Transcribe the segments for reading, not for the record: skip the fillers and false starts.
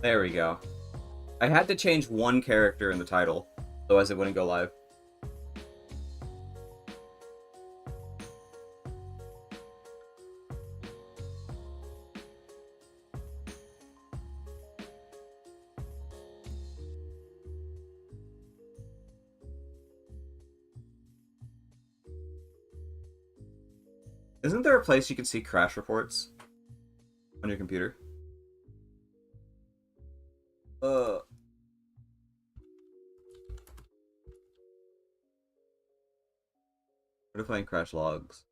There we go. I had to change one character in the title, otherwise it wouldn't go live. Isn't there a place you can see crash reports on your computer? Uh, Where to find crash logs?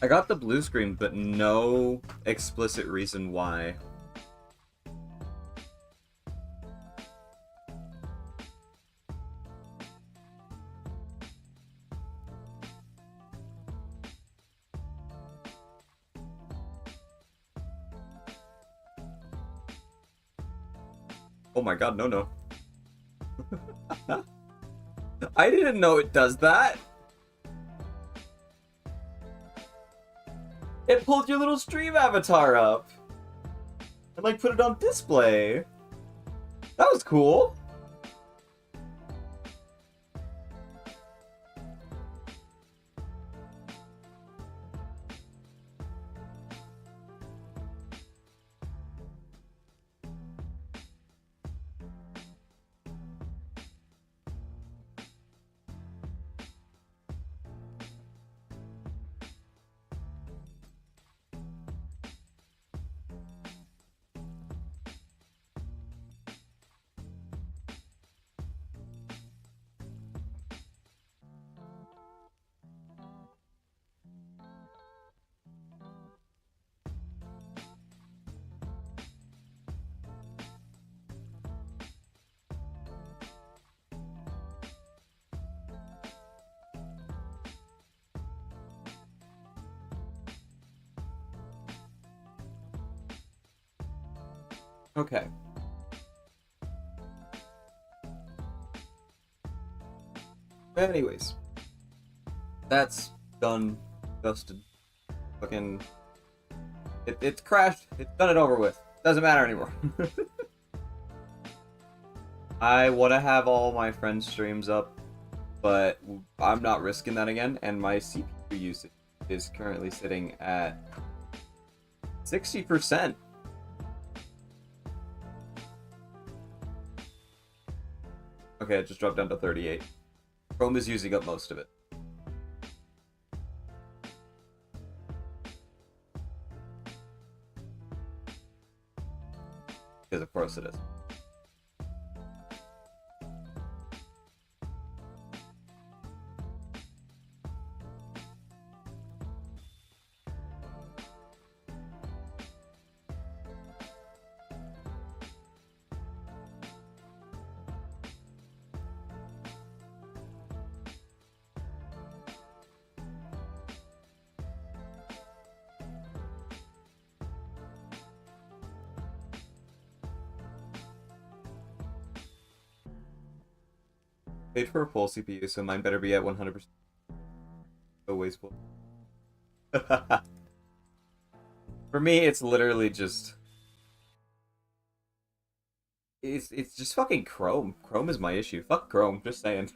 I got the blue screen, but no explicit reason why. Oh my god, no, no. I didn't know it does that. It pulled your little stream avatar up and like put it on display. That was cool. Okay. Anyways, that's done, dusted. Fucking, it's crashed. It's done it over with. Doesn't matter anymore. I want to have all my friends' streams up, but I'm not risking that again. And my CPU usage is currently sitting at 60%. Okay, it just dropped down to 38. Chrome is using up most of it. Because of course it is. Paid for a full CPU, so mine better be at 100%. So wasteful. For me, it's literally just... It's just fucking Chrome. Chrome is my issue. Fuck Chrome, just saying.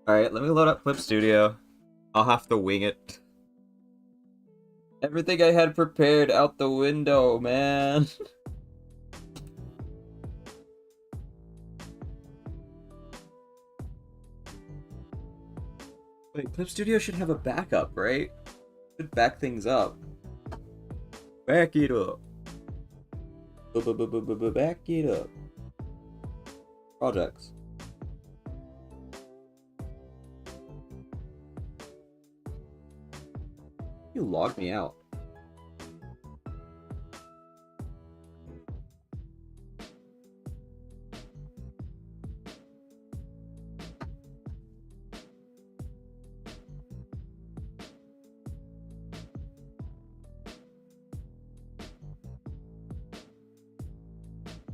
Alright, let me load up Clip Studio. I'll have to wing it. Everything I had prepared out the window, man. Wait, Clip Studio should have a backup, right? Should back things up. Back it up. Back it up. Projects. You logged me out.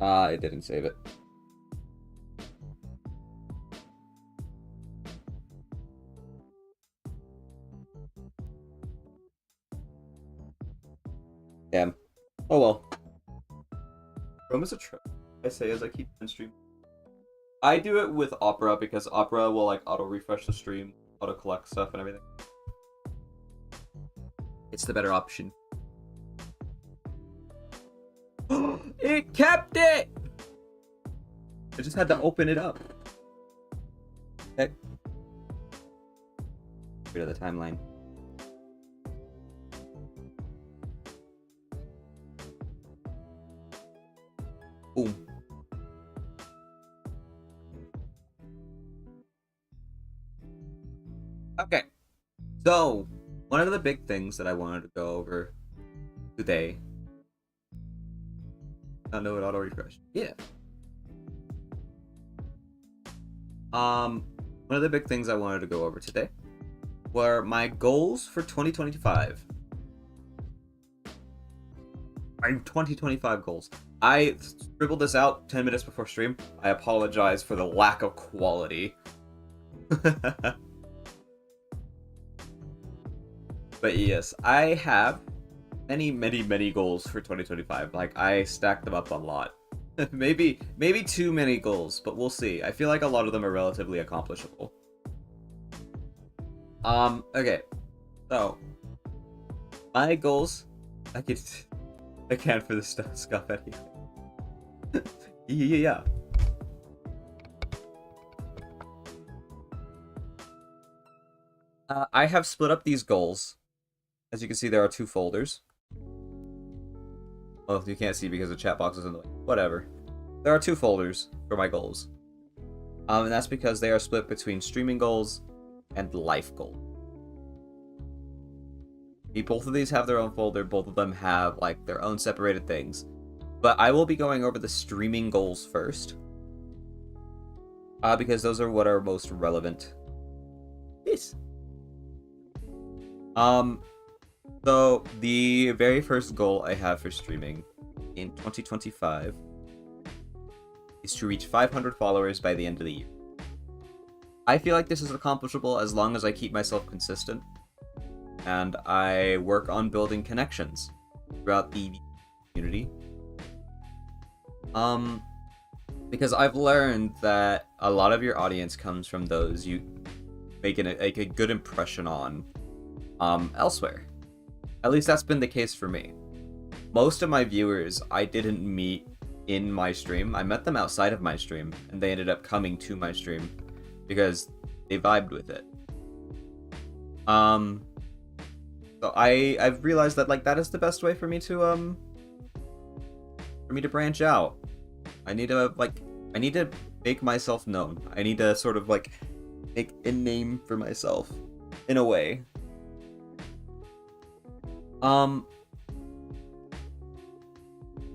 It didn't save it. Damn. Oh well. Chrome is a trip. I say as I keep on stream. I do it with Opera because Opera will like auto refresh the stream, auto collect stuff and everything. It's the better option. It kept it! I just had to open it up. Okay. Rid of the timeline. Boom. Okay. So, one of the big things that I wanted to go over today. I know it auto refresh. Yeah. One of the big things I wanted to go over today were my goals for 2025. My 2025 goals. I scribbled this out 10 minutes before stream. I apologize for the lack of quality. But yes, I have many goals for 2025. Like, I stacked them up a lot. maybe too many goals, but we'll see. I feel like a lot of them are relatively accomplishable. Okay. So, my goals, I can't for this stuff anyway. Yeah. I have split up these goals. As you can see, there are 2 folders. Well, you can't see because the chat box is in the way. Whatever. There are 2 folders for my goals. And that's because they are split between streaming goals and life goals. Both of these have their own folder. Both of them have like their own separated things. But I will be going over the streaming goals first. Because those are what are most relevant. Yes. So the very first goal I have for streaming in 2025 is to reach 500 followers by the end of the year. I feel like this is accomplishable as long as I keep myself consistent and I work on building connections throughout the community. Because I've learned that a lot of your audience comes from those you make a good impression on elsewhere. At least that's been the case for me. Most of my viewers I didn't meet in my stream. I met them outside of my stream, and they ended up coming to my stream because they vibed with it. So I've realized that like that is the best way for me to branch out. I need to make myself known. I need to sort of like make a name for myself in a way.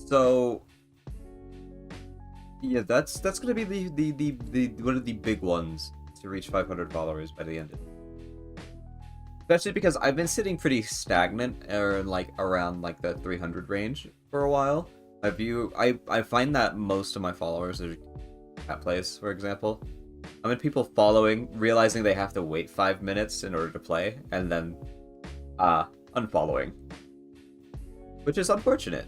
So yeah, that's gonna be the one of the big ones to reach 500 followers by the end of it. Especially because I've been sitting pretty stagnant or like around like the 300 range for a while. I find that most of my followers are at plays, for example. I mean, people following, realizing they have to wait 5 minutes in order to play, and then unfollowing, which is unfortunate.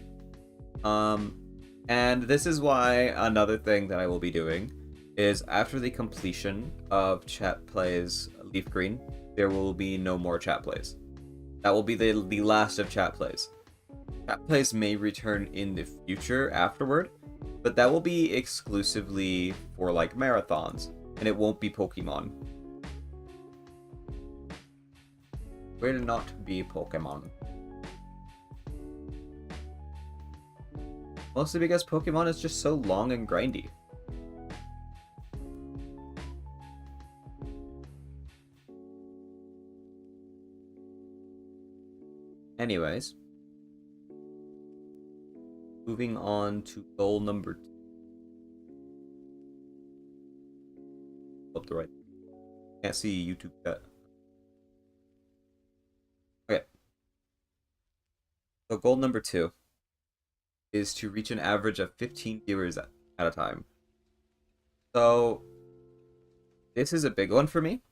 And this is why another thing that I will be doing is after the completion of chat plays Leaf Green, there will be no more chat plays. That will be the last of chat plays. Chat plays may return in the future afterward, but that will be exclusively for like marathons, and it won't be Pokemon. Will not be Pokemon. Mostly because Pokemon is just so long and grindy. Anyways, moving on to goal number 2. Up the right. Can't see YouTube yet. Okay. So goal number 2 is to reach an average of 15 viewers at a time. So this is a big one for me.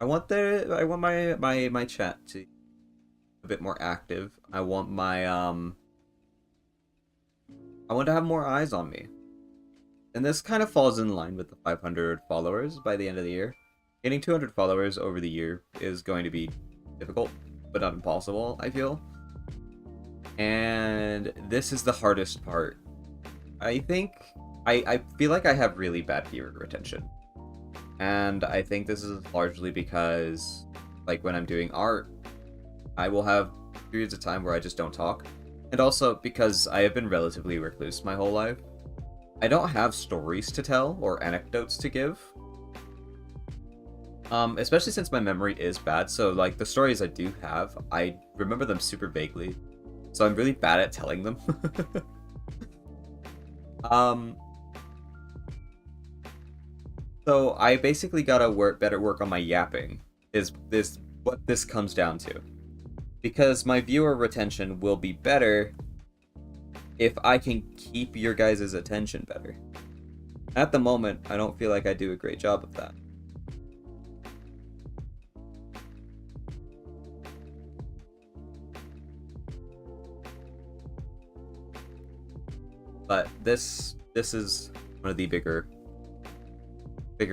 I want my chat to be a bit more active. I want to have more eyes on me. And this kind of falls in line with the 500 followers by the end of the year. Getting 200 followers over the year is going to be difficult, but not impossible, I feel. And this is the hardest part. I feel like I have really bad viewer retention. And I think this is largely because, like, when I'm doing art, I will have periods of time where I just don't talk. And also because I have been relatively recluse my whole life. I don't have stories to tell or anecdotes to give. Especially since my memory is bad, so, like, the stories I do have, I remember them super vaguely. So I'm really bad at telling them. So I basically gotta better work on my yapping, is what this comes down to. Because my viewer retention will be better if I can keep your guys' attention better. At the moment, I don't feel like I do a great job of that. But this is one of the bigger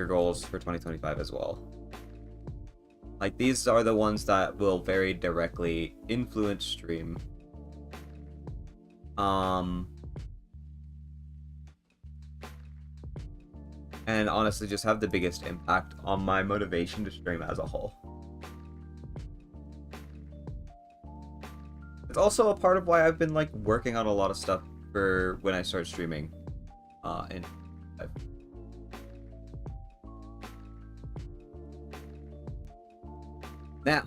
goals for 2025 as well. Like, these are the ones that will very directly influence stream. And honestly just have the biggest impact on my motivation to stream as a whole. It's also a part of why I've been, like, working on a lot of stuff for when I start streaming. Now,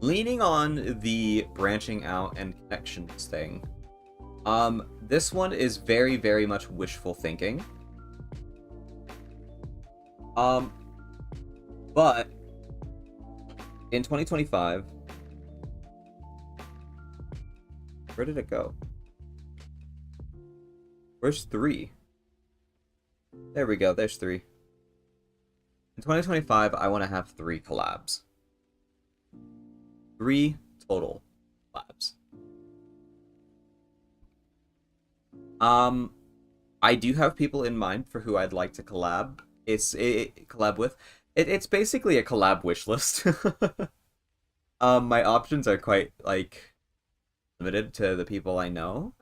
leaning on the branching out and connections thing, this one is very, very much wishful thinking. But in 2025, where did it go? Where's 3? There we go, there's 3. In 2025, I want to have 3 collabs. 3 total collabs. I do have people in mind for who I'd like to collab. Collab with. It's basically a collab wish list. My options are quite, like, limited to the people I know.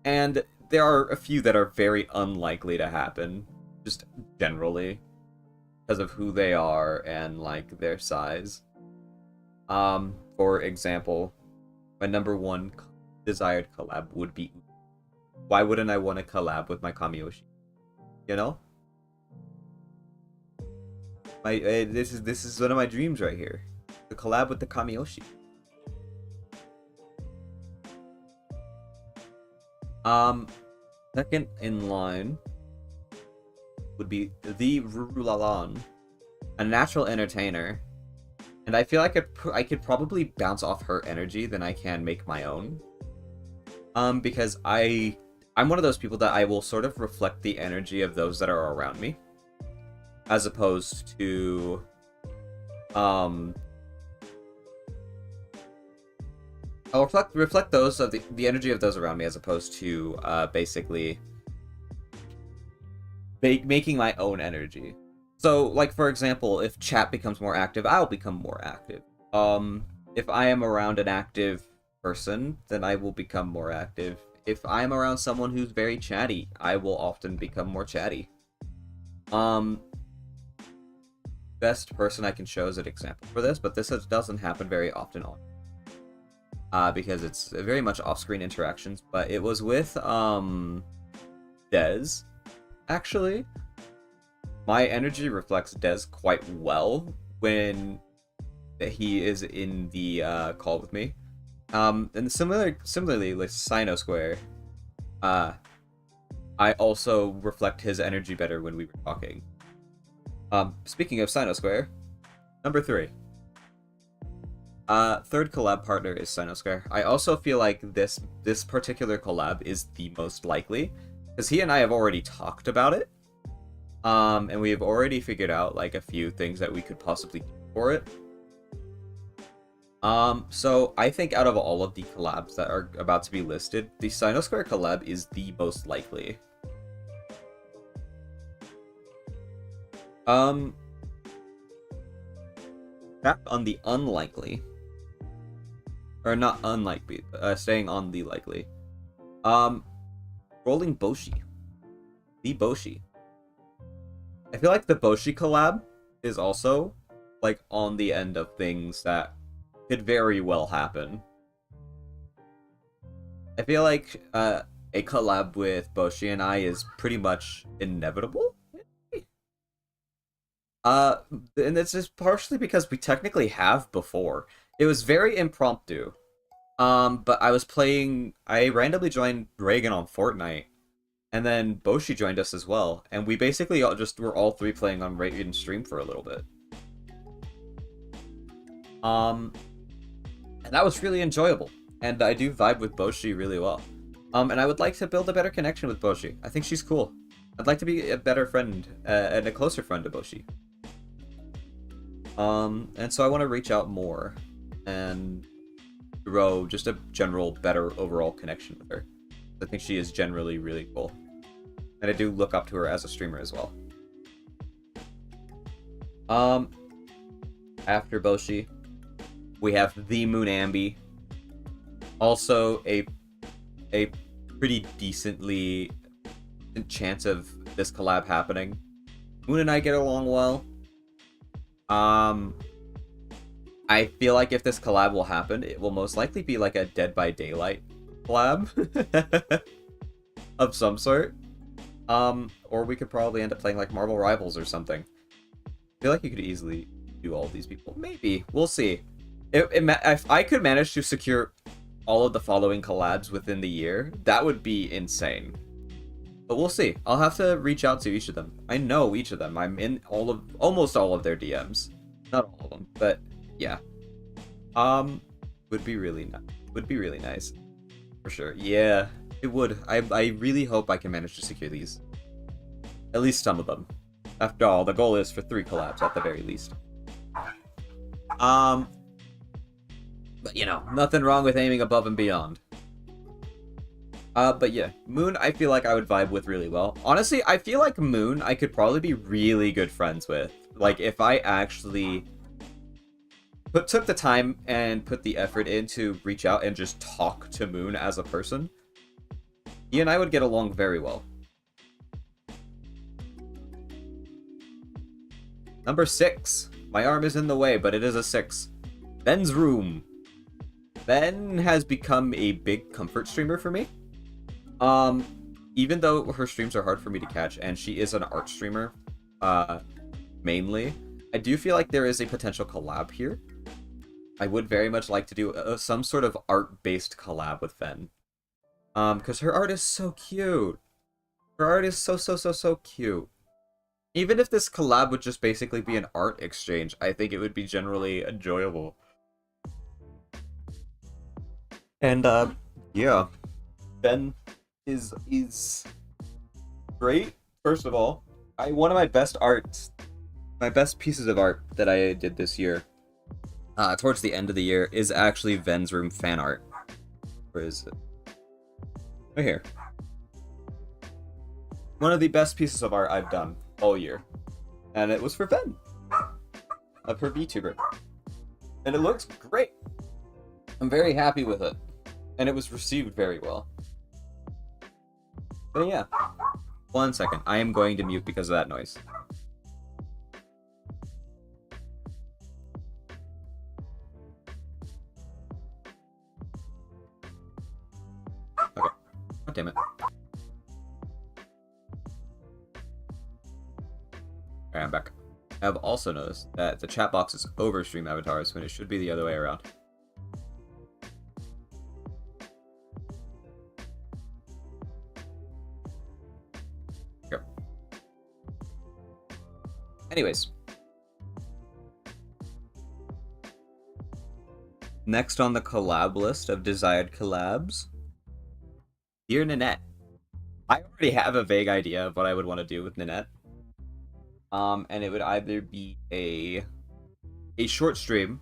And there are a few that are very unlikely to happen, just generally, because of who they are and, like, their size. For example, my number 1 desired collab would be... Why wouldn't I want to collab with my Kamiyoshi? You know? This is one of my dreams right here. The collab with the Kamiyoshi. Second in line would be the Rulalan, a natural entertainer, and I feel like I could probably bounce off her energy than I can make my own. Because I'm one of those people that I will sort of reflect the energy of those that are around me, as opposed to I'll reflect those of the energy of those around me, as opposed to basically making my own energy. So, like, for example, if chat becomes more active, I'll become more active. If I am around an active person, then I will become more active. If I am around someone who's very chatty, I will often become more chatty. Best person I can show as an example for this, but this doesn't happen very often because it's very much off-screen interactions, but it was with Dez, actually. My energy reflects Dez quite well when he is in the call with me. And similarly with Sinosquare, I also reflect his energy better when we were talking. Speaking of Sinosquare, number 3. Third collab partner is Sinosquare. I also feel like this particular collab is the most likely, because he and I have already talked about it. And we've already figured out like a few things that we could possibly do for it. So I think out of all of the collabs that are about to be listed, the Sinosquare collab is the most likely. Back on the unlikely, or not unlikely, staying on the likely. Rolling Boshi. The Boshi. I feel like the Boshi collab is also like on the end of things that could very well happen. I feel like a collab with Boshi and I is pretty much inevitable. And it's just partially because we technically have before. It was very impromptu. But I randomly joined Reagan on Fortnite, and then Boshi joined us as well, and we basically were all three playing on Reagan's stream for a little bit. And that was really enjoyable, and I do vibe with Boshi really well. And I would like to build a better connection with Boshi. I think she's cool. I'd like to be a better friend, and a closer friend to Boshi. And so I want to reach out more and grow just a general better overall connection with her. I think she is generally really cool. And I do look up to her as a streamer as well. After Boshi, we have the Moonambi. Also a pretty decently chance of this collab happening. Moon and I get along well. I feel like if this collab will happen, it will most likely be like a Dead by Daylight collab of some sort. Or we could probably end up playing like Marvel Rivals or something. I feel like you could easily do all these people. Maybe. We'll see. If I could manage to secure all of the following collabs within the year, that would be insane. But we'll see. I'll have to reach out to each of them. I know each of them. I'm in almost all of their DMs. Not all of them, but yeah. Would be really nice. For sure. Yeah, it would. I really hope I can manage to secure these. At least some of them. After all, the goal is for 3 collabs at the very least. But you know, nothing wrong with aiming above and beyond. But yeah, Moon I feel like I would vibe with really well. Honestly, I feel like Moon I could probably be really good friends with. Like, if I actually took the time and put the effort in to reach out and just talk to Moon as a person, he and I would get along very well. Number 6. My arm is in the way, but it is a 6. Ben's Room. Ben has become a big comfort streamer for me. Even though her streams are hard for me to catch, and she is an art streamer, mainly, I do feel like there is a potential collab here. I would very much like to do some sort of art-based collab with Fen. Because her art is so cute. Her art is so cute. Even if this collab would just basically be an art exchange, I think it would be generally enjoyable. And, yeah. Ben is great, first of all. One of my best pieces of art that I did this year, towards the end of the year, is actually Ven's Room fan art. Where is it? Right here. One of the best pieces of art I've done all year. And it was for Ven. Of her VTuber. And it looks great. I'm very happy with it. And it was received very well. But yeah. 1 second. I am going to mute because of that noise. Okay. God damn it. Alright, I'm back. I've also noticed that the chat box is over stream avatars when it should be the other way around. Here. Anyways. Next on the collab list of desired collabs, Dear Nanette. I already have a vague idea of what I would want to do with Nanette. And it would either be a short stream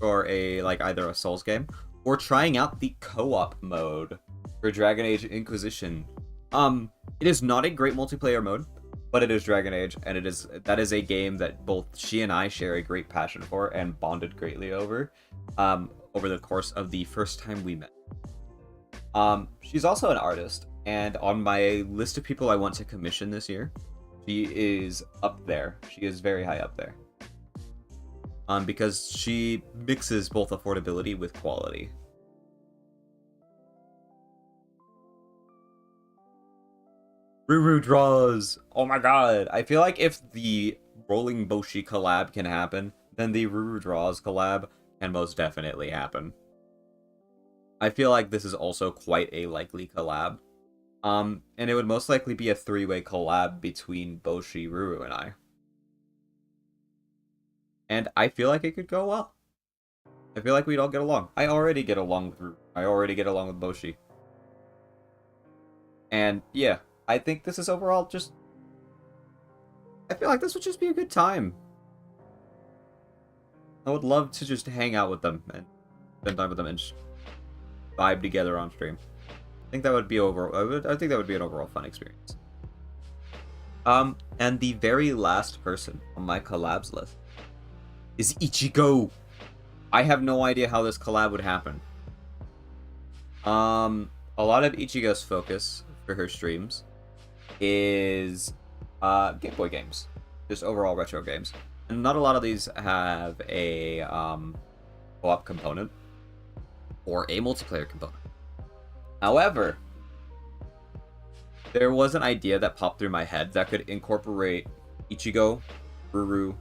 or either a Souls game or trying out the co-op mode for Dragon Age Inquisition. It is not a great multiplayer mode, but it is Dragon Age, and that is a game that both she and I share a great passion for and bonded greatly over the course of the first time we met. She's also an artist, and on my list of people I want to commission this year, she is up there. She is very high up there. Because she mixes both affordability with quality. Ruru draws! Oh my god! I feel like if the Rolling Boshi collab can happen, then the Ruru draws collab can most definitely happen. I feel like this is also quite a likely collab. And it would most likely be a 3-way collab between Boshi, Ruru, and I. And I feel like it could go well. I feel like we'd all get along. I already get along with Ruru. I already get along with Boshi. And yeah, I think this is overall just... I feel like this would just be a good time. I would love to just hang out with them and spend time with them and just vibe together on stream. I think that would be I think that would be an overall fun experience. And the very last person on my collabs list is Ichigo. I have no idea how this collab would happen. A lot of Ichigo's focus for her streams is Game Boy games, just overall retro games, and not a lot of these have a co-op component or a multiplayer component. However, there was an idea that popped through my head that could incorporate Ichigo, Ruru,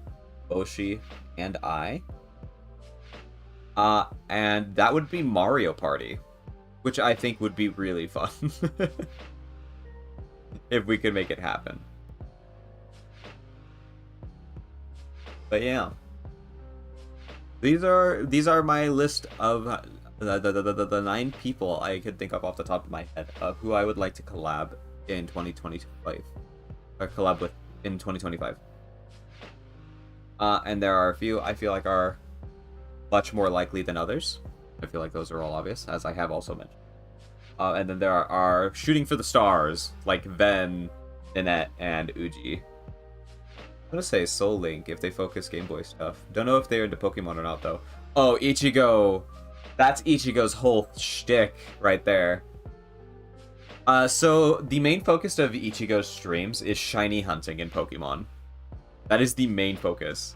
Boshi, and I. And that would be Mario Party, which I think would be really fun if we could make it happen. But yeah, these are my list of the 9 people I could think of off the top of my head of who I would like to collab in 2025, or collab with in 2025. And there are a few I feel like are much more likely than others. I feel like those are all obvious, as I have also mentioned. And then there are shooting for the stars, like Ven, Nanette, and Uji. I'm gonna say Soul Link if they focus Game Boy stuff. Don't know if they're into Pokemon or not, though. Oh, Ichigo! That's Ichigo's whole shtick right there. So the main focus of Ichigo's streams is shiny hunting in Pokemon. That is the main focus.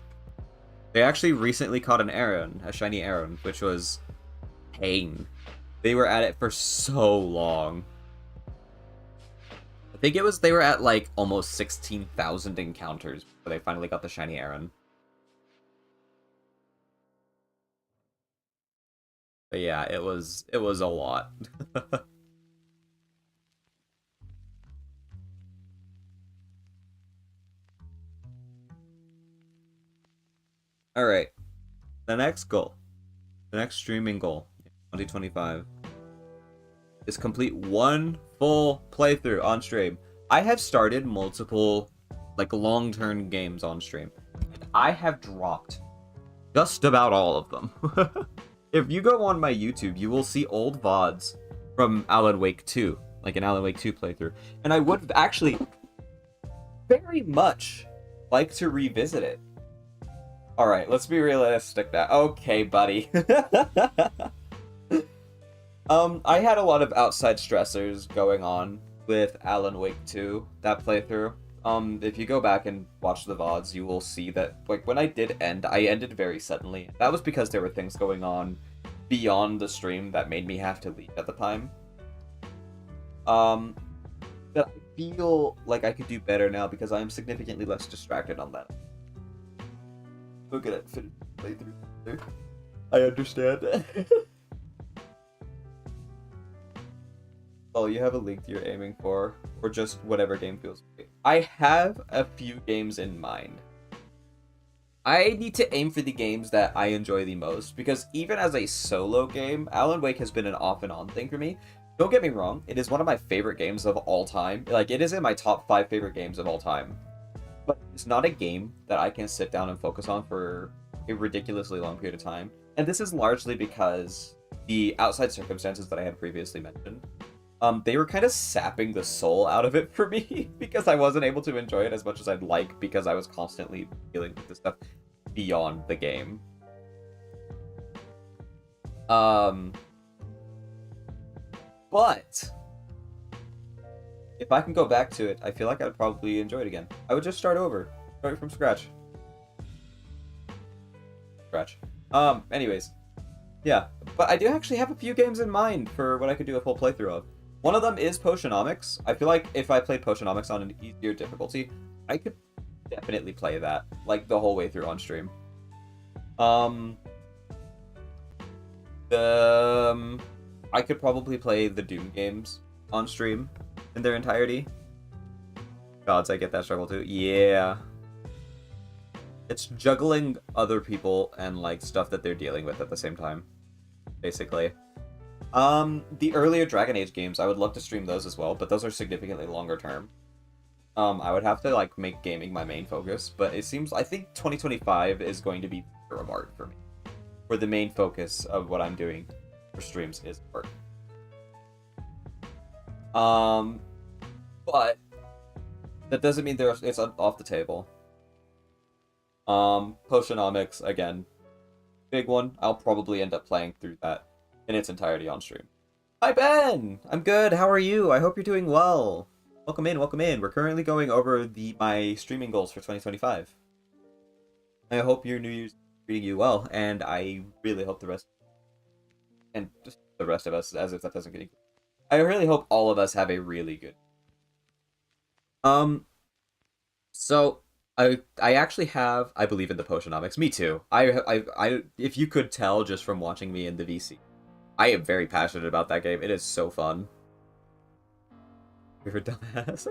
They actually recently caught a shiny Aron, which was pain. They were at it for so long. I think they were at like almost 16,000 encounters before they finally got the shiny Aron. But yeah, it was a lot. Alright. The next streaming goal in 2025 is complete one full playthrough on stream. I have started multiple like long-term games on stream. And I have dropped just about all of them. If you go on my YouTube, you will see old VODs from Alan Wake 2, like an Alan Wake 2 playthrough. And I would actually very much like to revisit it. Alright, let's be realistic now. Okay, buddy. I had a lot of outside stressors going on with Alan Wake 2, that playthrough. If you go back and watch the VODs, you will see that, like, when I did end, I ended very suddenly. That was because there were things going on beyond the stream that made me have to leave at the time. But I feel like I could do better now because I am significantly less distracted on that. Look at it, finish the playthrough. I understand. Oh, you have a link you're aiming for, or just whatever game feels great. I have a few games in mind. I need to aim for the games that I enjoy the most, because even as a solo game, Alan Wake has been an off and on thing for me. Don't get me wrong, it is one of my favorite games of all time. Like, it is in my top 5 favorite games of all time. But it's not a game that I can sit down and focus on for a ridiculously long period of time. And this is largely because the outside circumstances that I had previously mentioned, they were kind of sapping the soul out of it for me because I wasn't able to enjoy it as much as I'd like because I was constantly dealing with this stuff beyond the game. But if I can go back to it, I feel like I'd probably enjoy it again. I would just start over. Start from scratch. Anyways. Yeah. But I do actually have a few games in mind for what I could do a full playthrough of. One of them is Potionomics. I feel like if I played Potionomics on an easier difficulty, I could definitely play that, like, the whole way through on stream. I could probably play the Doom games on stream in their entirety. Gods, I get that struggle too. Yeah. It's juggling other people and, like, stuff that they're dealing with at the same time, basically. The earlier Dragon Age games, I would love to stream those as well, but those are significantly longer term. I would have to, like, make gaming my main focus, but it seems, I think 2025 is going to be pure art for me. Where the main focus of what I'm doing for streams is art. But that doesn't mean it's off the table. Potionomics, again, big one. I'll probably end up playing through that in its entirety on stream. Hi, Ben! I'm good, how are you? I hope you're doing well. Welcome in, welcome in. We're currently going over my streaming goals for 2025. I hope your New Year's treating you well, and I really hope the rest of us, as if that doesn't get included. I really hope all of us have a really good. So I actually have, I believe in the Potionomics. Me too. I if you could tell just from watching me in the VC, I am very passionate about that game. It is so fun. Favorite dumbass.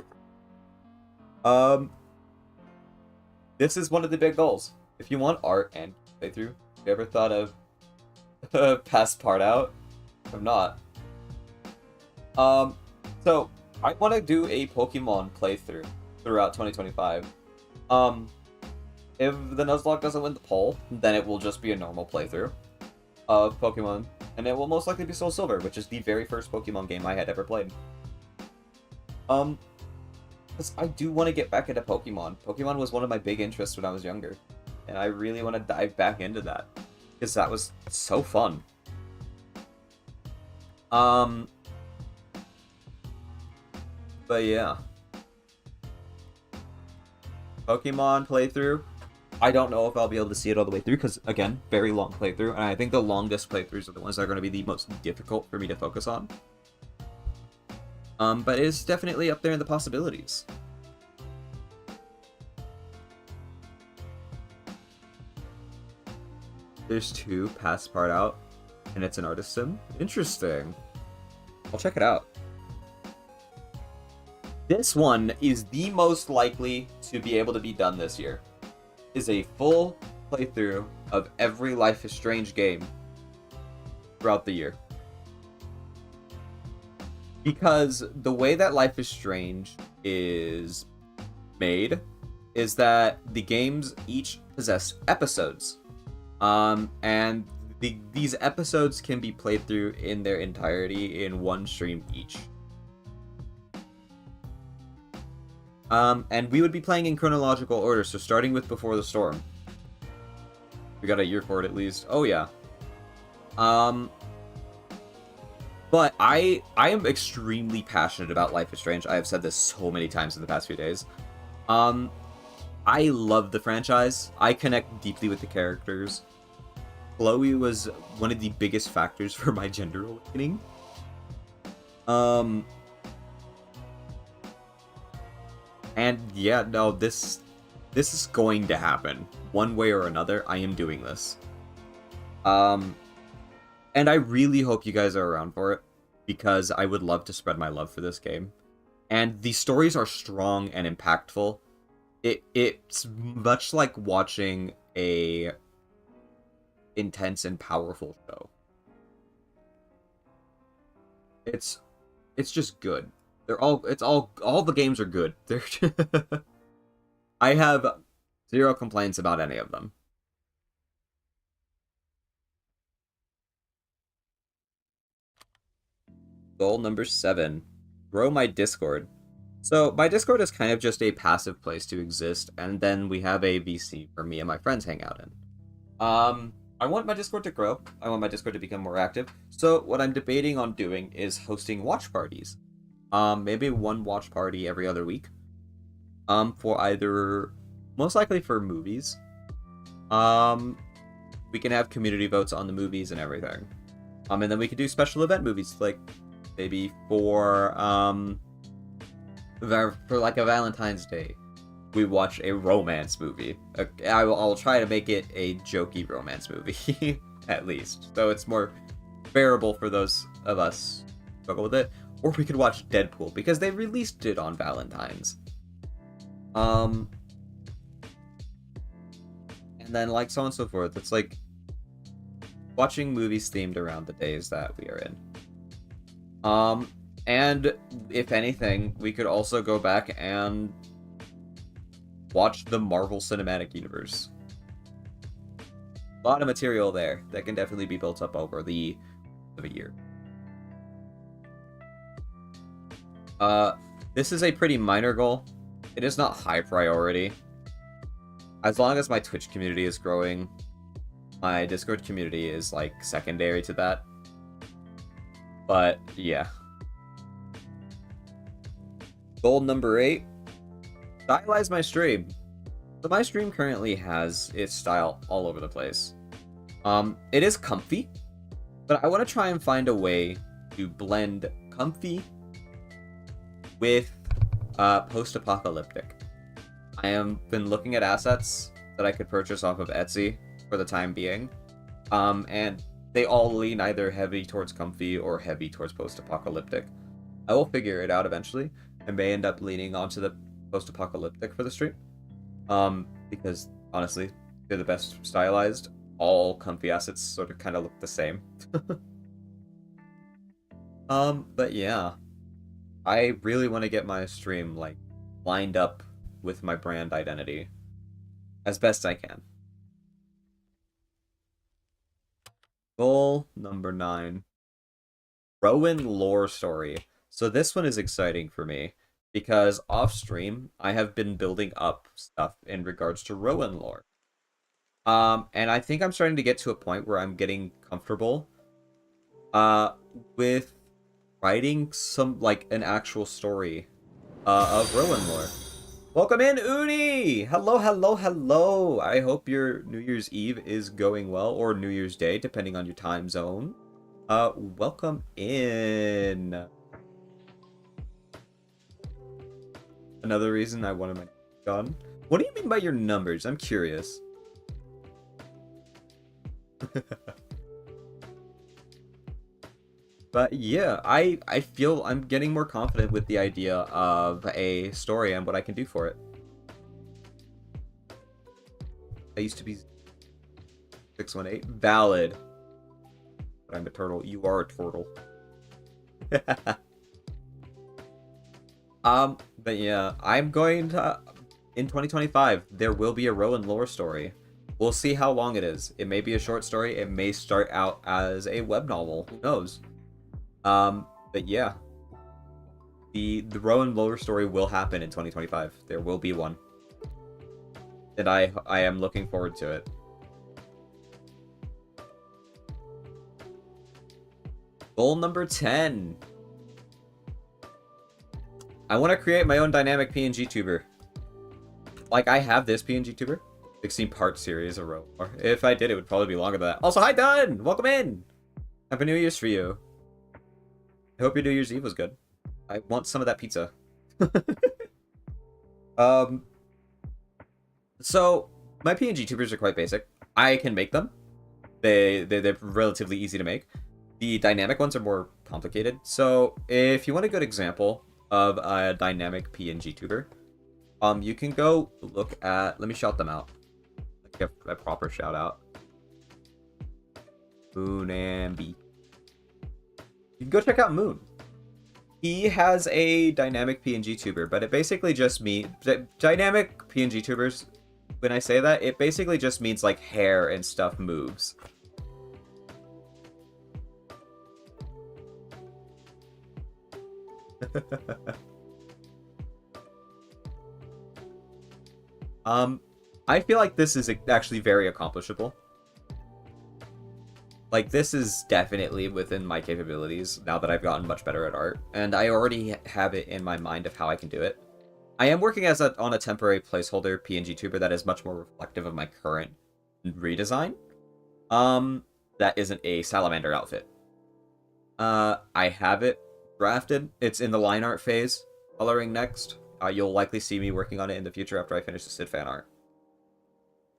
This is one of the big goals. If you want art and playthrough, have you ever thought of pass part out? I'm not. So I want to do a Pokemon playthrough throughout 2025. If the Nuzlocke doesn't win the poll, then it will just be a normal playthrough of Pokemon, and it will most likely be Soul Silver, which is the very first Pokemon game I had ever played. Because I do want to get back into Pokemon. Pokemon was one of my big interests when I was younger, and I really want to dive back into that, because that was so fun. But yeah. Pokemon playthrough. I don't know if I'll be able to see it all the way through, because, again, very long playthrough, and I think the longest playthroughs are the ones that are going to be the most difficult for me to focus on. But it's definitely up there in the possibilities. There's 2 pass part out, and it's an artist sim? Interesting. I'll check it out. This one is the most likely to be able to be done this year. Is a full playthrough of every Life is Strange game throughout the year. Because the way that Life is Strange is made is that the games each possess episodes. And these episodes can be played through in their entirety in one stream each. And we would be playing in chronological order, so starting with Before the Storm. We got a year for it at least. Oh yeah. But I am extremely passionate about Life is Strange. I have said this so many times in the past few days. I love the franchise. I connect deeply with the characters. Chloe was one of the biggest factors for my gender awakening. And yeah, no, this is going to happen. One way or another, I am doing this. And I really hope you guys are around for it, because I would love to spread my love for this game. And the stories are strong and impactful. It's much like watching a intense and powerful show. It's just good. All the games are good. They're I have zero complaints about any of them. Goal number 7, grow my Discord. So my Discord is kind of just a passive place to exist, and then we have a VC where me and my friends hang out in. I want my Discord to grow. I want my Discord to become more active. So what I'm debating on doing is hosting watch parties. Maybe one watch party every other week. For either, most likely for movies. We can have community votes on the movies and everything. And then we could do special event movies, like maybe for like a Valentine's Day, we watch a romance movie. I'll try to make it a jokey romance movie, at least, so it's more bearable for those of us who struggle with it. Or we could watch Deadpool, because they released it on Valentine's. And then, like, so on and so forth. It's like watching movies themed around the days that we are in. And if anything, we could also go back and watch the Marvel Cinematic Universe. A lot of material there that can definitely be built up over the of a year. This is a pretty minor goal. It is not high priority. As long as my Twitch community is growing, my Discord community is like secondary to that. But yeah. Goal number 8. Stylize my stream. So my stream currently has its style all over the place. It is comfy, but I want to try and find a way to blend comfy with post-apocalyptic. I have been looking at assets that I could purchase off of Etsy for the time being, and they all lean either heavy towards comfy or heavy towards post-apocalyptic. I will figure it out eventually. I may end up leaning onto the post-apocalyptic for the stream, because honestly, they're the best stylized. All comfy assets sort of kind of look the same. But yeah, I really want to get my stream like lined up with my brand identity as best I can. Goal number 9. Rowan lore story. So this one is exciting for me because off stream I have been building up stuff in regards to Rowan lore. And I think I'm starting to get to a point where I'm getting comfortable with writing some like an actual story of Rowan lore. Welcome in, Uni! Hello, hello, hello! I hope your New Year's Eve is going well, or New Year's Day, depending on your time zone. Welcome in. Another reason I wanted my gun. What do you mean by your numbers? I'm curious. But yeah, I feel I'm getting more confident with the idea of a story and what I can do for it. I used to be 618. Valid. But I'm a turtle. You are a turtle. But yeah, I'm going to... In 2025, there will be a Rowan lore story. We'll see how long it is. It may be a short story. It may start out as a web novel. Who knows? But yeah. The Rowan lore story will happen in 2025. There will be one. And I am looking forward to it. Goal number 10. I want to create my own dynamic PNG tuber. Like, I have this PNG tuber. 16-part series of Rowan lore. If I did, it would probably be longer than that. Also, hi, Dunn! Welcome in! Happy New Year's for you. I hope your New Year's Eve was good. I want some of that pizza. So, my PNG tubers are quite basic. I can make them. They're relatively easy to make. The dynamic ones are more complicated. So, if you want a good example of a dynamic PNG tuber, you can go look at... Let me shout them out. Give a proper shout out. Moon and B. You can go check out Moon. He has a dynamic PNG tuber, but it basically just means dynamic PNG tubers. When I say that, it basically just means like hair and stuff moves. I feel like this is actually very accomplishable. Like, this is definitely within my capabilities now that I've gotten much better at art, and I already have it in my mind of how I can do it. I am working on a temporary placeholder PNG tuber that is much more reflective of my current redesign. That isn't a salamander outfit. I have it drafted. It's in the line art phase. Coloring next. You'll likely see me working on it in the future after I finish the Sid fan art.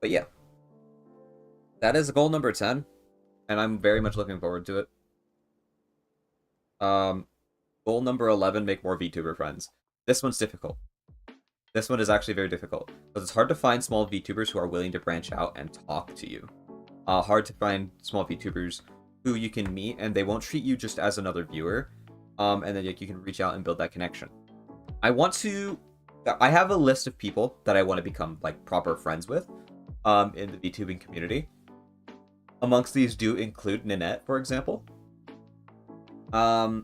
But yeah. That is goal number 10. And I'm very much looking forward to it. Goal number 11, make more VTuber friends. This one's difficult. This one is actually very difficult. Because it's hard to find small VTubers who are willing to branch out and talk to you. Hard to find small VTubers who you can meet and they won't treat you just as another viewer. And then you can reach out and build that connection. I have a list of people that I want to become like proper friends with in the VTubing community. Amongst these do include Ninette, for example. But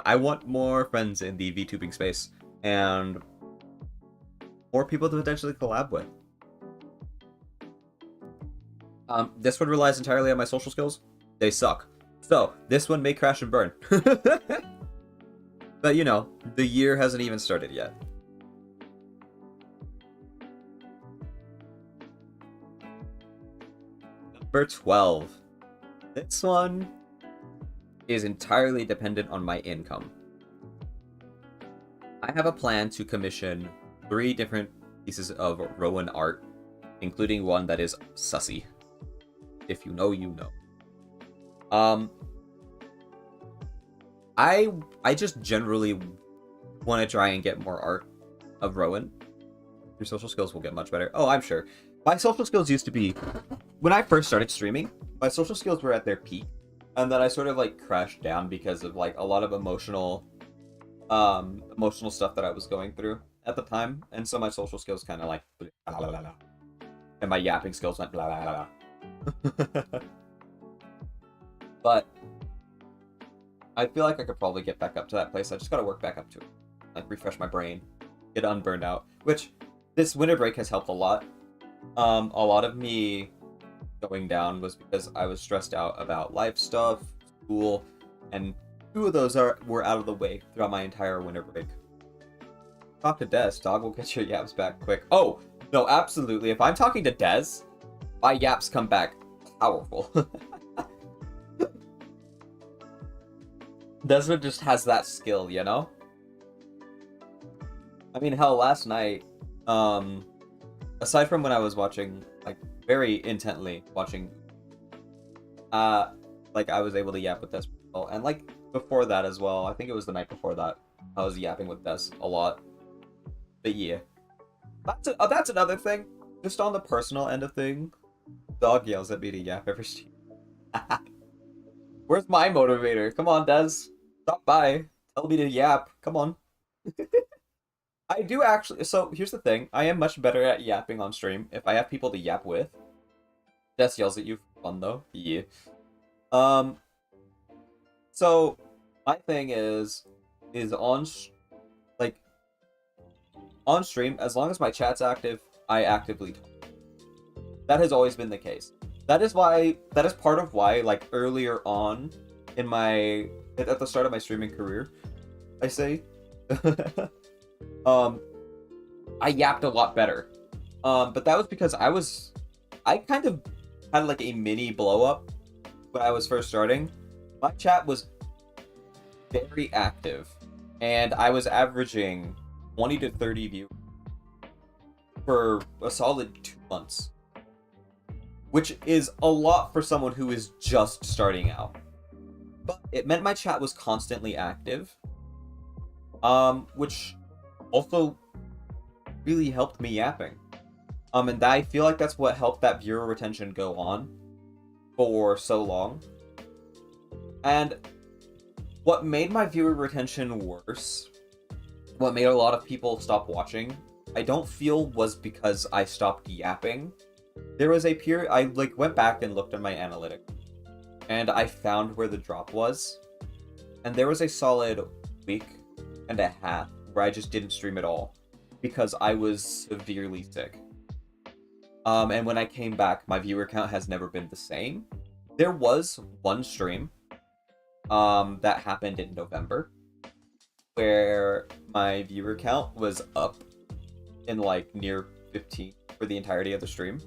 I want more friends in the VTubing space and more people to potentially collab with. This one relies entirely on my social skills. They suck. So, this one may crash and burn. But, you know, the year hasn't even started yet. Number 12. This one is entirely dependent on my income. I have a plan to commission 3 different pieces of Rowan art, including one that is sussy. If you know, you know. I just generally want to try and get more art of Rowan. Your social skills will get much better. Oh, I'm sure. My social skills used to be... When I first started streaming, my social skills were at their peak. And then I sort of, like, crashed down because of, like, a lot of emotional stuff that I was going through at the time. And so my social skills kind of, like... Blah, blah, blah, blah. And my yapping skills went blah, blah, blah, blah. But... I feel like I could probably get back up to that place. I just gotta work back up to it. Like, refresh my brain. Get unburned out. Which, this winter break has helped a lot. A lot of me going down was because I was stressed out about life stuff, school, and 2 of those were out of the way throughout my entire winter break. Talk to Des, dog will get your yaps back quick. Oh, no, absolutely. If I'm talking to Des, my yaps come back powerful. Desmond just has that skill, you know? I mean, hell, last night, aside from when I was watching, like, very intently watching, like, I was able to yap with Des, and, like, before that as well, I think it was the night before that, I was yapping with Des a lot. But yeah. That's another thing. Just on the personal end of thing, dog yells at me to yap every stream. Where's my motivator? Come on, Des. Stop by. Tell me to yap. Come on. I do actually... So, here's the thing. I am much better at yapping on stream if I have people to yap with. Des yells at you for fun, though. Yeah. So, my thing is on... Like, on stream, as long as my chat's active, I actively talk. That has always been the case. That is part of why, like, earlier on in my... At the start of my streaming career, I say... I yapped a lot better. But that was because I kind of had like a mini blow up when I was first starting. My chat was very active, and I was averaging 20 to 30 views for a solid 2 months. Which is a lot for someone who is just starting out. But it meant my chat was constantly active. Which also really helped me yapping. And I feel like that's what helped that viewer retention go on for so long. And what made my viewer retention worse, what made a lot of people stop watching, I don't feel was because I stopped yapping. There was a period, I like went back and looked at my analytics, and I found where the drop was. And there was a solid week and a half where I just didn't stream at all because I was severely sick. And when I came back, my viewer count has never been the same. There was one stream that happened in November where my viewer count was up in like near 15 for the entirety of the stream.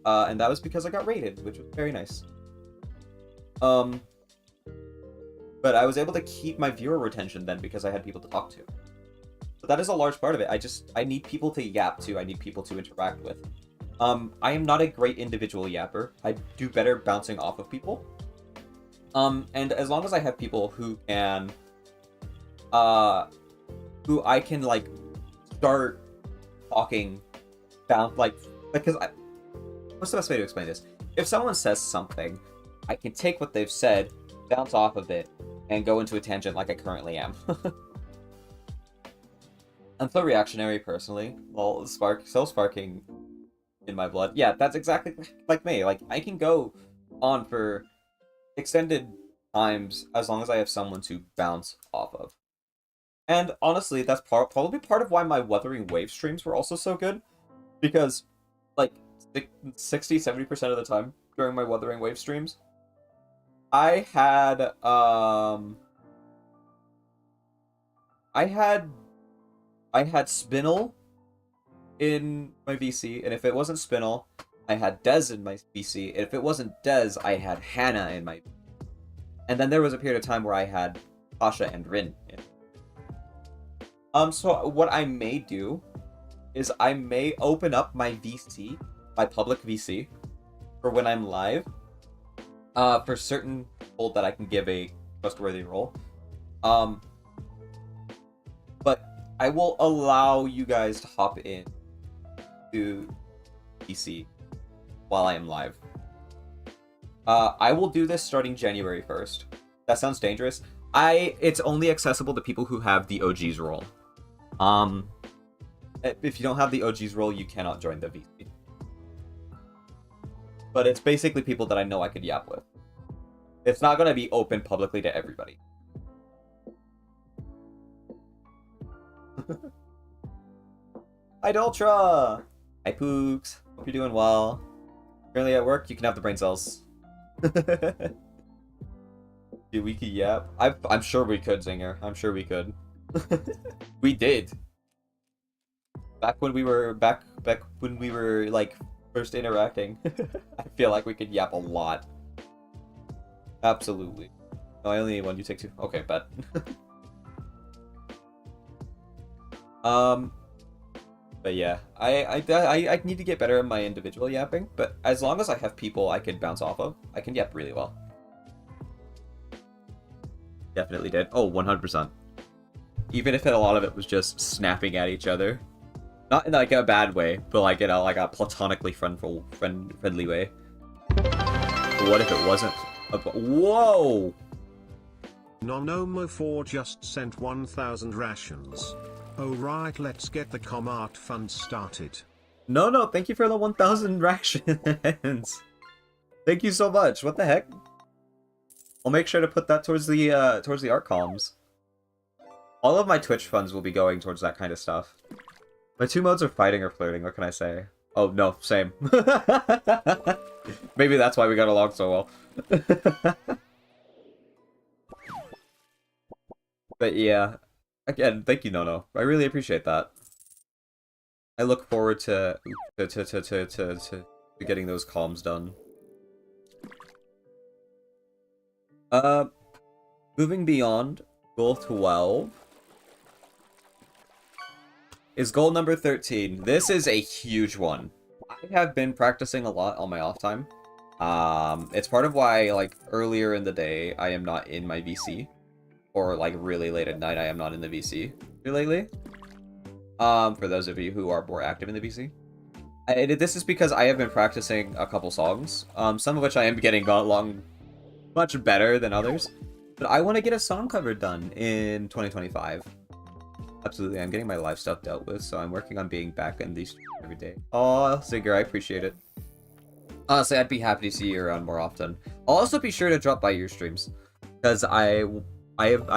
And that was because I got rated, which was very nice. But I was able to keep my viewer retention then because I had people to talk to. But that is a large part of it. I need people to yap to. I need people to interact with. I am not a great individual yapper. I do better bouncing off of people. And as long as I have people who can, who I can like start talking, bounce because what's the best way to explain this? If someone says something, I can take what they've said, bounce off of it, and go into a tangent like I currently am. I'm so reactionary personally. Well, self-sparking in my blood. Yeah, that's exactly like me. Like, I can go on for extended times as long as I have someone to bounce off of. And honestly, that's probably part of why my Wuthering Wave streams were also so good. Because, like, 60-70% of the time during my Wuthering Wave streams, I had Spinel in my VC, and if it wasn't Spinel, I had Dez in my VC, and if it wasn't Dez, I had Hannah in my VC. And then there was a period of time where I had Tasha and Rin in. So what I may do is I may open up my VC, my public VC, for when I'm live, for certain people that I can give a trustworthy role. But I will allow you guys to hop in to VC while I am live. I will do this starting January 1st. That sounds dangerous. It's only accessible to people who have the OG's role. If you don't have the OG's role, you cannot join the VC. But it's basically people that I know I could yap with. It's not going to be open publicly to everybody. Hi, Doltra! Hi, Pooks. Hope you're doing well. Currently at work, you can have the brain cells. Dude, we could yap. I'm sure we could, Zinger. I'm sure we could. We did. Back when we were like first interacting. I feel like we could yap a lot. Absolutely. No, I only need one. You take two. Okay, bet. But yeah, I need to get better at my individual yapping. But as long as I have people I can bounce off of, I can yap really well. Definitely did. Oh, 100%. Even if a lot of it was just snapping at each other. Not in like a bad way, but like in a platonically friendly way. But what if it wasn't? Whoa! Nonomo4 just sent 1,000 rations. Oh right, let's get the Comart fund started. No, thank you for the 1,000 rations. Thank you so much. What the heck? I'll make sure to put that towards the art columns. All of my Twitch funds will be going towards that kind of stuff. My two modes are fighting or flirting, what can I say? Oh, no, same. Maybe that's why we got along so well. But yeah, again, thank you, Nono. I really appreciate that. I look forward to getting those columns done. Moving beyond, goal 12 is goal number 13. This is a huge one. I have been practicing a lot on my off time. It's part of why, like, earlier in the day, I am not in my VC. Or, like, really late at night, I am not in the VC lately. For those of you who are more active in the VC. This is because I have been practicing a couple songs, some of which I am getting along much better than others. But I want to get a song cover done in 2025. Absolutely, I'm getting my live stuff dealt with, so I'm working on being back in these every day. Oh, Zigger, I appreciate it. Honestly, I'd be happy to see you around more often. I'll also be sure to drop by your streams, because I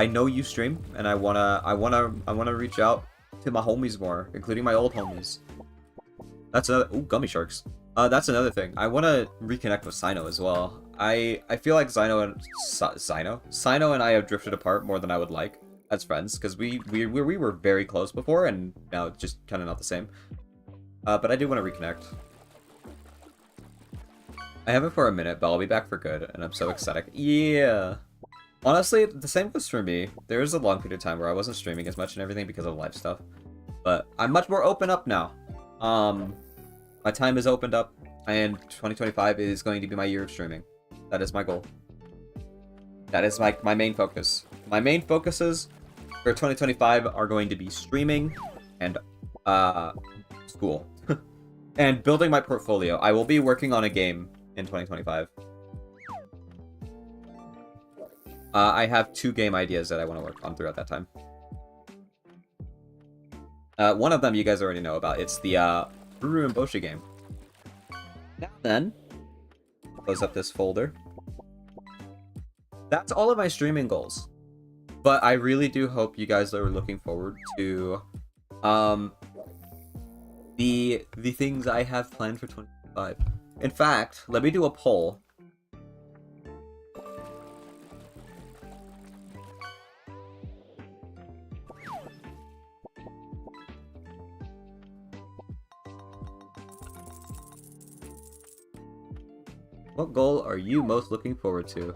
know you stream, and I wanna reach out to my homies more, including my old homies. That's another. Ooh, gummy sharks. That's another thing. I want to reconnect with Sino as well. I feel like Sino and I have drifted apart more than I would like as friends, because we were very close before, and now it's just kind of not the same. But I do want to reconnect. I haven't for a minute, but I'll be back for good, and I'm so ecstatic. Yeah. Honestly, the same goes for me. There was a long period of time where I wasn't streaming as much and everything because of life stuff, but I'm much more open up now. My time is opened up, and 2025 is going to be my year of streaming. That is my goal. That is my main focus. My main focuses for 2025 are going to be streaming and school and building my portfolio. I will be working on a game in 2025. I have 2 game ideas that I want to work on throughout that time. One of them you guys already know about. It's the Uru and Boshi game. Now then, close up this folder. That's all of my streaming goals. But I really do hope you guys are looking forward to the things I have planned for 2025. In fact, let me do a poll. What goal are you most looking forward to?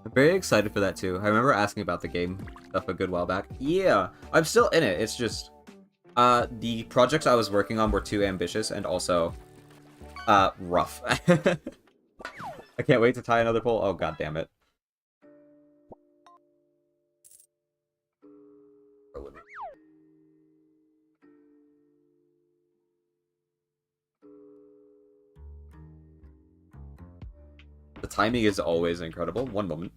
I'm very excited for that too. I remember asking about the game stuff a good while back. Yeah, I'm still in it. It's just the projects I was working on were too ambitious and also rough. I can't wait to tie another pole. Oh, god damn it. The timing is always incredible. One moment.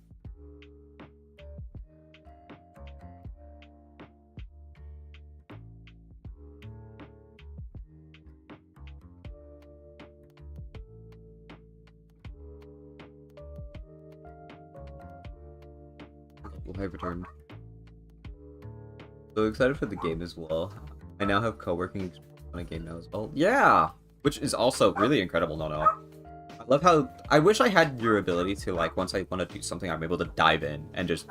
I've returned. So excited for the game as well. I now have co-working on a game now as well. Yeah! Which is also really incredible, no. I love how... I wish I had your ability to, like, once I want to do something, I'm able to dive in and just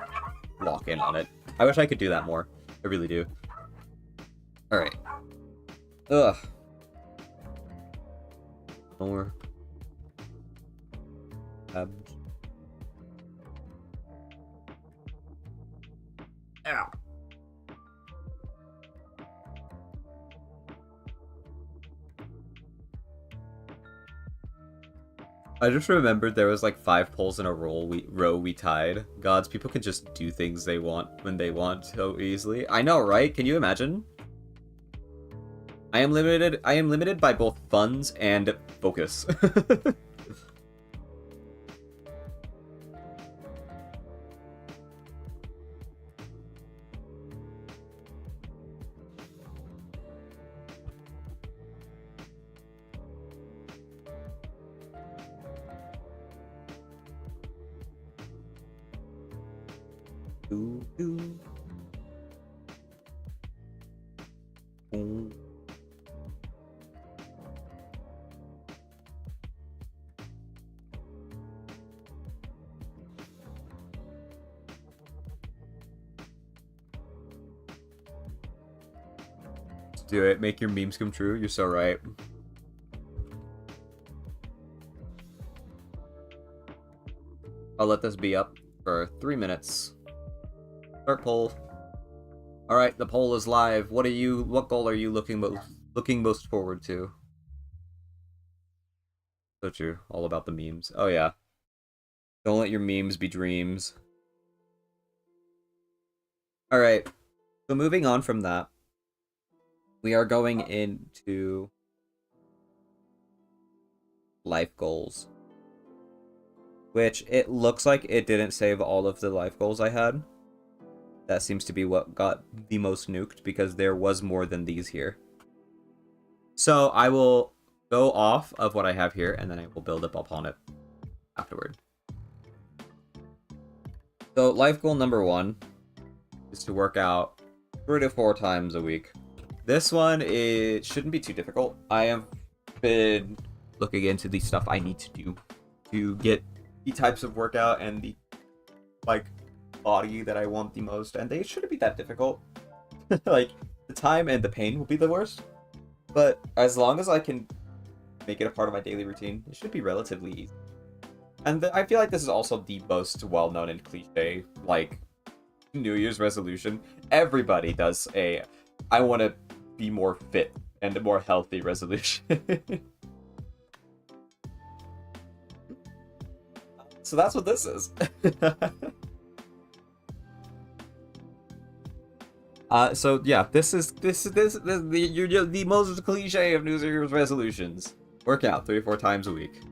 lock in on it. I wish I could do that more. I really do. Alright. Ugh. More. Ow. I just remembered there was like 5 polls in a row we tied. Gods, people can just do things they want when they want so easily. I know, right? Can you imagine? I am limited by both funds and focus. Ooh, ooh. Ooh. Let's do it. Make your memes come true. You're so right. I'll let this be up for 3 minutes. Start poll. All right, the poll is live. What goal are you looking most forward to? So true. All about the memes. Oh yeah. Don't let your memes be dreams. All right. So moving on from that, we are going into life goals. Which it looks like it didn't save all of the life goals I had. That seems to be what got the most nuked because there was more than these here. So I will go off of what I have here and then I will build up upon it afterward. So life goal number 1 is to work out 3 to 4 times a week. This one, it shouldn't be too difficult. I have been looking into the stuff I need to do to get the types of workout and the like body that I want the most, and they shouldn't be that difficult. Like the time and the pain will be the worst, but as long as I can make it a part of my daily routine, it should be relatively easy. And I feel like this is also the most well-known and cliche like New Year's resolution. Everybody does a I want to be more fit and a more healthy resolution. So that's what this is. So yeah, this is the most cliche of New Year's resolutions. Work out 3 or 4 times a week.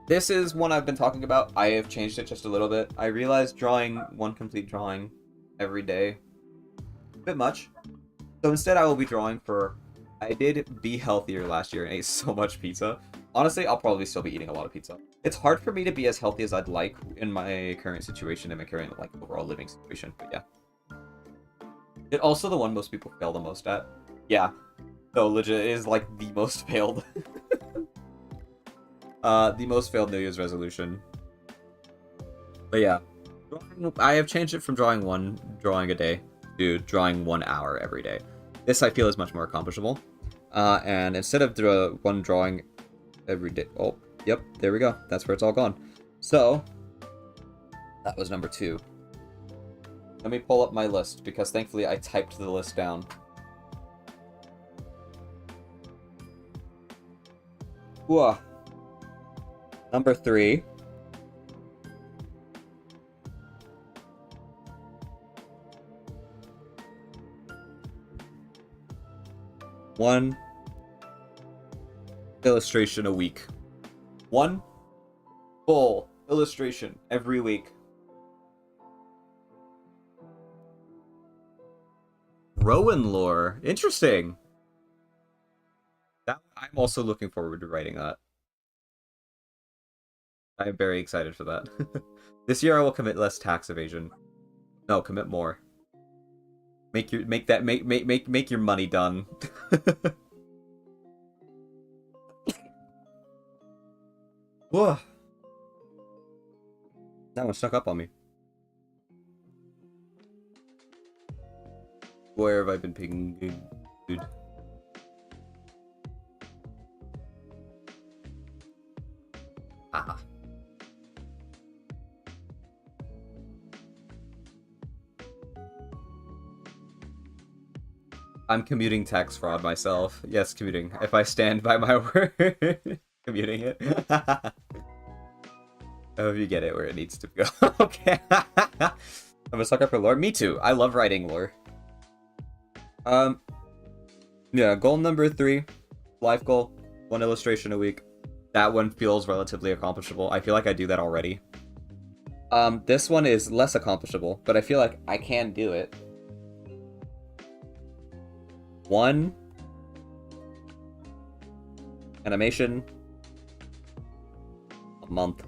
This is one I've been talking about. I have changed it just a little bit. I realized drawing 1 complete drawing every day a bit much. So instead I will be drawing for... I did be healthier last year and ate so much pizza. Honestly, I'll probably still be eating a lot of pizza. It's hard for me to be as healthy as I'd like in my current situation, in my current like overall living situation, but yeah. It's also the one most people fail the most at. Yeah. So legit, it is like the most failed. The most failed New Year's resolution. But yeah. I have changed it from drawing 1 drawing a day to drawing 1 hour every day. This I feel is much more accomplishable. And instead of 1 drawing every day... Oh, yep, there we go. That's where it's all gone. So, that was number 2. Let me pull up my list, because thankfully I typed the list down. Whoa. Number 3. One illustration a week. 1 full illustration every week. Rowan lore. Interesting. I'm also looking forward to writing that. I'm very excited for that. This year I will commit less tax evasion. No, commit more. Make your money done. Whoa. That one stuck up on me. Where have I been picking dude? Ah. I'm commuting tax fraud myself. Yes, commuting. If I stand by my word. Commuting it. I hope you get it where it needs to go. Okay. I'm a sucker for lore. Me too. I love writing lore. Yeah, goal number 3. Life goal. 1 illustration a week. That one feels relatively accomplishable. I feel like I do that already. This one is less accomplishable, but I feel like I can do it. 1 animation a month.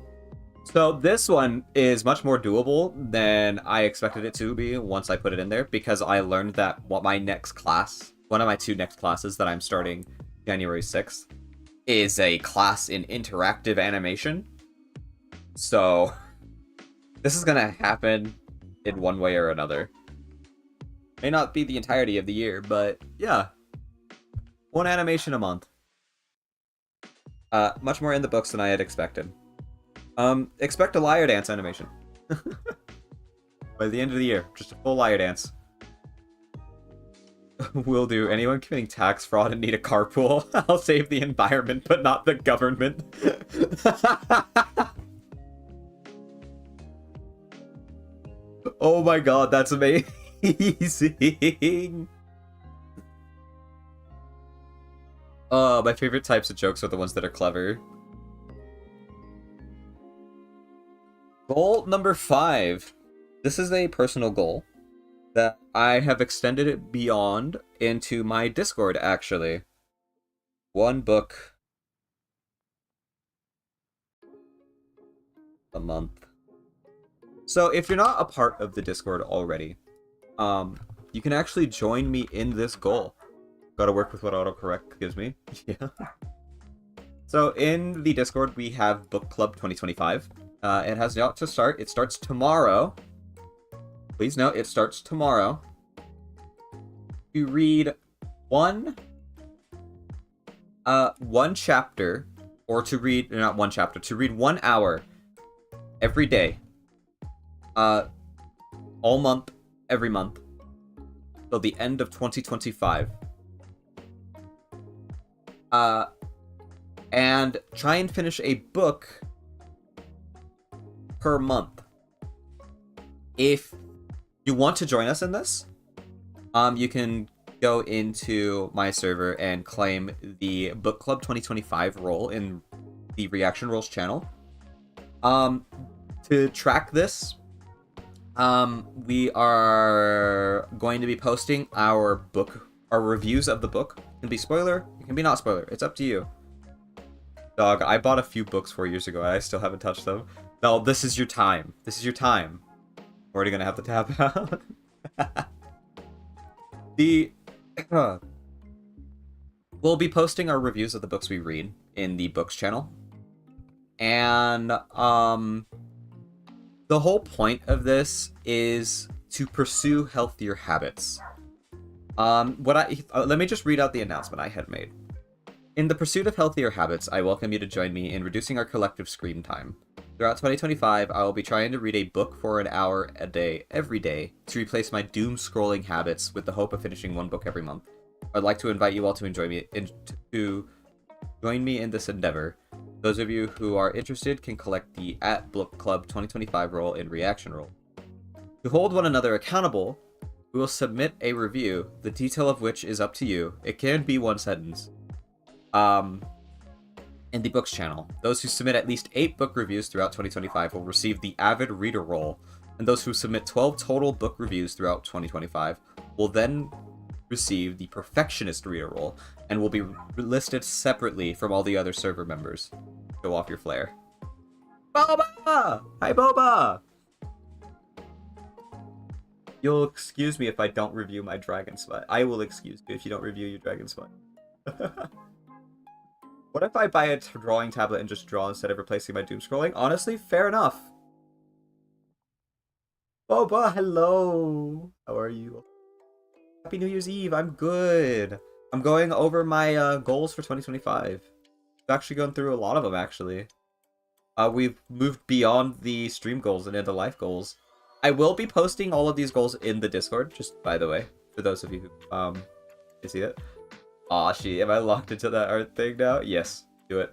So this one is much more doable than I expected it to be once I put it in there, because I learned that what my next class, one of my 2 next classes that I'm starting January 6th, is a class in interactive animation. So this is gonna happen in one way or another. May not be the entirety of the year, but yeah. 1 animation a month. Much more in the books than I had expected. Expect a lyre dance animation. By the end of the year, just a full lyre dance. Will do. Anyone committing tax fraud and need a carpool? I'll save the environment, but not the government. Oh my god, that's amazing. My favorite types of jokes are the ones that are clever. Goal number 5. This is a personal goal that I have extended it beyond into my Discord, actually. 1 book a month. So if you're not a part of the Discord already, you can actually join me in this goal. Gotta work with what autocorrect gives me. Yeah. So in the Discord, we have Book Club 2025. It has yet to start. It starts tomorrow. Please note, it starts tomorrow. You read one chapter, or to read, not one chapter, to read 1 hour every day. All month, every month. Till the end of 2025. And try and finish a book per month. If you want to join us in this, you can go into my server and claim the Book Club 2025 role in the Reaction Roles channel. To track this, we are going to be posting our reviews of the book. It can be spoiler, it can be not spoiler. It's up to you. Dog, I bought a few books 4 years ago and I still haven't touched them. No, this is your time. This is your time. Already gonna have to tap out. We'll be posting our reviews of the books we read in the books channel. And the whole point of this is to pursue healthier habits. Let me just read out the announcement I had made. In the pursuit of healthier habits, I welcome you to join me in reducing our collective screen time. Throughout 2025, I will be trying to read a book for an hour a day, every day, to replace my doom scrolling habits with the hope of finishing 1 book every month. I'd like to invite you all to join me in this endeavor. Those of you who are interested can collect the @BookClub 2025 role in Reaction Role. To hold one another accountable, we will submit a review, the detail of which is up to you. It can be 1 sentence. In the books channel. Those who submit at least 8 book reviews throughout 2025 will receive the Avid Reader role, and those who submit 12 total book reviews throughout 2025 will then receive the Perfectionist Reader role, and will be listed separately from all the other server members. Show off your flair. Boba! Hi, Boba! You'll excuse me if I don't review my Dragon Smite. I will excuse you if you don't review your Dragon Smite. What if I buy a drawing tablet and just draw instead of replacing my doom scrolling? Honestly, fair enough. Boba, hello. How are you? Happy New Year's Eve. I'm good. I'm going over my goals for 2025. I've actually gone through a lot of them, actually. We've moved beyond the stream goals and into life goals. I will be posting all of these goals in the Discord, just by the way, for those of you who can see it. Aw, shit, am I locked into that art thing now? Yes, do it.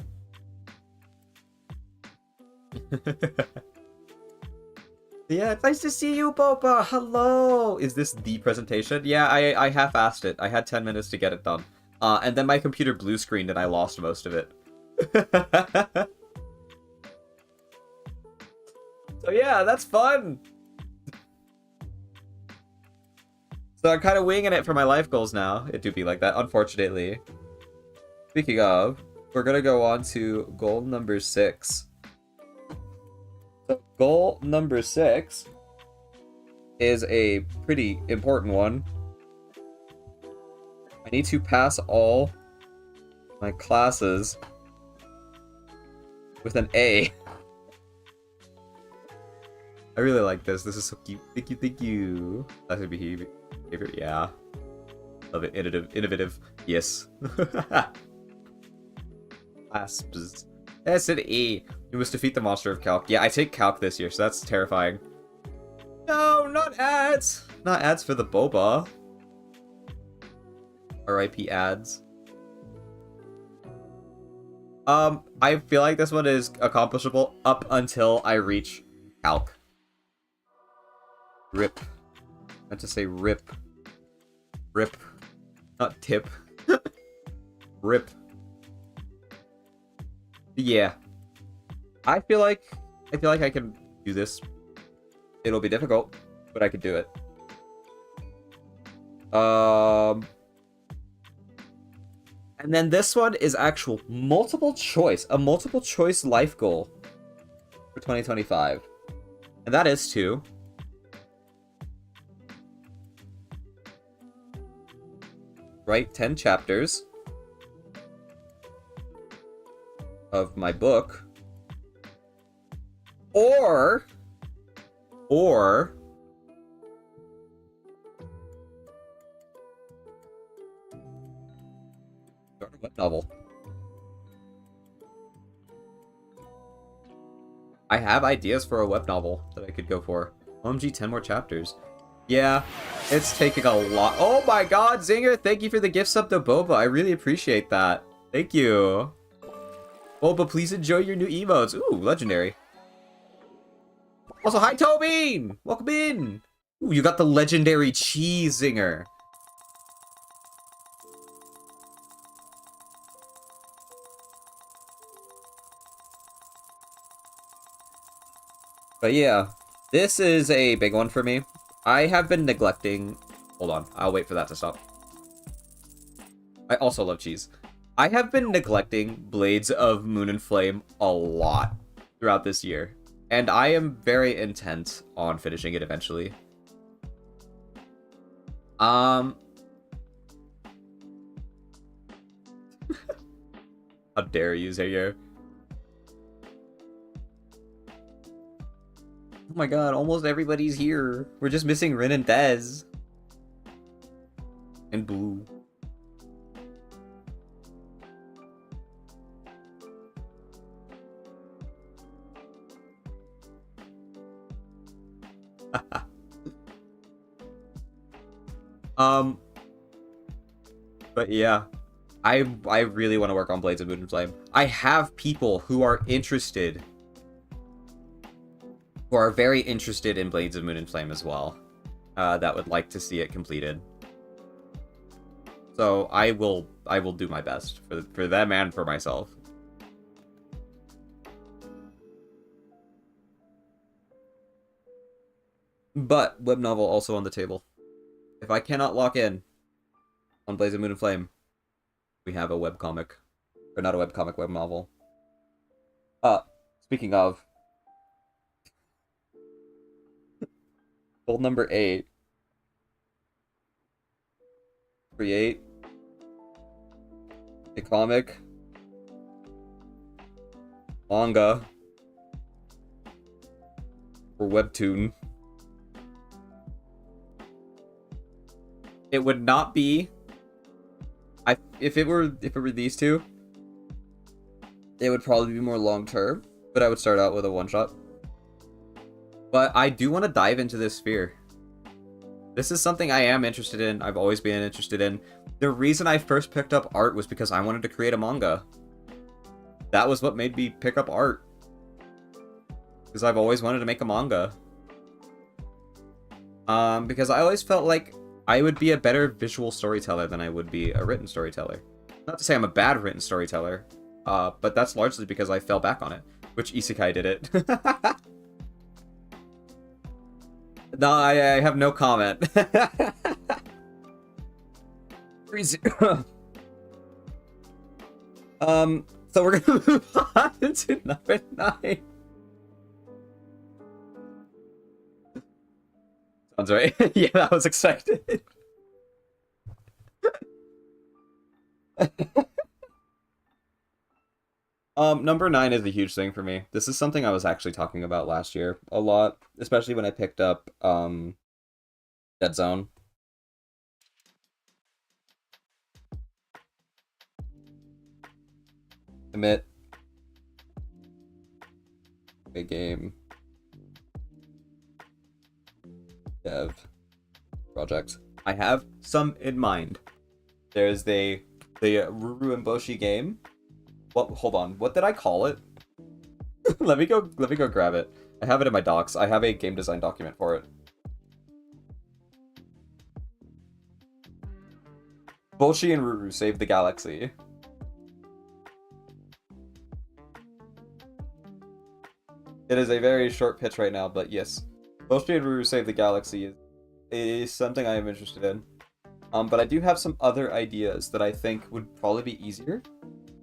Yeah, it's nice to see you, Boba! Hello! Is this the presentation? Yeah, I half-assed it. I had 10 minutes to get it done. And then my computer blue screened and I lost most of it. So yeah, that's fun! So I'm kind of winging it for my life goals now. It do be like that, unfortunately. Speaking of, we're gonna go on to goal number 6. So goal number 6 is a pretty important one. I need to pass all my classes with an A. I really like this. This is so cute. Thank you, thank you. That's gonna be favorite. Yeah. Love it. Innovative. Yes. Asps. That's an E. You must defeat the monster of Calc. Yeah, I take Calc this year, so that's terrifying. No, not ads. Not ads for the Boba. RIP ads. I feel like this one is accomplishable up until I reach Calc. Rip. I meant to say rip. Rip. Not tip. Rip. Yeah. I feel like I can do this. It'll be difficult, but I could do it. And then this one is actual multiple choice, a multiple choice life goal for 2025. And that is to write 10 chapters of my book, or start a web novel. I have ideas for a web novel that I could go for. OMG, 10 more chapters. Yeah, it's taking a lot. Oh my god, Zinger, thank you for the gift sub to Boba. I really appreciate that. Thank you. Boba, please enjoy your new emotes. Ooh, legendary. Also, hi, Tobin! Welcome in! Ooh, you got the legendary cheese Zinger. But yeah, this is a big one for me. I have been neglecting... Hold on, I'll wait for that to stop. I also love cheese. I have been neglecting Blades of Moon and Flame a lot throughout this year. And I am very intent on finishing it eventually. How dare you, Zayer? Oh my god, almost everybody's here. We're just missing Rin and Dez. And Blue. But yeah, I really want to work on Blades of Moon and Flame. I have people who are interested, who are very interested in Blades of Moon and Flame as well, that would like to see it completed. So I will do my best for them and for myself. But web novel also on the table. If I cannot lock in on Blades of Moon and Flame, we have a webcomic. Or not a webcomic, web novel. Speaking of, goal number 8. Create a comic, manga, or webtoon. It would not be... if it were these two, it would probably be more long term, but I would start out with a one shot. But I do want to dive into this sphere. This is something I am interested in. I've always been interested in. The reason I first picked up art was because I wanted to create a manga. That was what made me pick up art. Because I've always wanted to make a manga. Because I always felt like I would be a better visual storyteller than I would be a written storyteller. Not to say I'm a bad written storyteller, but that's largely because I fell back on it, which Isekai did it. No, I have no comment. 3-0. So we're gonna move on to number 9. Sounds right. Yeah, that was expected. Number 9 is a huge thing for me. This is something I was actually talking about last year a lot, especially when I picked up Dead Zone. Commit a game dev project. I have some in mind. There's the Ruru and Boshi game. What? Hold on. What did I call it? Let me go grab it. I have it in my docs. I have a game design document for it. Boshi and Ruru save the galaxy. It is a very short pitch right now, but yes. Multistream Save the Galaxy is something I am interested in. But I do have some other ideas that I think would probably be easier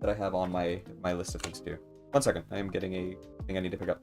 that I have on my list of things to do. 1 second, I am getting a thing I need to pick up.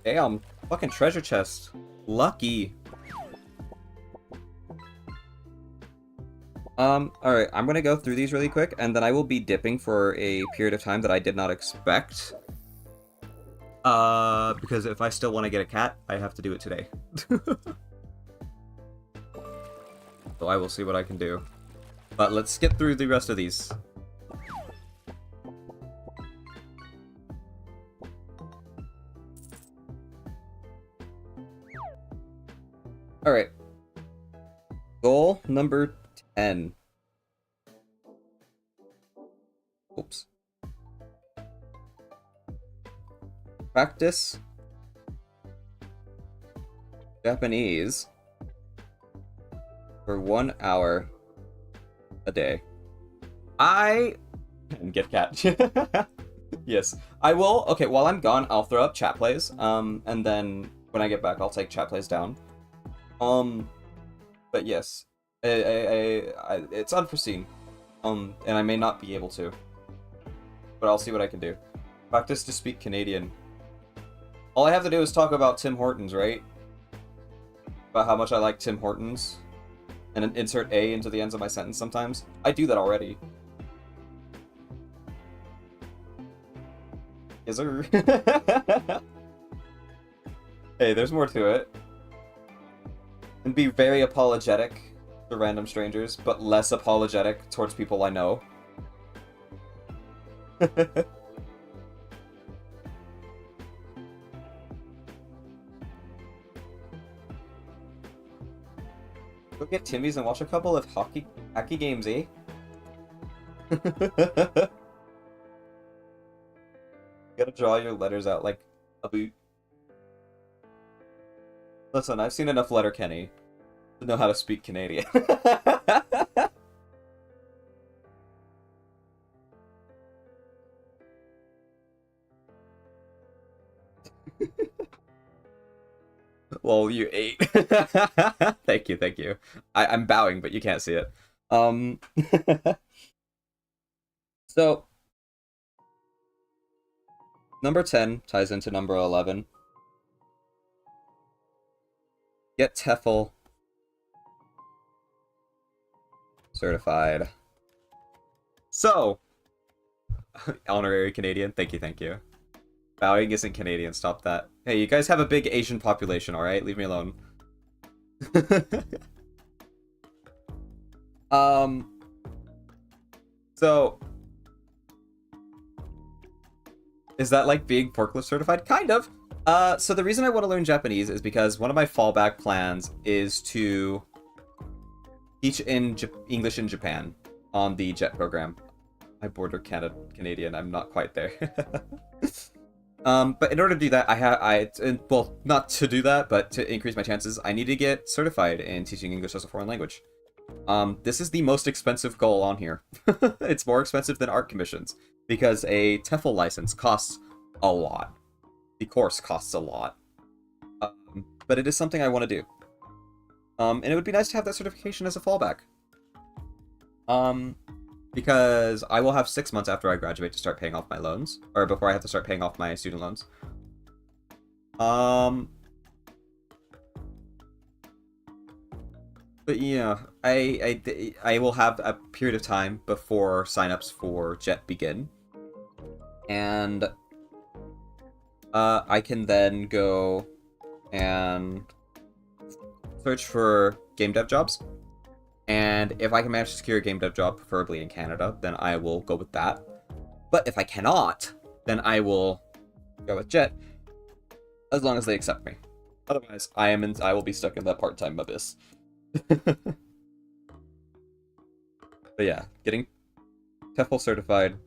Damn, fucking treasure chest. Lucky. Alright, I'm gonna go through these really quick, and then I will be dipping for a period of time that I did not expect. Because if I still want to get a cat, I have to do it today. So I will see what I can do. But let's skip through the rest of these. Alright. Goal number 10. Oops. Practice Japanese for 1 hour a day. And get cat. Yes. I will. Okay, while I'm gone, I'll throw up chat plays. And then when I get back, I'll take chat plays down. But yes. It's unforeseen. And I may not be able to. But I'll see what I can do. Practice to speak Canadian. All I have to do is talk about Tim Hortons, right? About how much I like Tim Hortons. And then insert A into the ends of my sentence sometimes. I do that already. Is there? Hey, there's more to it. And be very apologetic to random strangers, but less apologetic towards people I know. Go get Timmy's and watch a couple of hockey games, eh? Gotta draw your letters out like a boot. Listen, I've seen enough Letterkenny to know how to speak Canadian. Well, you ate. Thank you, thank you. I'm bowing, but you can't see it. So, number 10 ties into number 11. Get TEFL certified. So, honorary Canadian. Thank you, thank you. Bowing isn't Canadian. Stop that. Hey, you guys have a big Asian population, all right? Leave me alone. So is that like being forklift certified? Kind of. So the reason I want to learn Japanese is because one of my fallback plans is to teach in English in Japan on the JET program. I border Canadian. I'm not quite there. But in order to do that, well, not to do that, but to increase my chances, I need to get certified in teaching English as a foreign language. This is the most expensive goal on here. It's more expensive than art commissions because a TEFL license costs a lot. The course costs a lot. But it is something I want to do. And it would be nice to have that certification as a fallback. Because I will have 6 months after I graduate to start paying off my loans, or before I have to start paying off my student loans. But yeah, I will have a period of time before signups for JET begin, and I can then go and search for game dev jobs. And if I can manage to secure a game dev job, preferably in Canada, then I will go with that. But if I cannot, then I will go with JET, as long as they accept me. Otherwise, I will be stuck in that part-time abyss. But yeah, getting TEFL certified,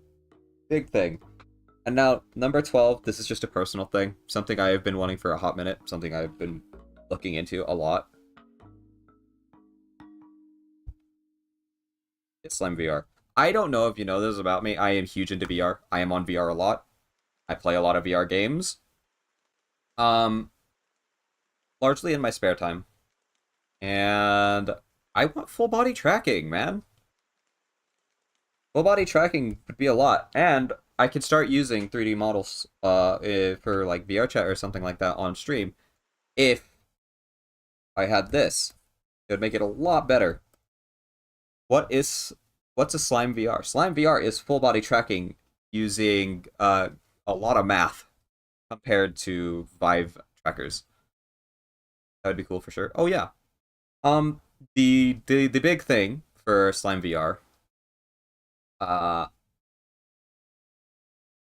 big thing. And now, number 12, this is just a personal thing. Something I have been wanting for a hot minute. Something I've been looking into a lot. It's Slime VR. I don't know if you know this about me. I am huge into VR. I am on VR a lot. I play a lot of VR games. Largely in my spare time. And I want full body tracking, man. Full body tracking would be a lot. And I could start using 3D models for like VR chat or something like that on stream if I had this. It would make it a lot better. What's a Slime VR? Slime VR is full body tracking using a lot of math compared to Vive trackers. That would be cool for sure. Oh yeah. The big thing for Slime VR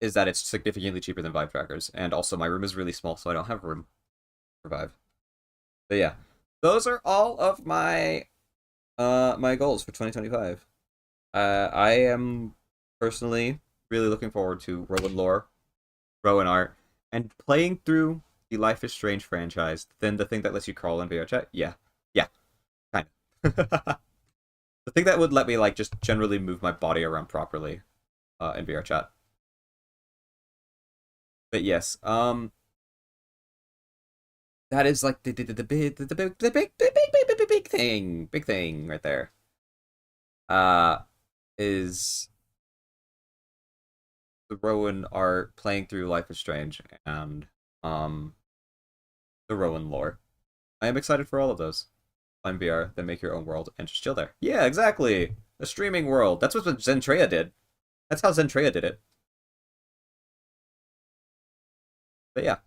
is that it's significantly cheaper than Vive trackers, and also my room is really small, so I don't have room for Vive. But yeah, those are all of my my goals for 2025. I am personally really looking forward to Rowan lore, Rowan art, and playing through the Life is Strange franchise. Then the thing that lets you crawl in VR chat, yeah, kind of. The thing that would let me like just generally move my body around properly in VR chat. But yes, that is like the big thing right there. Is the Rowan art, playing through Life is Strange, and the Rowan lore. I am excited for all of those. Find VR, then make your own world and just chill there. Yeah, exactly. A streaming world. That's what Zentreya did. That's how Zentreya did it. But yeah.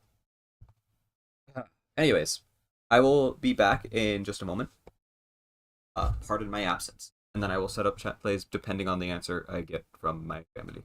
Anyways, I will be back in just a moment. Pardon my absence. And then I will set up chat plays depending on the answer I get from my family.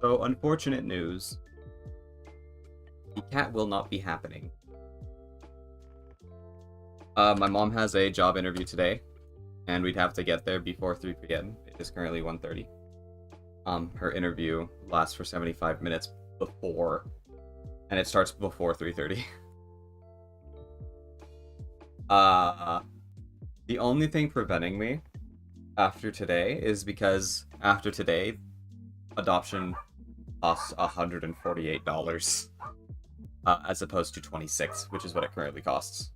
So, unfortunate news. The cat will not be happening. My mom has a job interview today, and we'd have to get there before 3 p.m. It is currently 1:30. Her interview lasts for 75 minutes before, and it starts before 3:30. The only thing preventing me after today is because after today, adoption costs $148, as opposed to $26, which is what it currently costs.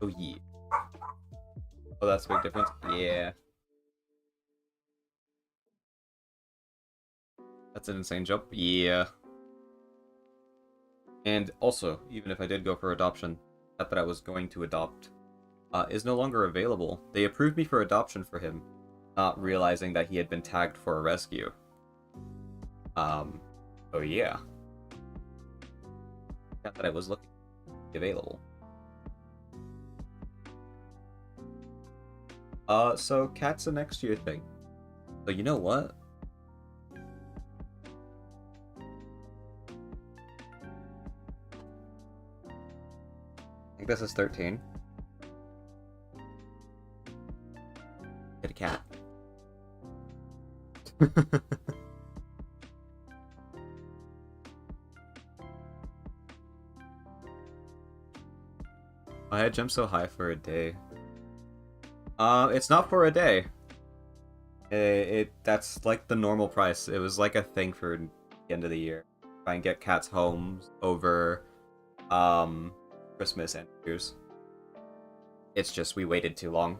Oh yeah. Oh, that's a big difference. Yeah. That's an insane jump. Yeah. And also, even if I did go for adoption, that I was going to adopt is no longer available. They approved me for adoption for him, not realizing that he had been tagged for a rescue. Oh yeah. Not that I was looking available. So cat's a next year thing. So you know what? I think this is 13. Get a cat. I had jumped so high for a day. It's not for a day. That's like the normal price. It was like a thing for the end of the year. Try and get cats homes over Christmas and New Year's. It's just we waited too long.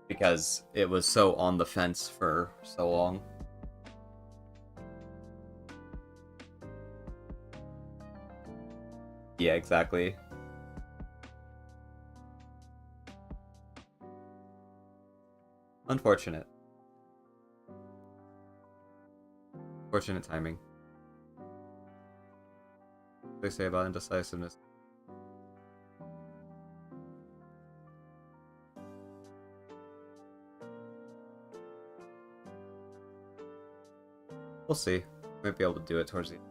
Because it was so on the fence for so long. Yeah, exactly. Unfortunate. Fortunate timing. What do they say about indecisiveness? We'll see. Might be able to do it towards the end.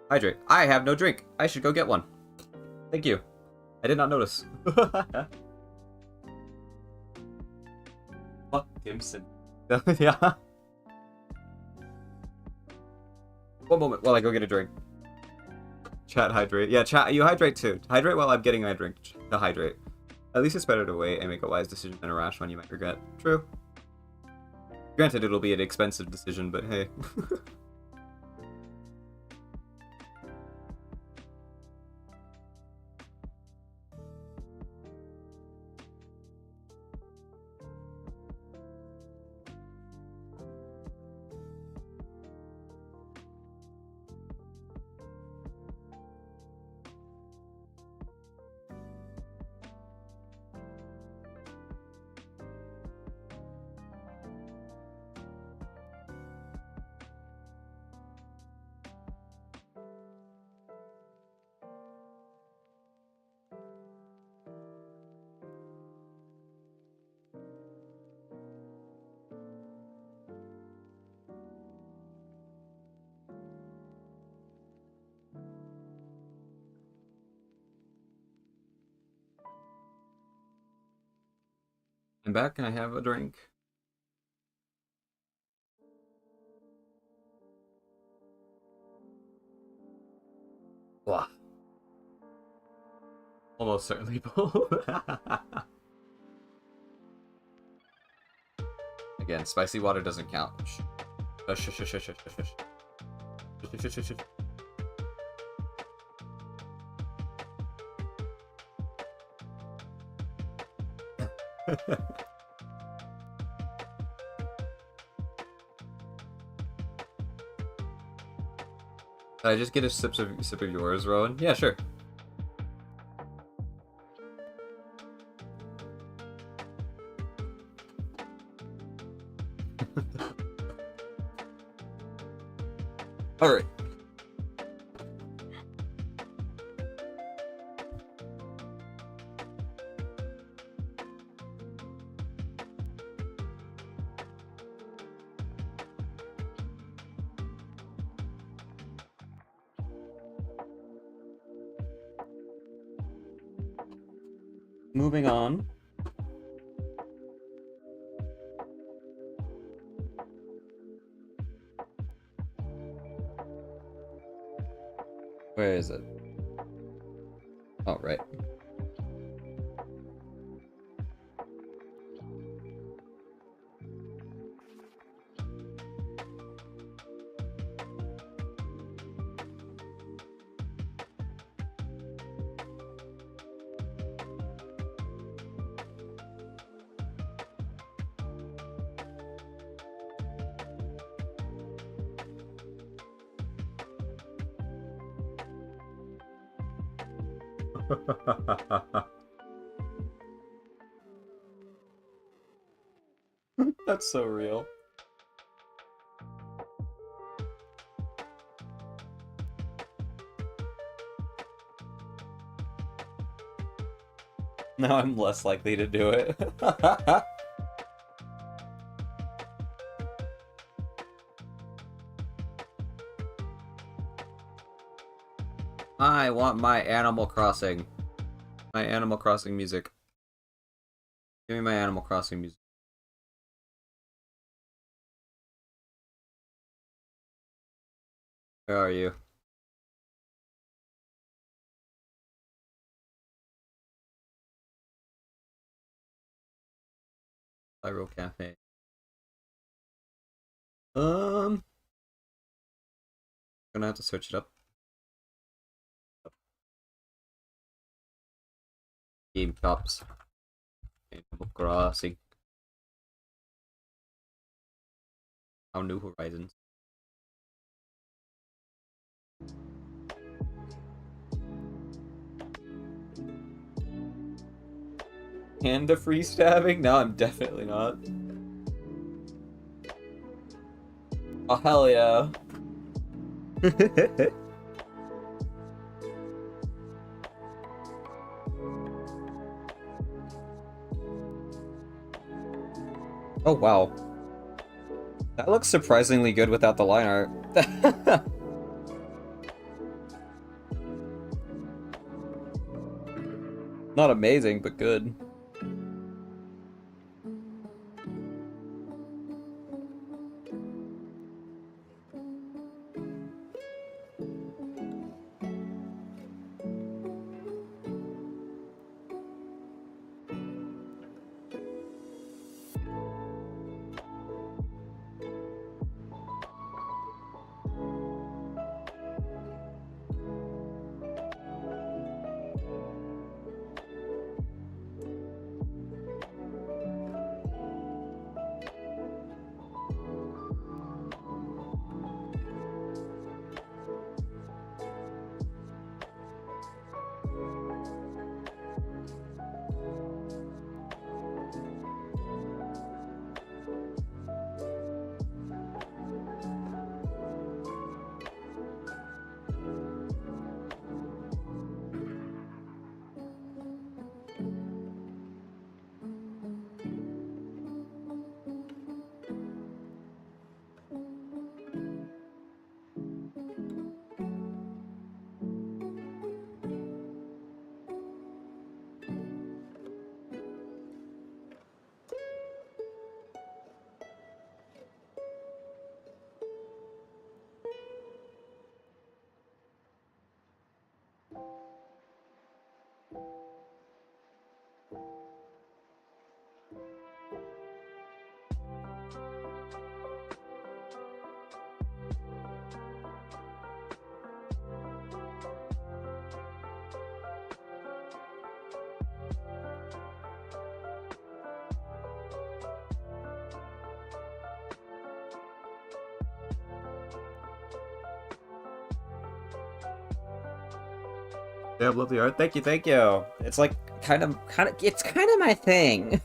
Hydrate. I have no drink. I should go get one. Thank you. I did not notice. Fuck Gimson. Yeah. One moment while I go get a drink. Chat, hydrate. Yeah, chat, you hydrate too. Hydrate while I'm getting my drink to hydrate. At least it's better to wait and make a wise decision than a rash one you might regret. True. Granted, it'll be an expensive decision, but hey. I'm back. Can I have a drink? Blah. Almost certainly both. Again, spicy water doesn't count. Shush, shush, shush, shush, shush, shush, shush. Shush, shush, shush, shush. Can I just get a sip of yours, Rowan? Yeah, sure. All right. Moving on. Where is it? Oh, right. That's so real. Now I'm less likely to do it. I want my Animal Crossing. My Animal Crossing music. Give me my Animal Crossing music. Where are you? Pyro Cafe. Gonna have to search it up. Game Chops. Animal Crossing. Our New Horizons. Panda free stabbing? No, I'm definitely not. Oh, hell yeah. Oh, wow. That looks surprisingly good without the line art. Not amazing, but good. Yeah, love the art. Thank you, thank you. It's like it's kind of my thing.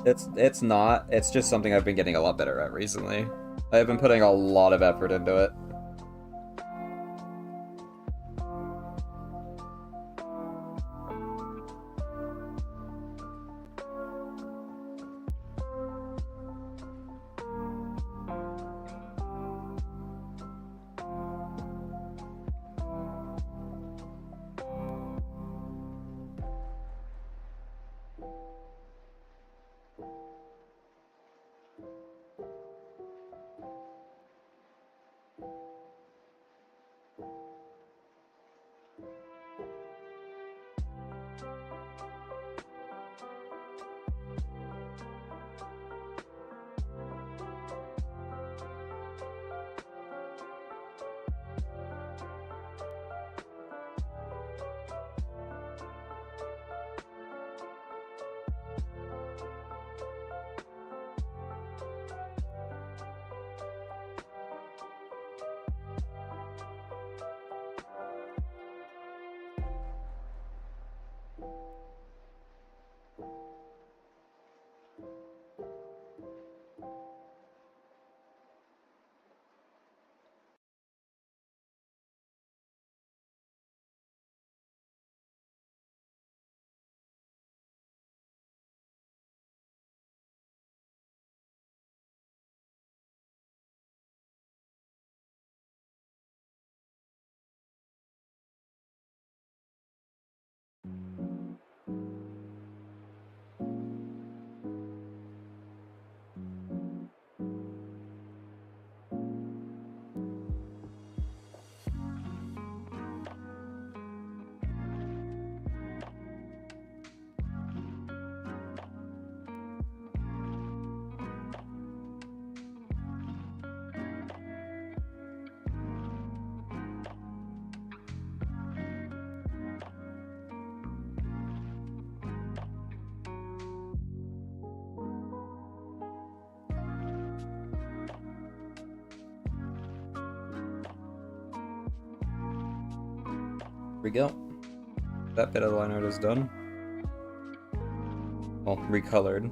It's not. It's just something I've been getting a lot better at recently. I've been putting a lot of effort into it. Here we go. That bit of the line art is done. Well, recolored.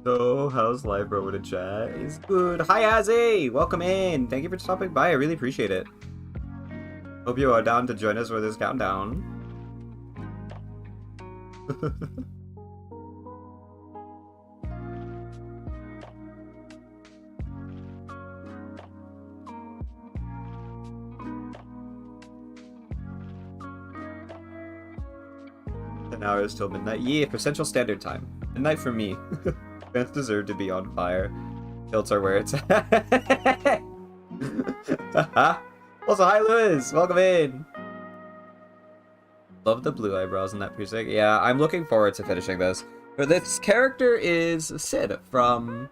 So, how's life, bro, with a chat? It's good. Hi, Azzy! Welcome in! Thank you for stopping by, I really appreciate it. Hope you are down to join us for this countdown. An hour is till midnight. Yeah, for Central Standard Time. Midnight for me. Fans deserve to be on fire. Tilts are where it's at. Also, hi Lewis! Welcome in! Love the blue eyebrows in that precinct. Yeah, I'm looking forward to finishing this. But this character is Sid from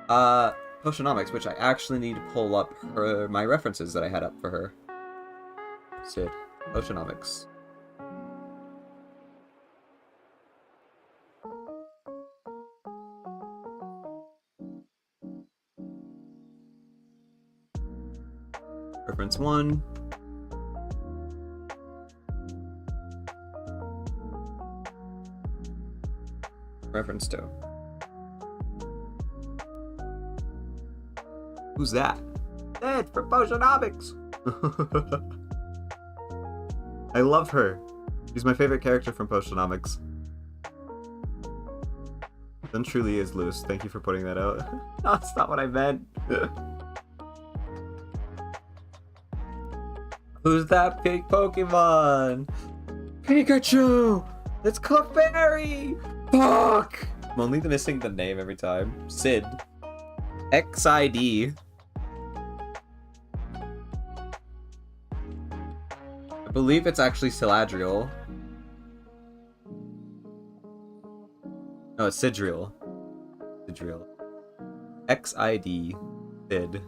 Potionomics, which I actually need to pull up my references that I had up for her. Sid, Potionomics. Reference 1. Reference 2. Who's that? Ed from Potionomics! I love her. She's my favorite character from Potionomics. Then truly is loose. Thank you for putting that out. No, that's not what I meant. Who's that big Pokemon? Pikachu! It's Clefairy! Fuck! I'm only missing the name every time. Sid. XID. I believe it's actually Siladriel. No, it's Sidriel. Sidriel. XID. Sid.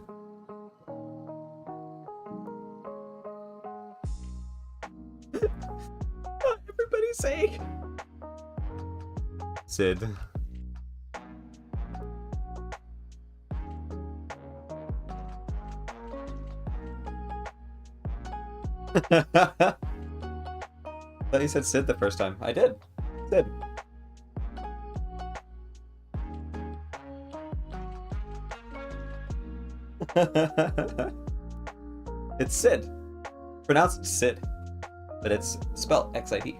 Everybody's saying Sid. I thought you said Sid the first time. I did. Sid. It's Sid. Pronounced Sid. But it's spelled X-I-D.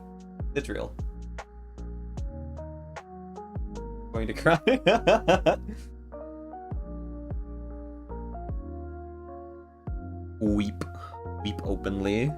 It's real. Going to cry. Weep. Weep openly.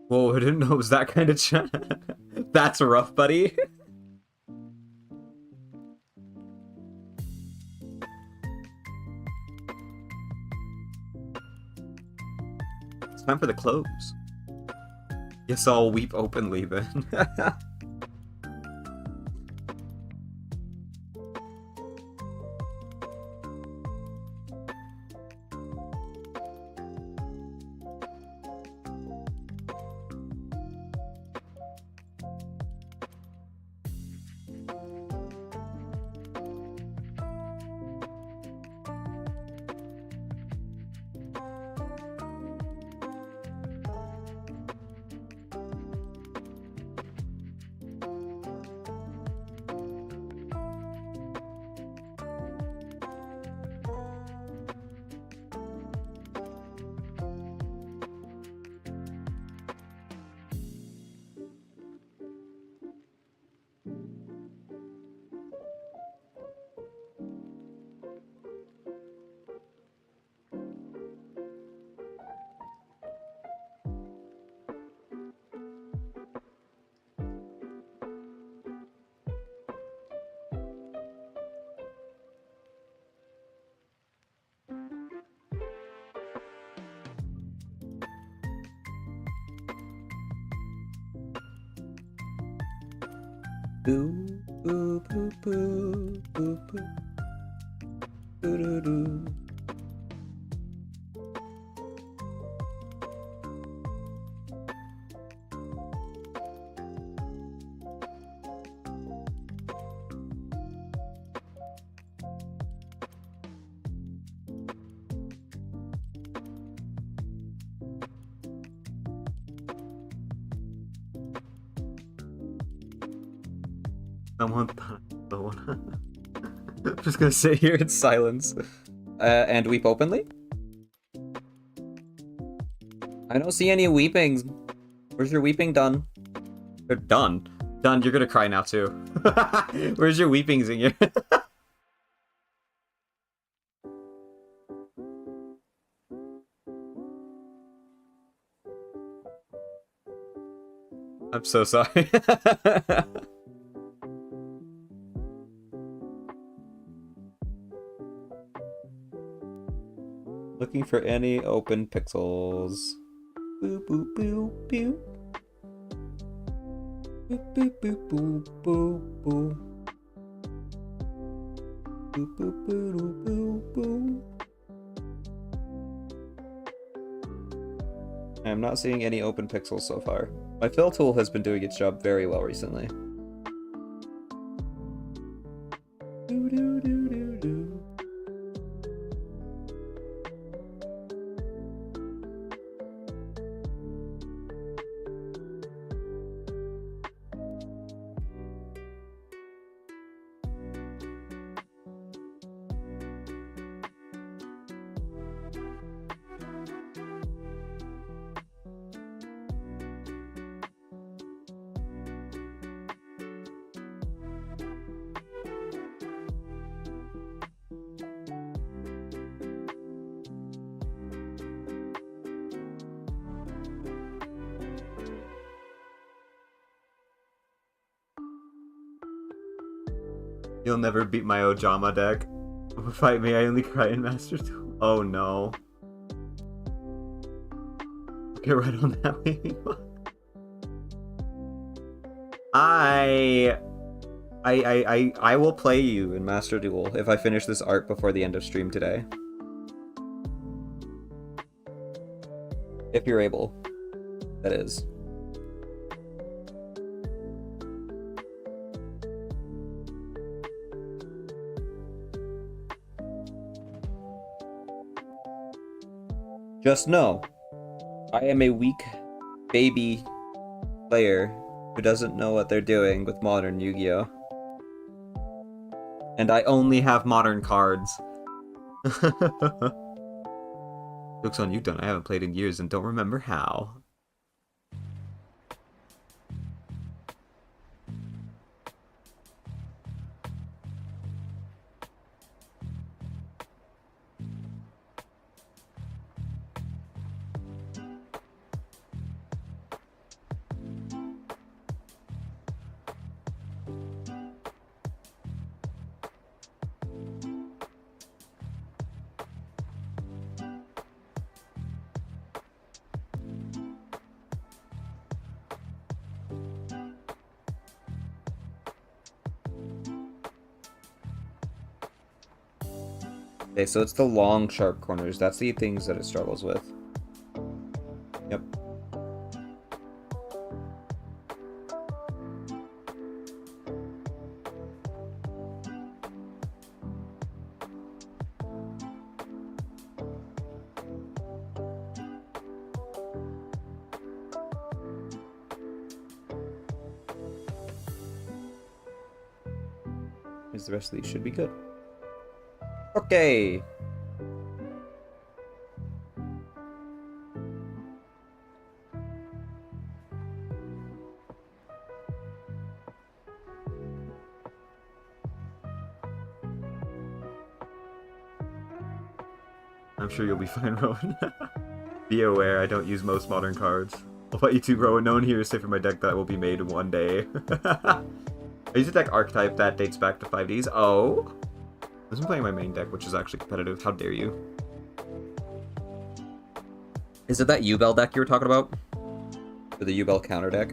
Whoa, I didn't know it was that kind of chat. That's rough, buddy. It's time for the close. Yes, I'll weep openly then. Boo, boo, boo, boo, boo, boo. Doo, doo, doo. Someone thought the one. I'm just gonna sit here in silence and weep openly. I don't see any weepings. Where's your weeping done? They're done. Done. You're gonna cry now too. Where's your weepings in here? I'm so sorry. Looking for any open pixels. Boo boo boo boo. Boo boo boo boo boo boo. Boo boo boo boo boo. I am not seeing any open pixels so far. My fill tool has been doing its job very well recently. Doo doo doo doo doo. You'll never beat my Ojama deck. Fight me, I only cry in Master Tool. Oh no. Get right on that way. I will play you in Master Duel if I finish this art before the end of stream today. If you're able, that is. Just know, I am a weak baby player who doesn't know what they're doing with modern Yu-Gi-Oh! And I only have modern cards. Joke's on you, don't. I haven't played in years and don't remember how. Okay, so it's the long, sharp corners. That's the things that it struggles with. Yep. The rest of these should be good. Okay. I'm sure you'll be fine, Rowan. Be aware, I don't use most modern cards. I'll let you two, Rowan. No one here is safe for my deck that will be made in one day. I use a deck archetype that dates back to 5Ds. Oh? I've been playing my main deck, which is actually competitive. How dare you? Is it that U-Bell deck you were talking about? Or the U-Bell counter deck?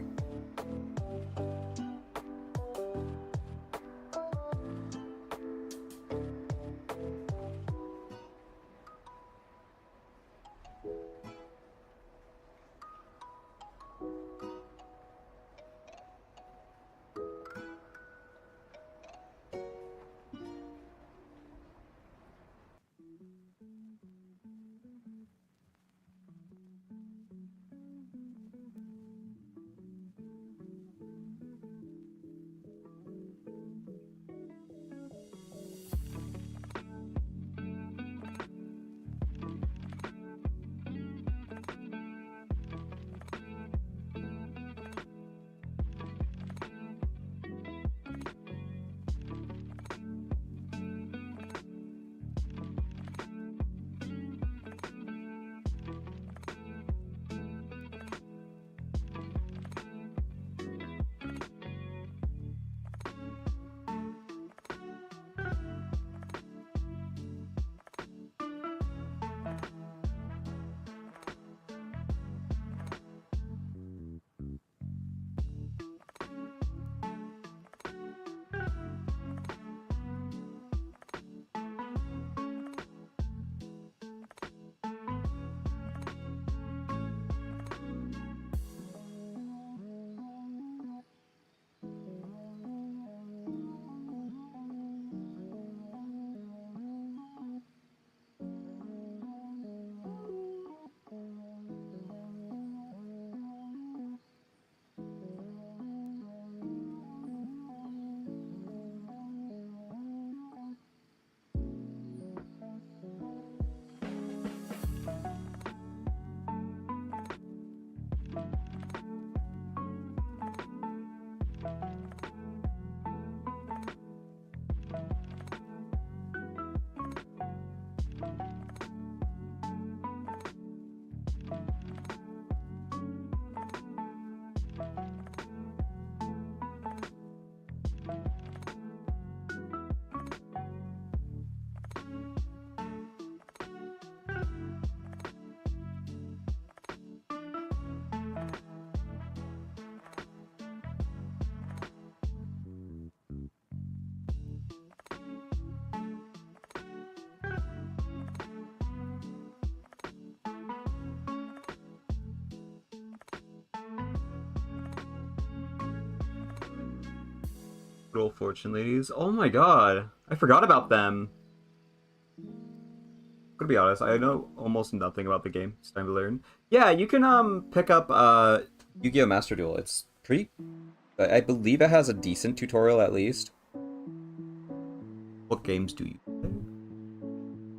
Roll Fortune Ladies. Oh my god. I forgot about them. I'm gonna be honest, I know almost nothing about the game. It's time to learn. Yeah, you can pick up Yu-Gi-Oh! Master Duel. It's pretty I believe it has a decent tutorial at least. What games do you play?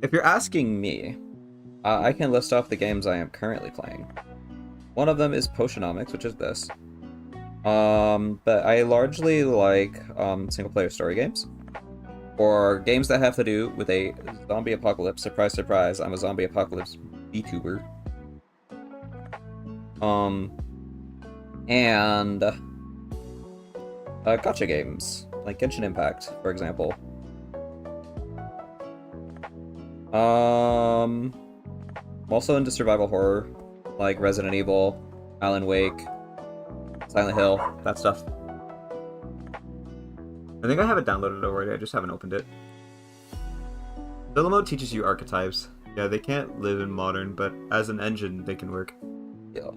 If you're asking me, I can list off the games I am currently playing. One of them is Potionomics, which is this. But I largely like single-player story games. Or games that have to do with a zombie apocalypse. Surprise, surprise, I'm a zombie apocalypse vtuber. And gacha games, like Genshin Impact, for example. I'm also into survival horror, like Resident Evil, Alan Wake, Silent Hill, that stuff. I think I have it downloaded already, I just haven't opened it. Solo mode teaches you archetypes. Yeah, they can't live in modern, but as an engine, they can work. Yeah.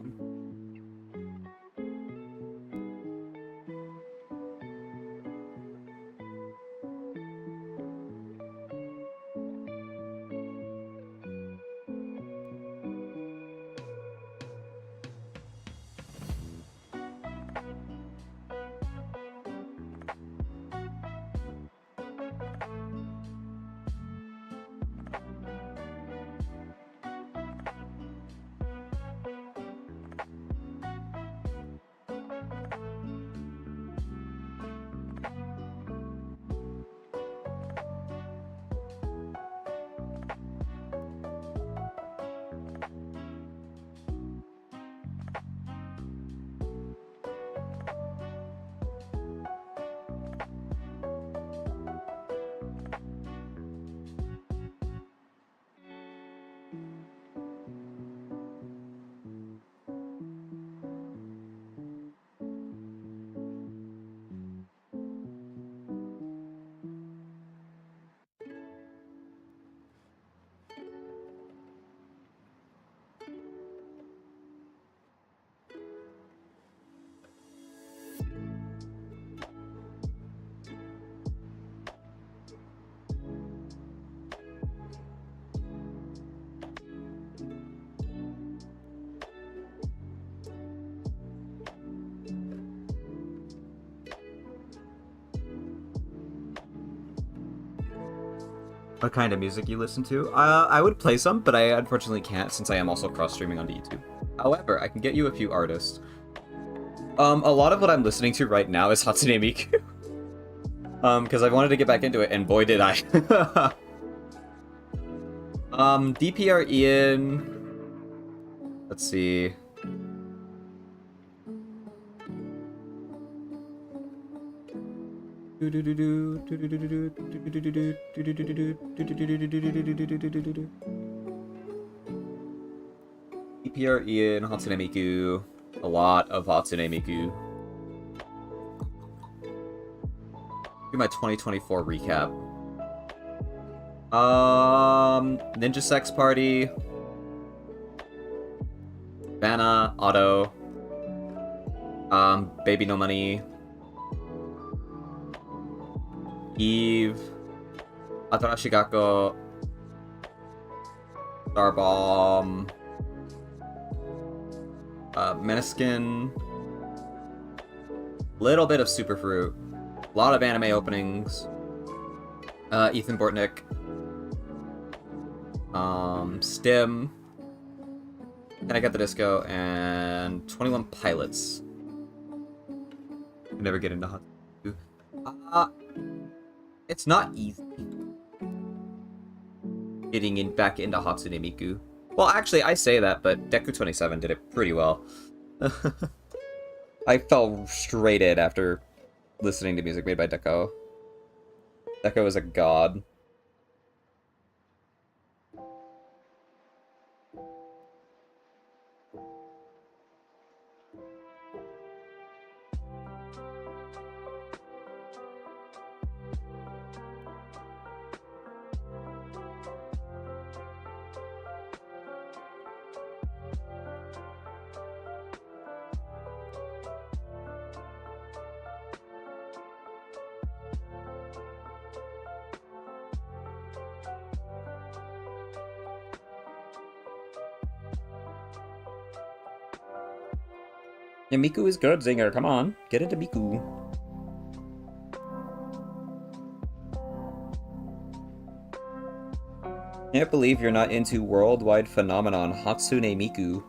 What kind of music you listen to? I would play some, but I unfortunately can't since I am also cross-streaming onto YouTube. However, I can get you a few artists. A lot of what I'm listening to right now is Hatsune Miku. Because I wanted to get back into it, and boy did I. DPR Ian... Let's see... DPR Ian, Hatsune Miku. A lot of Hatsune Miku. Do my 2024 recap. Ninja Sex Party. Vanna, Otto. Baby No Money. Eve, Atarashigako, Starbomb, Meniskin, little bit of Superfruit, a lot of anime openings, Ethan Bortnick, Stim, Can I Get the Disco, and 21 Pilots. I never get into Hot. It's not easy getting back into Hatsune Miku. Well, actually, I say that, but Deku 27 did it pretty well. I fell straight in after listening to music made by Deku. Deku is a god. Yeah, Miku is good, Zinger. Come on, get into Miku. Can't believe you're not into worldwide phenomenon Hatsune Miku.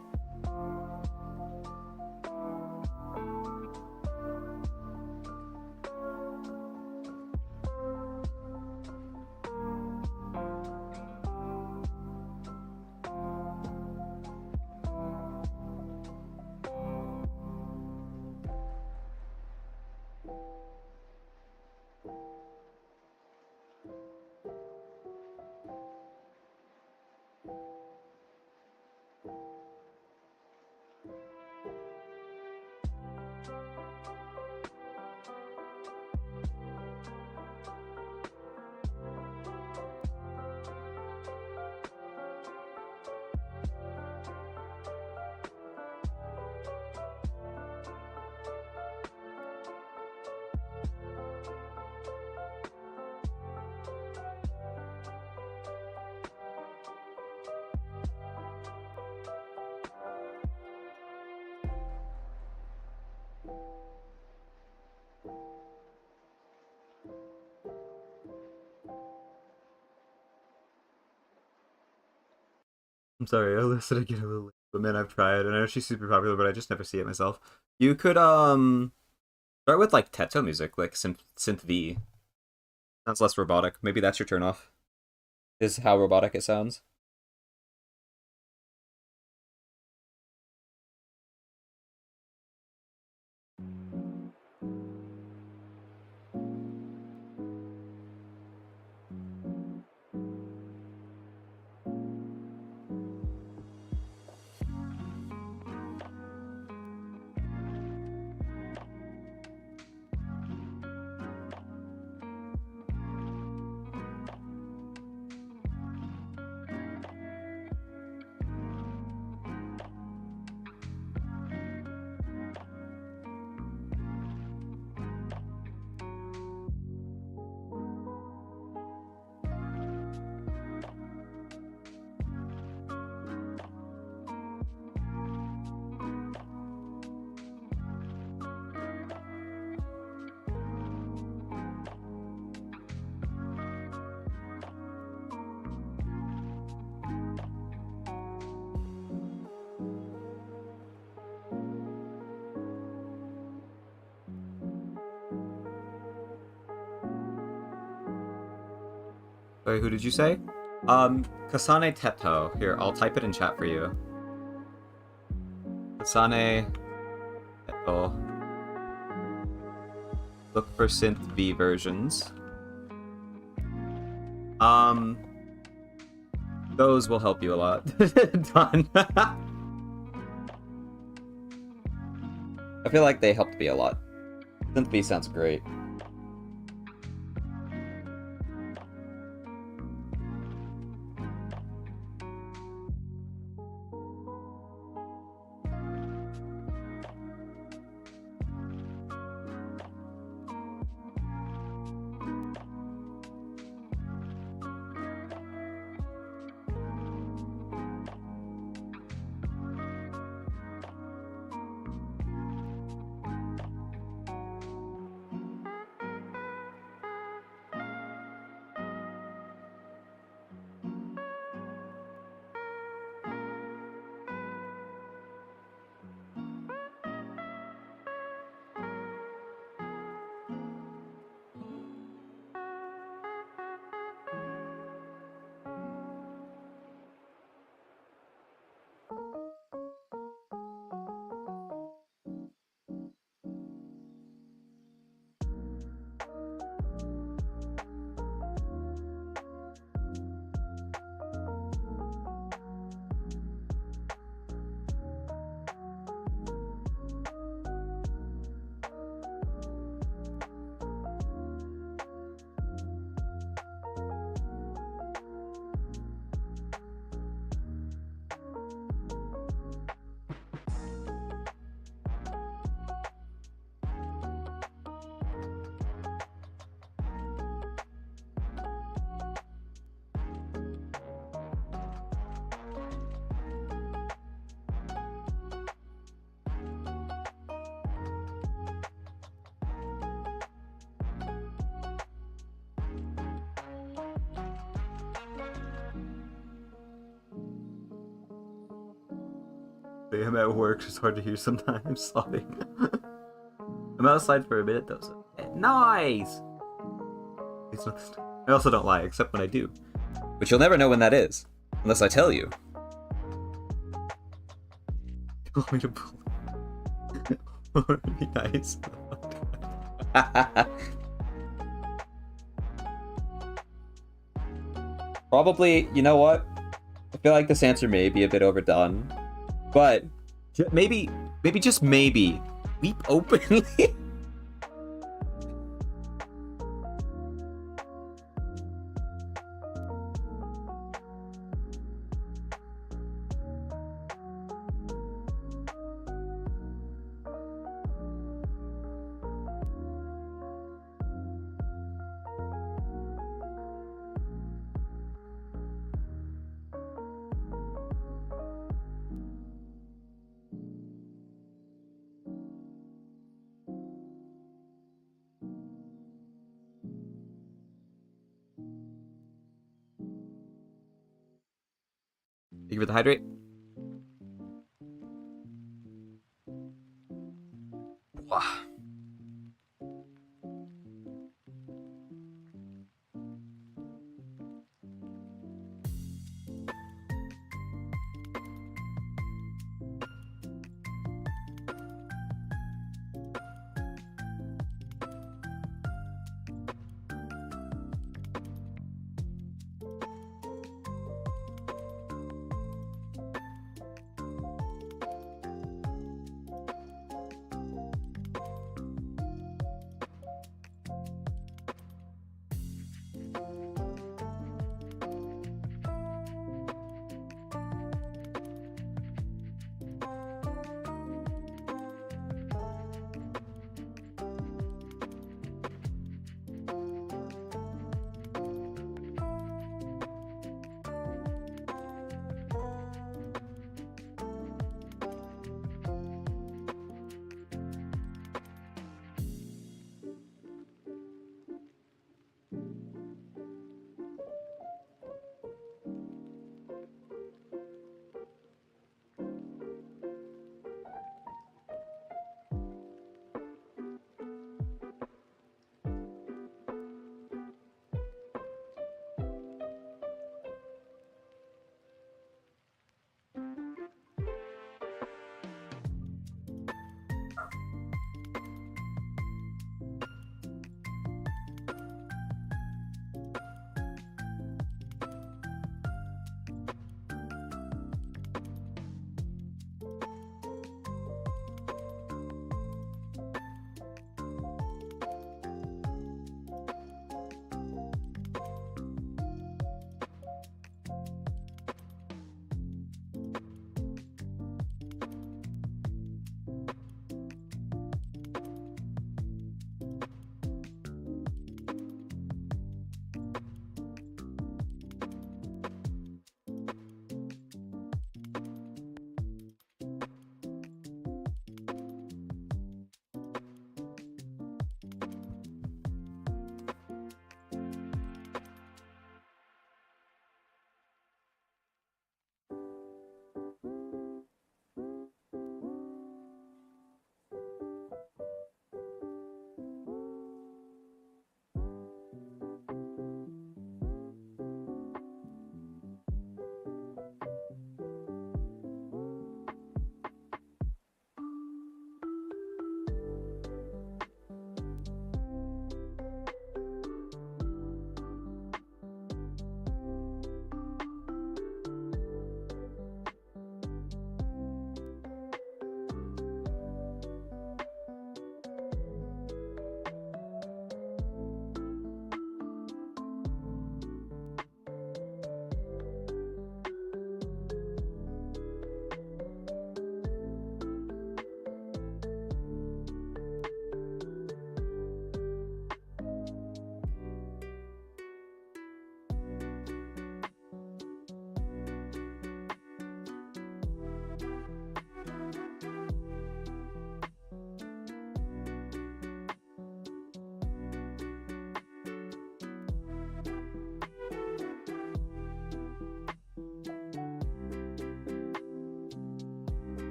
I'm sorry, I listed get a little late, but man, I've tried, and I know she's super popular, but I just never see it myself. You could start with like Teto music, like synth V. Sounds less robotic. Maybe that's your turnoff. Is how robotic it sounds. Sorry, who did you say? Kasane Teto. Here, I'll type it in chat for you. Kasane Teto. Look for synth V versions. Those will help you a lot. Done. I feel like they helped me a lot. Synth V sounds great. I'm at work, it's hard to hear sometimes. Sorry. I'm outside for a minute though, so... Nice! It's not this time. I also don't lie, except when I do. But you'll never know when that is. Unless I tell you. You want me to pull? Would be nice. Probably, you know what? I feel like this answer may be a bit overdone. But maybe just maybe, weep openly. Thank you for the hydrate. Wow.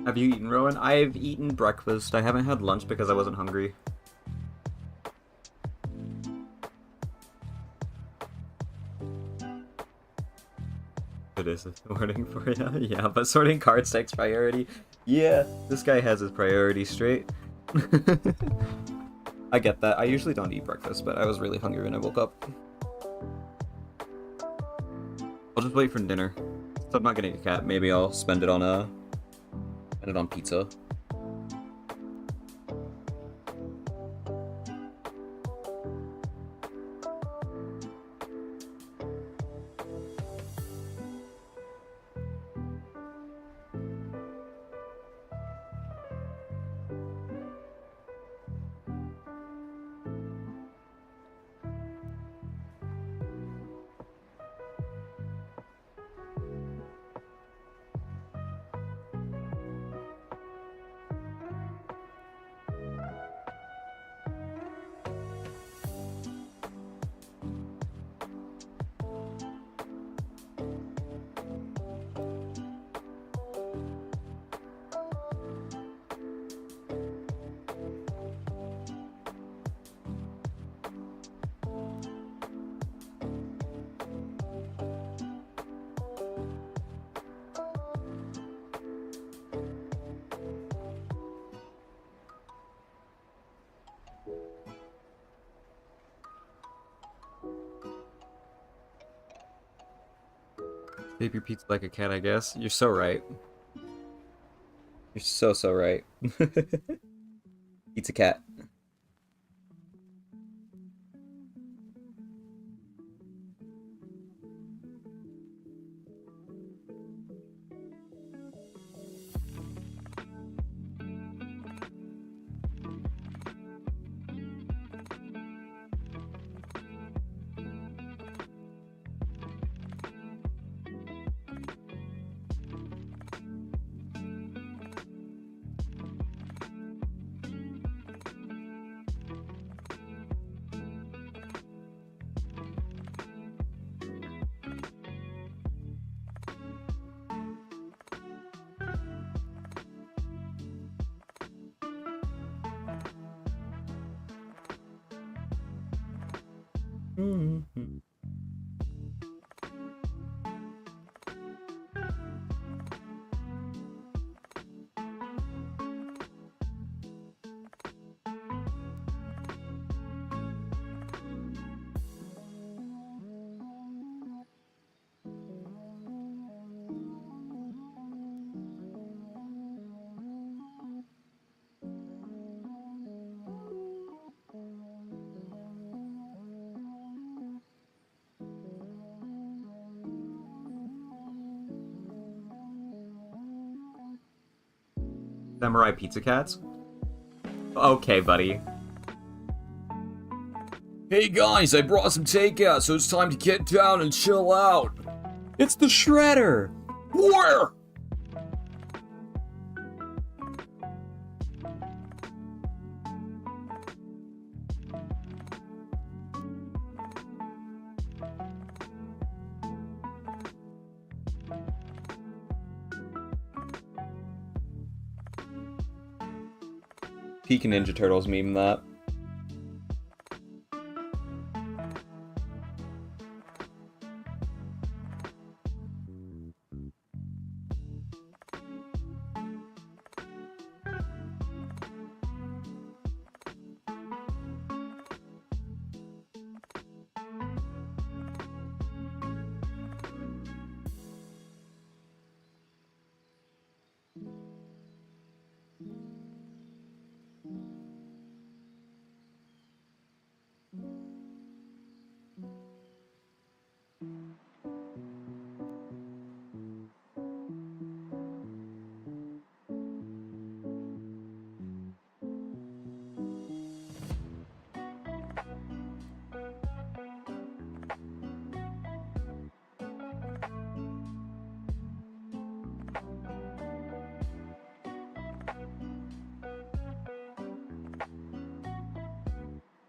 Have you eaten, Rowan? I've eaten breakfast. I haven't had lunch because I wasn't hungry. It is sorting for you. Yeah, but sorting cards takes priority. Yeah, this guy has his priorities straight. I get that. I usually don't eat breakfast, but I was really hungry when I woke up. I'll just wait for dinner. So I'm not getting a cat. Maybe I'll spend it on pizza. Save your pizza like a cat, I guess. You're so right. You're so right. Pizza cat. Mm-hmm. Samurai pizza cats? Okay, buddy. Hey guys, I brought some takeout, so it's time to get down and chill out. It's the Shredder! Where? Peak Ninja Turtles meme that.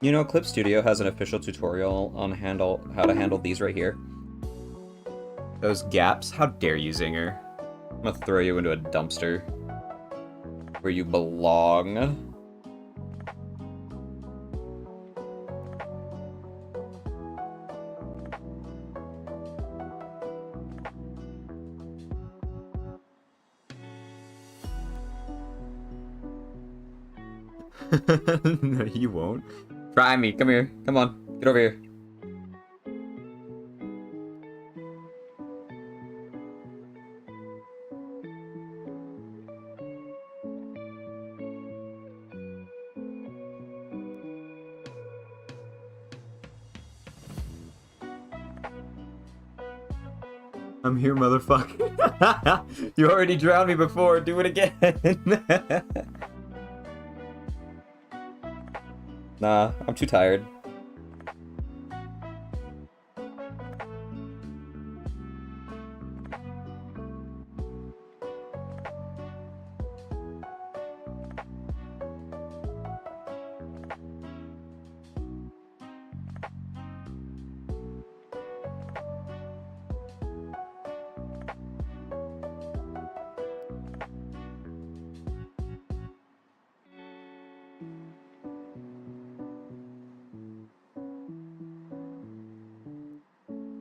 You know, Clip Studio has an official tutorial on how to handle these right here. Those gaps? How dare you, Zinger. I'm gonna throw you into a dumpster. where you belong. No, you won't. Try me. Come here. Come on. Get over here. I'm here, motherfucker. You already drowned me before. Do it again. Nah, I'm too tired.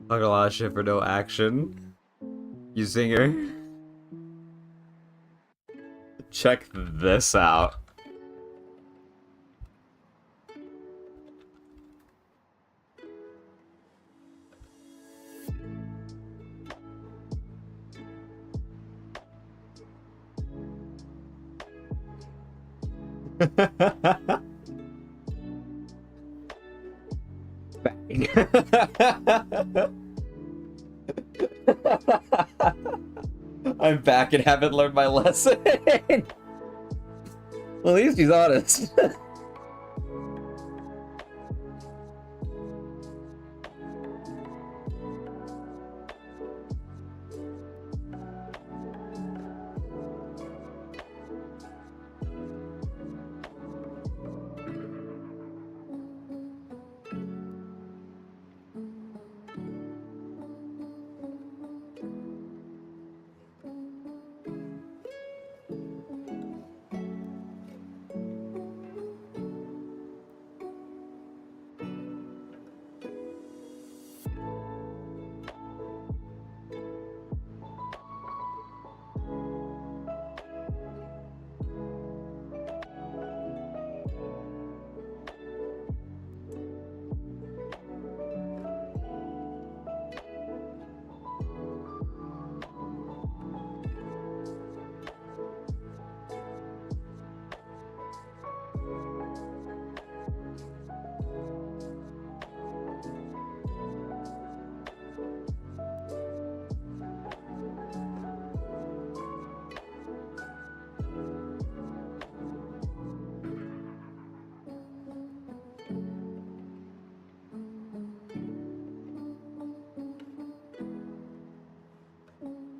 Talk a lot of shit for no action. You singer. Check this out. Bang. I'm back and haven't learned my lesson. Well, at least he's honest.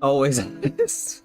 Always honest.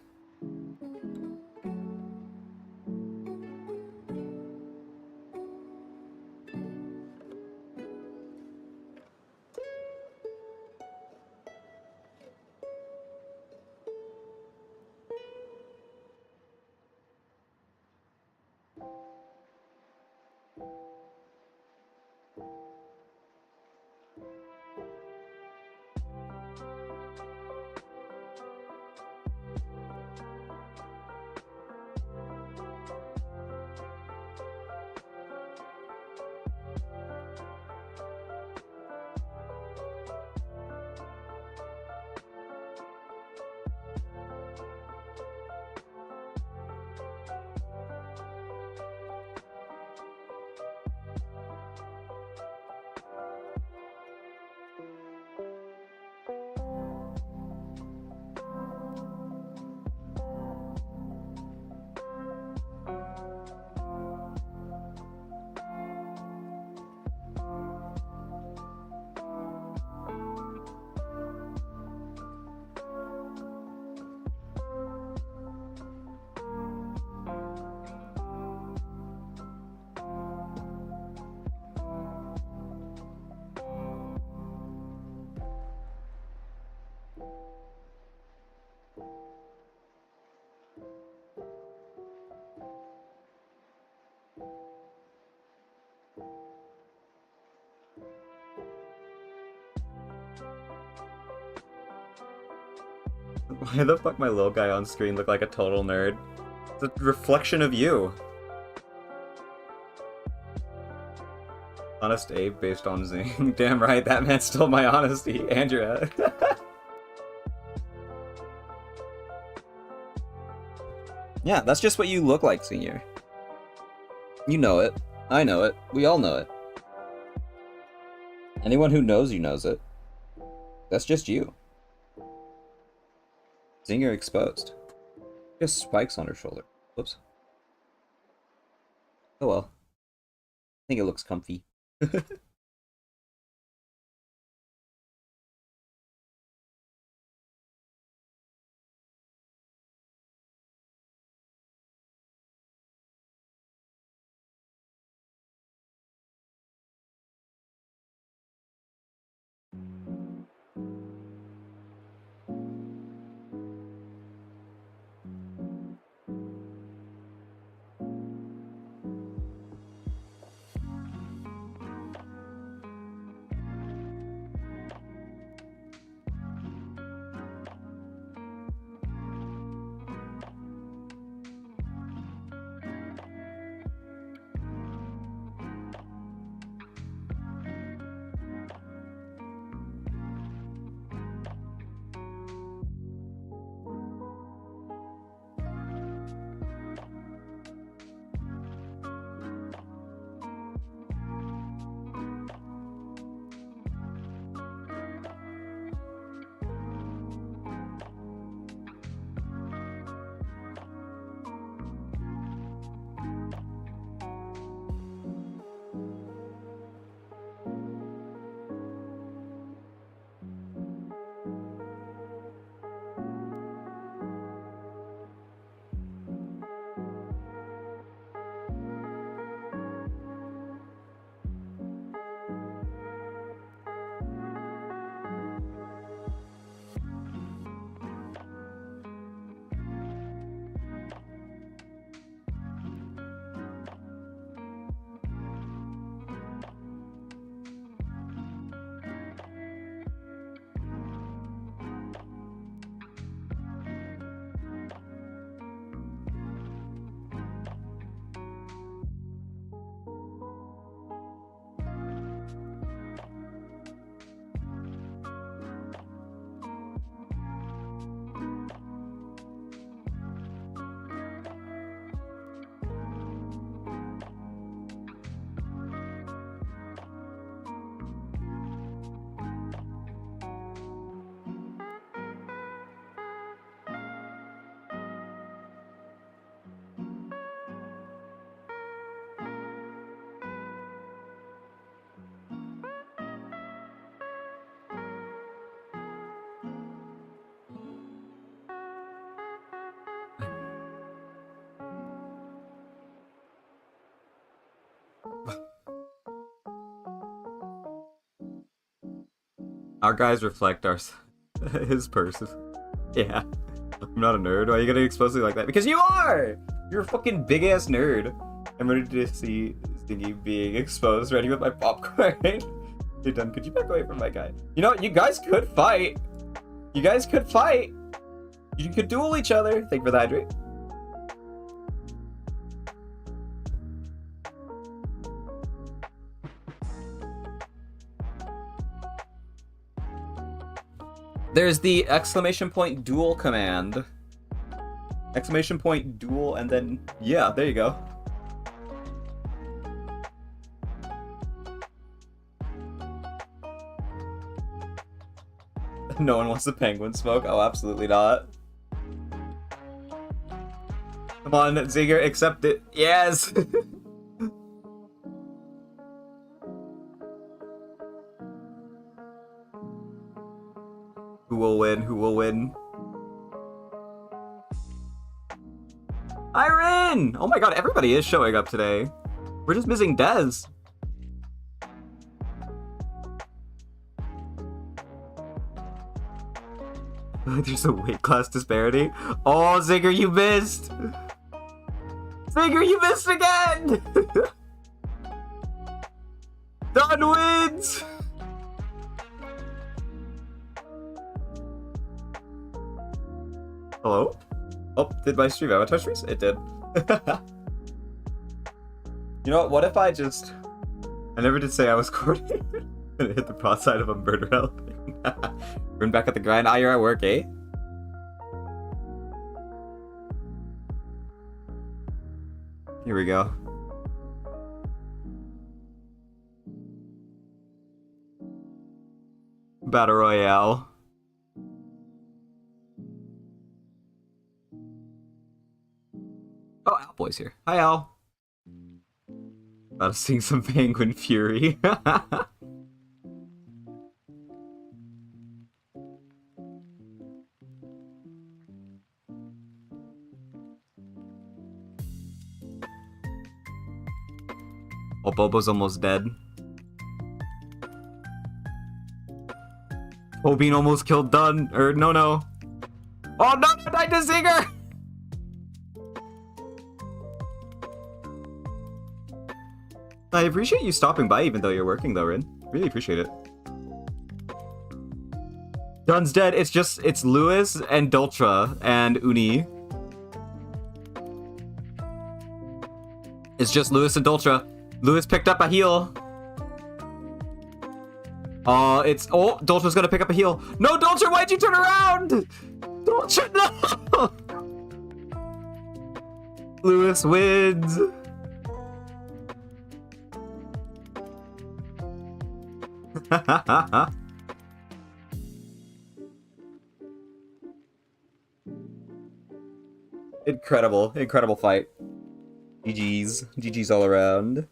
Why the fuck my little guy on screen look like a total nerd? It's a reflection of you. Honest Abe based on Zing. Damn right, that man stole my honesty, Andrea. Yeah, that's just what you look like, Senior. You know it. I know it. We all know it. Anyone who knows you knows it. That's just you. Zinger exposed. Just spikes on her shoulder. Whoops. Oh well. I think it looks comfy. Our guys reflect our his person. Yeah. I'm not a nerd. Why are you gonna expose me like that? Because you are! You're a fucking big ass nerd. I'm ready to see Stingy being exposed, ready with my popcorn. You're done. Could you back away from my guy? You know what? You guys could fight. You guys could fight. You could duel each other. Thank you for the hydrate. There's the exclamation point duel command. Exclamation point duel, and then, yeah, there you go. No one wants the penguin smoke? Oh, absolutely not. Come on, Zinger, accept it. Yes! Who will win? Who will win? Irene! Oh my god, everybody is showing up today. We're just missing Dez. There's a weight class disparity. Oh, Zinger, you missed! Zinger, you missed again! Don wins! Hello? Oh, did my stream have a touch screen? It did. You know what? What if I just... I never did say I was coordinated. And hit the broadside of a murder helping. Run back at the grind. Ah, you're at work, eh? Here we go. Battle Royale. Oh, Owlboy's here. Hi, Al. About to sing some Penguin Fury. Oh, Bobo's almost dead. Tobin almost killed Dunn. Or, no. Oh, no! I died to Zinger! I appreciate you stopping by even though you're working, though, Rin. Really appreciate it. Dunn's dead. It's Lewis and Dultra and Uni. It's just Lewis and Dultra. Lewis picked up a heal. Oh, Dultra's gonna pick up a heal. No, Dultra, why'd you turn around? Dultra, no! Lewis wins. Incredible fight. GG's all around.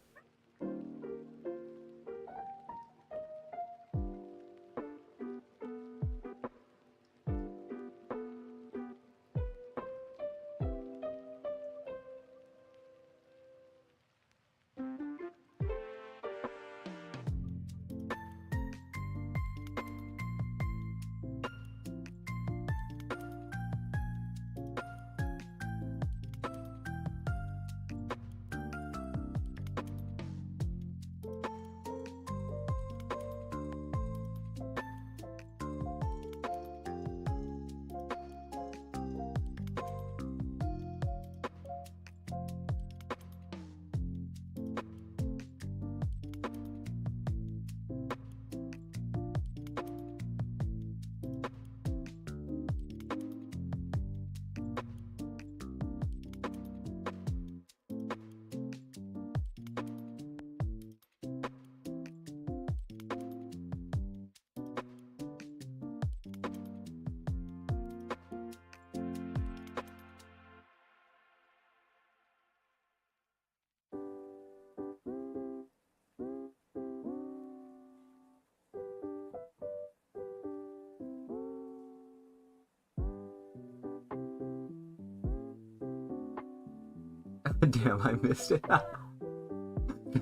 Damn, I missed it.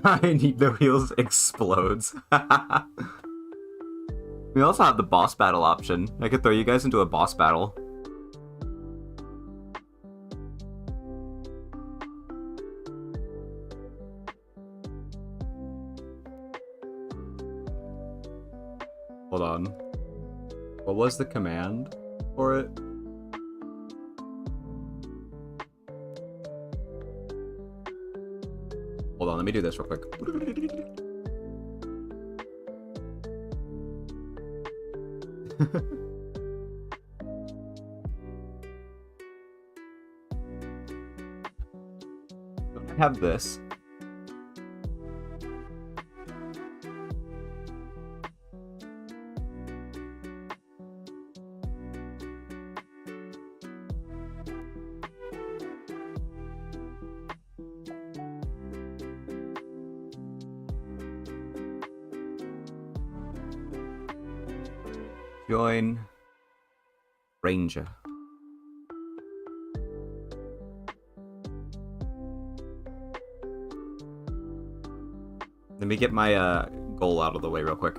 I need the wheels explodes. We also have the boss battle option. I could throw you guys into a boss battle. Hold on. What was the command for it? Hold on, let me do this real quick. I have this. Join Ranger. Let me get my goal out of the way real quick.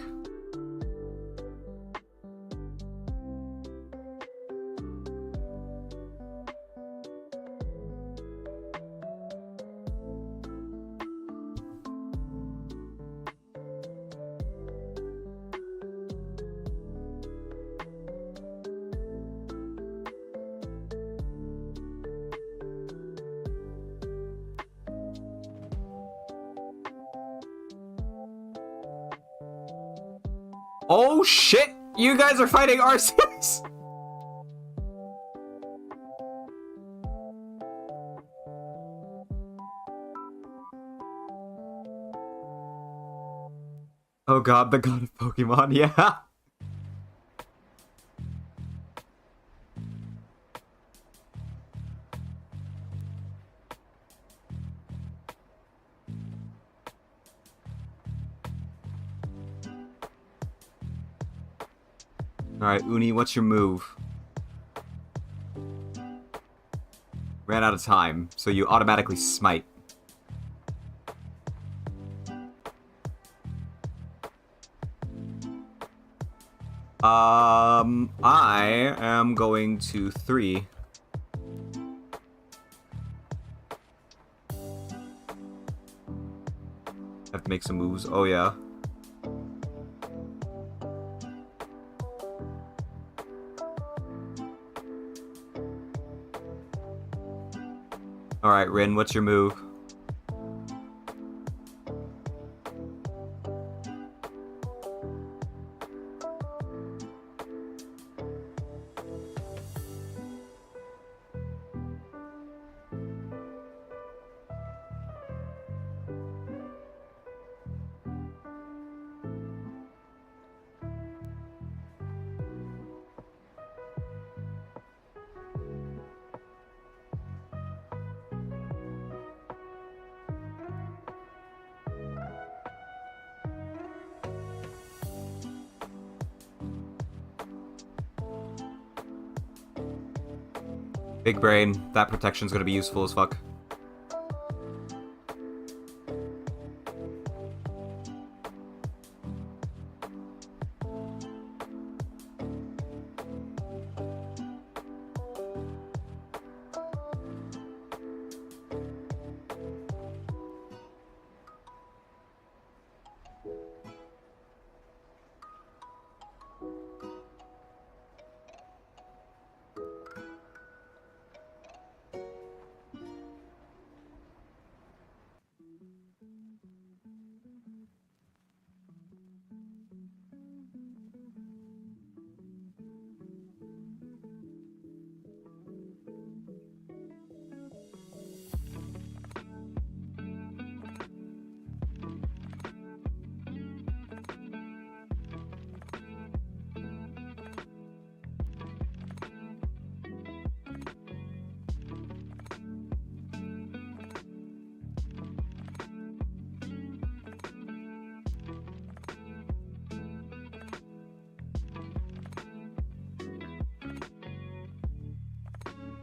Oh shit! You guys are fighting Arceus! Oh god, the god of Pokemon, yeah! Alright, Uni, what's your move? Ran out of time, so you automatically smite. I am going to 3. Have to make some moves. Oh, yeah. Alright, Rin, what's your move? Big brain. That protection's gonna be useful as fuck.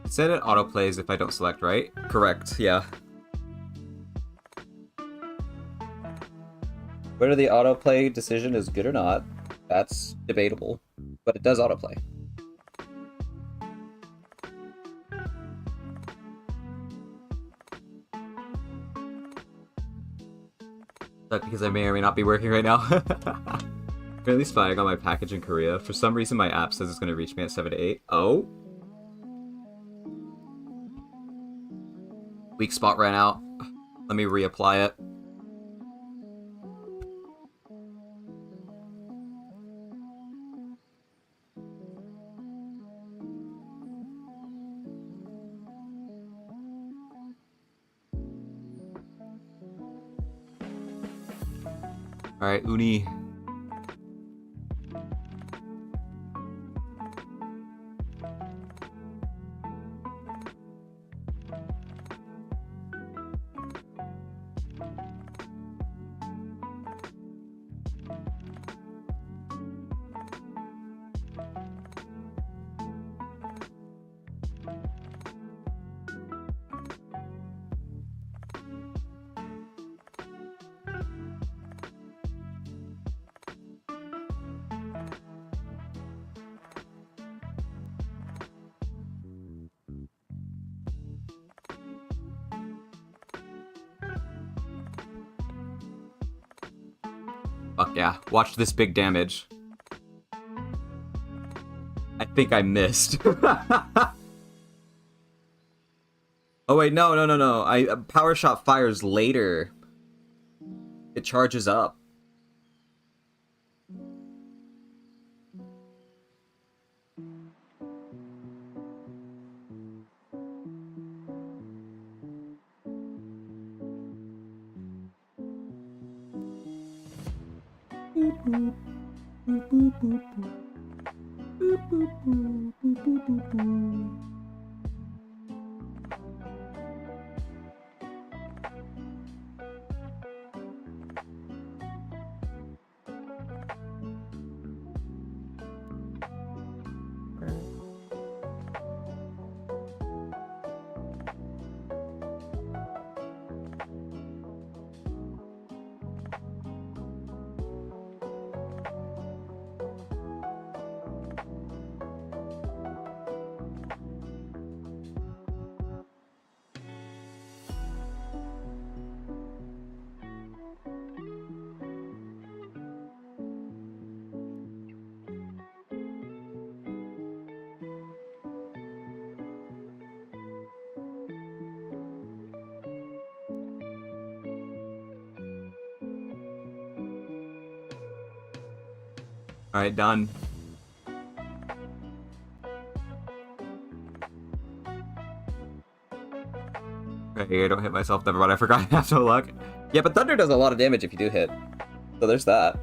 It said it autoplays if I don't select, right? Correct, yeah. Whether the autoplay decision is good or not, that's debatable. But it does autoplay. That's because I may or may not be working right now. Currently spying on my package in Korea. For some reason my app says it's going to reach me at 7 to 8. Oh? Weak spot ran out. Let me reapply it. Alright, Uni. Fuck yeah. Watch this big damage. I think I missed. Oh wait, no. Power Shot fires later. It charges up. Alright, done. Okay, I don't hit myself. Never mind, I forgot I have no luck. Yeah, but Thunder does a lot of damage if you do hit. So there's that.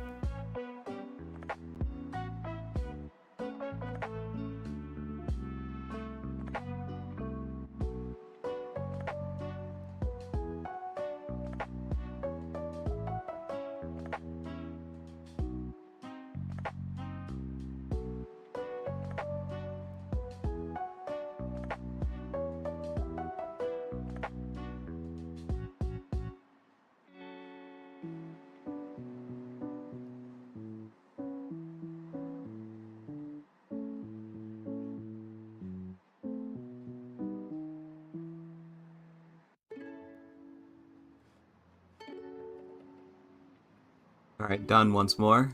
Alright, done once more.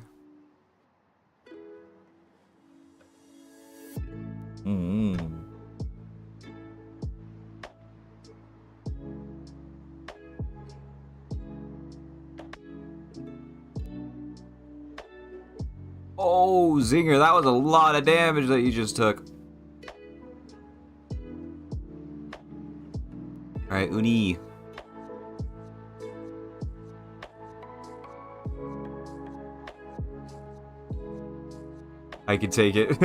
Oh, Zinger, that was a lot of damage that you just took. Alright, Uni. I can take it.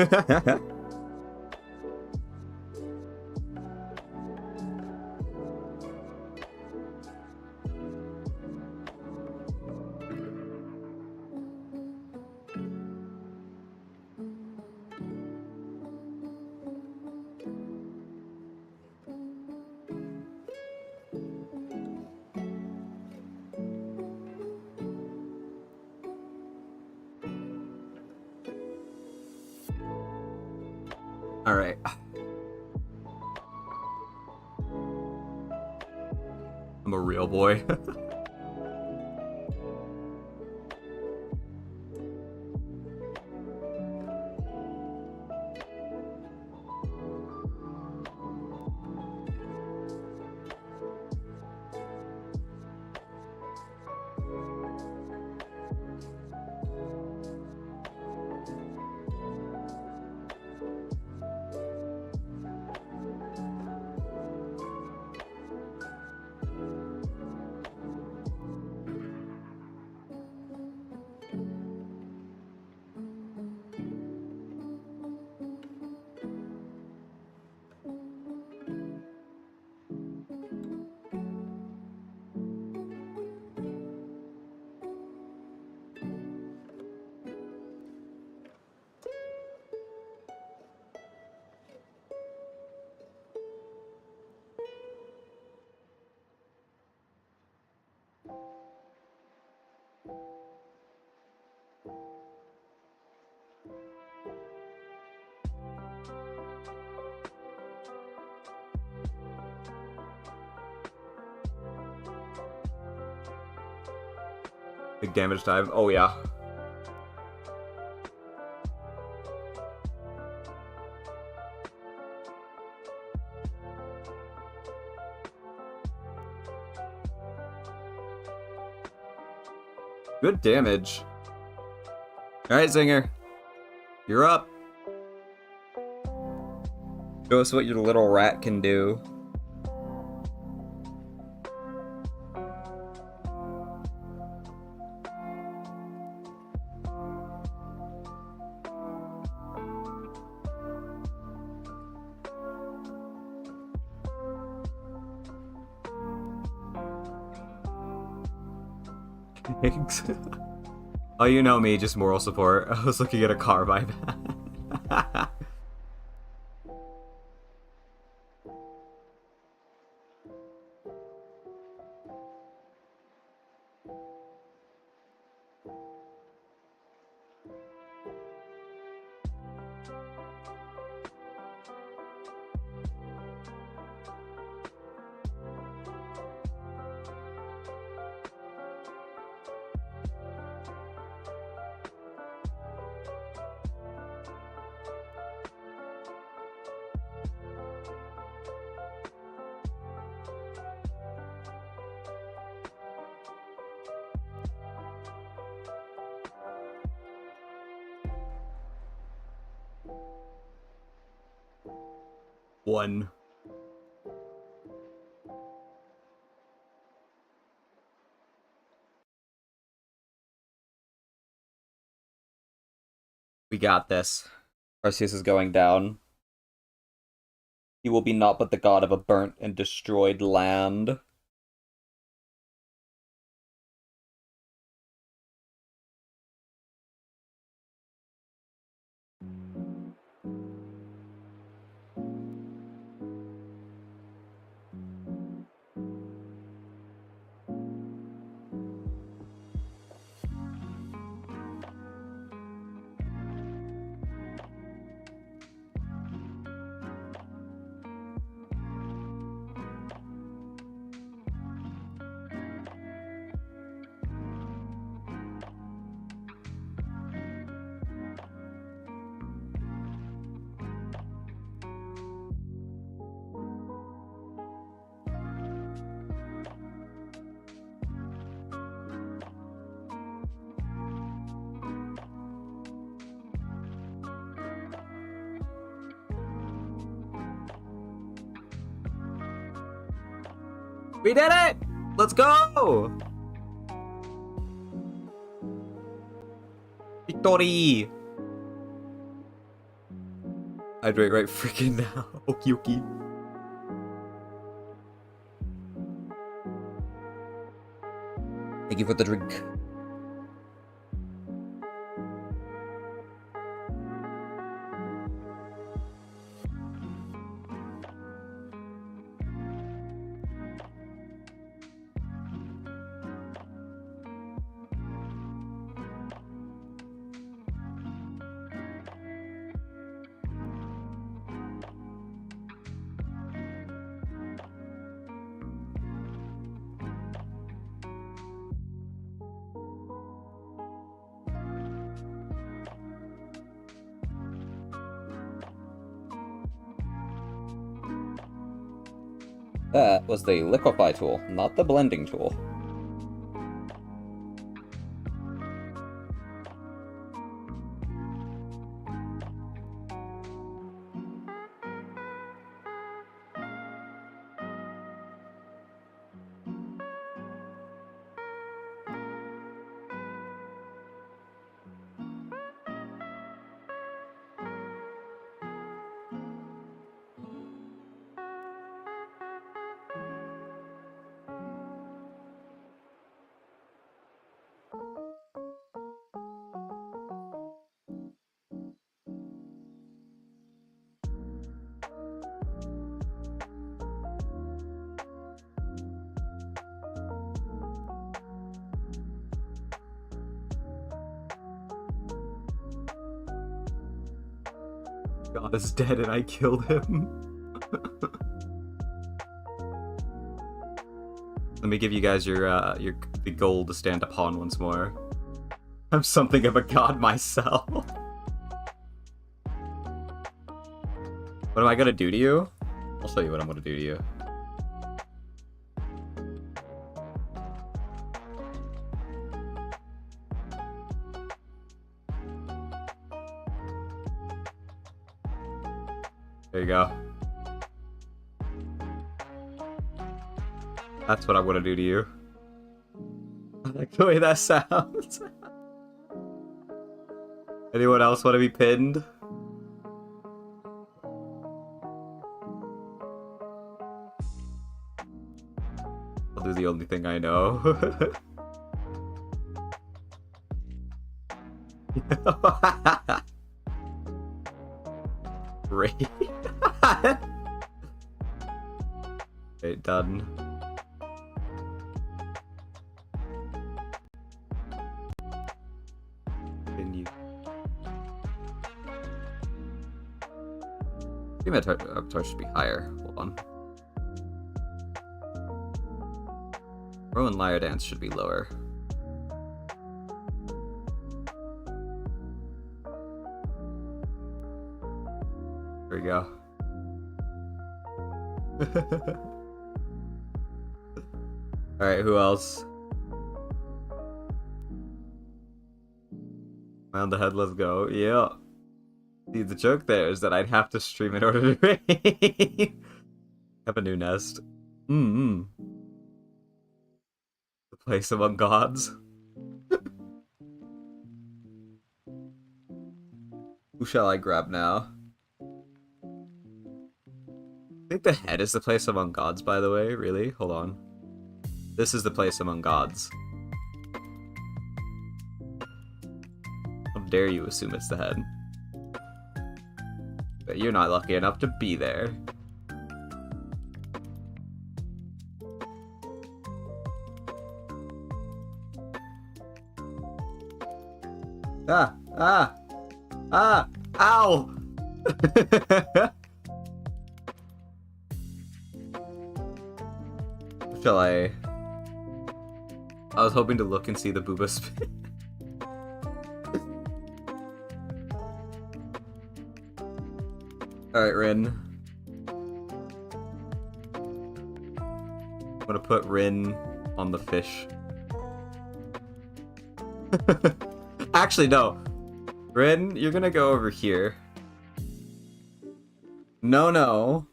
Alright. I'm a real boy. Big damage time. Oh, yeah. Good damage. Alright, Zinger. You're up. Show us what your little rat can do. Pigs. Oh, you know me, just moral support. I was looking at a car buyback. One. We got this. Arceus is going down. He will be naught but the god of a burnt and destroyed land. We did it! Let's go! Victory! Hydrate right freaking now. Okie. Thank you for the drink. That was the liquefy tool, not the blending tool. God is dead and I killed him. Let me give you guys your the gold to stand upon once more. I'm something of a god myself. What am I gonna do to you? I'll show you what I'm gonna do to you. There you go. That's what I'm gonna do to you. I like the way that sounds. Anyone else want to be pinned? I'll do the only thing I know. Great. Okay, done. Continue. I think my avatar should be higher. Hold on. Rowan Lyre Dance should be lower. There we go. Alright, who else? Round the head, let's go. Yeah. See, the joke there is that I'd have to stream in order to have a new nest. The place among gods. Who shall I grab now? I think the head is the place among gods, by the way. Really? Hold on. This is the place among gods. How dare you assume it's the head? But you're not lucky enough to be there. Ah! Ah! Ah! Ow! Shall I was hoping to look and see the booba spin. Alright, Rin. I'm gonna put Rin on the fish. Actually, no. Rin, you're gonna go over here. No.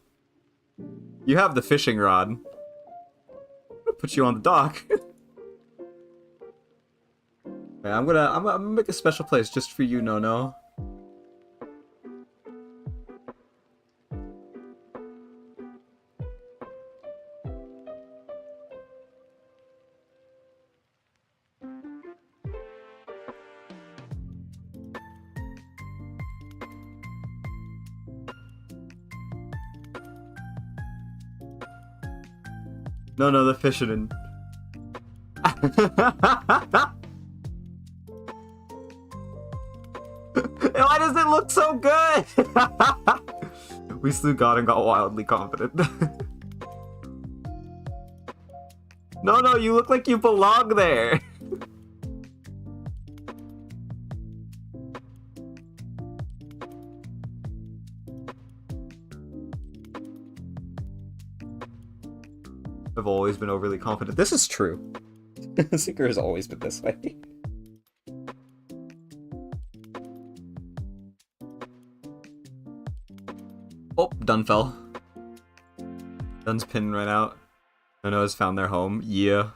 You have the fishing rod. I'm gonna put you on the dock. Right, I'm gonna make a special place just for you, No. No, the fisherman. Why does it look so good? We slew God and got wildly confident. No, you look like you belong there. I've always been overly confident. This is true. Seeker has always been this way. Oh, Dun fell. Dun's pinned right out. No has found their home. Yeah.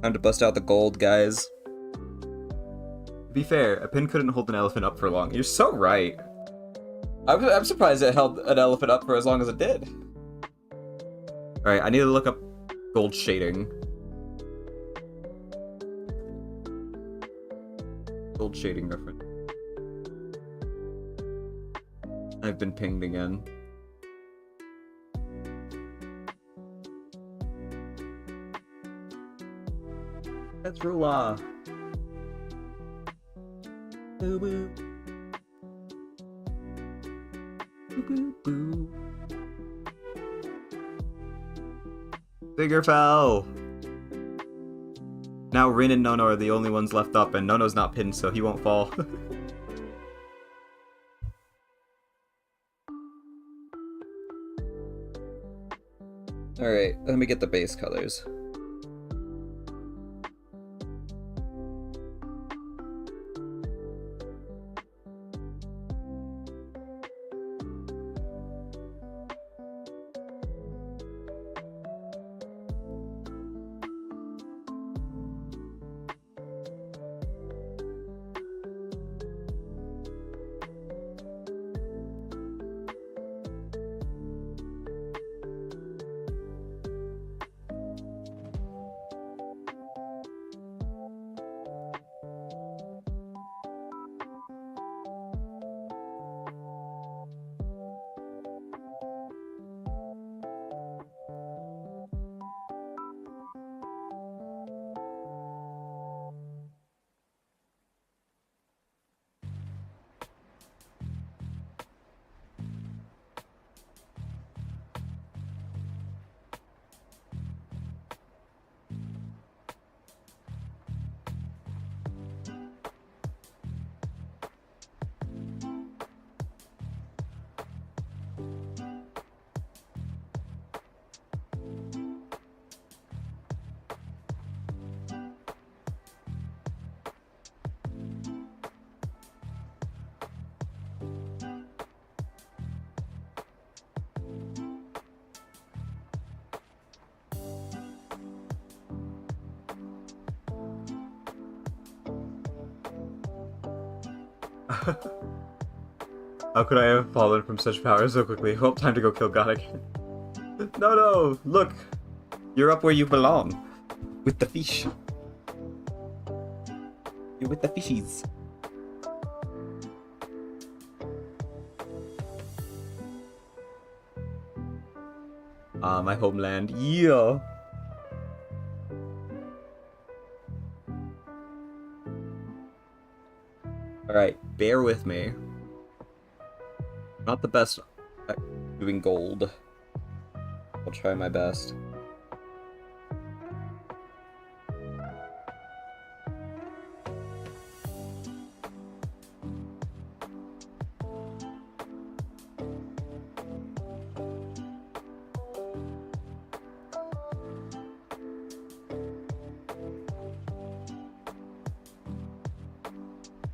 Time to bust out the gold, guys. To be fair, a pin couldn't hold an elephant up for long. You're so right. I'm surprised it held an elephant up for as long as it did. Alright, I need to look up gold shading. Gold shading reference. I've been pinged again. That's Rula. Boo boo. Boo boo boo. Bigger fell. Now Rin and Nono are the only ones left up, and Nono's not pinned, so he won't fall. Alright, let me get the base colors. How could I have fallen from such power so quickly? Well, time to go kill God again. No, no! Look! You're up where you belong. With the fish. You're with the fishies. Ah, my homeland. Yeah! Alright, bear with me. Not the best at doing gold. I'll try my best.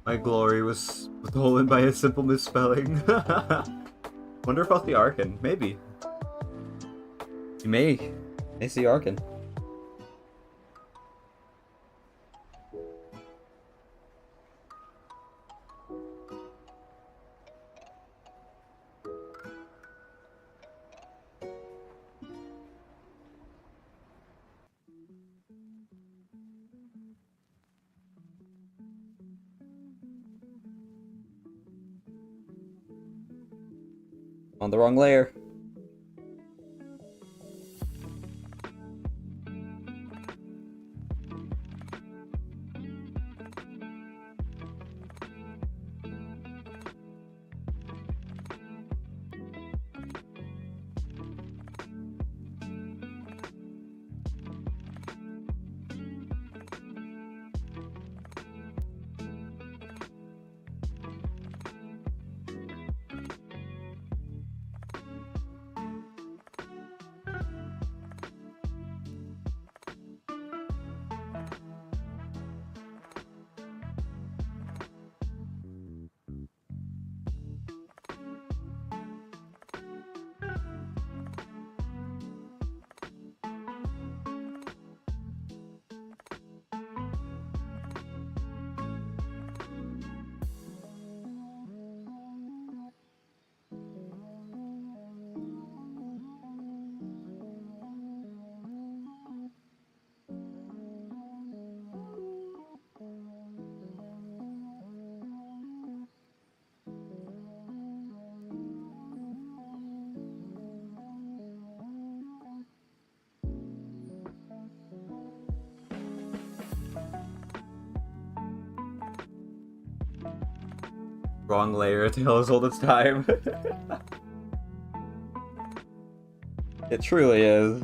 My glory was stolen by a simple misspelling. Wonder if I'll see Arkin. Maybe. You may see Arkin. On the wrong layer. Wrong layer. Tale as old as time. It truly is.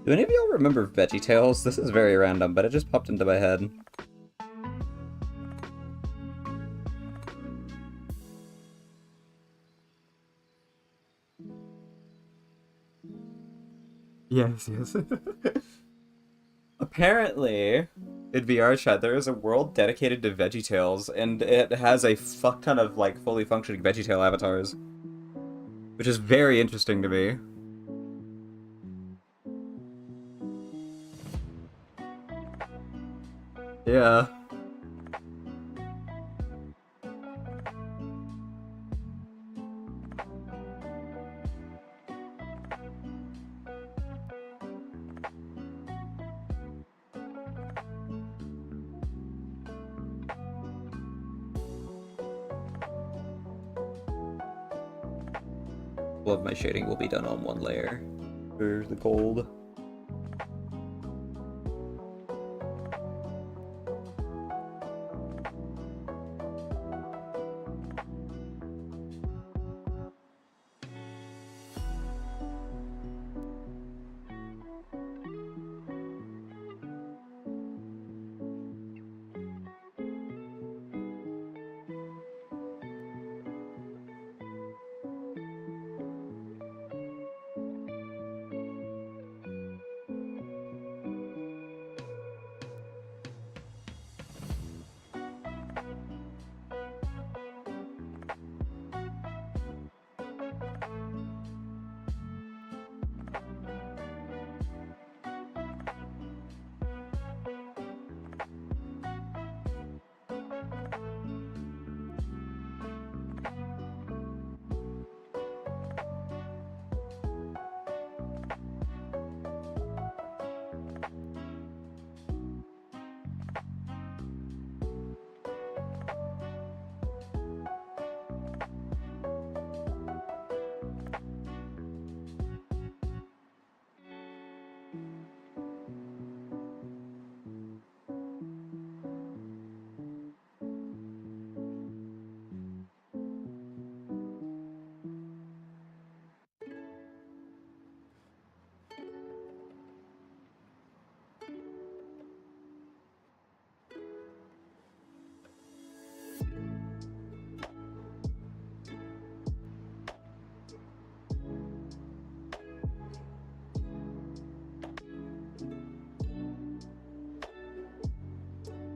Do any of y'all remember VeggieTales? This is very random, but it just popped into my head. Yes, yes. Apparently, in VR chat, there is a world dedicated to VeggieTales, and it has a fuck ton of, like, fully functioning VeggieTale avatars. Which is very interesting to me. Yeah. All of my shading will be done on one layer for the gold.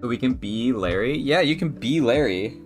So we can be Larry? Yeah, you can be Larry.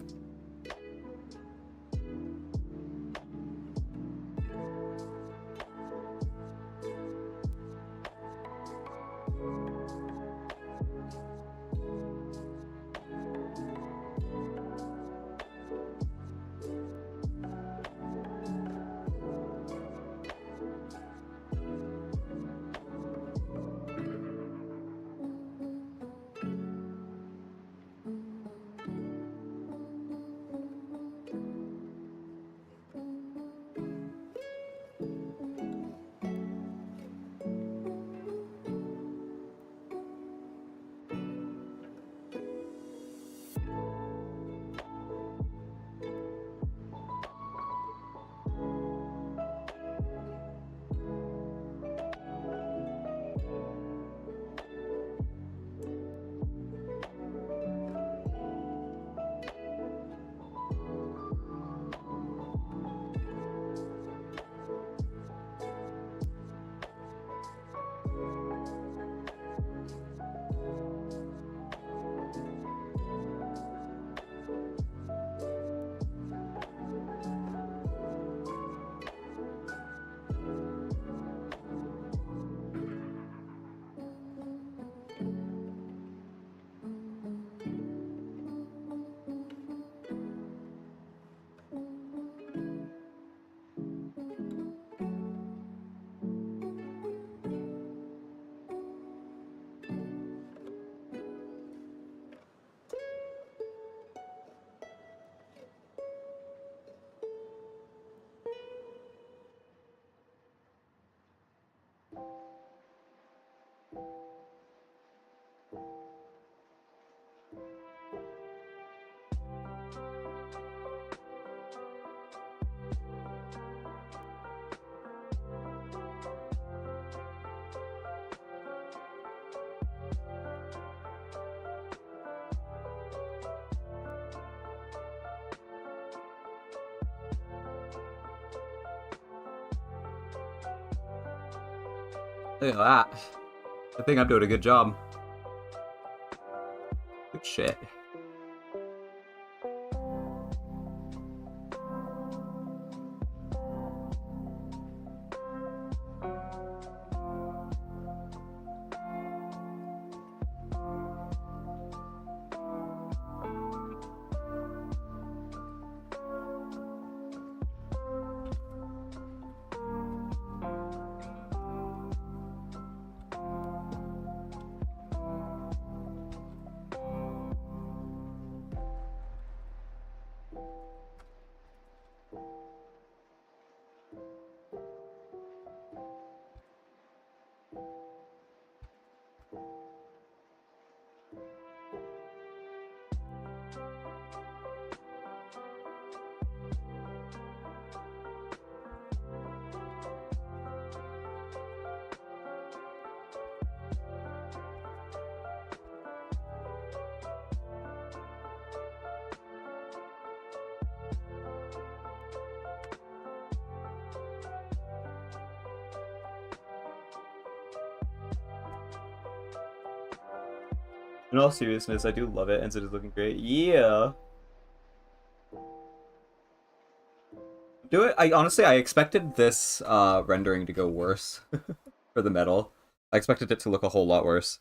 Look at that. I think I'm doing a good job. Good shit. In all seriousness, I do love it, and it is looking great. Yeah. Do it. I expected this rendering to go worse for the metal. I expected it to look a whole lot worse.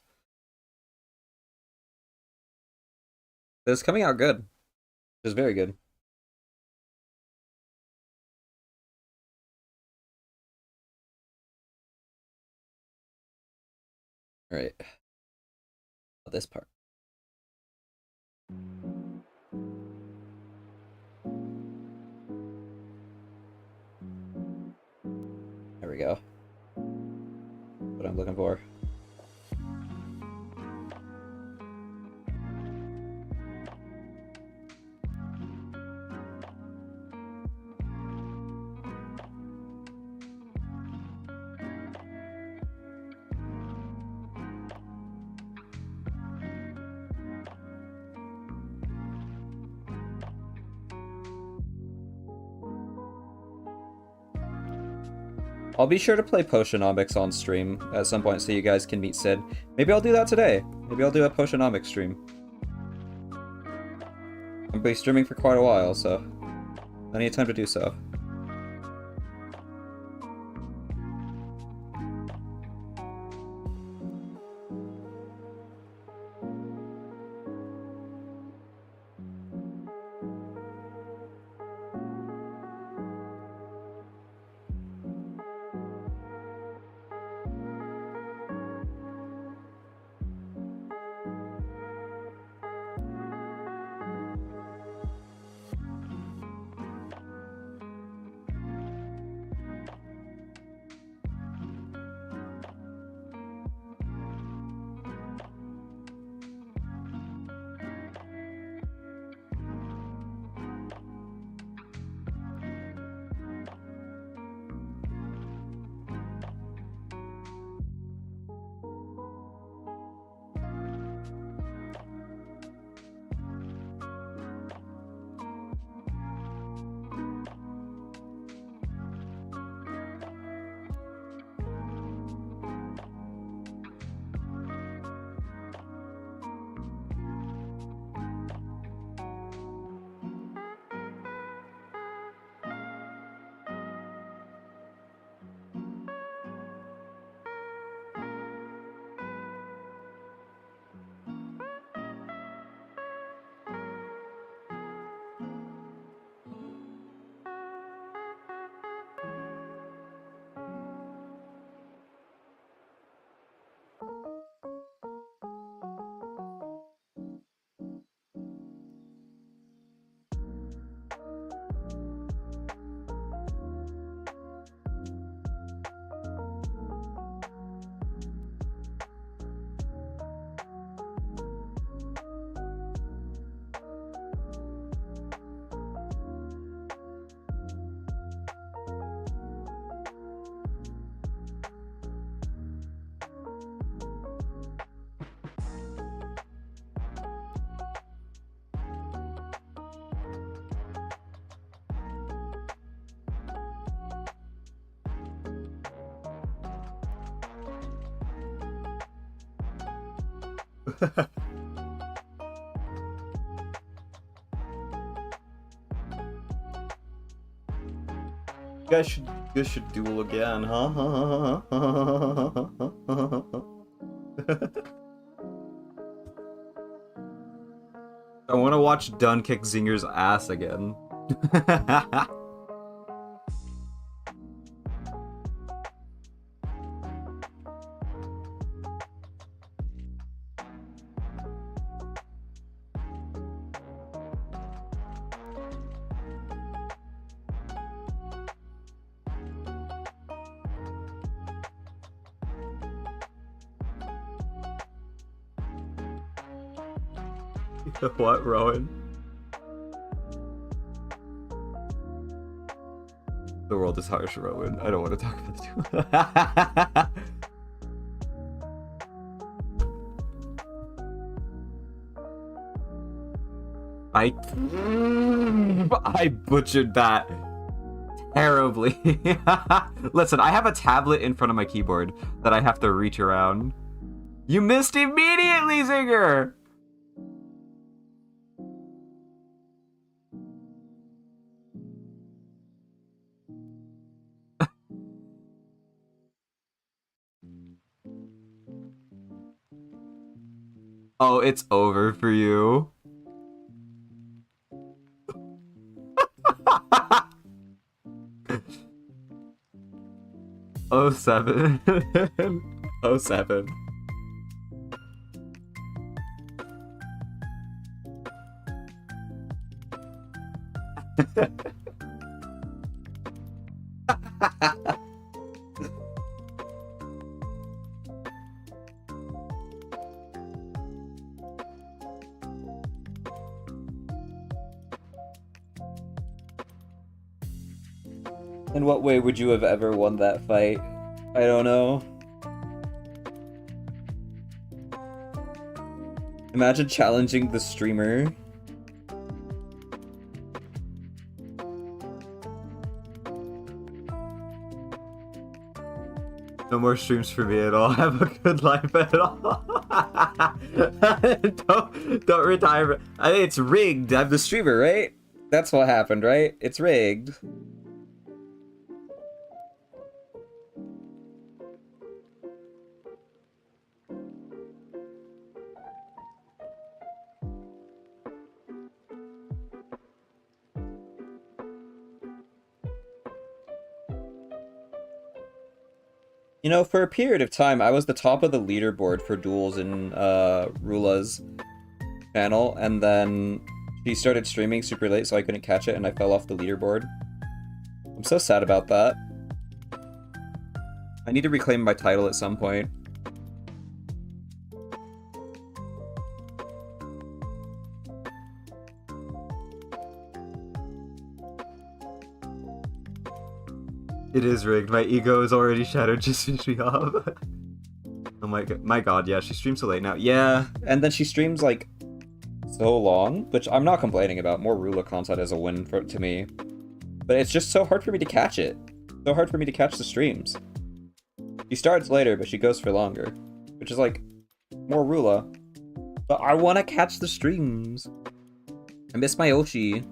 It's coming out good. It's very good. All right. This part. There we go. What I'm looking for. I'll be sure to play Potionomics on stream at some point so you guys can meet Sid. Maybe I'll do that today. Maybe I'll do a Potionomics stream. I've been streaming for quite a while, so I need time to do so. You guys should duel again, huh? I want to watch Dunn kick Zinger's ass again. What, Rowan? The world is harsh, Rowan. I don't want to talk about it. I butchered that terribly. Listen, I have a tablet in front of my keyboard that I have to reach around. You missed immediately, Zinger! Oh, it's over for you. Oh 07. Oh 07. In what way would you have ever won that fight? I don't know. Imagine challenging the streamer. No more streams for me at all. Have a good life at all. don't retire. I think it's rigged. I'm the streamer, right? That's what happened, right? It's rigged. You know, for a period of time, I was the top of the leaderboard for duels in Rula's channel, and then she started streaming super late, so I couldn't catch it, and I fell off the leaderboard. I'm so sad about that. I need to reclaim my title at some point. It is rigged. My ego is already shattered. Just finish me off. Oh my god, yeah, she streams so late now. Yeah, and then she streams like so long, which I'm not complaining about. More Rula content is a win to me. But it's just so hard for me to catch it. So hard for me to catch the streams. She starts later, but she goes for longer. Which is like, more Rula. But I want to catch the streams. I miss my Oshi.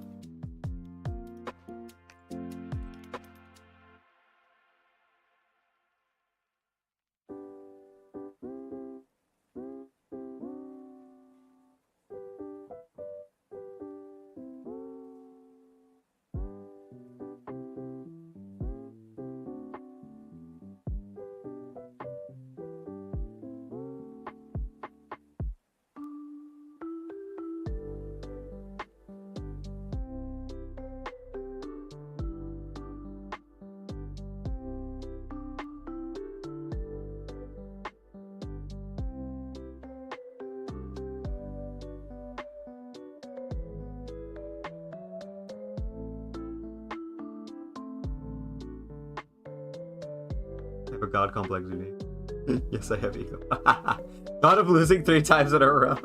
I have a god complex with me. Yes, I have ego. God of losing 3 times in a row.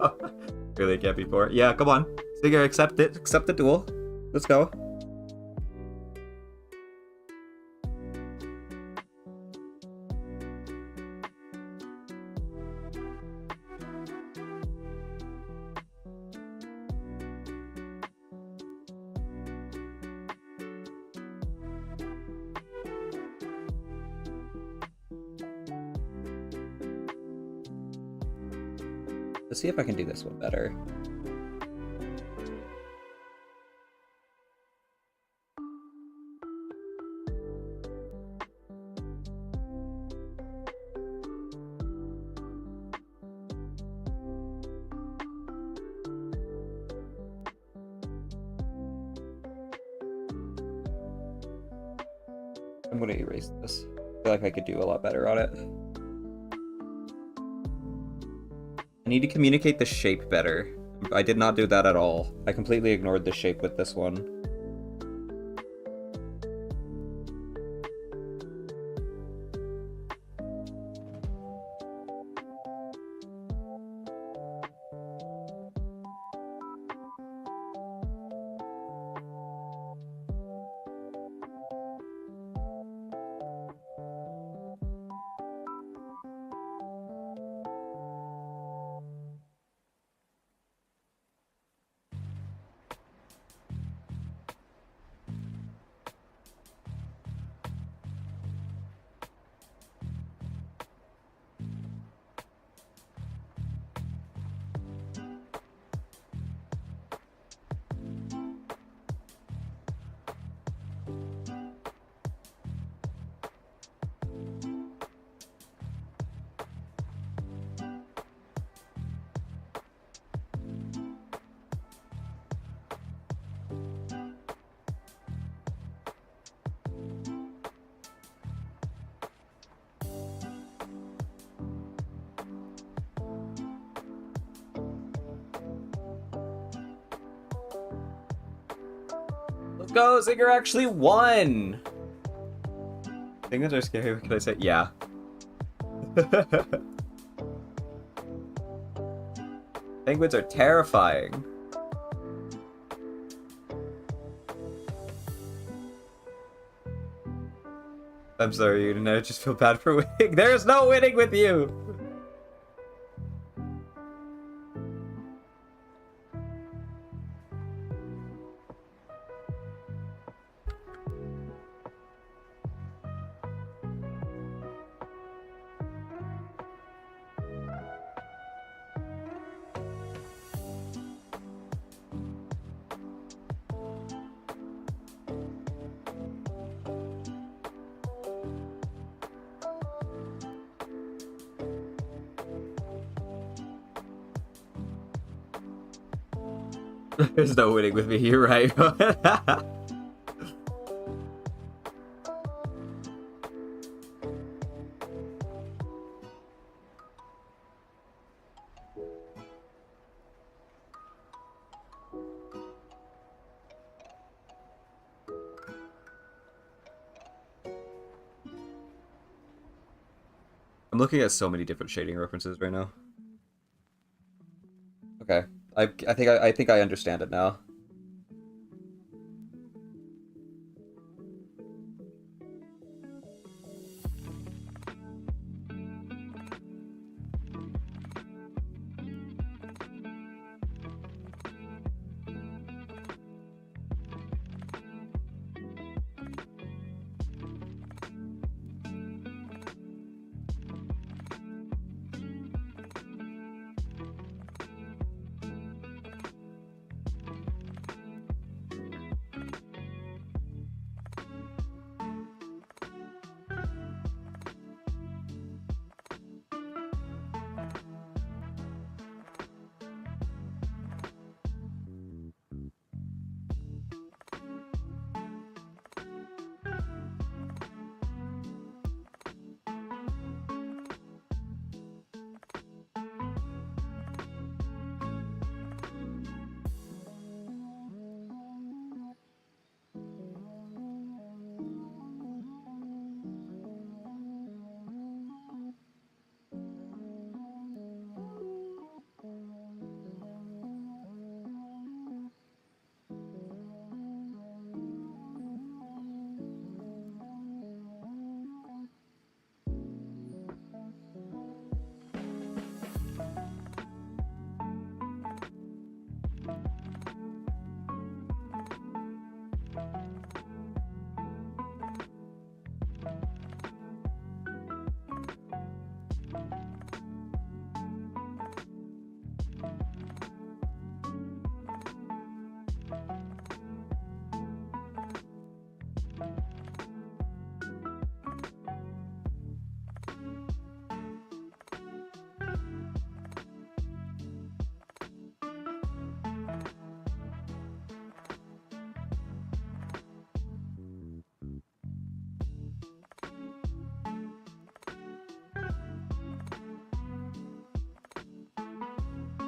Really can't be poor. Yeah, come on. Sigger, accept it. Accept the duel. Let's go. Let's see if I can do this one better. I'm gonna erase this. I feel like I could do a lot better on it. I need to communicate the shape better. I did not do that at all. I completely ignored the shape with this one. Let's go! Zinger actually won! Penguins are scary, what can I say? Yeah. Penguins are terrifying. I'm sorry, Uden, I just feel bad for winning. There's no winning with you! There's no winning with me, you're right. I'm looking at so many different shading references right now. Okay, I think I understand it now.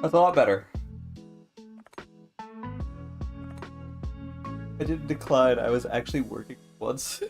That's a lot better. I didn't decline, I was actually working once.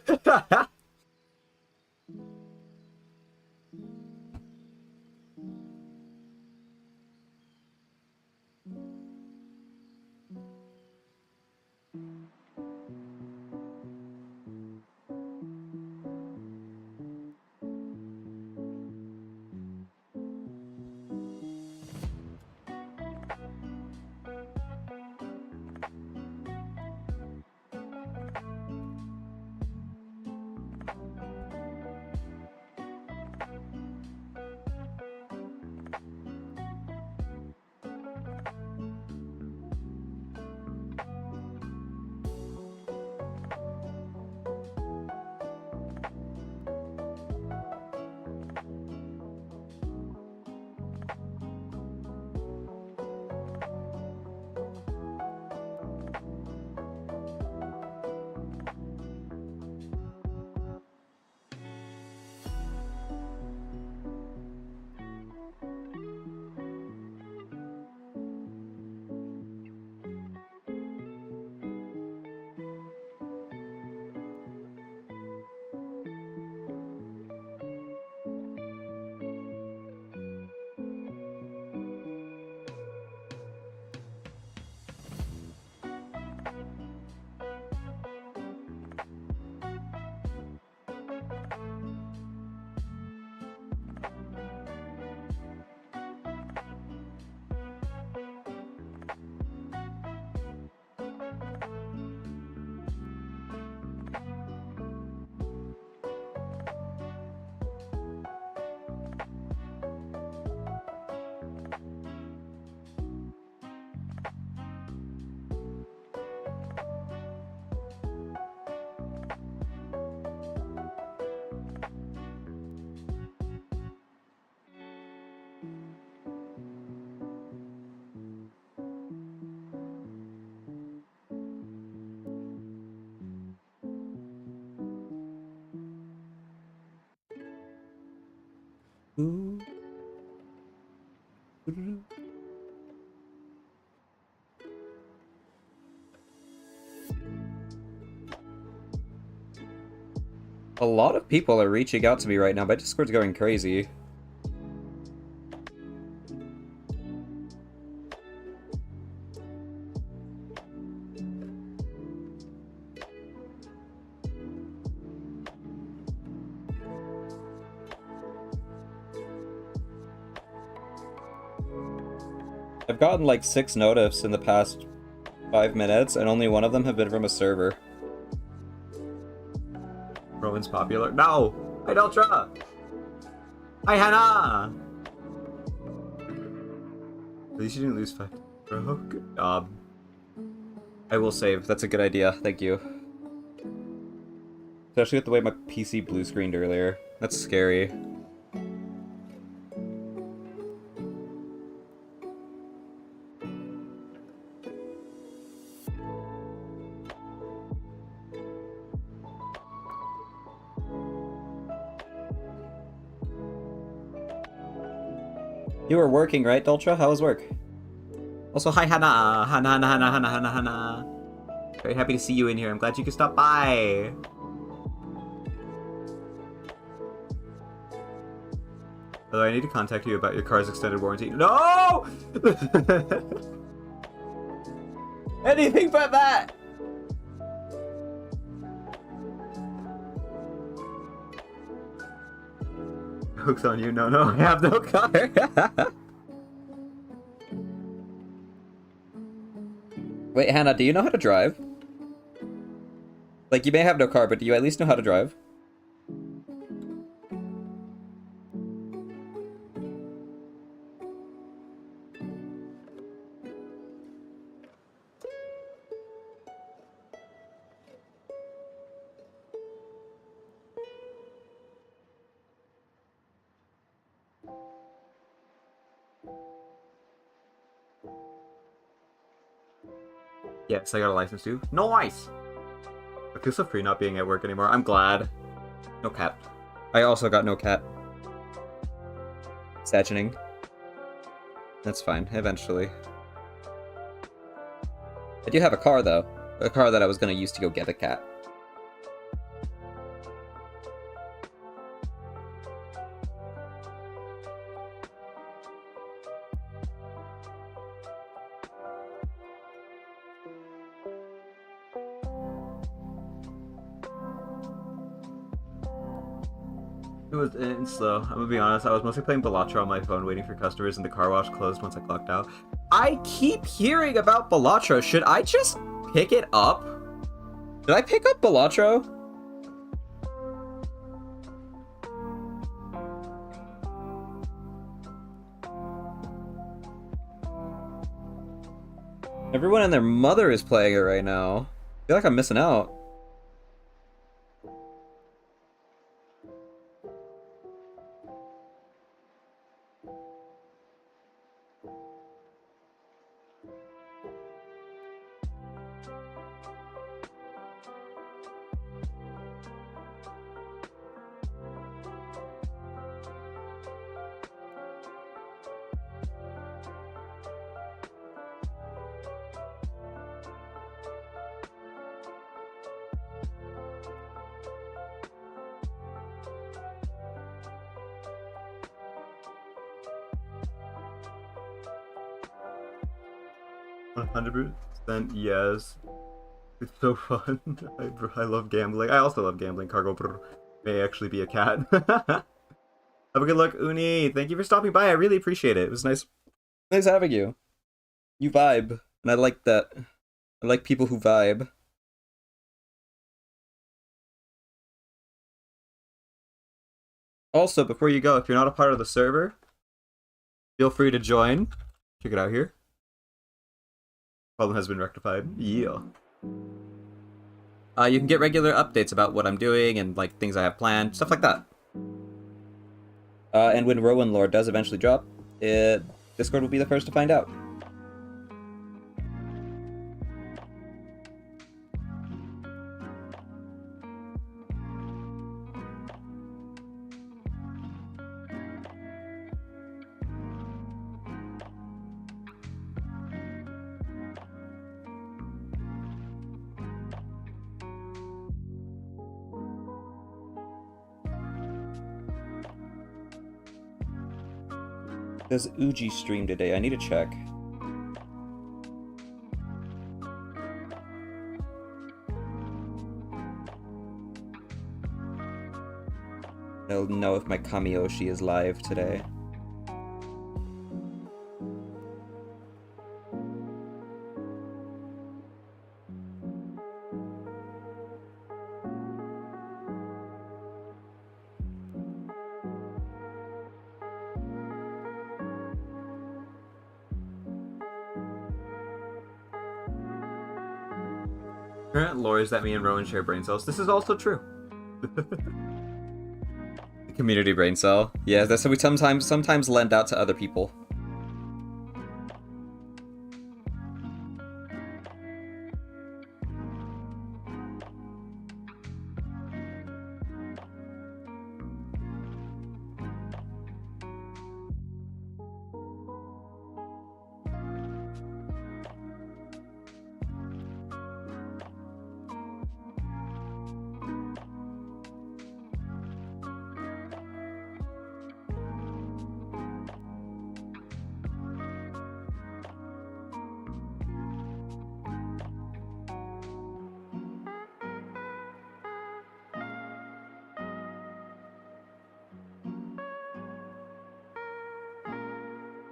Ooh. A lot of people are reaching out to me right now. My Discord's going crazy. I've gotten like 6 notifs in the past 5 minutes, and only one of them have been from a server. Rowan's popular. No! Hi, Deltra! Hi, Hannah! At least you didn't lose 5. Bro, good job. I will save. That's a good idea. Thank you. Especially with the way my PC blue screened earlier. That's scary. You were working, right, Doltra? How was work? Also, hi, Hannah! Hannah. Very happy to see you in here. I'm glad you could stop by. Although I need to contact you about your car's extended warranty. No! Anything but that! Hook's on you. No, I have no car. Wait, Hannah, do you know how to drive? Like, you may have no car, but do you at least know how to drive? Yes, I got a license too. Nice! I feel so free not being at work anymore. I'm glad. No cat. I also got no cat. Stationing. That's fine, eventually. I do have a car, though. A car that I was gonna use to go get a cat. It was slow. I'm gonna be honest, I was mostly playing Balatro on my phone waiting for customers and the car wash closed once I clocked out. I keep hearing about Balatro. Should I just pick it up? Did I pick up Balatro? Everyone and their mother is playing it right now. I feel like I'm missing out. %, yes. It's so fun. I love gambling. I also love gambling. Cargo may actually be a cat. Have a good look, Uni. Thank you for stopping by. I really appreciate it. It was nice having you. You vibe. And I like that. I like people who vibe. Also, before you go, if you're not a part of the server, feel free to join. Check it out here. Problem has been rectified. Yeah. You can get regular updates about what I'm doing and like things I have planned, stuff like that. And when Rowan Lore does eventually drop, Discord will be the first to find out. Does Uji stream today? I need to check. I'll know if my Kamiyoshi is live today. Current lore is that me and Rowan share brain cells. This is also true. The community brain cell. Yeah, that's what we sometimes lend out to other people.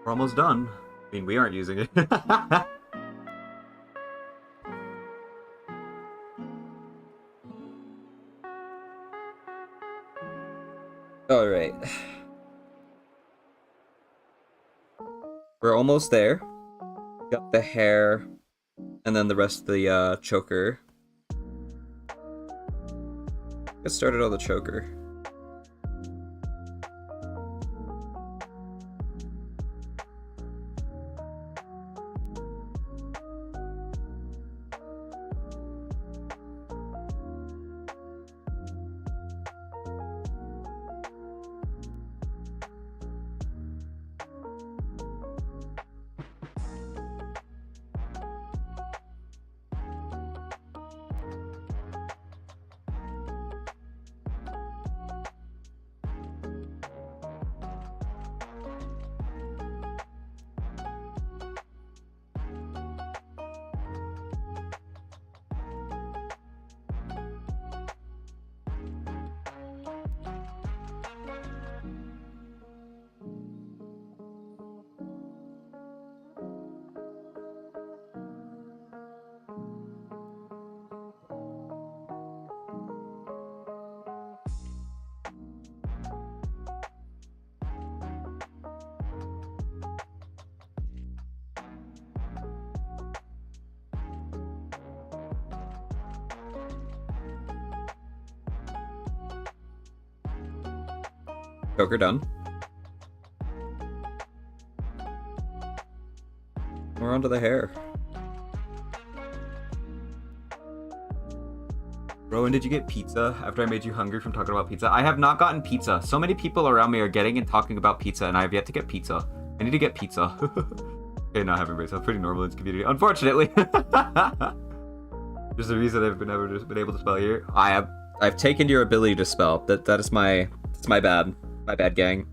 We're almost done. I mean, we aren't using it. Alright. We're almost there. Got the hair, and then the rest of the choker. Get started on the choker. Choker done. We're onto the hair. Rowan, did you get pizza after I made you hungry from talking about pizza? I have not gotten pizza. So many people around me are getting and talking about pizza, and I have yet to get pizza. I need to get pizza. Okay, not having pizza. Pretty normal in this community, unfortunately. There's a reason I've been able to spell here. I've taken your ability to spell. That is my. It's my bad. My bad, gang.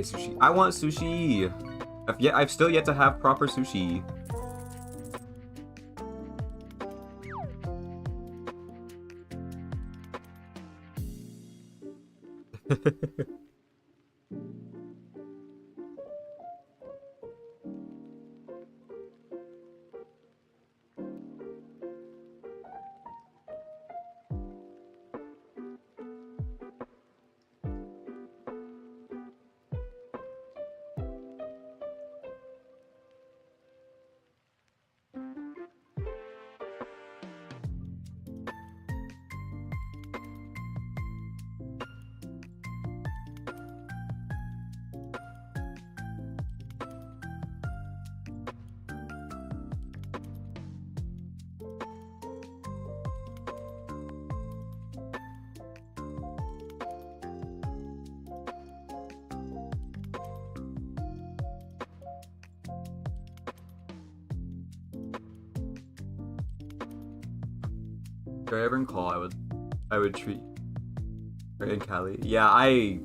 Sushi. I want sushi. I've still yet to have proper sushi. If I ever in call, I would treat her in Cali. Yeah, I'd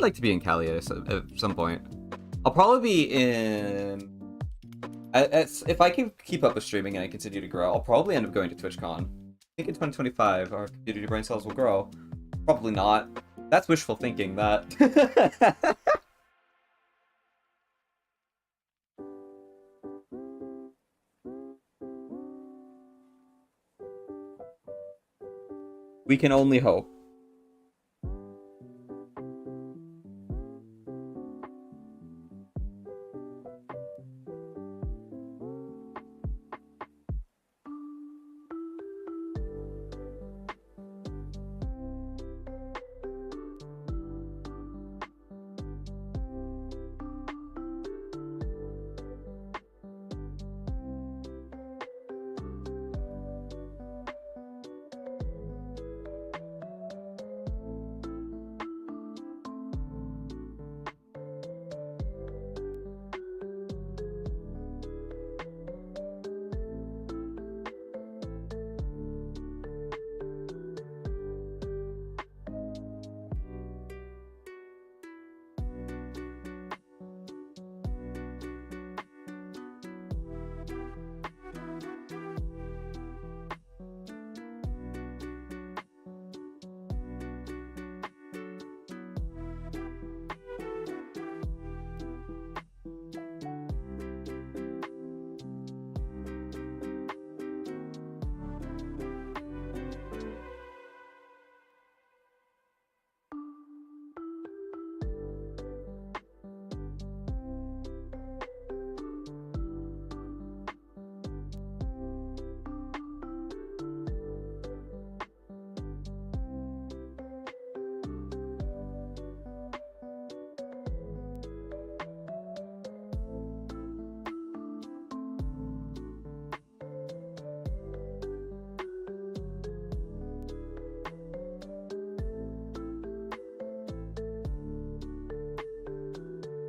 like to be in Cali at some point. I'll probably be in. If I can keep up with streaming and I continue to grow, I'll probably end up going to TwitchCon. I think in 2025 our community brain cells will grow. Probably not. That's wishful thinking. That. We can only hope.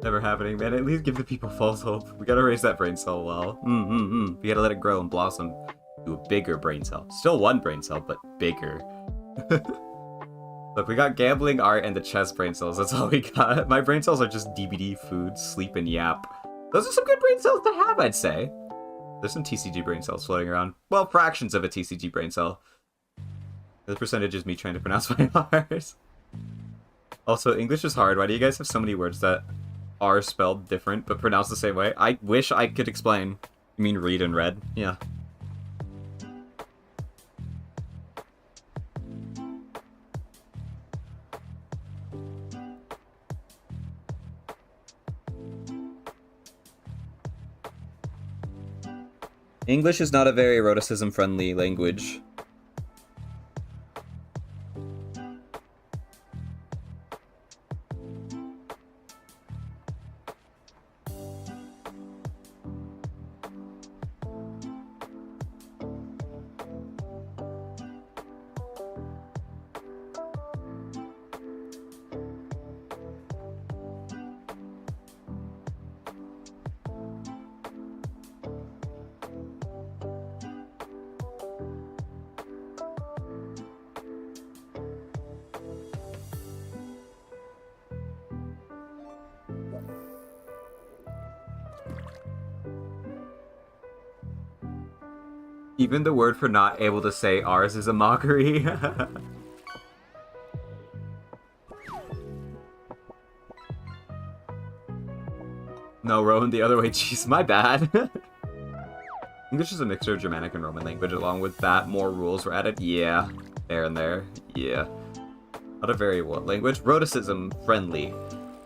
Never happening, man. At least give the people false hope. We gotta raise that brain cell well. We gotta let it grow and blossom to a bigger brain cell. Still one brain cell, but bigger. Look, we got gambling, art, and the chess brain cells. That's all we got. My brain cells are just DBD, food, sleep, and yap. Those are some good brain cells to have, I'd say. There's some TCG brain cells floating around. Well, fractions of a TCG brain cell. The percentage is me trying to pronounce my R's. Also, English is hard. Why do you guys have so many words that are spelled different but pronounced the same way? I wish I could explain. You mean read and read? Yeah. English is not a very eroticism-friendly language. Even the word for not able to say ours is a mockery. No, Rowan, the other way. Jeez, my bad. English is a mixture of Germanic and Roman language. Along with that, more rules were added. Yeah, there and there. Yeah. Not a very what language? Rhoticism friendly.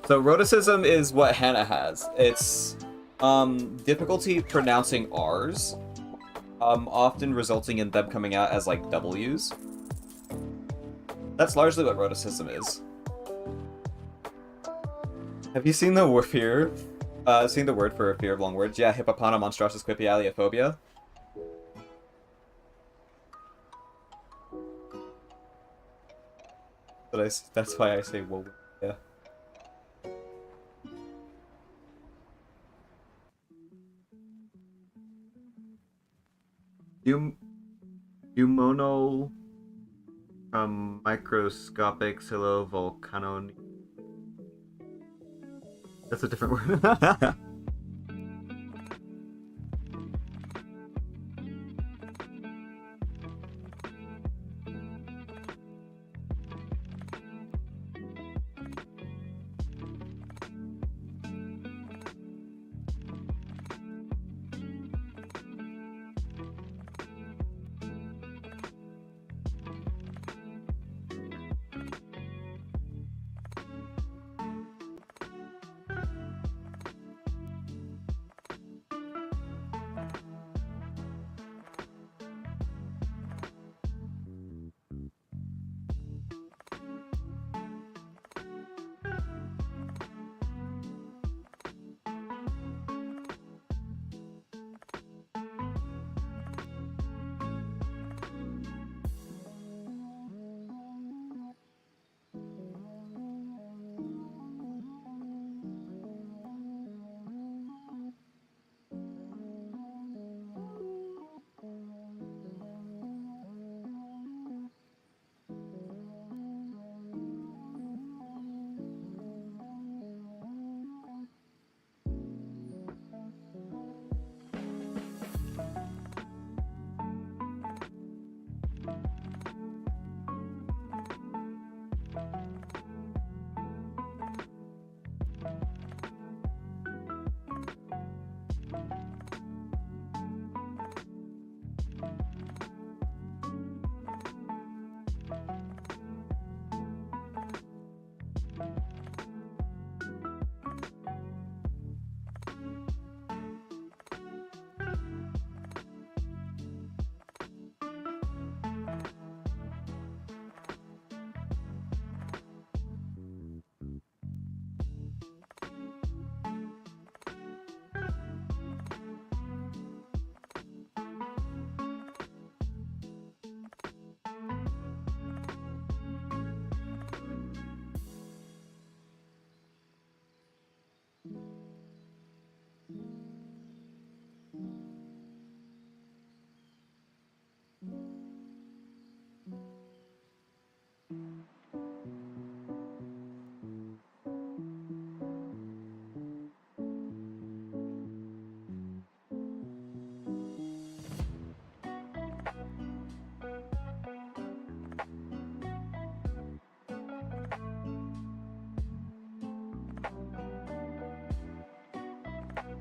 So rhoticism is what Hannah has. It's difficulty pronouncing R's, often resulting in them coming out as like W's. That's largely what rhoticism is. Have you seen the word fear? Seen the word for fear of long words? Yeah, hippopotamonstrosesquipialiophobia. But that's why I say whoa. Yeah. Pulmonal microscopic silivolcano. That's a different word.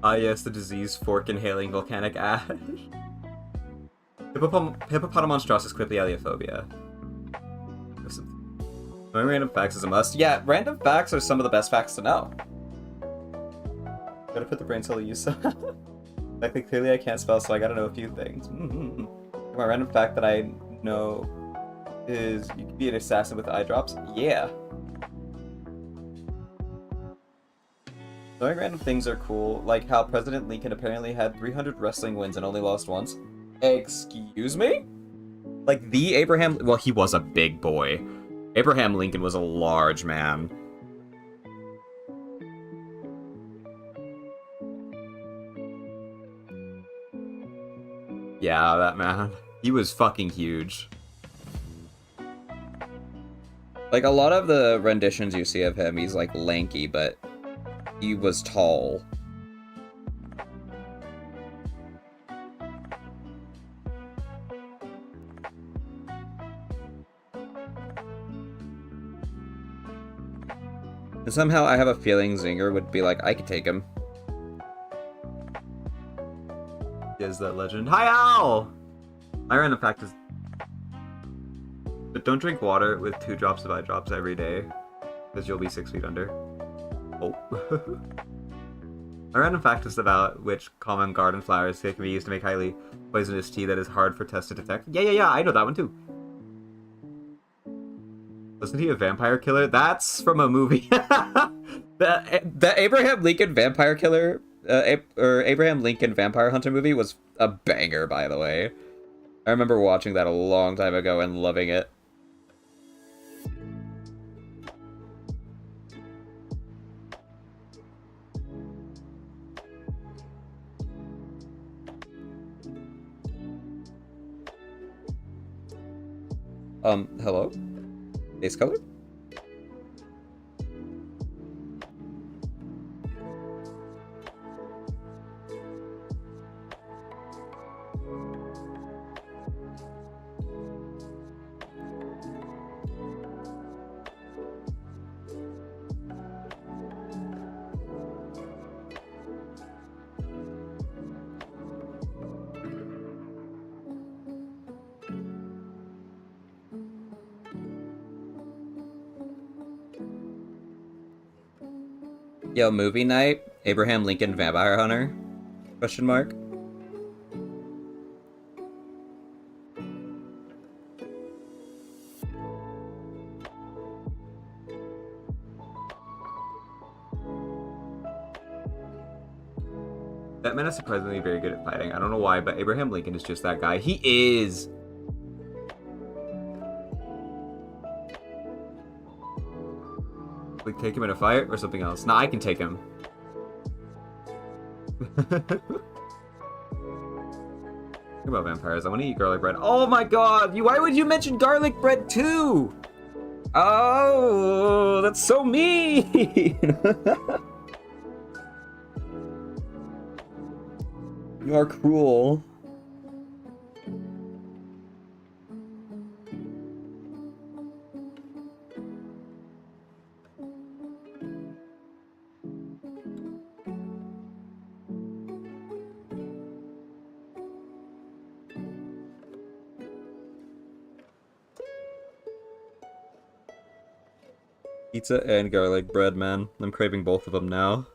Ah, yes, the disease fork inhaling volcanic ash. Hippopotamonstrosesquipialiophobia. Knowing random facts is a must. Yeah, random facts are some of the best facts to know. Gotta put the brain cell to use. I think clearly I can't spell, so I gotta know a few things. My random fact that I know is you can be an assassin with eye drops. Yeah. Knowing random things are cool, like how President Lincoln apparently had 300 wrestling wins and only lost once. Excuse me? Like the Abraham... Well, he was a big boy. Abraham Lincoln was a large man. Yeah, that man. He was fucking huge. Like, a lot of the renditions you see of him, he's, like, lanky, but he was tall. And somehow I have a feeling Zinger would be like, I could take him. Is that legend? Hi, Al! My random fact is... But don't drink water with 2 drops of eye drops every day, because you'll be 6 feet under. Oh. My random fact is about which common garden flowers can be used to make highly poisonous tea that is hard for tests to detect. Yeah, I know that one too. Wasn't he a vampire killer? That's from a movie. the Abraham Lincoln vampire killer, or Abraham Lincoln vampire hunter movie was a banger, by the way. I remember watching that a long time ago and loving it. Hello? Base color? Yo, movie night? Abraham Lincoln vampire hunter? Question mark? Batman is surprisingly very good at fighting. I don't know why, but Abraham Lincoln is just that guy. He is! Like, take him in a fight or something else? Nah, I can take him. Think about vampires. I want to eat garlic bread. Oh my god! Why would you mention garlic bread too? Oh, that's so mean! You are cruel. Pizza and garlic bread, man. I'm craving both of them now.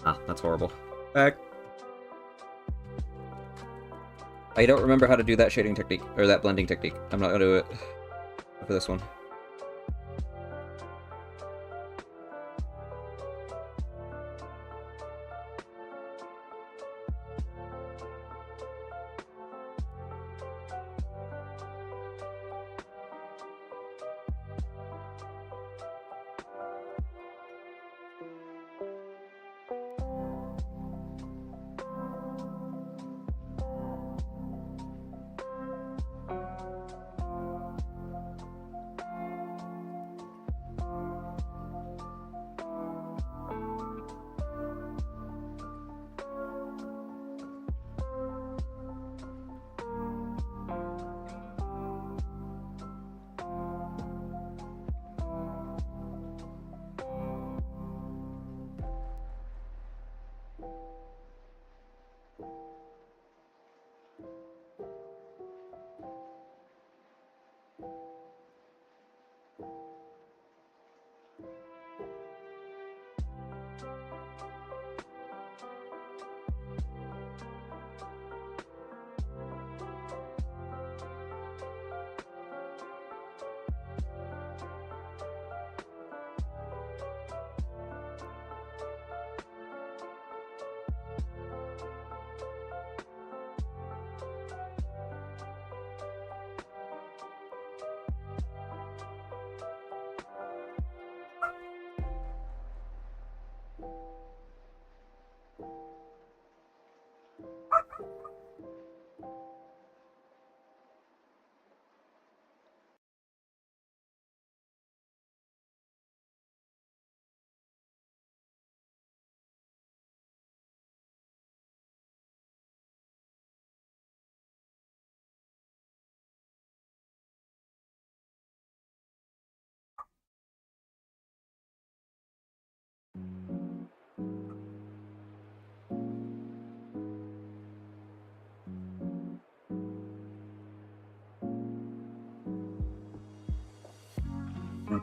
Ah, that's horrible. Back. I don't remember how to do that shading technique, or that blending technique. I'm not gonna do it for this one.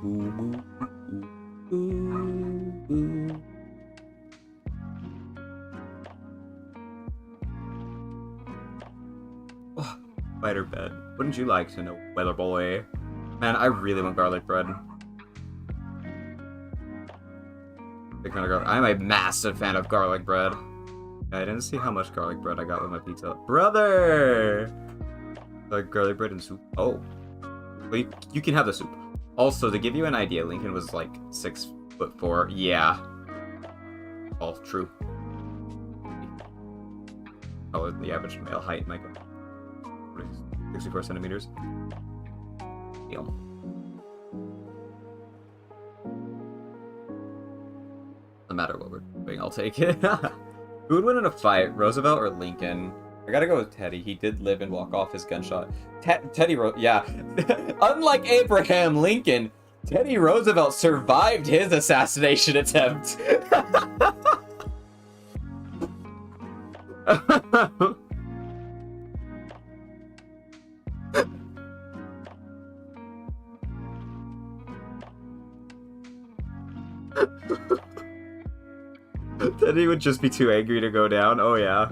Ooh, ooh, ooh, ooh. Oh, spider bed. Wouldn't you like to know, weather boy? Man, I really want garlic bread. Big fan of garlic. I'm a massive fan of garlic bread. I didn't see how much garlic bread I got with my pizza. Brother! Like garlic bread and soup. Oh. Well, you can have the soup. Also, to give you an idea, Lincoln was like 6'4". Yeah. All true. Oh, the average male height might go 64 centimeters. Damn. No matter what we're doing, I'll take it. Who would win in a fight, Roosevelt or Lincoln? I gotta go with Teddy. He did live and walk off his gunshot. Yeah. Unlike Abraham Lincoln, Teddy Roosevelt survived his assassination attempt. Teddy would just be too angry to go down. Oh, yeah.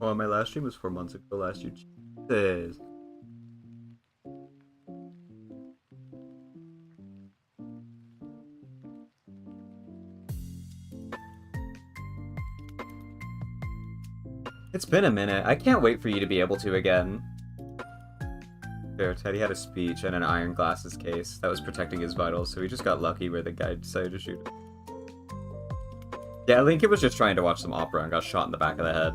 Oh, my last stream was 4 months ago last year. Jesus. It's been a minute. I can't wait for you to be able to again. There, Teddy had a speech and an iron glasses case that was protecting his vitals, so he just got lucky where the guy decided to shoot him. Yeah, Lincoln was just trying to watch some opera and got shot in the back of the head.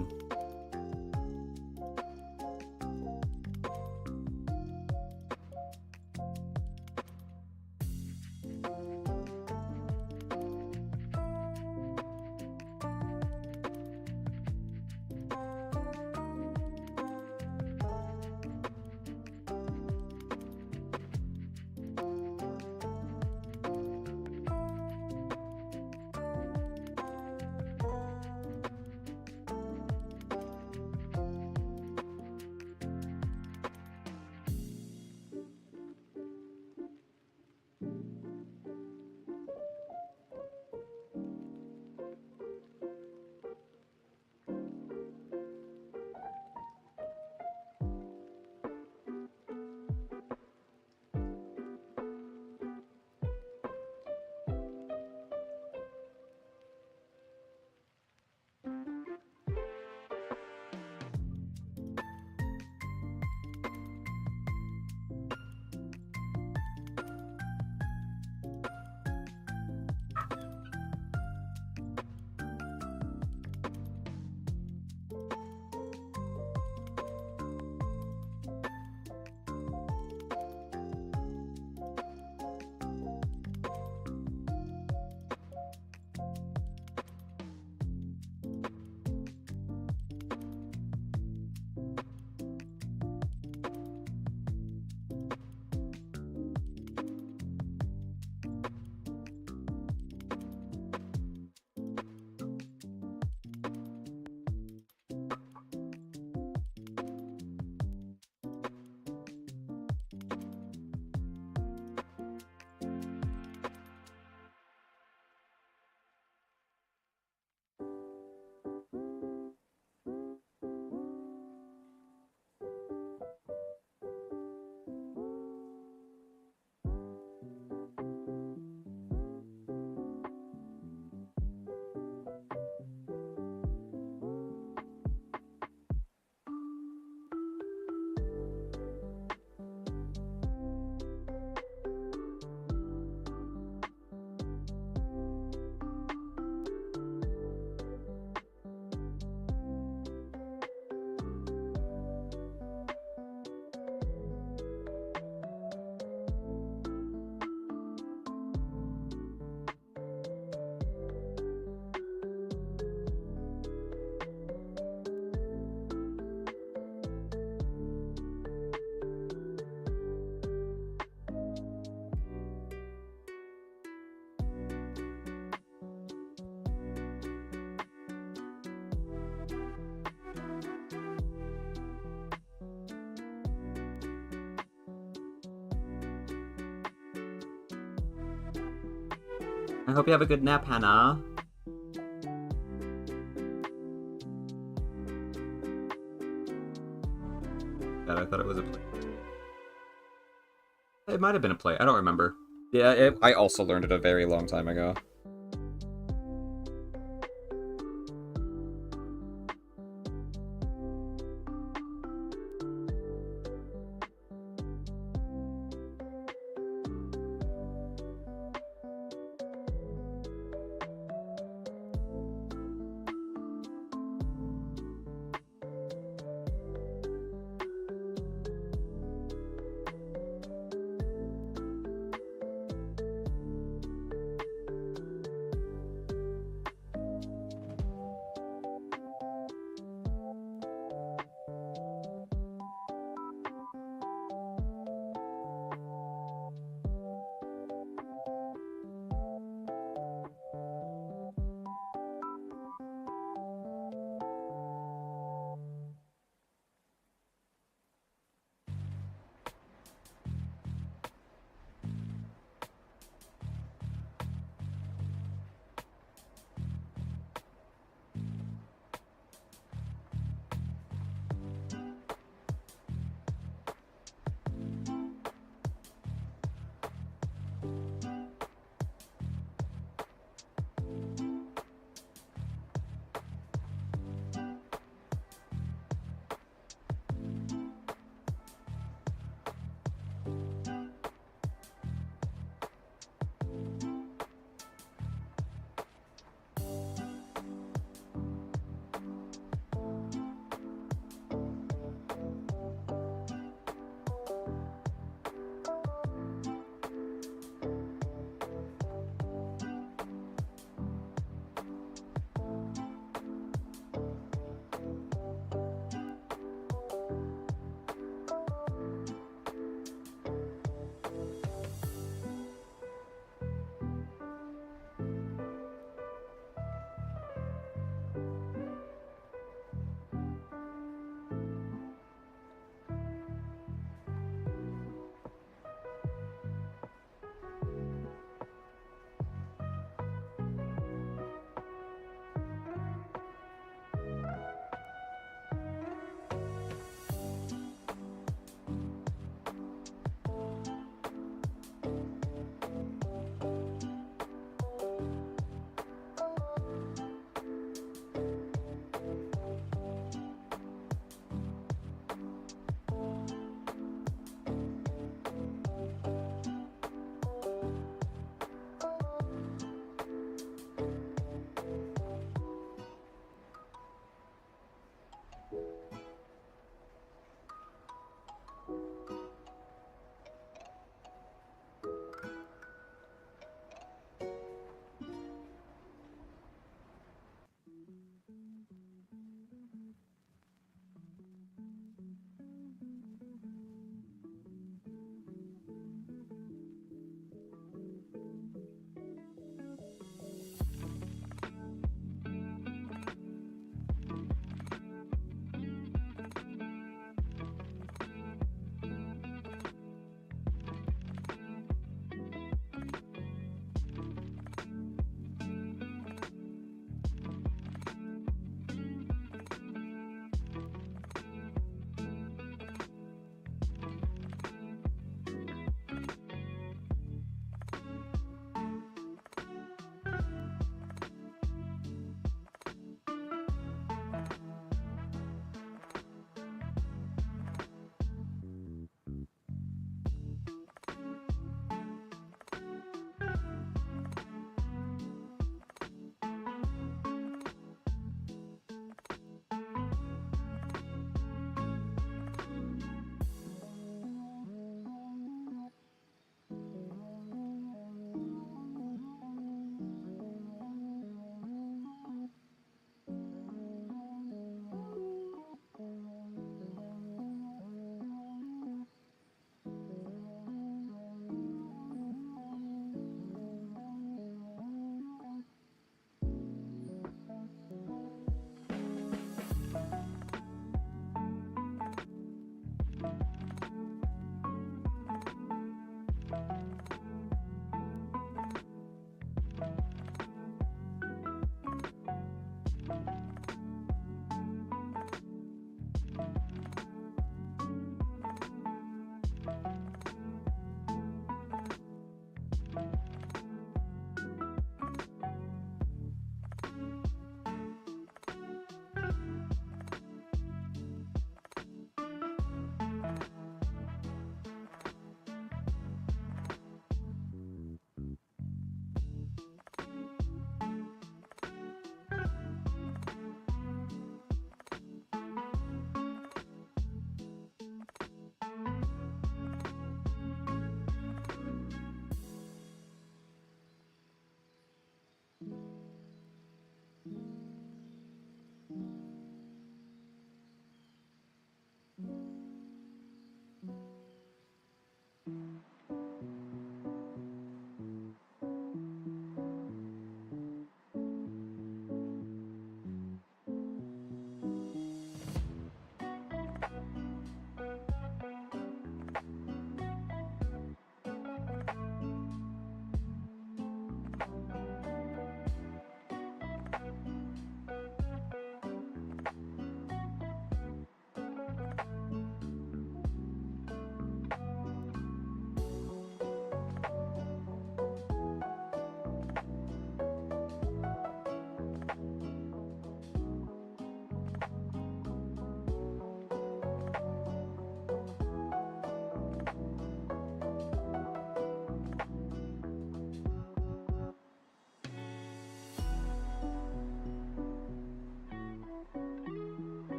I hope you have a good nap, Hannah. God, I thought it was a play. It might have been a play. I don't remember. Yeah, I also learned it a very long time ago.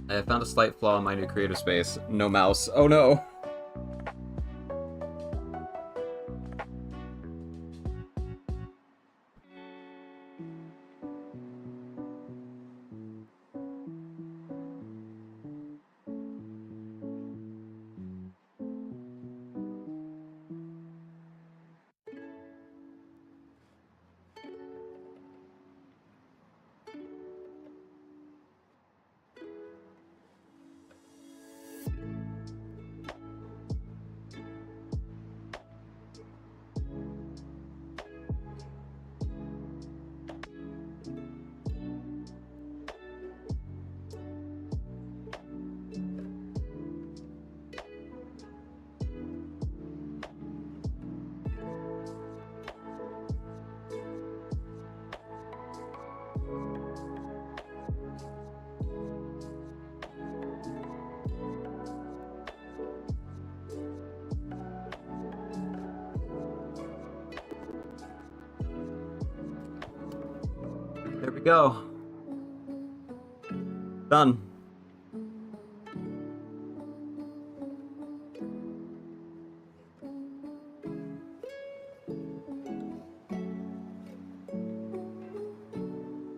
I have found a slight flaw in my new creative space. No mouse. Oh no! There we go. Done.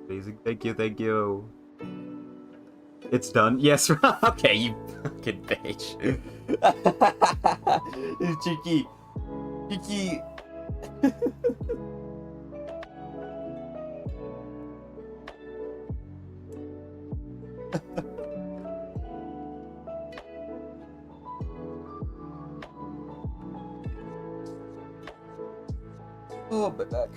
Amazing. Thank you, thank you. It's done? Yes. Okay, you fucking bitch. It's cheeky. Cheeky. Oh, my back.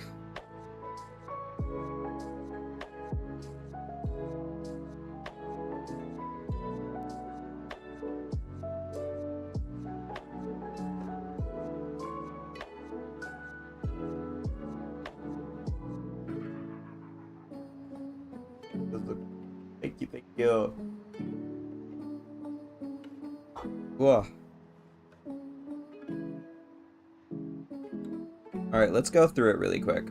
Thank you, thank you. Whoa. Alright, let's go through it really quick.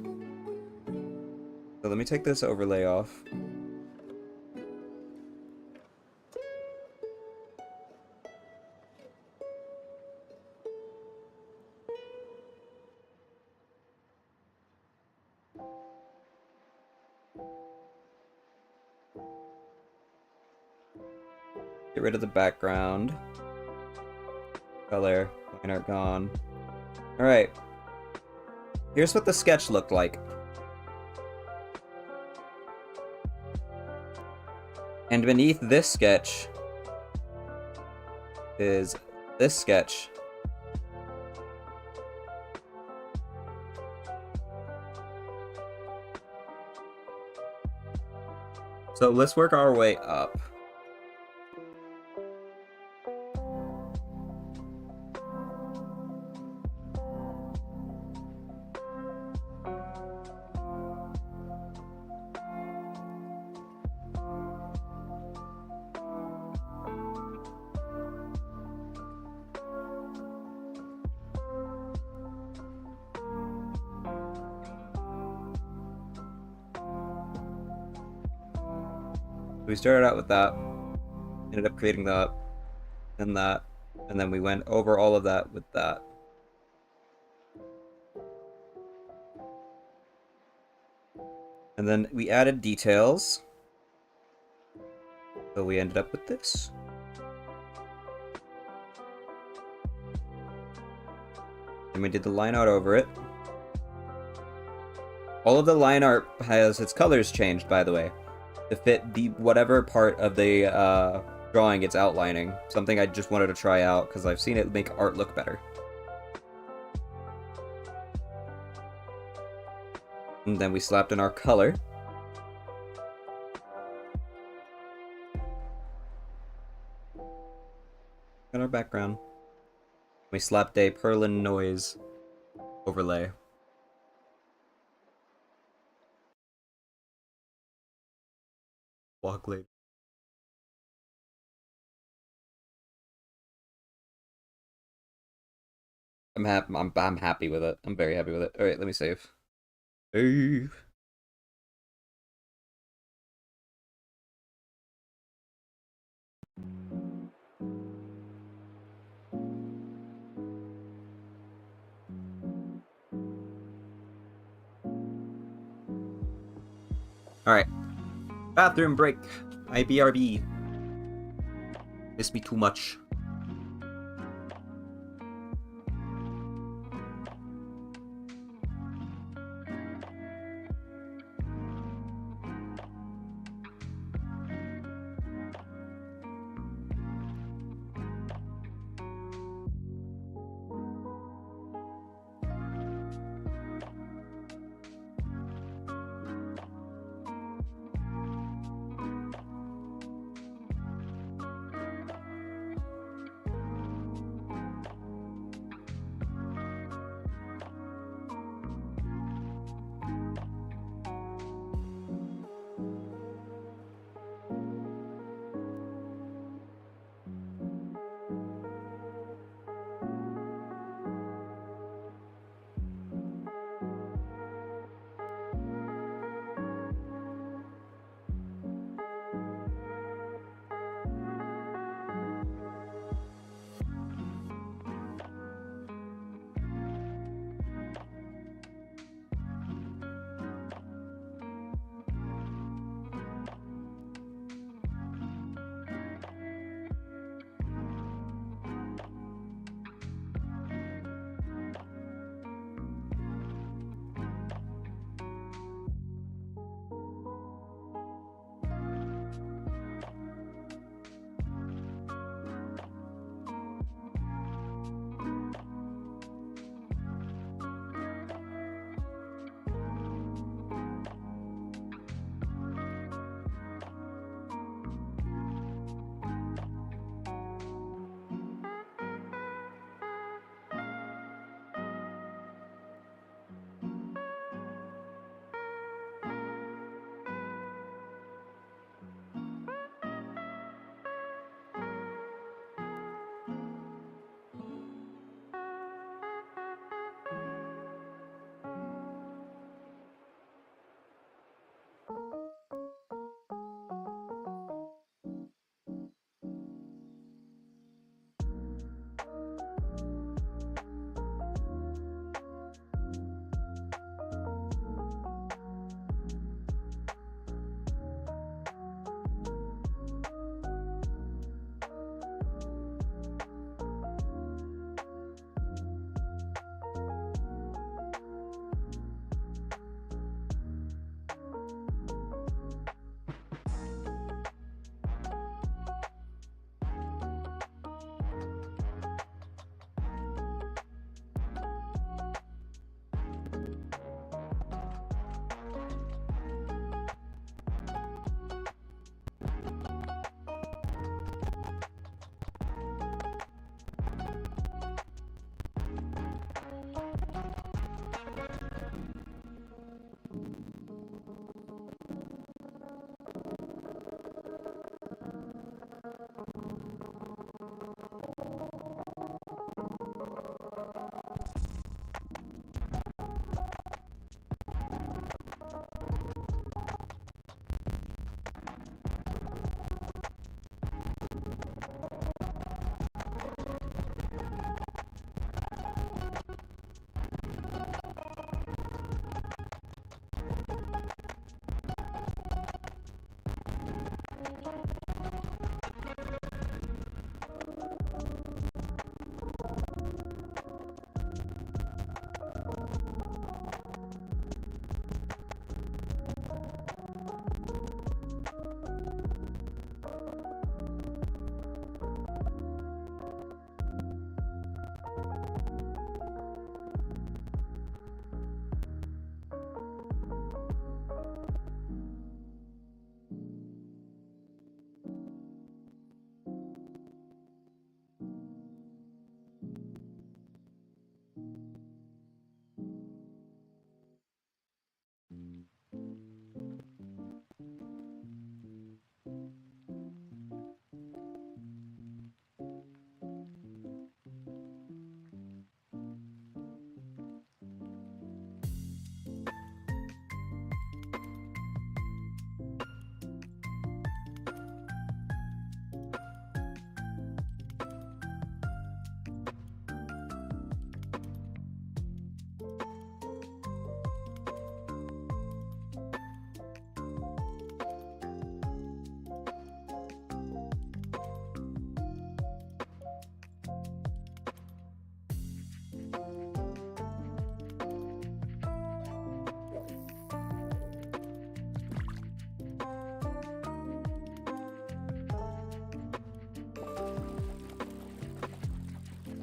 So let me take this overlay off. Get rid of the background. Color. Line art gone. Alright. Here's what the sketch looked like. And beneath this sketch is this sketch. So let's work our way up. We started out with that, ended up creating that, and then we went over all of that with that. And then we added details. So we ended up with this. And we did the line art over it. All of the line art has its colors changed, by the way, to fit the whatever part of the drawing it's outlining. Something I just wanted to try out because I've seen it make art look better. And then we slapped in our color. And our background. We slapped a Perlin noise overlay. Walk late. I'm happy with it. I'm very happy with it. Alright, let me save. Hey. Alright. Bathroom break. IBRB. Miss me too much.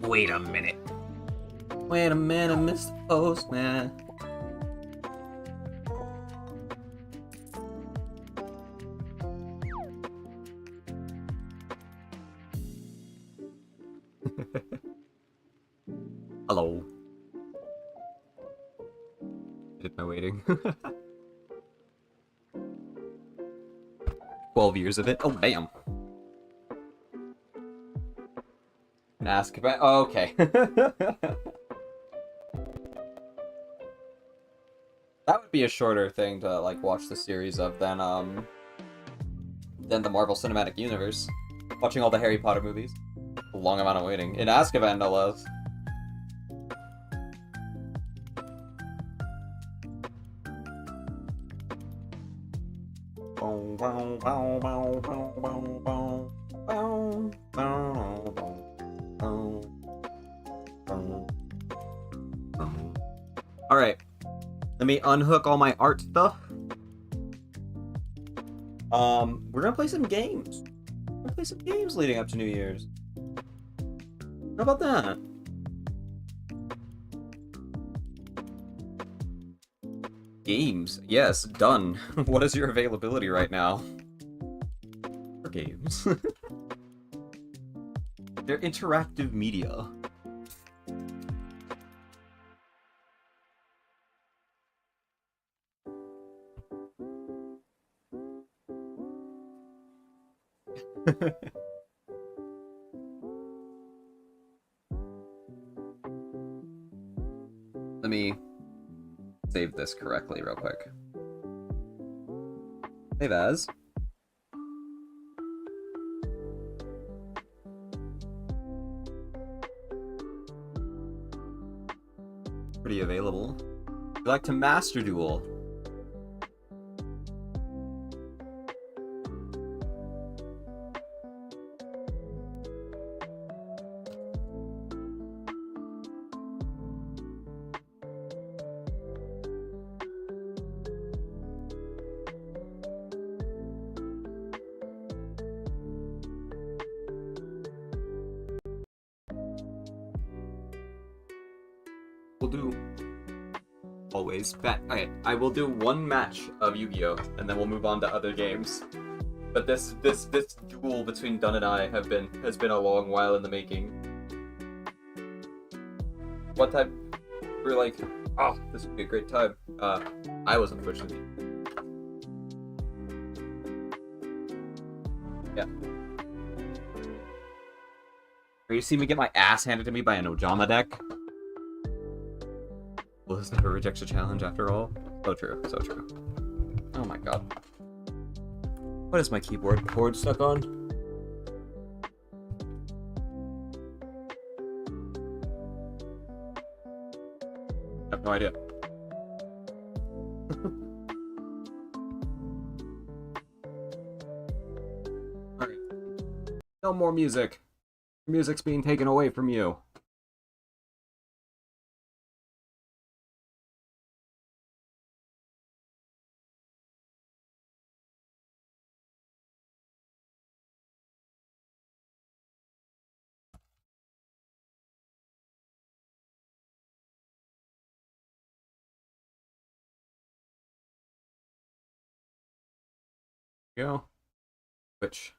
Wait a minute. Wait a minute, Mr. Postman. Hello. Did my waiting. 12 years of it. Oh, damn. And ask about. Oh, okay. That would be a shorter thing to like watch the series of than the Marvel Cinematic Universe. Watching all the Harry Potter movies. A long amount of waiting. In Azkaban, no less. Alright. Let me unhook all my art stuff. We're gonna play some games. We're gonna play some games leading up to New Year's. How about that? Games. Yes, done. What is your availability right now? For games. They're interactive media. Let me save this correctly real quick. Save as. Pretty available. You like to master duel? We'll do always bet. Okay, I will do one match of Yu-Gi-Oh, and then we'll move on to other games. But this duel between Dunn and I has been a long while in the making. One time we were like, oh, this would be a great time. I was unfortunately. Yeah. You see me get my ass handed to me by an Ojama deck? Well, this never rejects a challenge after all. So true, so true. Oh my god. What is my keyboard cord stuck on? I have no idea. Alright. No more music. Music's being taken away from you. Go. Which?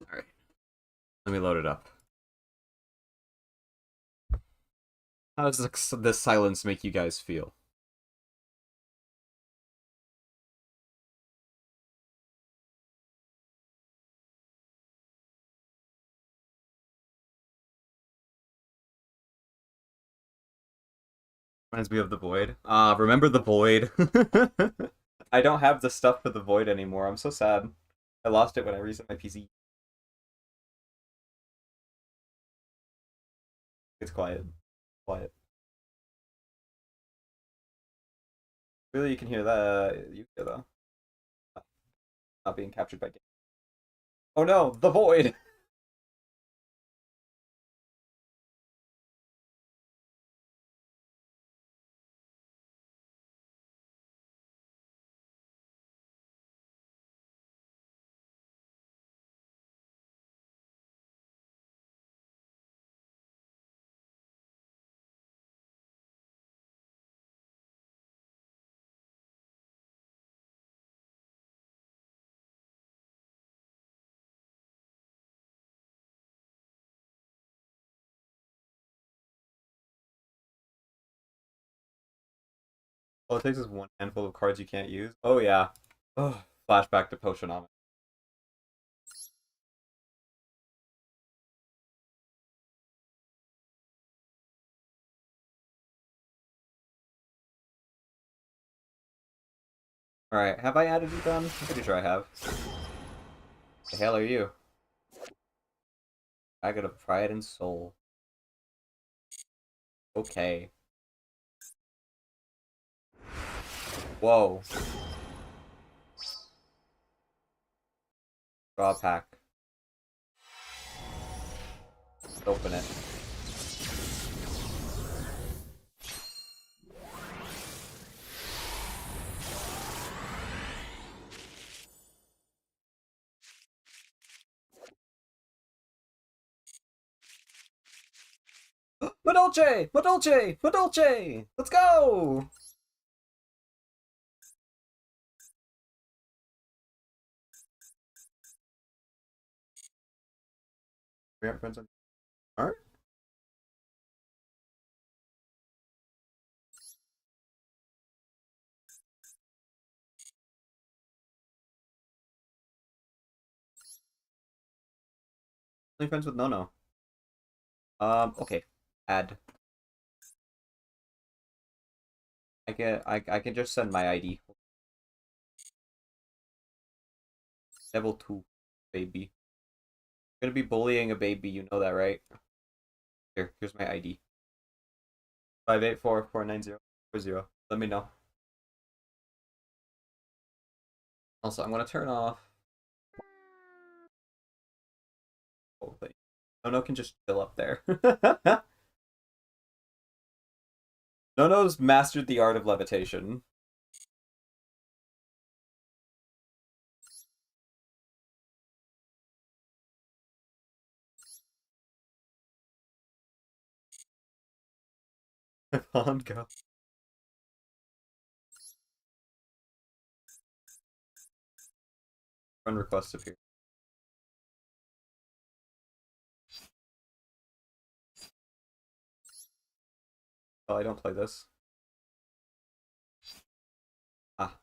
Alright. Let me load it up. How does this silence make you guys feel? Reminds me of the Void. Remember the Void? I don't have the stuff for the Void anymore. I'm so sad. I lost it when I reset my PC. It's quiet. Quiet. Really, you can hear that. You hear though. Not being captured by game. Oh no, the Void! All it takes is one handful of cards you can't use. Oh yeah. Oh, flashback to Potionomics. Alright, have I added you done? I'm pretty sure I have. The hell are you? I got a pride and soul. Okay. Whoa. Draw a pack. Let's open it. Madolce! Madolce! Madolce! Let's go! We aren't friends on art? Only friends with No. Okay. Add. I can just send my ID. Level 2, baby. I'm gonna be bullying a baby, you know that, right? Here's my ID. 584-490-40. Let me know. Also, I'm gonna turn off. Oh, wait. No can just chill up there. No's mastered the art of levitation. On go. Run requests appear. Oh, I don't play this. Ah.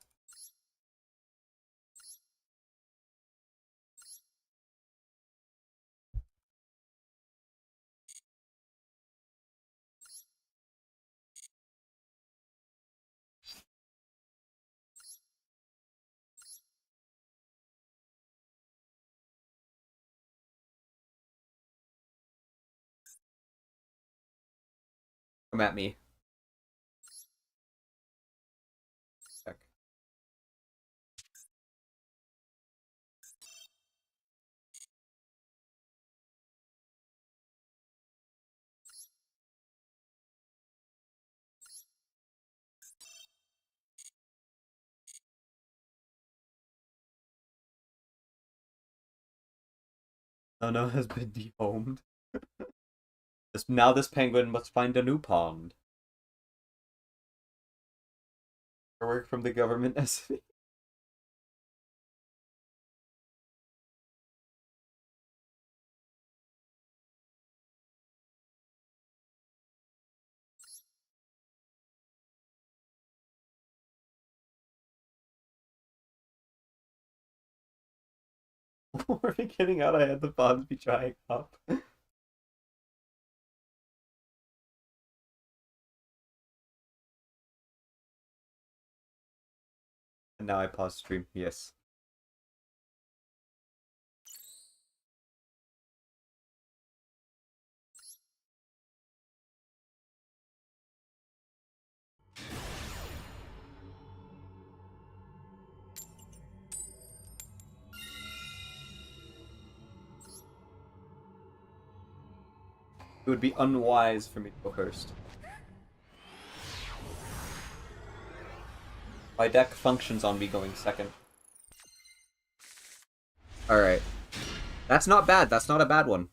Come at me. Check. No has been dehomed. Now this penguin must find a new pond. Or work from the government as Before getting out, I had the ponds be drying up. And now I pause stream. Yes. It would be unwise for me to go first. My deck functions on me going second. Alright. That's not bad. That's not a bad one.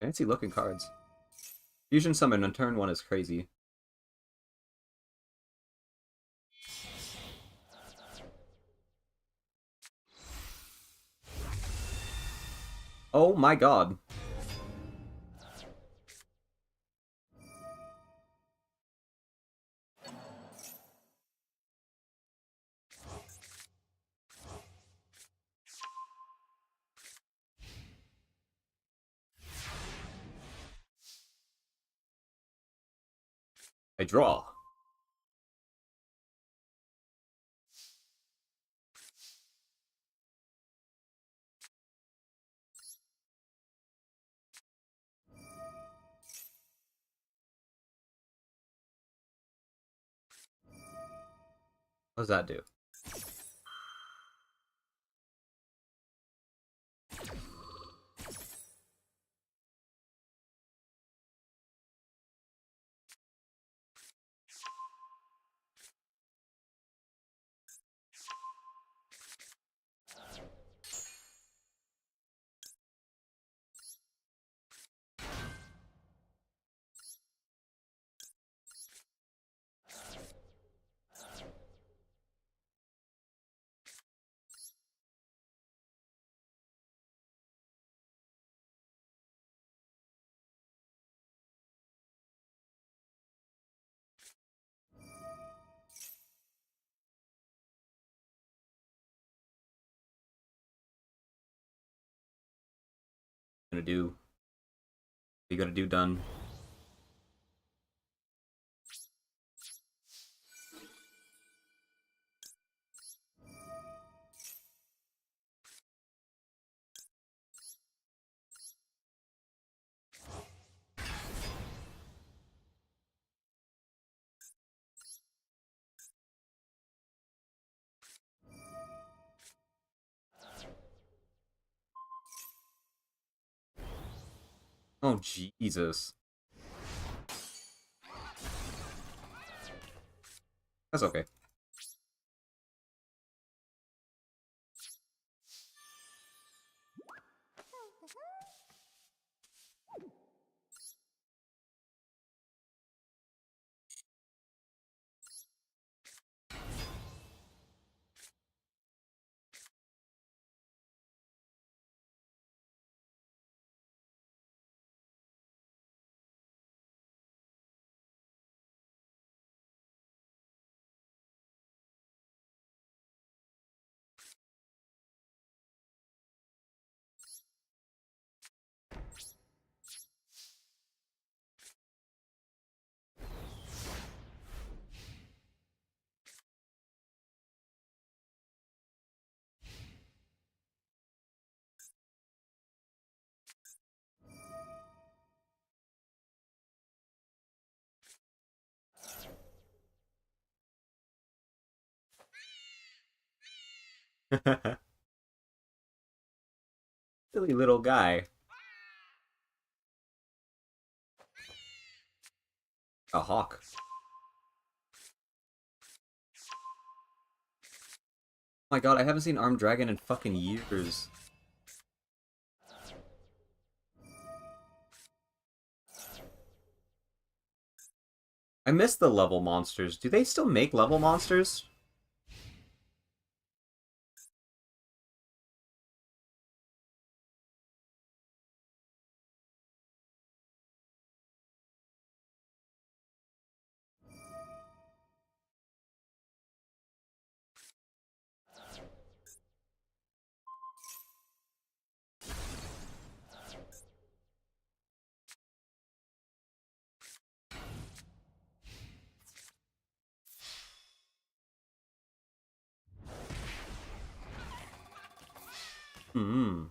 Fancy looking cards. Fusion Summon on turn 1 is crazy. Oh my god. I draw. What does that do? Gonna do? What you gonna do, done? Oh, Jesus. That's okay. Silly little guy. A hawk. Oh my god, I haven't seen Armed Dragon in fucking years. I miss the level monsters. Do they still make level monsters? Hmm.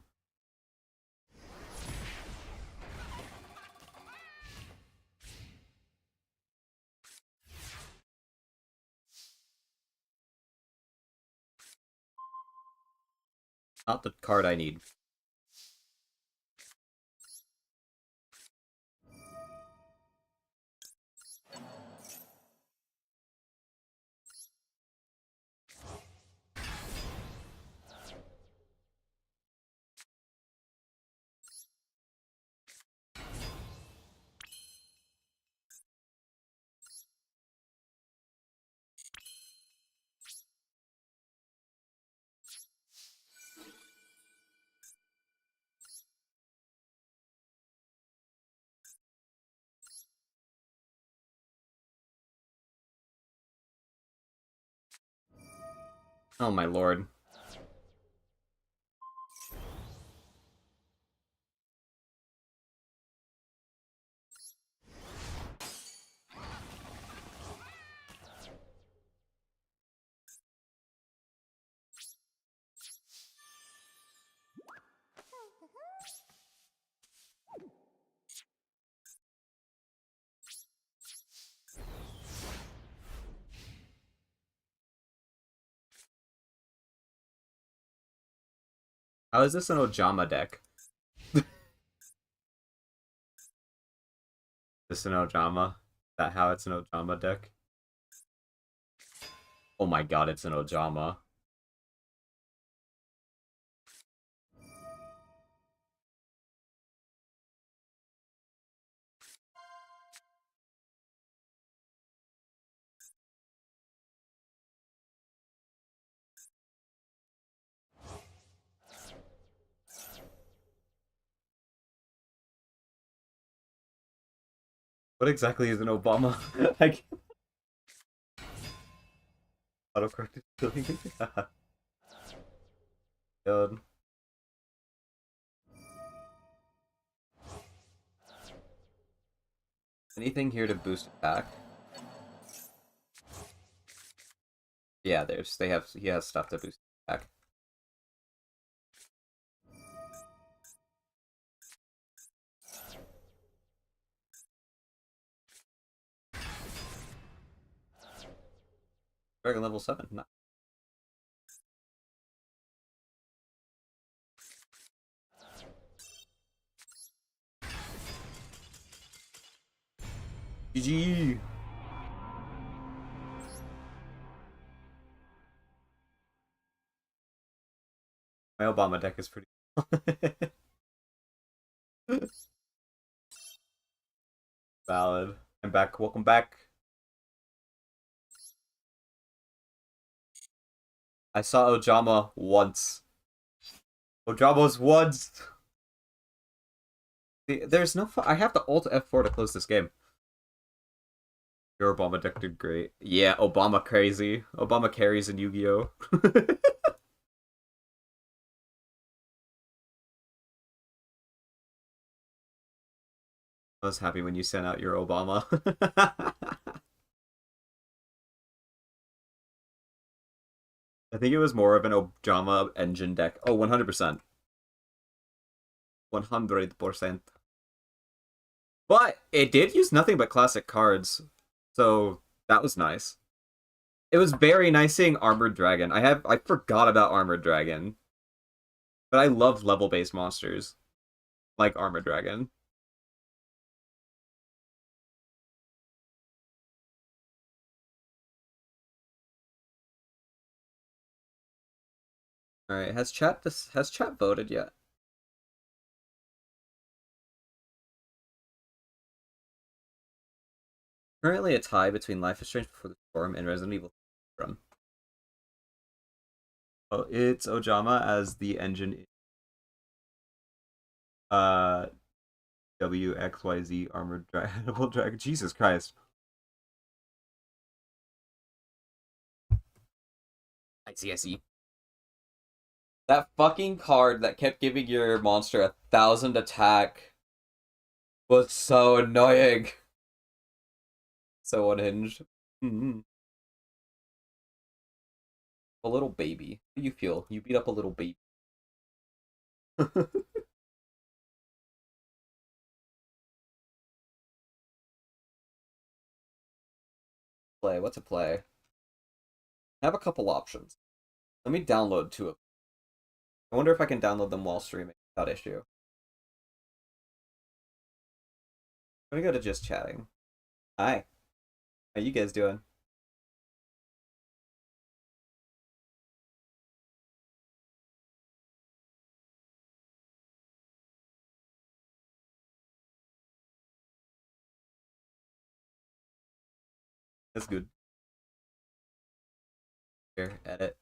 Not the card I need. Oh my lord. How is this an Ojama deck? This an Ojama? Is that how it's an Ojama deck? Oh my god, it's an Ojama. What exactly is an Obama? I can't... Autocorrect is killing me. God. Anything here to boost attack? Yeah, he has stuff to boost attack. Dragon level 7. No. GG. My Obama deck is pretty valid. I'm back. Welcome back. I saw Ojama once. Ojama's once. There's no. I have to Alt F4 to close this game. Your Obama deck did great. Yeah, Obama crazy. Obama carries in Yu-Gi-Oh. I was happy when you sent out your Obama. I think it was more of an Ojama engine deck. Oh, 100%. 100%. But it did use nothing but classic cards. So that was nice. It was very nice seeing Armored Dragon. I forgot about Armored Dragon. But I love level-based monsters. Like Armored Dragon. Alright, has chat voted yet? Currently a tie between Life is Strange Before the Storm and Resident Evil Run. Oh, it's Ojama as the engine. Uh, WXYZ Armored Dragon. Jesus Christ. I see. That fucking card that kept giving your monster 1,000 attack was so annoying. So unhinged. Mm-hmm. A little baby. How do you feel? You beat up a little baby. Play. What's a play? I have a couple options. Let me download two of them. I wonder if I can download them while streaming without issue. I'm gonna go to just chatting. Hi. How you guys doing? That's good. Here, edit.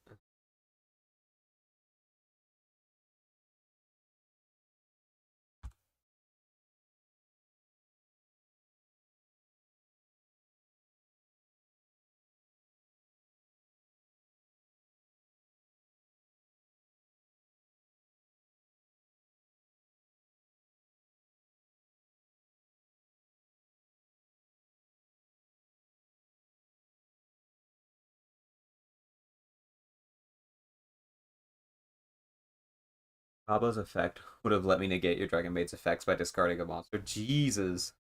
Pablo's effect would have let me negate your Dragon Maid's effects by discarding a monster. Jesus.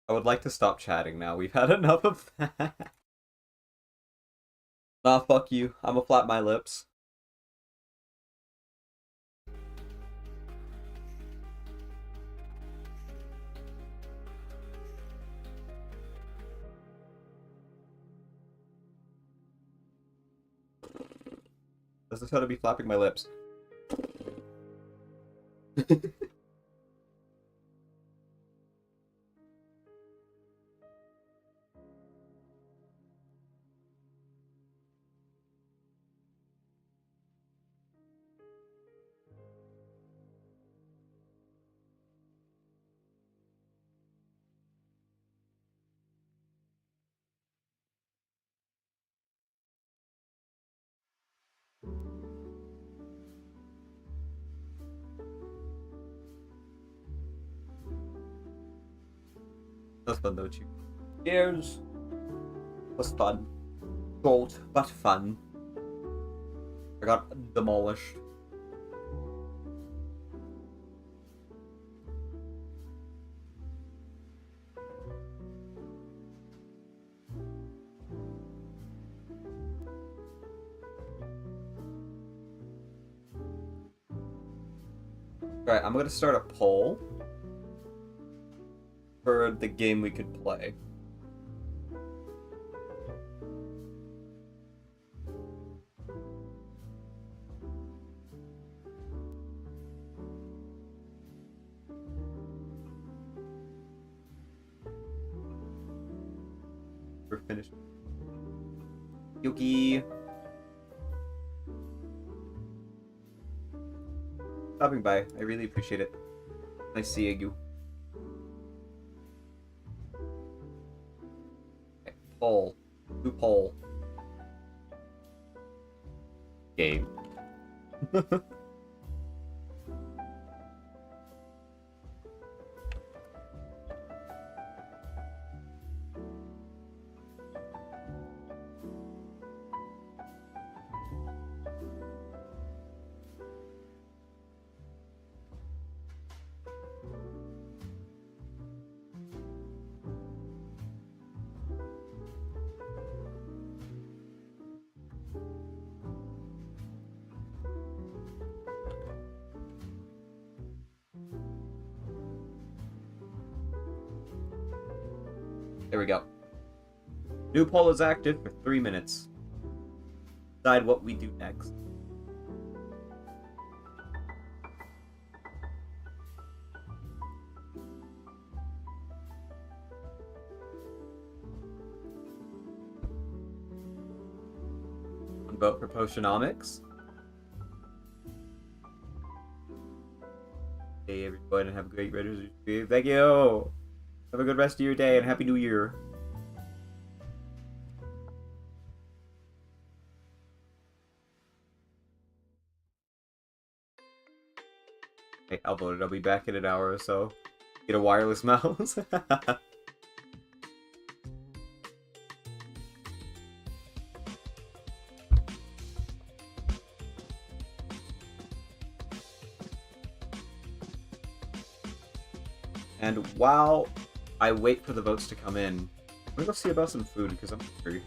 I would like to stop chatting now. We've had enough of that. Nah, fuck you. I'ma flap my lips. This is how to be flapping my lips. That's fun though, too. Cheers! Was fun. Short, but fun. I got demolished. Alright, I'm gonna start a poll for the game we could play. We're finished. Yuki! Stopping by. I really appreciate it. Nice seeing you. Okay, poll. Who poll? Game. There we go. New poll is active for 3 minutes. Decide what we do next. One vote for Potionomics. Hey everyone, and have a great rest of your day. Thank you! Have a good rest of your day and Happy New Year. Hey, I'll vote it. I'll be back in an hour or so. Get a wireless mouse. And while I wait for the votes to come in, I'm gonna go see about some food because I'm hungry.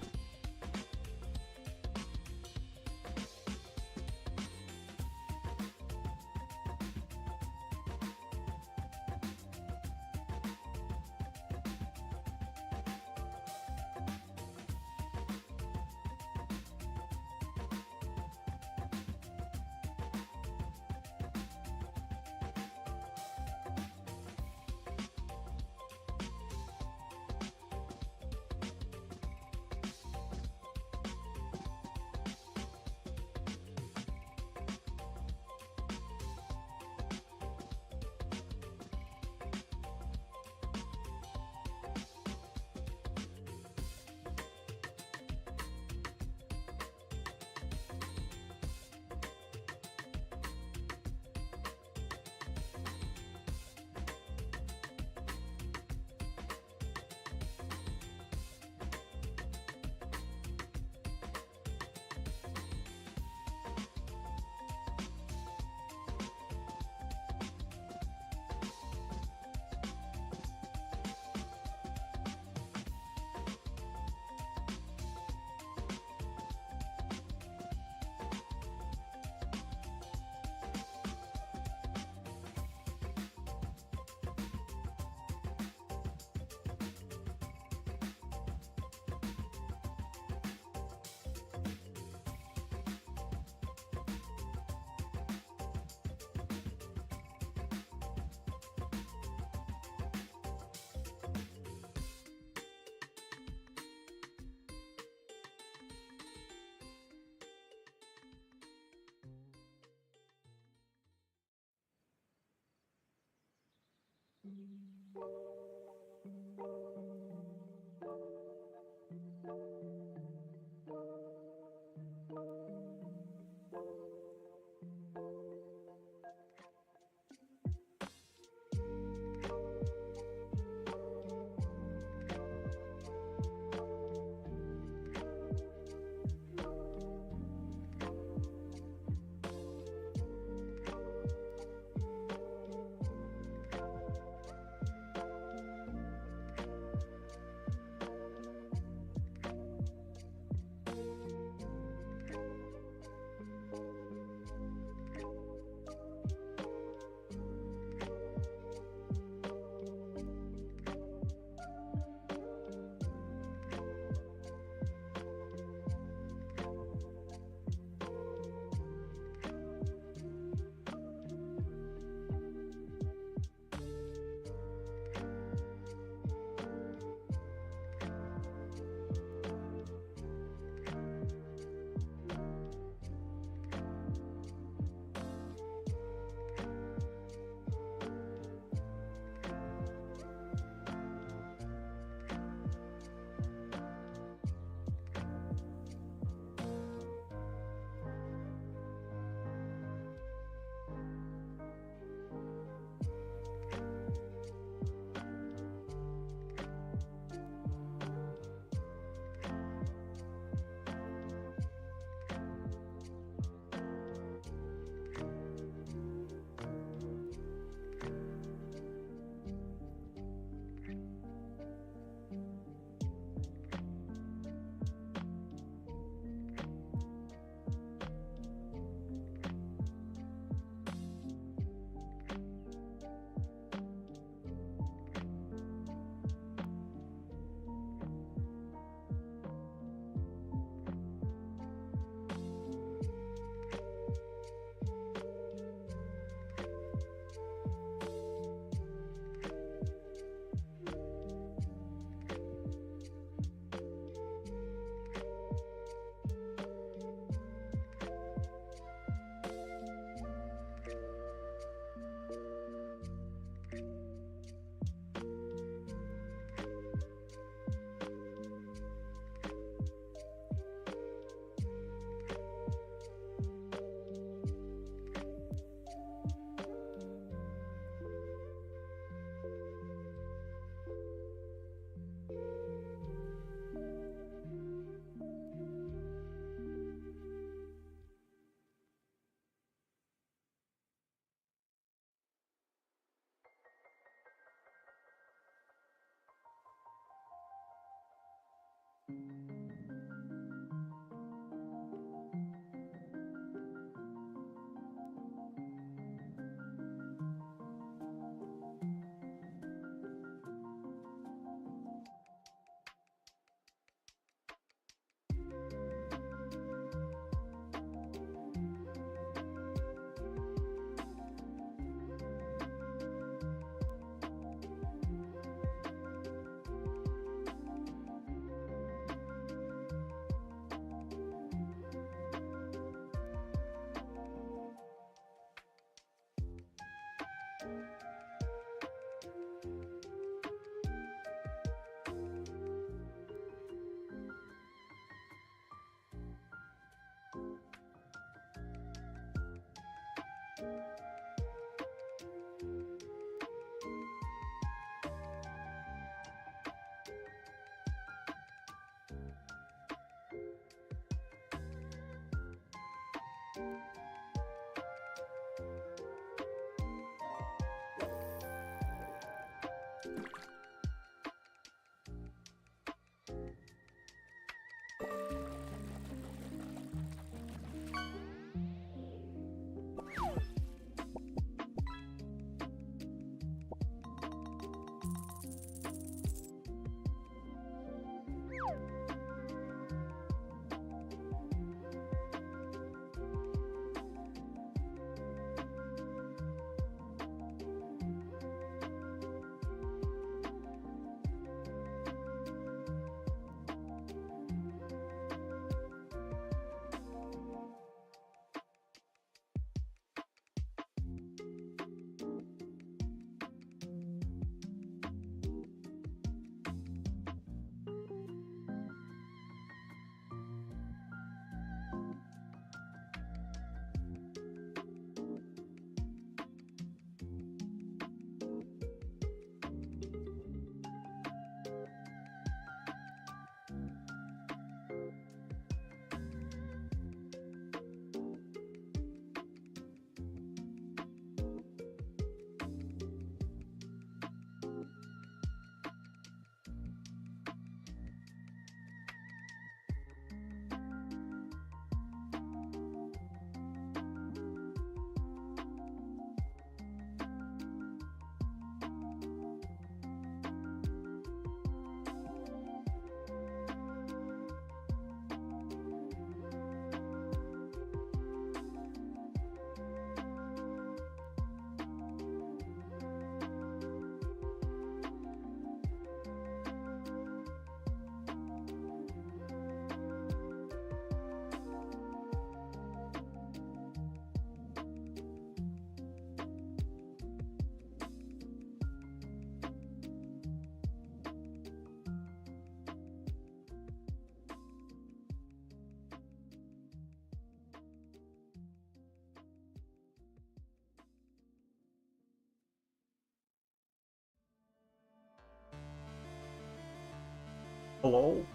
Hello?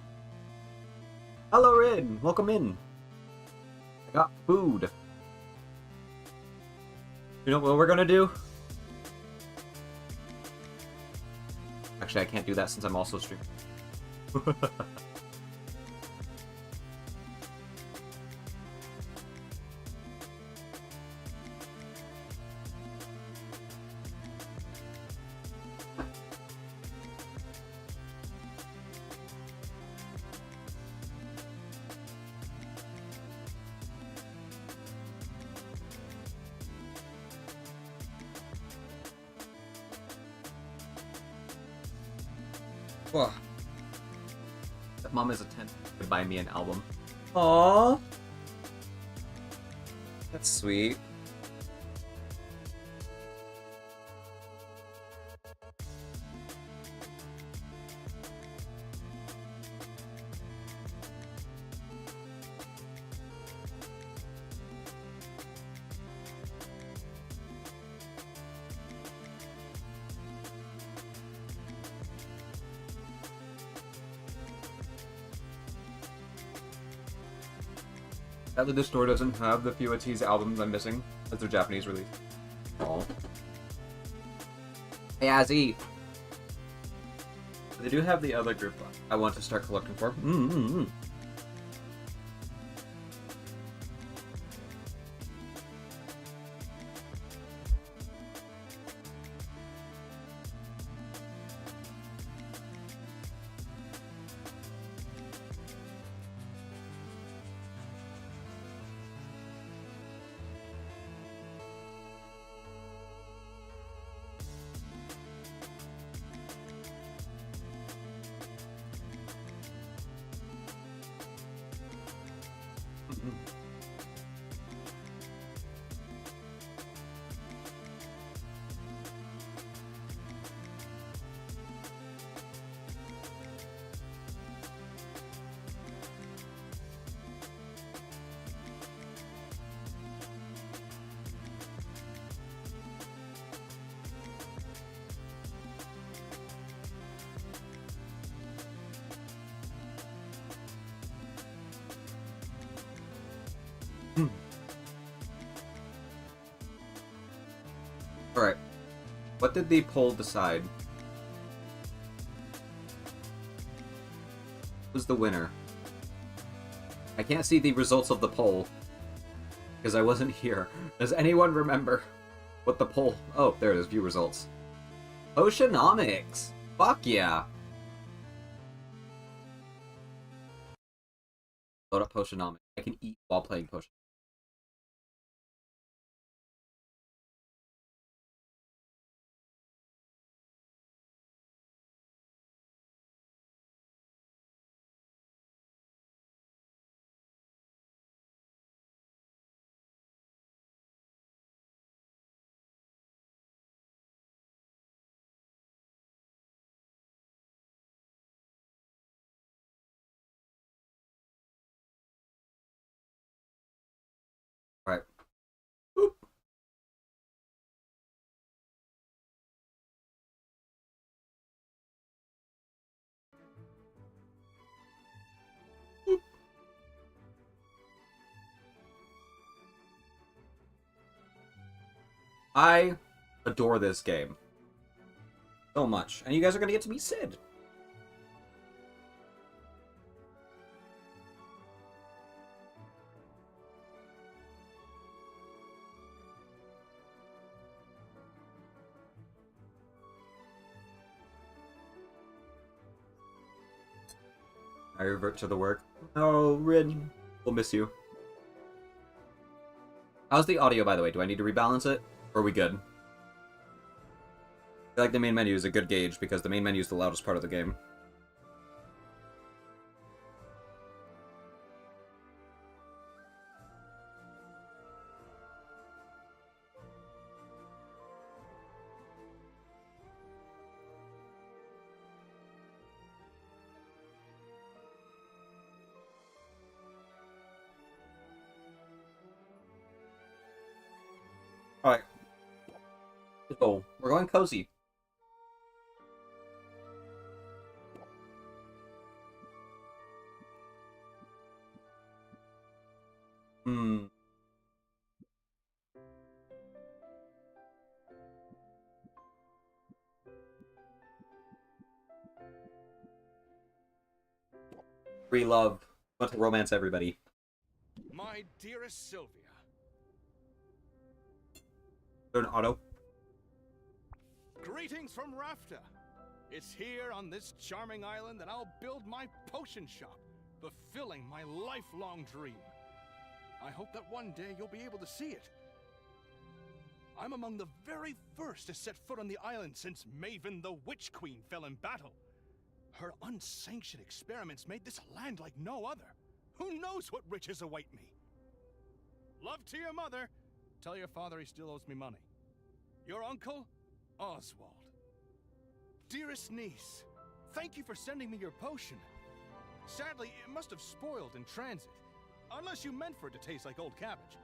Hello, Rin! Welcome in! I got food. You know what we're gonna do? Actually, I can't do that since I'm also streaming. Whoa. That mom is a 10. Could buy me an album. Aww. That's sweet. Sadly, the store doesn't have the Fuatees albums I'm missing, as their Japanese release. Oh. Hey, Azzy! They do have the other group I want to start collecting for. Alright. What did the poll decide? Who's the winner? I can't see the results of the poll. Because I wasn't here. Does anyone remember what the poll... Oh, there it is. View results. Potionomics! Fuck yeah! Load up Potionomics. I can eat while playing Potion. Alright. Boop. Boop. I adore this game. So much. And you guys are gonna get to meet Sid. I revert to the work. Oh, Rin. We'll miss you. How's the audio, by the way? Do I need to rebalance it? Or are we good? I feel like the main menu is a good gauge, because the main menu is the loudest part of the game. Alright. So, we're going cozy. Hmm. Free love. Want to romance everybody. My dearest Sylvia. An auto. Greetings from Rafta. It's here on this charming island that I'll build my potion shop, fulfilling my lifelong dream. I hope that one day you'll be able to see it. I'm among the very first to set foot on the island since Maven the Witch Queen fell in battle. Her unsanctioned experiments made this land like no other. Who knows what riches await me? Love to your mother. Tell your father he still owes me money. Your uncle, Oswald. Dearest niece, thank you for sending me your potion. Sadly, it must have spoiled in transit. Unless you meant for it to taste like old cabbage.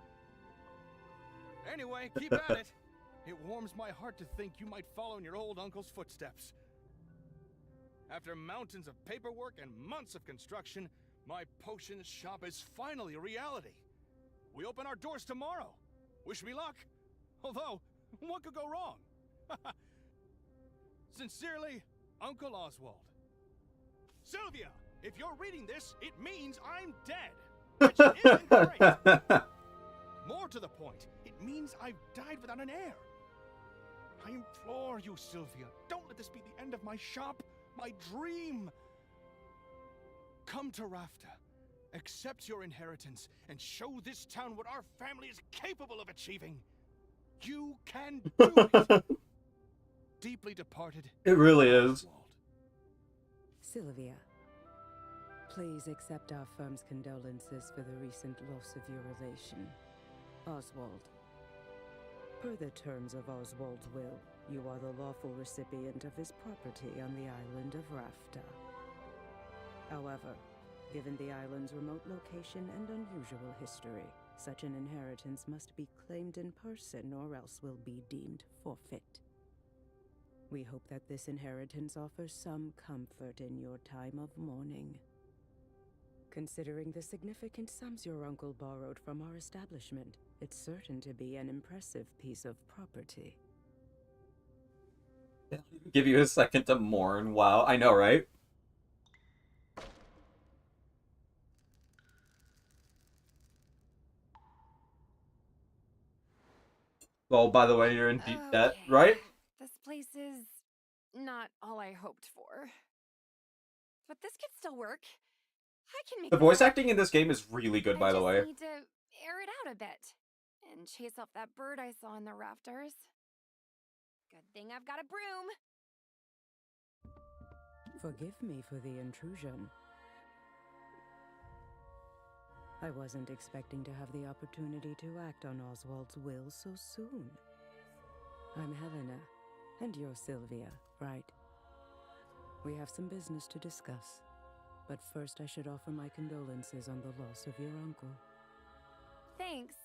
Anyway, keep at it. It warms my heart to think you might follow in your old uncle's footsteps. After mountains of paperwork and months of construction, my potion shop is finally a reality. We open our doors tomorrow. Wish me luck. Although, what could go wrong? Sincerely, Uncle Oswald. Sylvia, if you're reading this, it means I'm dead. Which isn't great. More to the point, it means I've died without an heir. I implore you, Sylvia, don't let this be the end of my shop, my dream. Come to Rafta, accept your inheritance, and show this town what our family is capable of achieving. You can do it. Deeply departed. It really is. Oswald. Sylvia, please accept our firm's condolences for the recent loss of your relation, Oswald. Per the terms of Oswald's will, you are the lawful recipient of his property on the island of Rafta. However, given the island's remote location and unusual history, such an inheritance must be claimed in person or else will be deemed forfeit. We hope that this inheritance offers some comfort in your time of mourning. Considering the significant sums your uncle borrowed from our establishment, it's certain to be an impressive piece of property. Give you a second to mourn. Wow, I know, right? Oh, by the way, you're in deep debt, right? This place is not all I hoped for. But this could still work. I can make The this voice work. acting in this game is really good, by the way. I just need to air it out a bit and chase off that bird I saw in the rafters. Good thing I've got a broom. Forgive me for the intrusion. I wasn't expecting to have the opportunity to act on Oswald's will so soon. I'm Helena, and you're Sylvia, right? We have some business to discuss, but first I should offer my condolences on the loss of your uncle. Thanks,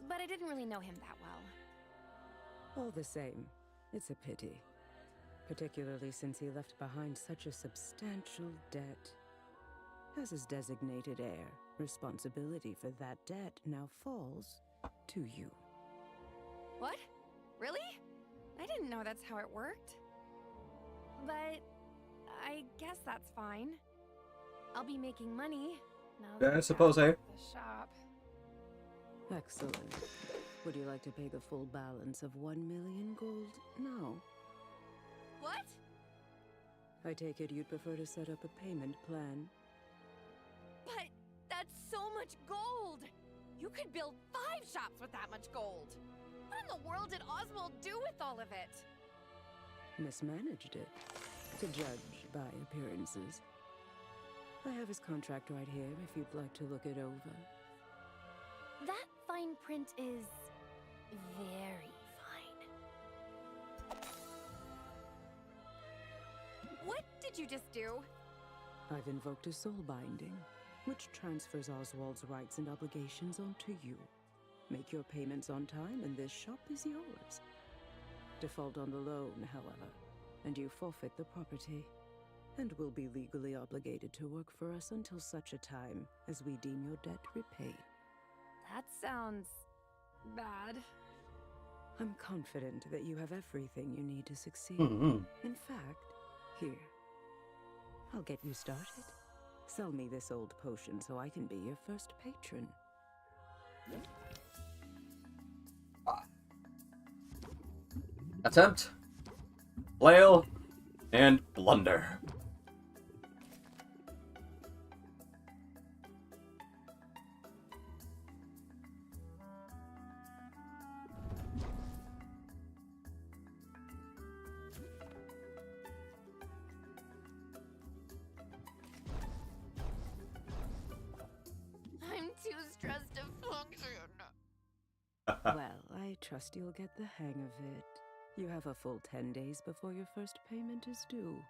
but I didn't really know him that well. All the same, it's a pity. Particularly since he left behind such a substantial debt. As his designated heir, responsibility for that debt now falls to you. What? Really? I didn't know that's how it worked. But I guess that's fine. I'll be making money now that Yeah, I I've suppose, got eh? the shop. Excellent. Would you like to pay the full balance of 1 million gold now? What? I take it you'd prefer to set up a payment plan. But that's so much gold! You could build 5 shops with that much gold! What in the world did Oswald do with all of it? Mismanaged it, to judge by appearances. I have his contract right here if you'd like to look it over. That fine print is very fine. What did you just do? I've invoked a soul binding, which transfers Oswald's rights and obligations onto you. Make your payments on time and this shop is yours. Default on the loan, however, and you forfeit the property, and will be legally obligated to work for us until such a time as we deem your debt repaid. That sounds bad. I'm confident that you have everything you need to succeed. Mm-hmm. In fact, here. I'll get you started. Sell me this old potion so I can be your first patron. Attempt, flail, and blunder. I'm too stressed to function. Well, I trust you'll get the hang of it. You have a full 10 days before your first payment is due.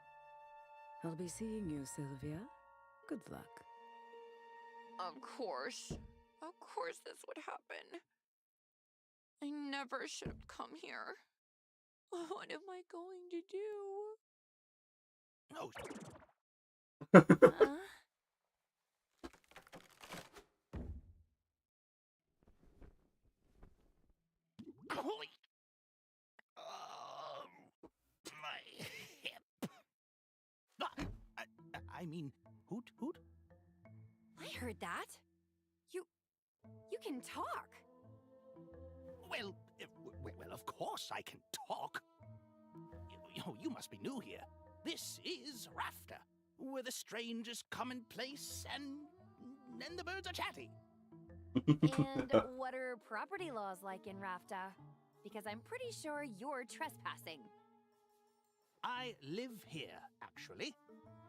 I'll be seeing you, Sylvia. Good luck. Of course. Of course this would happen. I never should have come here. What am I going to do? Oh, Huh? holy! My hip. I mean, hoot hoot. I heard that. You can talk. Well, well, of course I can talk. You must be new here. This is Rafter, where the strange is commonplace and the birds are chatty. And what are property laws like in Rafta? Because I'm pretty sure you're trespassing. I live here, actually.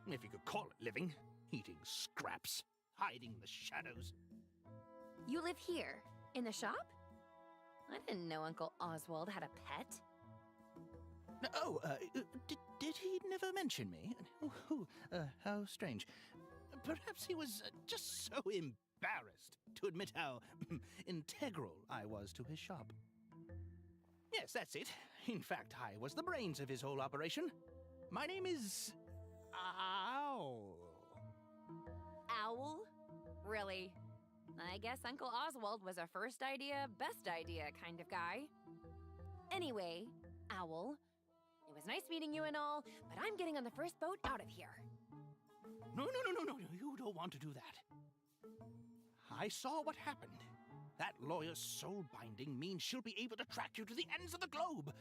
If you could call it living. Eating scraps, hiding in the shadows. You live here, in the shop? I didn't know Uncle Oswald had a pet. Oh, did he never mention me? How strange. Perhaps he was just so embarrassed to admit how integral I was to his shop. Yes, that's it. In fact, I was the brains of his whole operation. My name is... Owl. Owl? Really? I guess Uncle Oswald was a first idea, best idea kind of guy. Anyway, Owl, it was nice meeting you and all, but I'm getting on the first boat out of here. No, you don't want to do that. I saw what happened. That lawyer's soul binding means she'll be able to track you to the ends of the globe.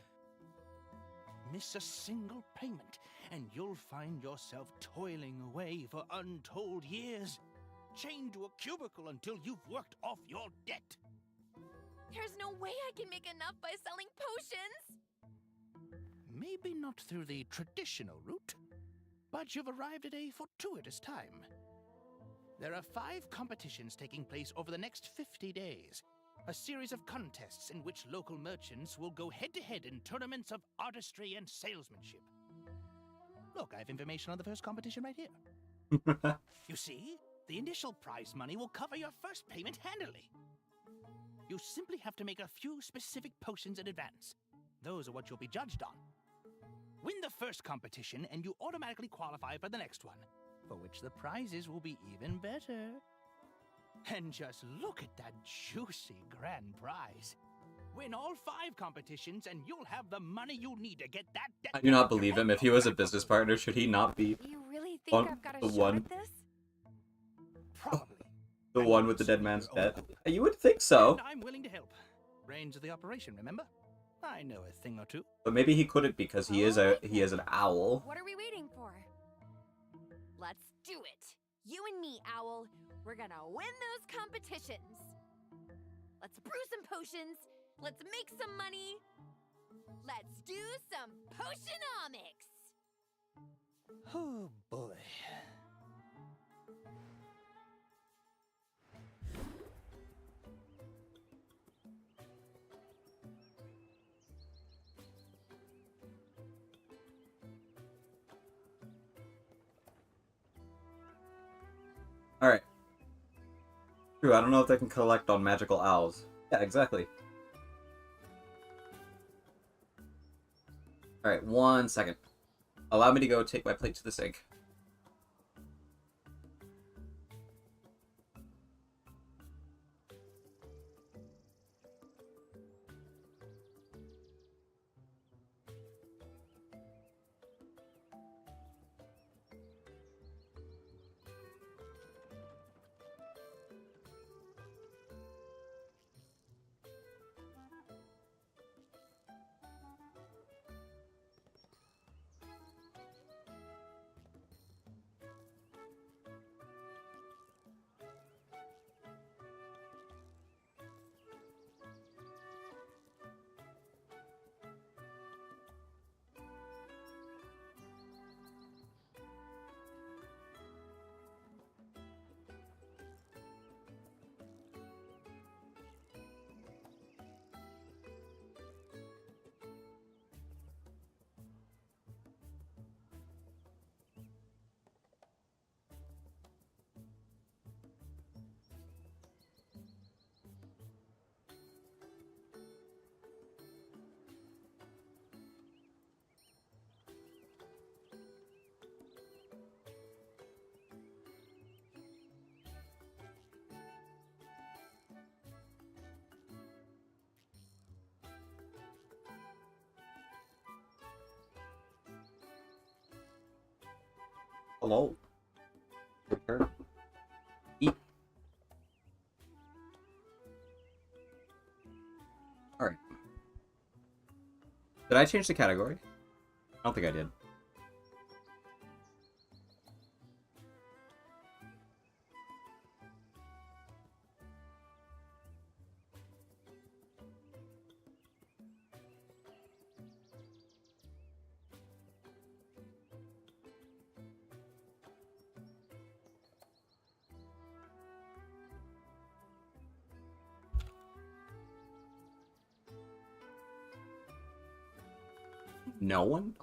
Miss a single payment, and you'll find yourself toiling away for untold years, chained to a cubicle until you've worked off your debt. There's no way I can make enough by selling potions! Maybe not through the traditional route, but you've arrived at a fortuitous time. There are 5 competitions taking place over the next 50 days. A series of contests in which local merchants will go head-to-head in tournaments of artistry and salesmanship. Look, I have information on the first competition right here. You see, the initial prize money will cover your first payment handily. You simply have to make a few specific potions in advance. Those are what you'll be judged on. Win the first competition and you automatically qualify for the next one, for which the prizes will be even better. And just look at that juicy grand prize. Win all 5 competitions and you'll have the money you need to get that debt. I do not believe him. If he was a business partner, should he not be You really think On I've got a the shot one. at this? Probably. the one with the dead man's debt? You would think so, And I'm willing to help. Brains of the operation, remember? I know a thing or two. but maybe he couldn't because he is an owl. What are we waiting for? Let's do it. You and me, Owl. We're gonna win those competitions. Let's brew some potions. Let's make some money. Let's do some Potionomics. Oh boy. Alright. True, I don't know if they can collect on magical owls. Yeah, exactly. Alright, 1 second. Allow me to go take my plate to the sink. Hello. Your turn. Eat. Alright. Did I change the category? I don't think I did. No one?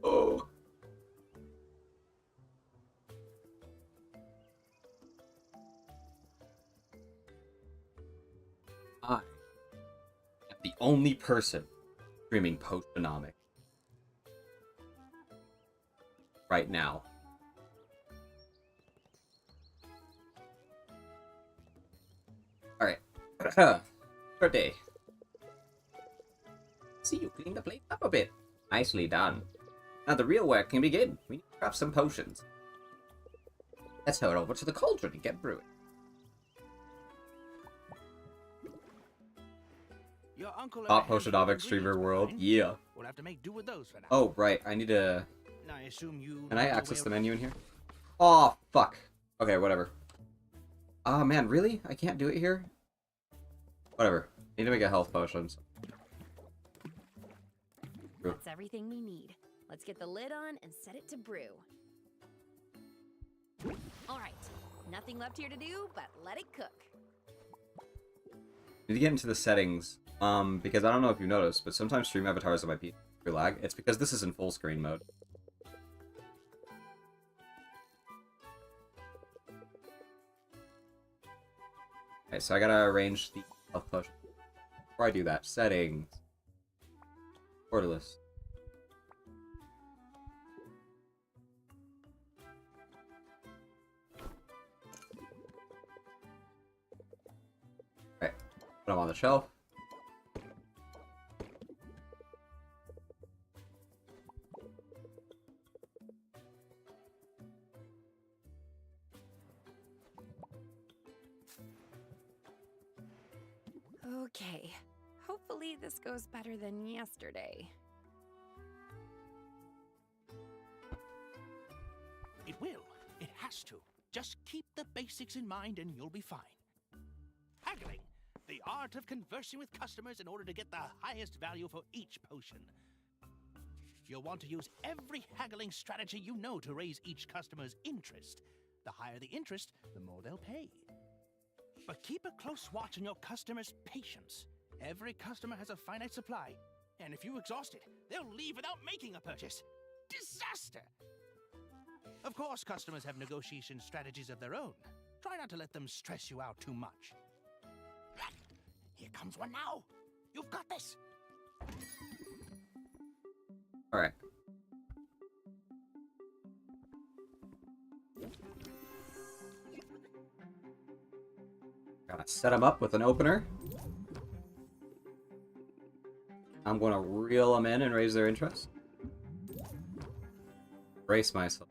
Oh. I am the only person streaming Potionomics right now. Alright. For day. See, you clean the plate up a bit. Nicely done. Now the real work can begin. We need to craft some potions. Let's head over to the cauldron and get brewing. Your uncle Top ever hands you the Potionomics streamer ingredients, world. Brian? Yeah. We'll have to make do with those for now. Oh, right. I need to... I assume you Can I know your access way the of- menu in here? Oh, fuck. Okay, whatever. Ah, man, really? I can't do it here? Whatever. Need to make a health potions. That's everything we need. Let's get the lid on and set it to brew. All right, nothing left here to do but let it cook. Need to get into the settings. Because I don't know if you noticed, but sometimes stream avatars on my PC lag. It's because this is in full screen mode. Okay, so I gotta arrange the health potion. Before I do that, settings. Borderless. Alright, put them on the shelf. Okay, hopefully this goes better than yesterday. It will. It has to. Just keep the basics in mind and you'll be fine. Haggling. The art of conversing with customers in order to get the highest value for each potion. You'll want to use every haggling strategy you know to raise each customer's interest. The higher the interest, the more they'll pay. But keep a close watch on your customers' patience. Every customer has a finite supply, and if you exhaust it, they'll leave without making a purchase. Disaster! Of course, customers have negotiation strategies of their own. Try not to let them stress you out too much. Here comes one now. You've got this. Alright. Gotta set them up with an opener. I'm gonna reel them in and raise their interest. Brace myself.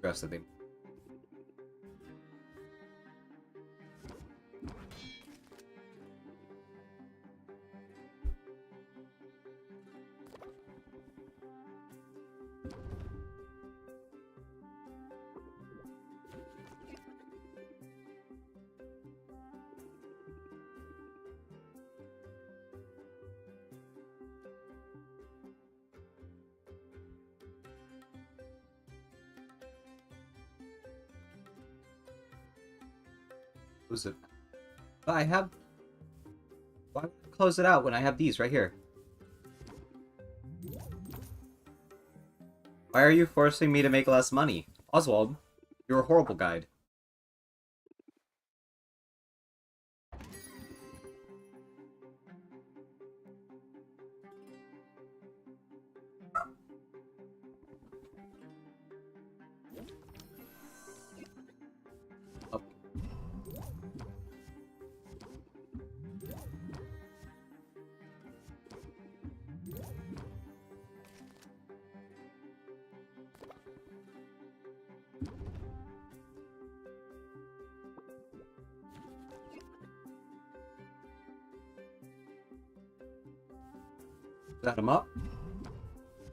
Rest of them. Close it. But I have... Why would I close it out when I have these right here? Why are you forcing me to make less money? Oswald, you're a horrible guide. Set them up.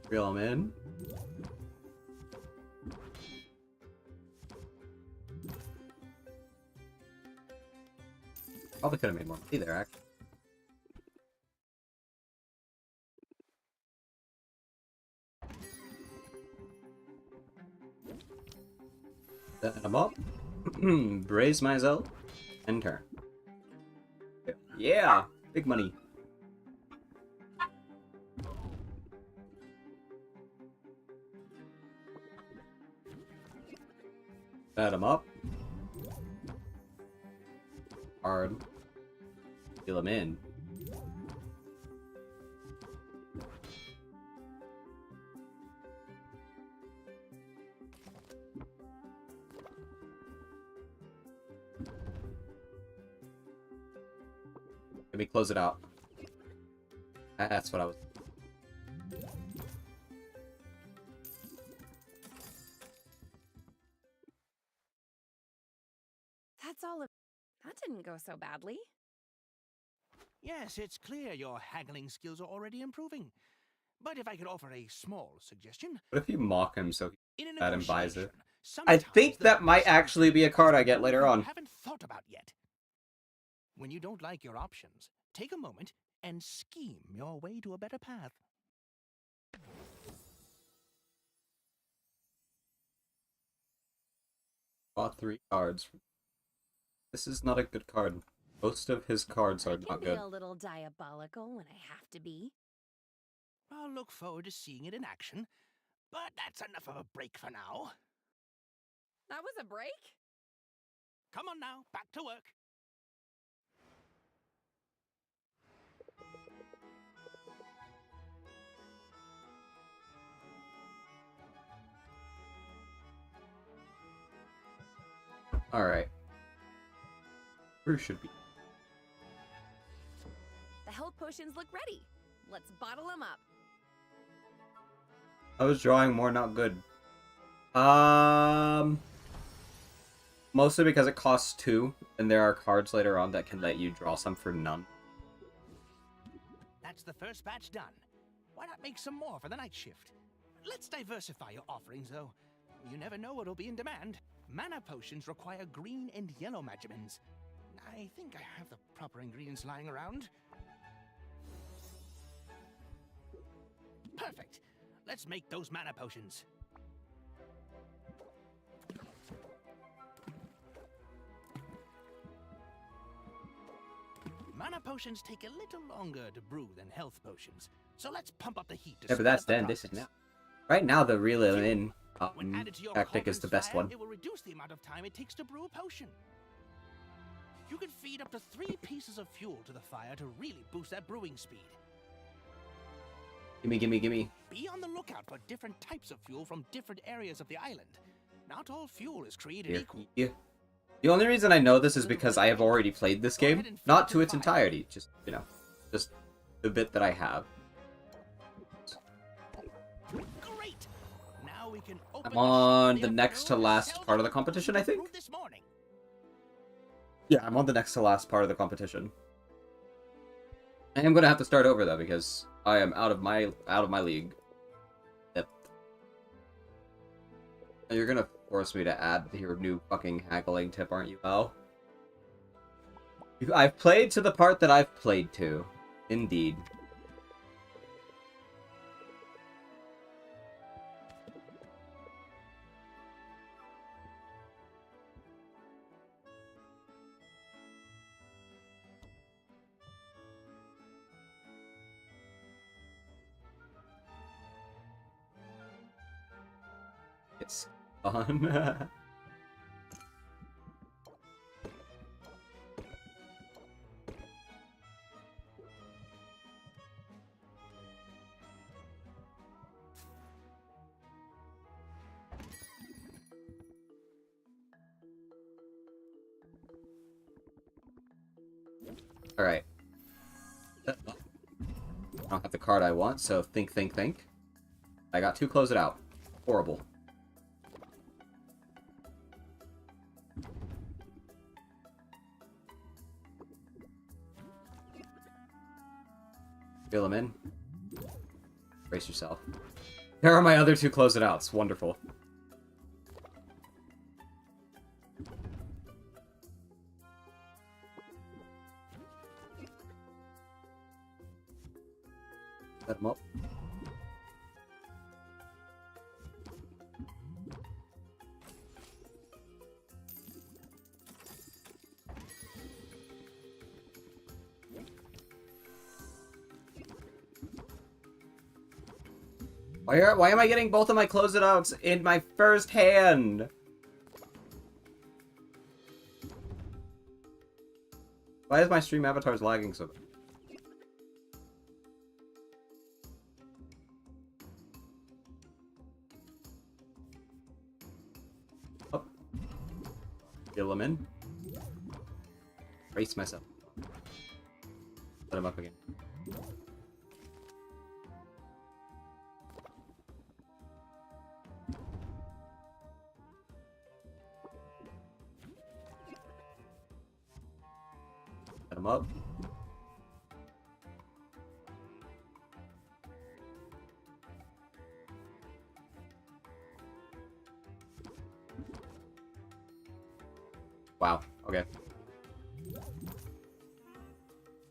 Reel them in. Probably could have made more money there, actually. Set them up. Brace myself. And turn. Yeah! Big money. Set them up. Hard. Seal them in. Let me close it out. That's what I was... That's all of... That didn't go so badly. Yes, it's clear your haggling skills are already improving. But if I could offer a small suggestion, What if you mock him so in a that and buys it? negotiation, I sometimes think the that might best actually be a card I get later you on. haven't thought about yet. When you don't like your options, take a moment and scheme your way to a better path. Bought 3 cards. This is not a good card. Most of his cards are I can not be good. a little diabolical when I have to be. I'll look forward to seeing it in action, but that's enough of a break for now. That was a break? Come on now, back to work. Alright. Where should be? The health potions look ready. Let's bottle them up. I was drawing more not good. Mostly because it costs 2, and there are cards later on that can let you draw some for none. That's the first batch done. Why not make some more for the night shift? Let's diversify your offerings, though. You never know what'll be in demand. Mana potions require green and yellow magimins. I think I have the proper ingredients lying around. Perfect. Let's make those mana potions. Mana potions take a little longer to brew than health potions, so let's pump up the heat to Yeah, but that's speed up then. the This is process. now. Right now, the reel it in When added to your tactic is the cauldron's best fire, one. It will reduce the amount of time it takes to brew a potion. You can feed up to 3 pieces of fuel to the fire to really boost that brewing speed. Gimme, gimme, gimme. Be on the lookout for different types of fuel from different areas of the island. Not all fuel is created Here. equal. Yeah. The only reason I know this is because I have already played this game. Not to its entirety. Just, you know, just the bit that I have. Great! Now we can open I'm on shop the for next to afternoon and last sell part of the the competition, potions I we think. brewed this morning. Yeah, I'm on the next to last part of the competition. I am gonna have to start over though because I am out of my league. Yep. You're gonna force me to add your new fucking haggling tip, aren't you, Al? I've played to the part that I've played to. Indeed. It's fun. Alright. I don't have the card I want, so think, think, think. I got 2, close it out. Horrible. Fill them in. Brace yourself. There are my other two close it outs. Wonderful. Set them up. Why am I getting both of my close it outs in my first hand? Why is my stream avatars lagging so bad? Up. Fill him in. Brace myself. Set him up again. Set him up. Wow, okay.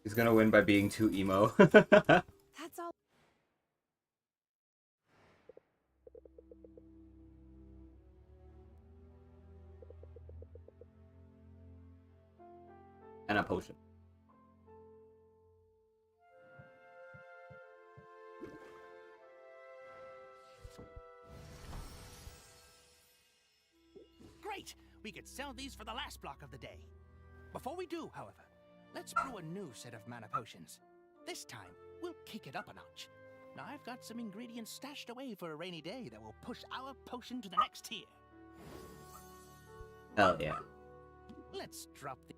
He's gonna win by being too emo. That's all. And a potion. Great! We could sell these for the last block of the day. Before we do, however, let's brew a new set of mana potions. This time, we'll kick it up a notch. Now, I've got some ingredients stashed away for a rainy day that will push our potion to the next tier. Hell yeah. Let's drop the...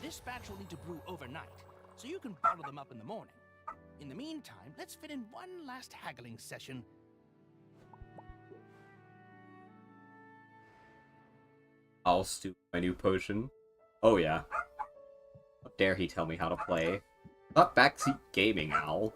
This batch will need to brew overnight, so you can bottle them up in the morning. In the meantime, let's fit in one last haggling session. I'll stew my new potion. Oh yeah. How dare he tell me how to play? Not backseat gaming, owl.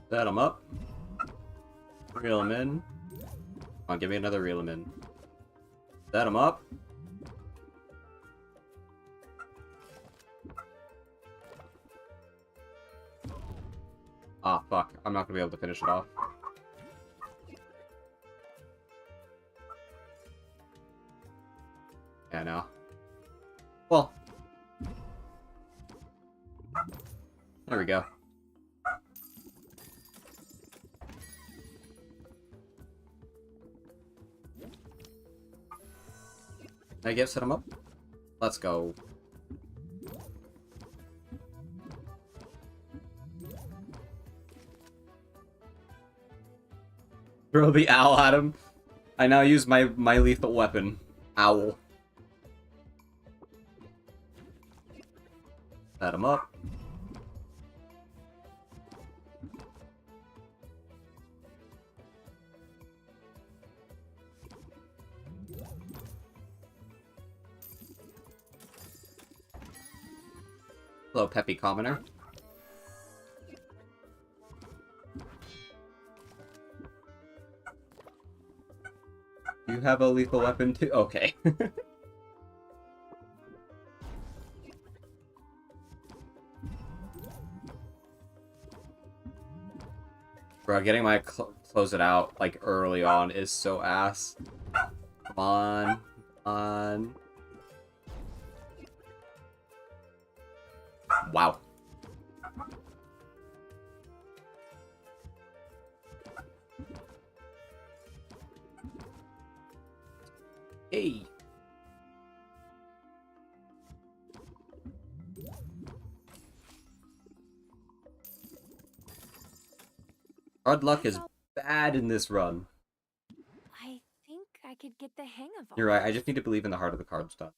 Set him up. Reel him in. Come on, give me another reel him in. Set him up. Ah, fuck. I'm not gonna be able to finish it off. Yeah, no. Well. There we go. I guess set him up. Let's go. Throw the owl at him. I now use my lethal weapon. Owl. Set him up. Hello, Peppy Commoner. You have a lethal weapon too? Okay. Bro, getting my close it out, like, early on is so ass. Come on. Come on. Wow. Hey. Hard luck is That's all- bad in this run. I think I could get the hang of all You're right, I this. just need to believe in the heart of the card stuff.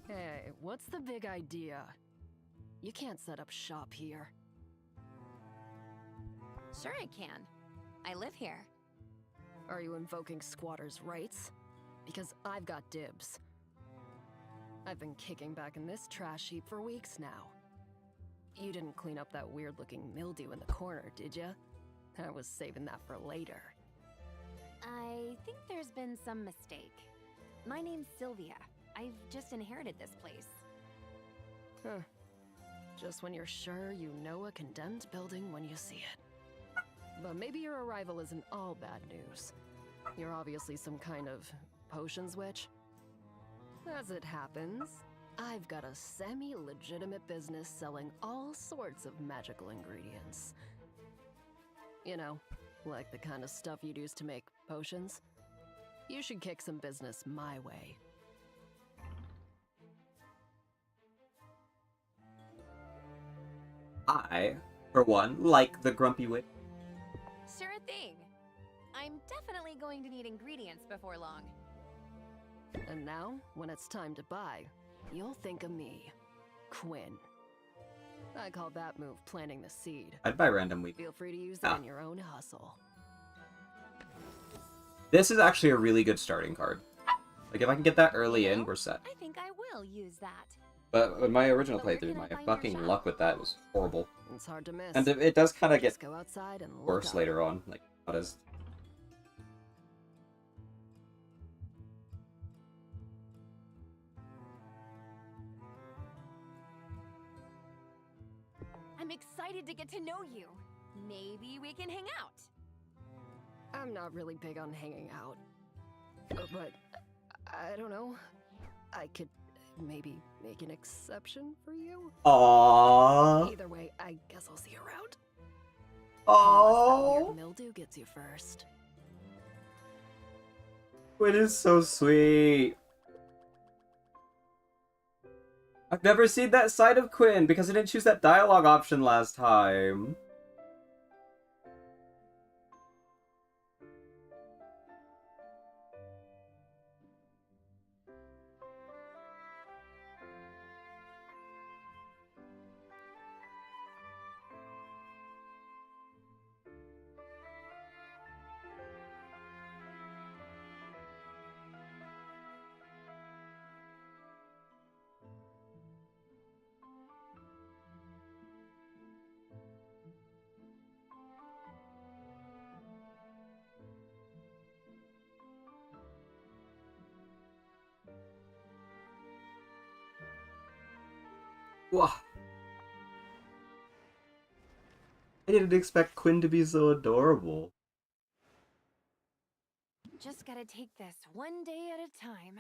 Hey, what's the big idea? You can't set up shop here. Sure I can. I live here. Are you invoking squatters' rights? Because I've got dibs. I've been kicking back in this trash heap for weeks now. You didn't clean up that weird-looking mildew in the corner, did ya? I was saving that for later. I think there's been some mistake. My name's Sylvia. I've just inherited this place. Huh. Just when you're sure you know a condemned building when you see it. But maybe your arrival isn't all bad news. You're obviously some kind of potions witch. As it happens, I've got a semi-legitimate business selling all sorts of magical ingredients. You know, like the kind of stuff you'd use to make potions. You should kick some business my way. I, for one, like the grumpy witch. Sure thing. I'm definitely going to need ingredients before long. And now, when it's time to buy, you'll think of me, Quinn. I call that move planting the seed. I'd buy random wheat. Feel free to use that in your own hustle. This is actually a really good starting card. Like, if I can get that early in, we're set. I think I will use that. But in my original But where playthrough, can I my find your fucking shop? luck with that was horrible. It's hard to miss. And it does kind of get Just go outside and look worse up. later on. Like, not as... I'm excited to get to know you. Maybe we can hang out. I'm not really big on hanging out. But, I don't know. I could maybe make an exception for you? Aww. Either way, I guess I'll see you around. Unless that Aww. weird mildew gets you first. It is so sweet. I've never seen that side of Quinn because I didn't choose that dialogue option last time. Wow. I didn't expect Quinn to be so adorable. Just gotta take this one day at a time.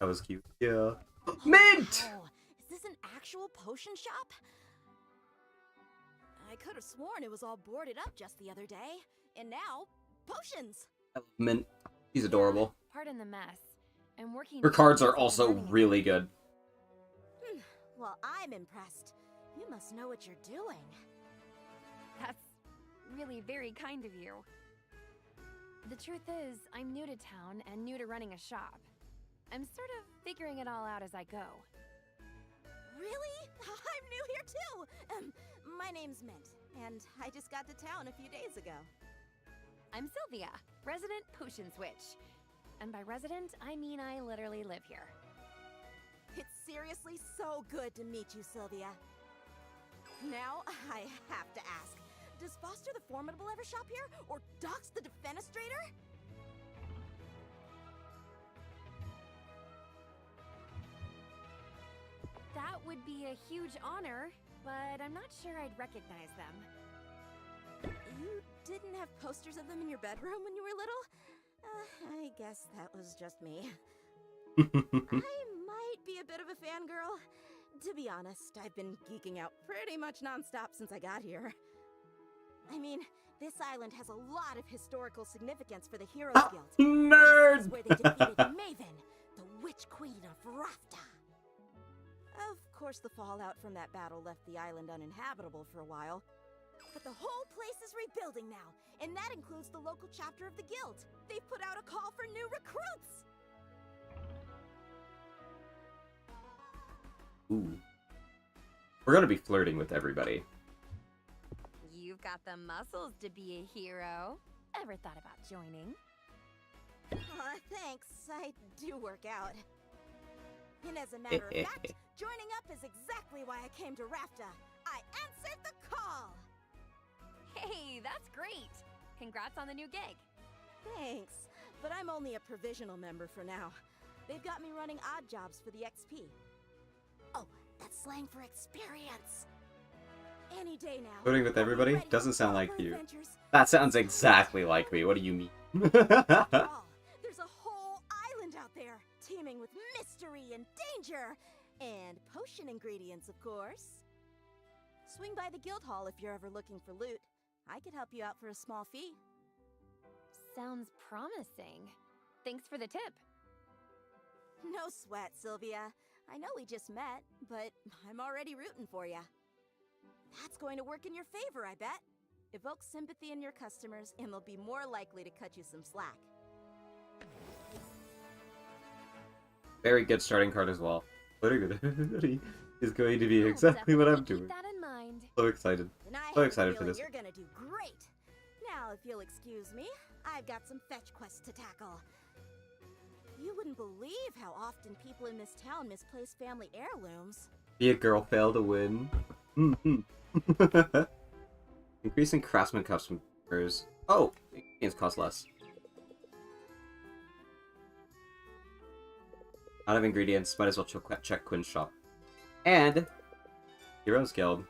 That was cute. Yeah. Mint! Wow. Is this an actual potion shop? I could have sworn it was all boarded up just the other day. And now, potions! I love Mint. He's adorable. Pardon the mess. I'm working. Her cards are towards also learning it. really good. Well, I'm impressed. You must know what you're doing. That's really very kind of you. The truth is, I'm new to town and new to running a shop. I'm sort of figuring it all out as I go. Really? I'm new here too! My name's Mint, and I just got to town a few days ago. I'm Sylvia, resident potion switch. And by resident, I mean I literally live here. It's seriously so good to meet you, Sylvia. Now, I have to ask, does Foster the Formidable ever shop here? Or Dox the Defenestrator? That would be a huge honor, but I'm not sure I'd recognize them. You didn't have posters of them in your bedroom when you were little? I guess that was just me. I might be a bit of a fangirl. To be honest, I've been geeking out pretty much nonstop since I got here. I mean, this island has a lot of historical significance for the Heroes Guild. This Nerd! is where they defeated Maven, the Witch Queen of Rafta. Of course, the fallout from that battle left the island uninhabitable for a while. But the whole place is rebuilding now, and that includes the local chapter of the guild. They've put out a call for new recruits! Ooh. We're gonna be flirting with everybody. You've got the muscles to be a hero. Ever thought about joining? Thanks. I do work out. And as a matter of fact, joining up is exactly why I came to Rafta. I answered the call! Hey, that's great! Congrats on the new gig. Thanks, but I'm only a provisional member for now. They've got me running odd jobs for the XP. Oh, that's slang for experience. Any day now. Flirting with everybody? Ready Doesn't for sound all like our you. adventures. That sounds exactly like me. What do you mean? After all, there's a whole island out there, teeming with mystery and danger. And potion ingredients, of course. Swing by the guild hall if you're ever looking for loot. I could help you out for a small fee. Sounds promising. Thanks for the tip. No sweat, Sylvia. I know we just met, but I'm already rooting for you. That's going to work in your favor, I bet. Evoke sympathy in your customers, and they'll be more likely to cut you some slack. Very good starting card as well. Flirting with everybody is going to be exactly what I'm doing. Keep that in mind. So excited. And I So have a excited for feeling this. You're gonna do great. Now, if you'll excuse me, I've got some fetch quests to tackle. You wouldn't believe how often people in this town misplace family heirlooms. Be a girl, fail to win. Increasing craftsman customers. Oh, games cost less. Out of ingredients, might as well check Quinn's shop. And Heroes Guild.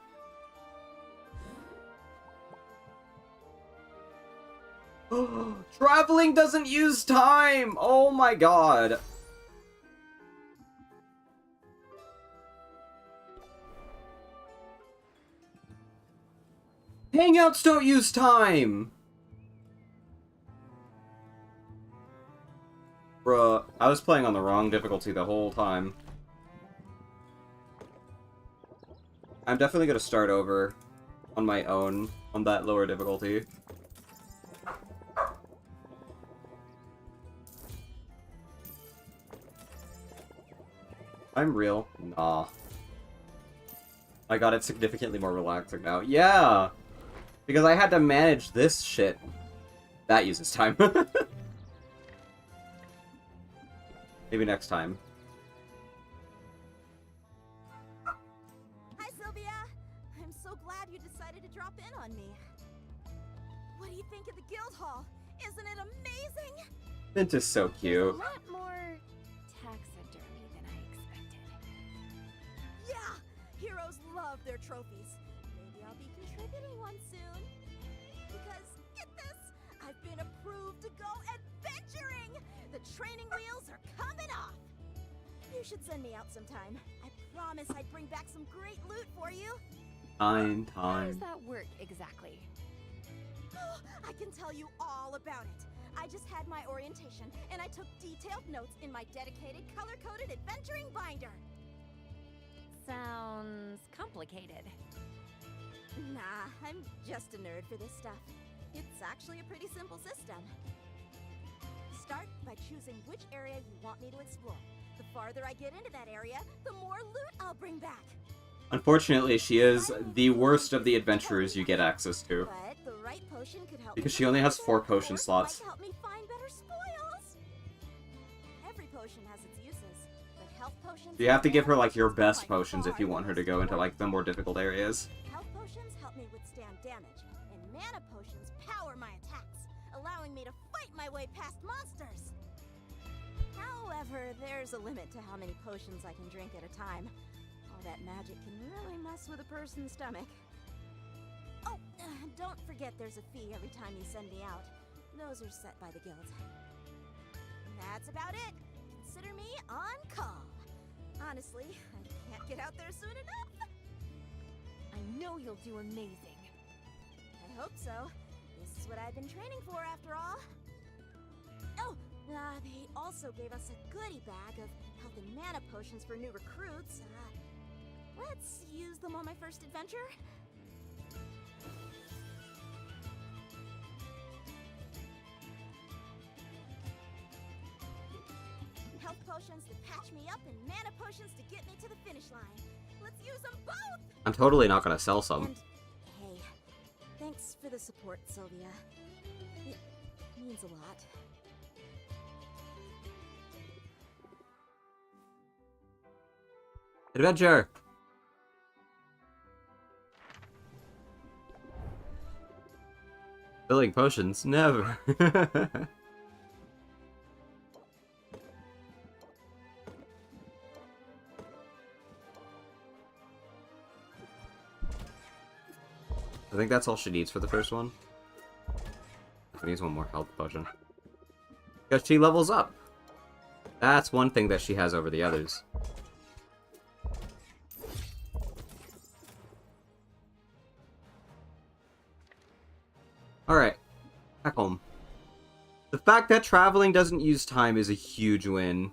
Traveling doesn't use time! Oh my god! Hangouts don't use time! Bruh, I was playing on the wrong difficulty the whole time. I'm definitely gonna start over on my own on that lower difficulty. I'm real? Nah. I got it significantly more relaxing now. Yeah! Because I had to manage this shit. That uses time. Maybe next time. Hi, Sylvia! I'm so glad you decided to drop in on me. What do you think of the guild hall? Isn't it amazing? It's just so There's cute. a lot more taxidermy than I expected. Yeah! Heroes love their trophies. Maybe I'll be contributing one soon. Because, get this! I've been approved to go adventuring! The training wheels are coming off! You should send me out sometime. I promise I'd bring back some great loot for you. How does Time. that work exactly? I can tell you all about it. I just had my orientation, and I took detailed notes in my dedicated color-coded adventuring binder. Sounds complicated. Nah, I'm just a nerd for this stuff. It's actually a pretty simple system. Start by choosing which area you want me to explore. The farther I get into that area, the more loot I'll bring back. Unfortunately, she is the worst of the adventurers you get access to. But the right potion could help Because me she only has protect 4 it, potion or it slots. might help me find better spoils. Every potion has its uses, but health potions. You have to give her, like, your are best by potions if far you the want her to most go into, like, important. the more difficult areas. Health potions help me withstand damage, and mana potions power my attacks, allowing me to fight my way past monsters. However, there's a limit to how many potions I can drink at a time. All that magic can really mess with a person's stomach. Oh, don't forget there's a fee every time you send me out. Those are set by the guild. That's about it. Consider me on call. Honestly, I can't get out there soon enough. I know you'll do amazing. I hope so. This is what I've been training for, after all. Oh, they also gave us a goodie bag of health and mana potions for new recruits. Let's use them on my first adventure. Health potions to patch me up and mana potions to get me to the finish line. Let's use them both! I'm totally not gonna sell some. And, hey, thanks for the support, Sylvia. It means a lot. Adventure! Filling potions? Never. I think that's all she needs for the first one. She needs one more health potion. Because she levels up. That's one thing that she has over the others. Alright. Back home. The fact that traveling doesn't use time is a huge win.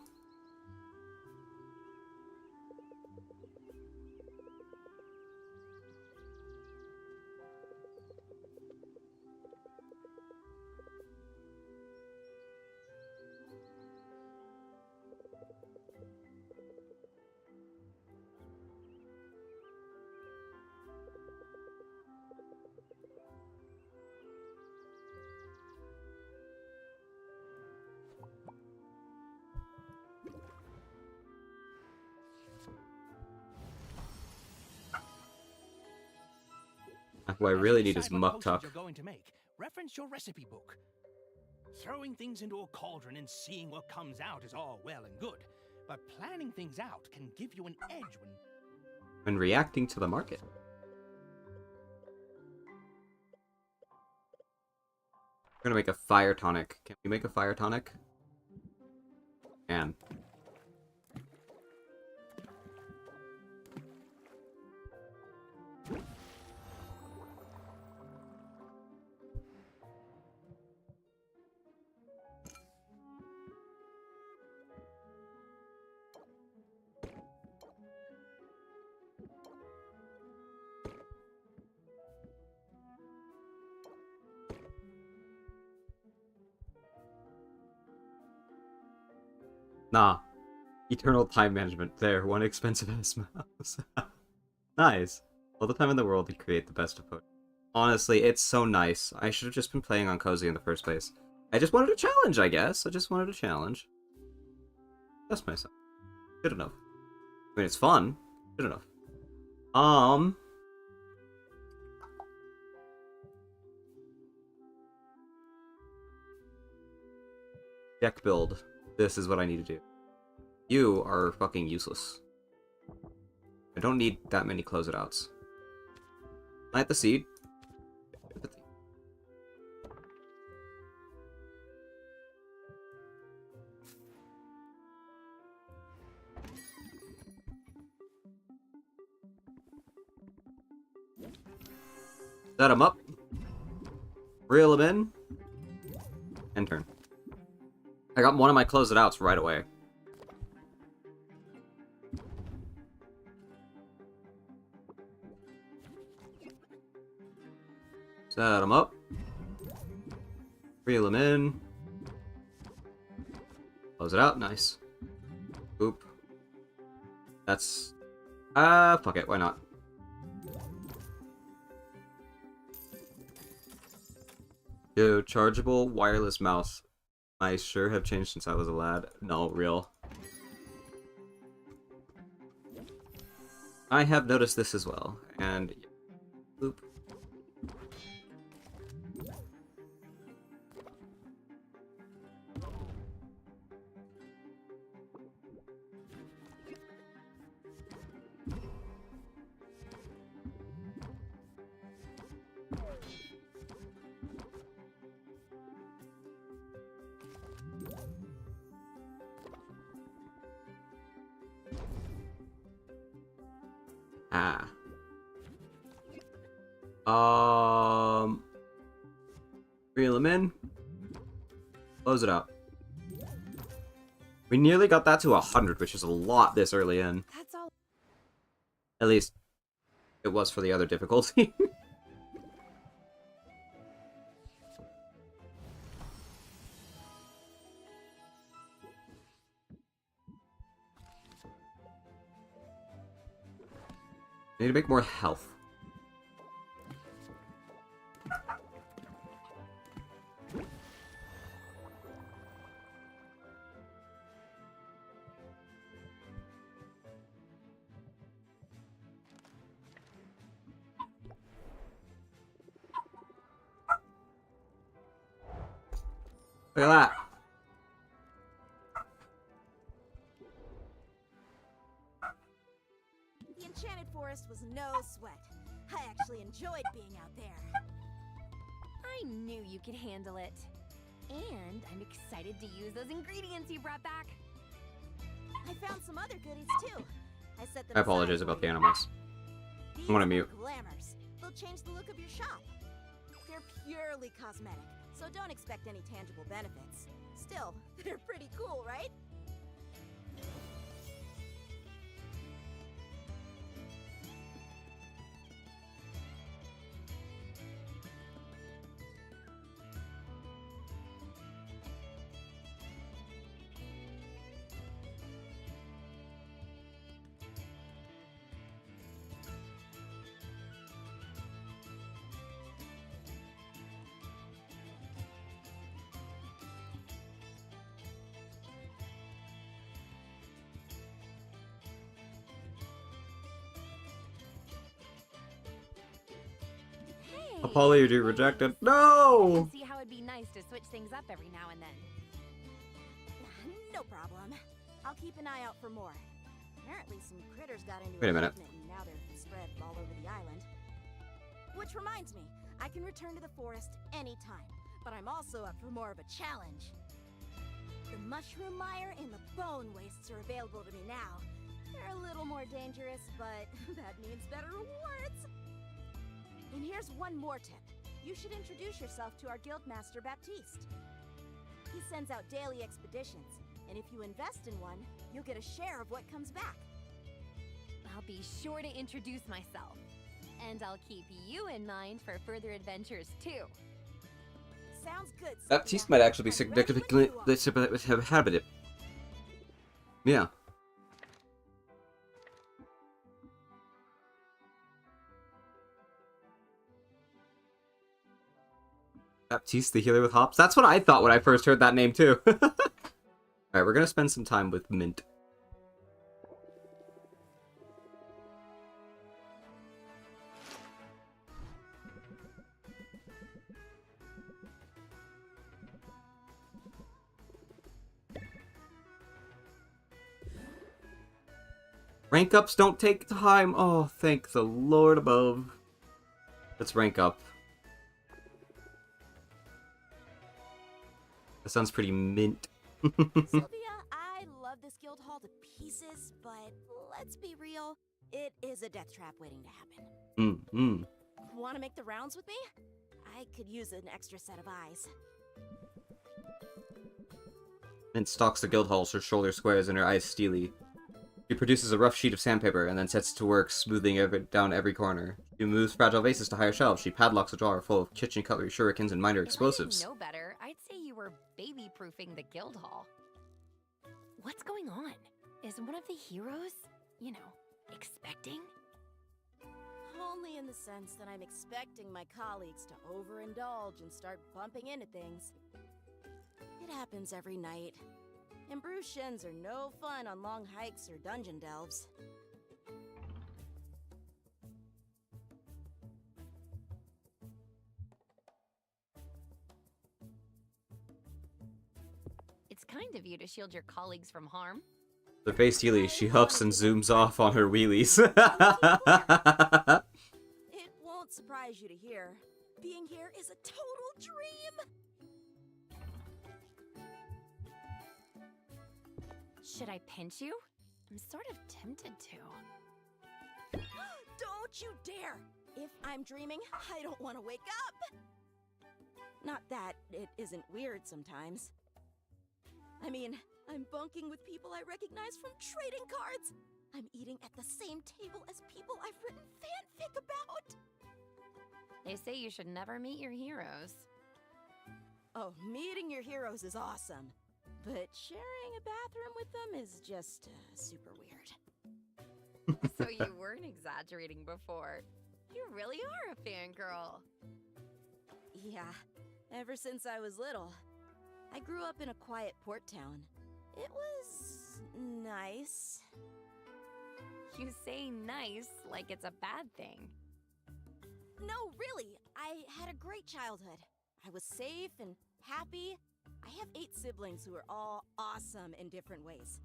What I really need is muck tuck. You're going to make. Reference your recipe book. Throwing things into a cauldron and seeing what comes out is all well and good, but planning things out can give you an edge when reacting to the market. We're gonna make a fire tonic. Can we make a fire tonic? And nah. Eternal time management. There, one expensive ass mouse. Nice. All the time in the world to create the best of potions. Honestly, it's so nice. I should have just been playing on Cozy in the first place. I just wanted a challenge, I guess. I just wanted a challenge. That's myself. Good enough. I mean, it's fun. Good enough. Deck build. This is what I need to do. You are fucking useless. I don't need that many close-it-outs. Plant the seed. Set them up. Reel them in. And turn. I got one of my close-it-outs right away. Set them up. Reel them in. Close it out. Nice. Oop. That's... fuck it. Why not? Yo, chargeable wireless mouse. I sure have changed since I was a lad. No, real. I have noticed this as well. And... Oop. Reel them in. Close it out. We nearly got that to 100, which is a lot this early in. That's all. At least, it was for the other difficulty. I need to make more health. Look at that. The Enchanted Forest was no sweat. I actually enjoyed being out there. I knew you could handle it. And I'm excited to use those ingredients you brought back. I found some other goodies too. I set them I apologize aside about for the you. animals. These I'm gonna are mute. glamours. They'll change the look of your shop. They're purely cosmetic, so don't expect any tangible benefits. Still, they're pretty cool, right? Apology rejected. I No! can see how it'd be nice to switch things up every now and then. No problem. I'll keep an eye out for more. Apparently some critters got into Wait a minute. shipment and now they're spread all over the island. Which reminds me, I can return to the forest anytime, but I'm also up for more of a challenge. The mushroom mire and the bone wastes are available to me now. They're a little more dangerous, but that means better rewards. And here's one more tip. You should introduce yourself to our guildmaster Baptiste. He sends out daily expeditions, and if you invest in one, you'll get a share of what comes back. I'll be sure to introduce myself. And I'll keep you in mind for further adventures too. Sounds good. Baptiste Sylvia. might actually be I'm ready when significantly you are. habited. Yeah. Baptiste the healer with hops? That's what I thought when I first heard that name too. Alright, we're gonna spend some time with Mint. Rank ups don't take time. Oh, thank the Lord above. Let's rank up. That sounds pretty mint. Sylvia, I love this guild hall to pieces, but let's be real, it is a death trap waiting to happen. Want to make the rounds with me? I could use an extra set of eyes. Mint stalks the guild halls, her shoulder squares and her eyes steely. She produces a rough sheet of sandpaper and then sets to work smoothing down every corner. She moves fragile vases to higher shelves. She padlocks a drawer full of kitchen cutlery, shurikens, and minor explosives. If I didn't know better, I'd say you were baby-proofing the guild hall. What's going on? Is one of the heroes, you know, expecting? Only in the sense that I'm expecting my colleagues to overindulge and start bumping into things. It happens every night. And bruised shins are no fun on long hikes or dungeon delves. It's kind of you to shield your colleagues from harm. The face steely, she huffs and zooms off on her wheelies. It won't surprise you to hear. Being here is a total dream! Should I pinch you? I'm sort of tempted to. Don't you dare! If I'm dreaming, I don't want to wake up! Not that it isn't weird sometimes. I mean, I'm bunking with people I recognize from trading cards. I'm eating at the same table as people I've written fanfic about. They say you should never meet your heroes. Oh, meeting your heroes is awesome. But sharing a bathroom with them is just super weird. So you weren't exaggerating before. You really are a fangirl. Yeah, ever since I was little. I grew up in a quiet port town. It was nice. You say nice like it's a bad thing. No, really, I had a great childhood. I was safe and happy. I have 8 siblings who are all awesome in different ways.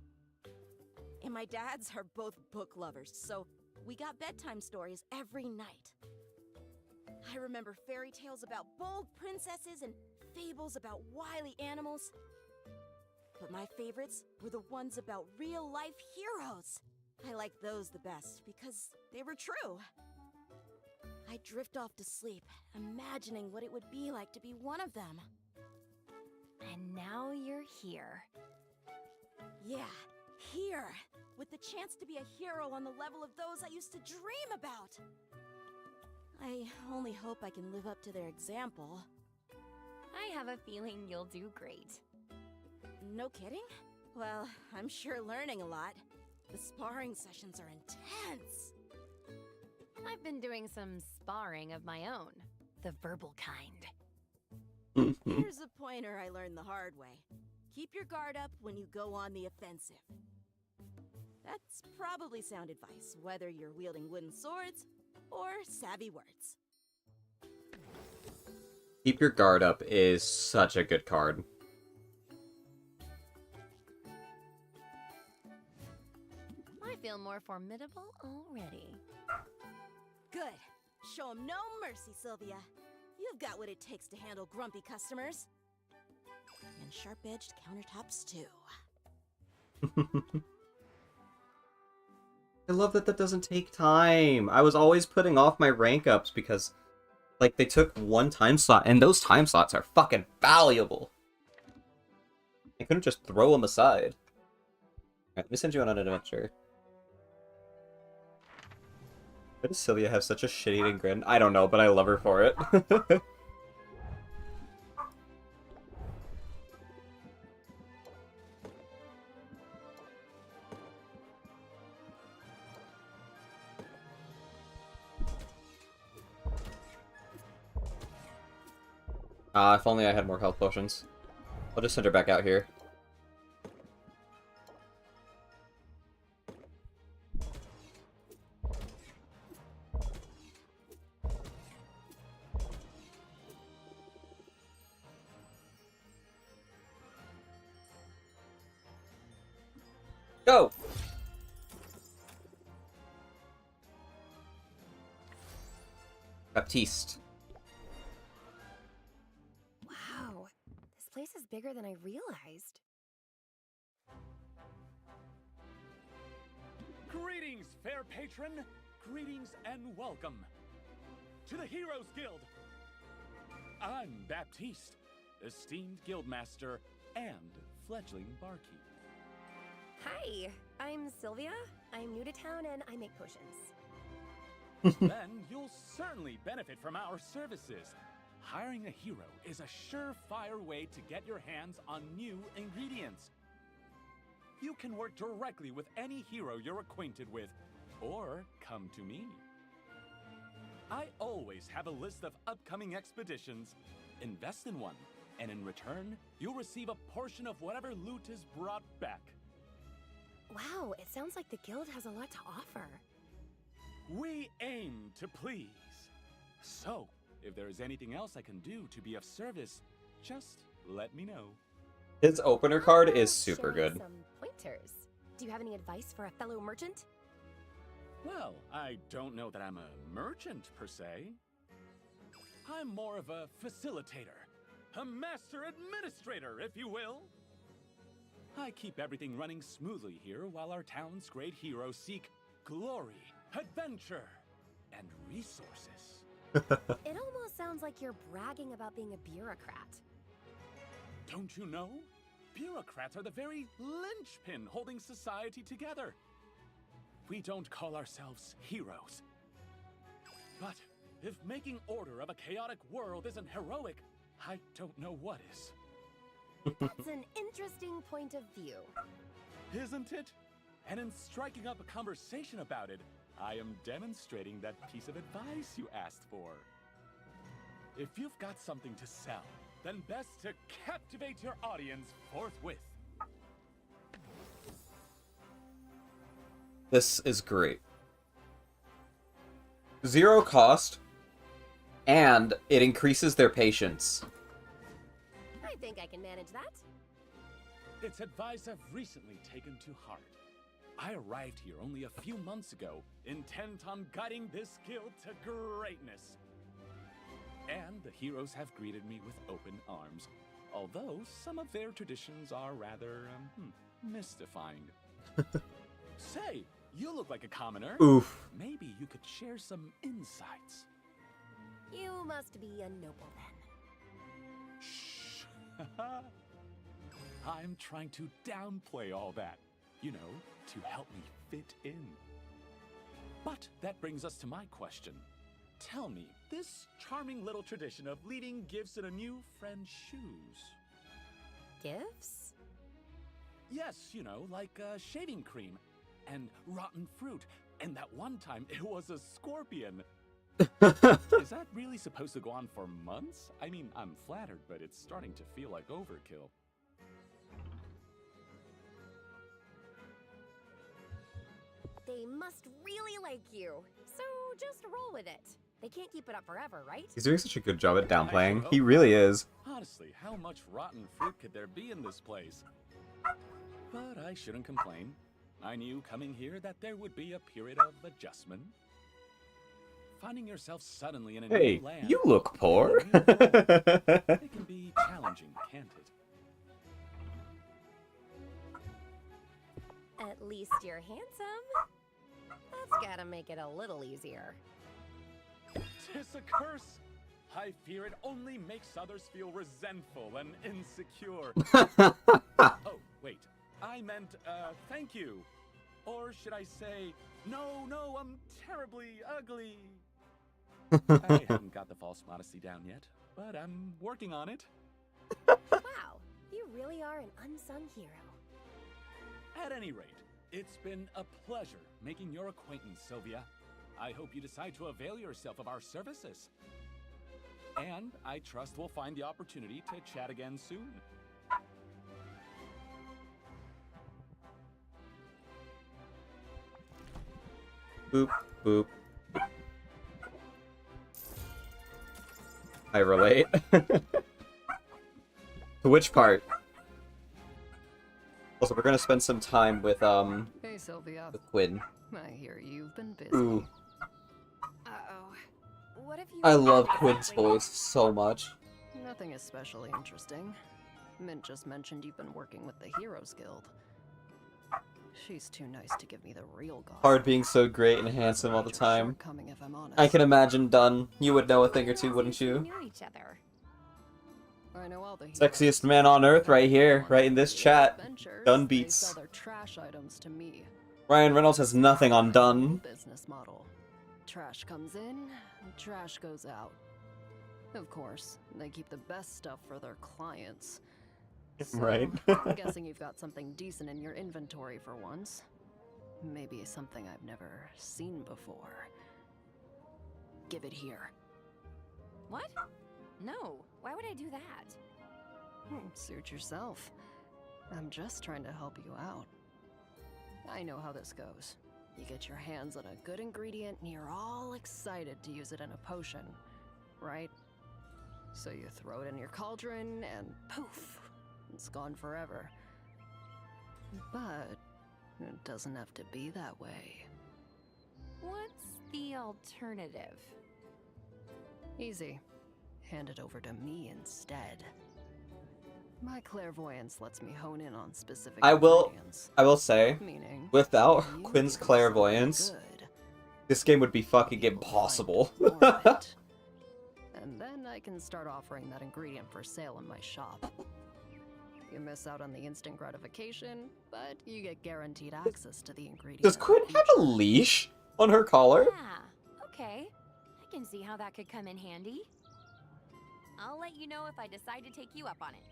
And my dads are both book lovers, so we got bedtime stories every night. I remember fairy tales about bold princesses and fables about wily animals. But my favorites were the ones about real-life heroes. I liked those the best because they were true. I'd drift off to sleep, imagining what it would be like to be one of them. And now you're here. Yeah, here, with the chance to be a hero on the level of those I used to dream about. I only hope I can live up to their example. I have a feeling you'll do great. No kidding? Well, I'm sure learning a lot. The sparring sessions are intense. I've been doing some sparring of my own. The verbal kind. Here's a pointer I learned the hard way. Keep your guard up when you go on the offensive. That's probably sound advice, whether you're wielding wooden swords or savvy words. Keep your guard up is such a good card. I feel more formidable already. Good. Show 'em no mercy, Sylvia. You've got what it takes to handle grumpy customers. And sharp-edged countertops, too. I love that that doesn't take time. I was always putting off my rank ups because, like, they took one time slot, and those time slots are fucking valuable. I couldn't just throw them aside. Alright, let me send you on an adventure. Why does Sylvia have such a shit-eating grin? I don't know, but I love her for it. If only I had more health potions. I'll just send her back out here. Go! Baptiste. Wow, this place is bigger than I realized. Greetings, fair patron. Greetings and welcome to the Heroes Guild. I'm Baptiste, esteemed guildmaster and fledgling barkeep. Hi, I'm Sylvia. I'm new to town and I make potions. Then you'll certainly benefit from our services. Hiring a hero is a surefire way to get your hands on new ingredients. You can work directly with any hero you're acquainted with, or come to me. I always have a list of upcoming expeditions. Invest in one, and in return, you'll receive a portion of whatever loot is brought back. Wow, it sounds like the guild has a lot to offer. We aim to please. So, if there is anything else I can do to be of service, just let me know. His opener card is Share super good. Some pointers. Do you have any advice for a fellow merchant? Well, I don't know that I'm a merchant per se. I'm more of a facilitator, a master administrator, if you will. I keep everything running smoothly here while our town's great heroes seek glory, adventure, and resources. It almost sounds like you're bragging about being a bureaucrat. Don't you know? Bureaucrats are the very linchpin holding society together. we don't call ourselves heroes. But if making order of a chaotic world isn't heroic, I don't know what is. That's an interesting point of view. Isn't it? And in striking up a conversation about it, I am demonstrating that piece of advice you asked for. If you've got something to sell, then best to captivate your audience forthwith. This is great. 0 cost, and it increases their patience. I think I can manage that. It's advice I've recently taken to heart. I arrived here only a few months ago, intent on guiding this guild to greatness. And the heroes have greeted me with open arms, although some of their traditions are rather, mystifying. Say, you look like a commoner. Oof. Maybe you could share some insights. You must be a noble then. Shh. I'm trying to downplay all that, you know, to help me fit in. But that brings us to my question. Tell me, this charming little tradition of leaving gifts in a new friend's shoes. Gifts? Yes, you know, like shaving cream and rotten fruit, and that one time it was a scorpion. Is that really supposed to go on for months? I mean, I'm flattered, but it's starting to feel like overkill. They must really like you, so just roll with it. They can't keep it up forever, right? He's doing such a good job at downplaying. He really is. Honestly, how much rotten fruit could there be in this place? But I shouldn't complain. I knew coming here that there would be a period of adjustment. Finding yourself suddenly in a Hey, new land. you look poor. It can be challenging, can't it? At least you're handsome. That's gotta make it a little easier. 'Tis a curse. I fear it only makes others feel resentful and insecure. Oh, wait. I meant, thank you. Or should I say, no, I'm terribly ugly. I haven't got the false modesty down yet, but I'm working on it. Wow, you really are an unsung hero. At any rate, it's been a pleasure making your acquaintance, Sylvia. I hope you decide to avail yourself of our services. And I trust we'll find the opportunity to chat again soon. Boop, boop. I relate. To which part? Also, we're gonna spend some time with, Hey, Sylvia. with Quinn. I hear you've been busy. Ooh. Uh-oh. What if you... I love Quinn's voice so much. Nothing especially interesting. Mint just mentioned you've been working with the Heroes Guild. She's too nice to give me the real gossip. Hard being so great and handsome all the time. Shortcoming, if I'm honest. I can imagine Dunn. You would know a thing or two, wouldn't you? Knew each other. I know all the Sexiest man on earth right here, right in this chat. Dunn They beats. sell their trash items to me. Ryan Reynolds has nothing on Dunn. Business model. Trash comes in, trash goes out. Of course, they keep the best stuff for their clients. So, Right. I'm guessing you've got something decent in your inventory for once. Maybe something I've never seen before. Give it here. What? No, why would I do that? Suit yourself. I'm just trying to help you out. I know how this goes. You get your hands on a good ingredient and you're all excited to use it in a potion, right? So you throw it in your cauldron and poof, it's gone forever. But it doesn't have to be that way. What's the alternative? Easy. Hand it over to me instead. My clairvoyance lets me hone in on specific I will ingredients. say, Meaning, without you Quinn's give me clairvoyance, something good, this game would be fucking people will find impossible. more of it. And then I can start offering that ingredient for sale in my shop. You miss out on the instant gratification, but you get guaranteed access to the ingredients. Does Quinn have a leash on her collar? Yeah, okay. I can see how that could come in handy. I'll let you know if I decide to take you up on it.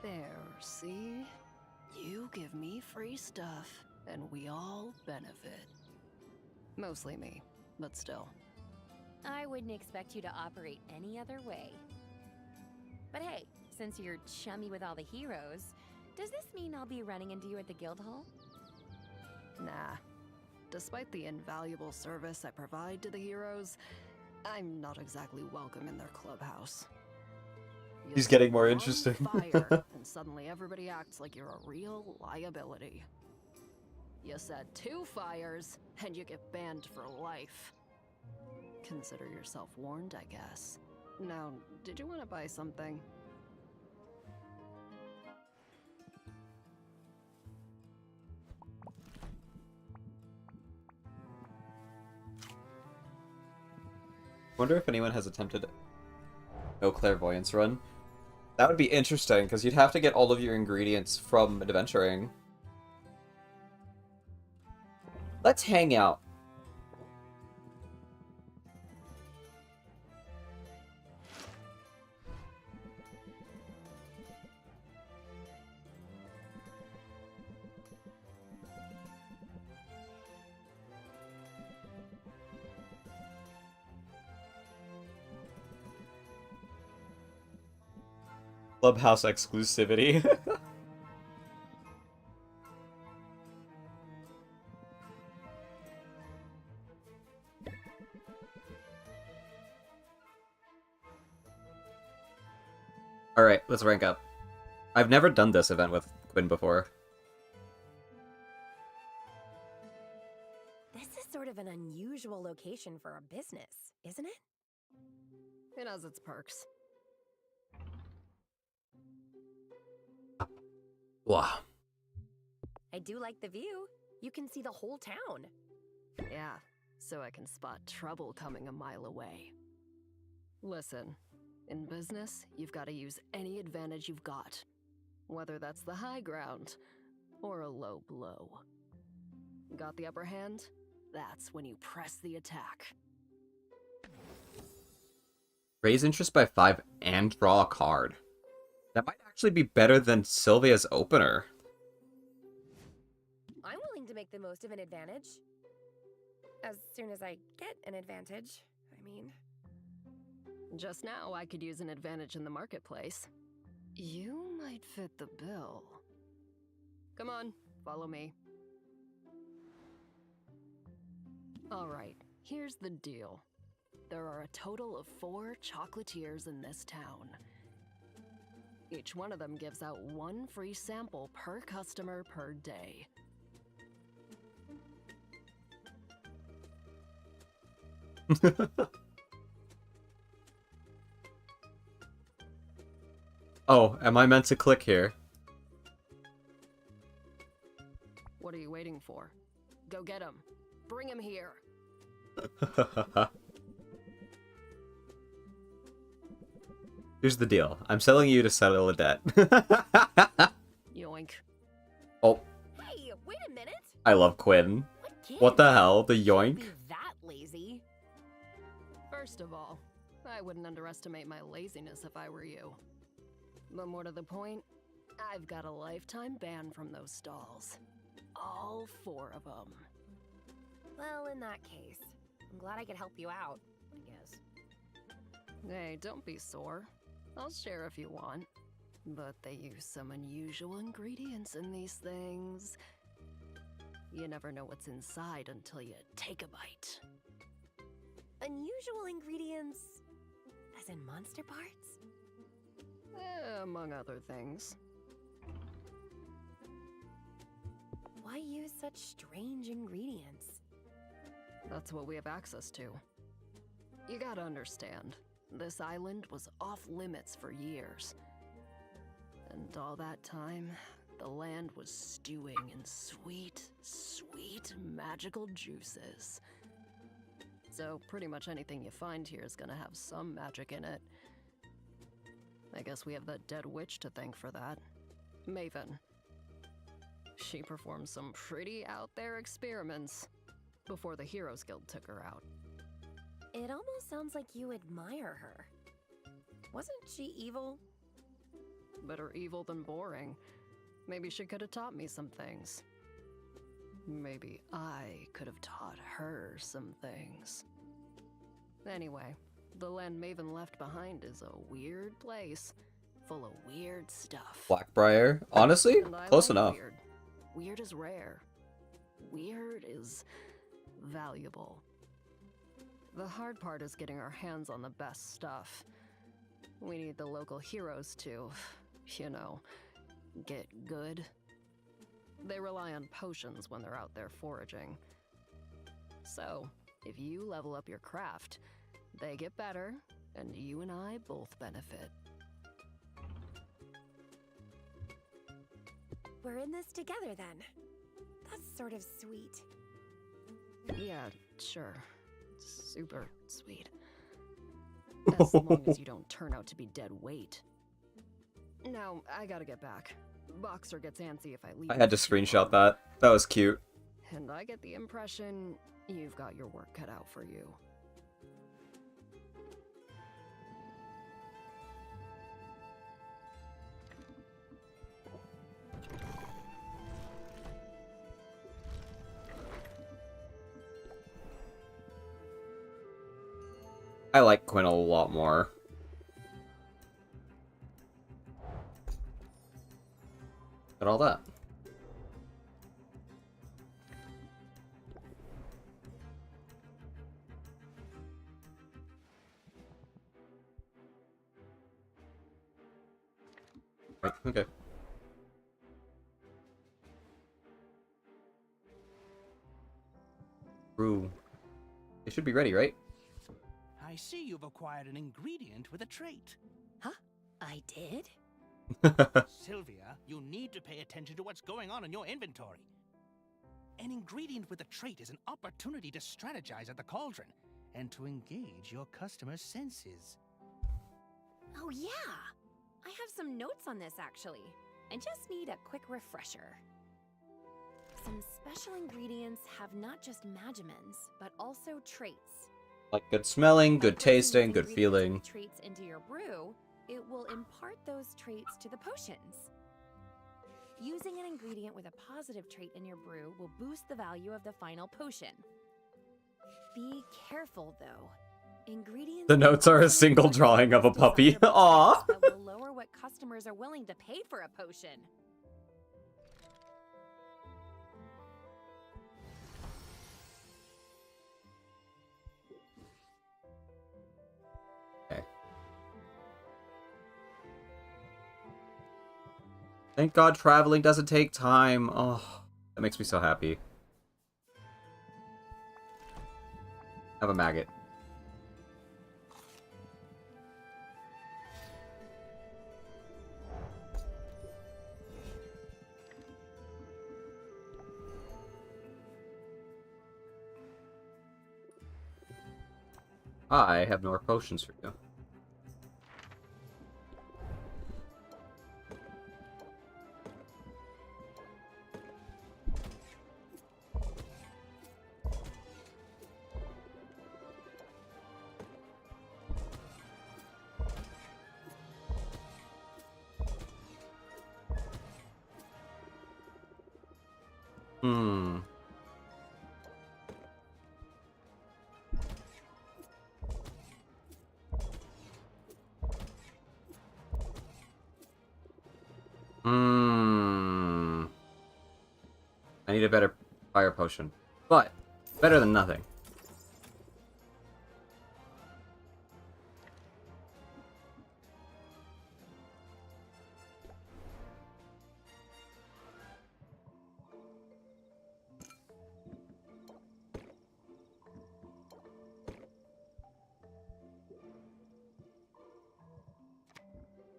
There, see? You give me free stuff, and we all benefit. Mostly me, but still. I wouldn't expect you to operate any other way. But hey, since you're chummy with all the heroes, does this mean I'll be running into you at the guild hall? Nah. Despite the invaluable service I provide to the heroes, I'm not exactly welcome in their clubhouse. You He's say getting more one interesting. fire, and suddenly everybody acts like you're a real liability. You said 2 fires, and you get banned for life. Consider yourself warned, I guess. Now, did you want to buy something? Wonder if anyone has attempted no clairvoyance run. That would be interesting, because you'd have to get all of your ingredients from adventuring. Let's hang out. Clubhouse exclusivity. Alright, let's rank up. I've never done this event with Quinn before. This is sort of an unusual location for a business, isn't it? It has its perks. Wow. I do like the view. You can see the whole town. Yeah, so I can spot trouble coming a mile away. Listen, in business, you've got to use any advantage you've got. Whether that's the high ground or a low blow. Got the upper hand? That's when you press the attack. Raise interest by 5 and draw a card. That might actually be better than Sylvia's opener. I'm willing to make the most of an advantage. As soon as I get an advantage, I mean. Just now, I could use an advantage in the marketplace. You might fit the bill. Come on, follow me. Alright, here's the deal. There are a total of 4 chocolatiers in this town. Each one of them gives out 1 free sample per customer per day. Oh, am I meant to click here? What are you waiting for? Go get him. Bring him here. Here's the deal. I'm selling you to settle a debt. Yoink. Oh, Hey, wait a minute! I love Quinn. What What the gives? hell? The Can't yoink? be that lazy. First of all, I wouldn't underestimate my laziness if I were you. But more to the point, I've got a lifetime ban from those stalls. All 4 of them. Well, in that case, I'm glad I could help you out, I guess. Hey, don't be sore. I'll share if you want. But they use some unusual ingredients in these things. You never know what's inside until you take a bite. Unusual ingredients, as in monster parts? Among other things. Why use such strange ingredients? That's what we have access to. You gotta understand, this island was off limits for years. And all that time, the land was stewing in sweet, sweet magical juices. So pretty much anything you find here is gonna have some magic in it. I guess we have that dead witch to thank for that. Maven. She performed some pretty out there experiments before the Heroes Guild took her out. It almost sounds like you admire her. Wasn't she evil? Better evil than boring. Maybe she could have taught me some things. Maybe I could have taught her some things. Anyway, the land Maven left behind is a weird place, full of weird stuff. Blackbriar? Honestly, And I close like enough. Weird. Weird is rare. Weird is valuable. The hard part is getting our hands on the best stuff. We need the local heroes to, you know, get good. They rely on potions when they're out there foraging. So, if you level up your craft, they get better, and you and I both benefit. We're in this together then. That's sort of sweet. Yeah, sure. Super sweet. As long as you don't turn out to be dead weight. Now, I gotta get back. Boxer gets antsy if I leave. I had to screenshot that. That was cute. And I get the impression you've got your work cut out for you. I like Quinn a lot more. But all that. Right, okay. Brew. It should be ready, right? I see you've acquired an ingredient with a trait. Huh? I did? Sylvia, you need to pay attention to what's going on in your inventory. An ingredient with a trait is an opportunity to strategize at the cauldron and to engage your customer's senses. Oh yeah! I have some notes on this actually. I just need a quick refresher. Some special ingredients have not just magimens, but also traits. Like good smelling, By good placing tasting, these good ingredients feeling. with traits into your brew, it will impart those traits to the potions. Using an ingredient with a positive trait in your brew will boost the value of the final potion. Be careful though. Ingredients The notes are a single drawing of a puppy. Aww. that will lower what customers are willing to pay for a potion. Okay. Thank God traveling doesn't take time. Oh, that makes me so happy. Have a maggot. I have no more potions for you. Hmm. Hmm. I need a better fire potion. But, better than nothing.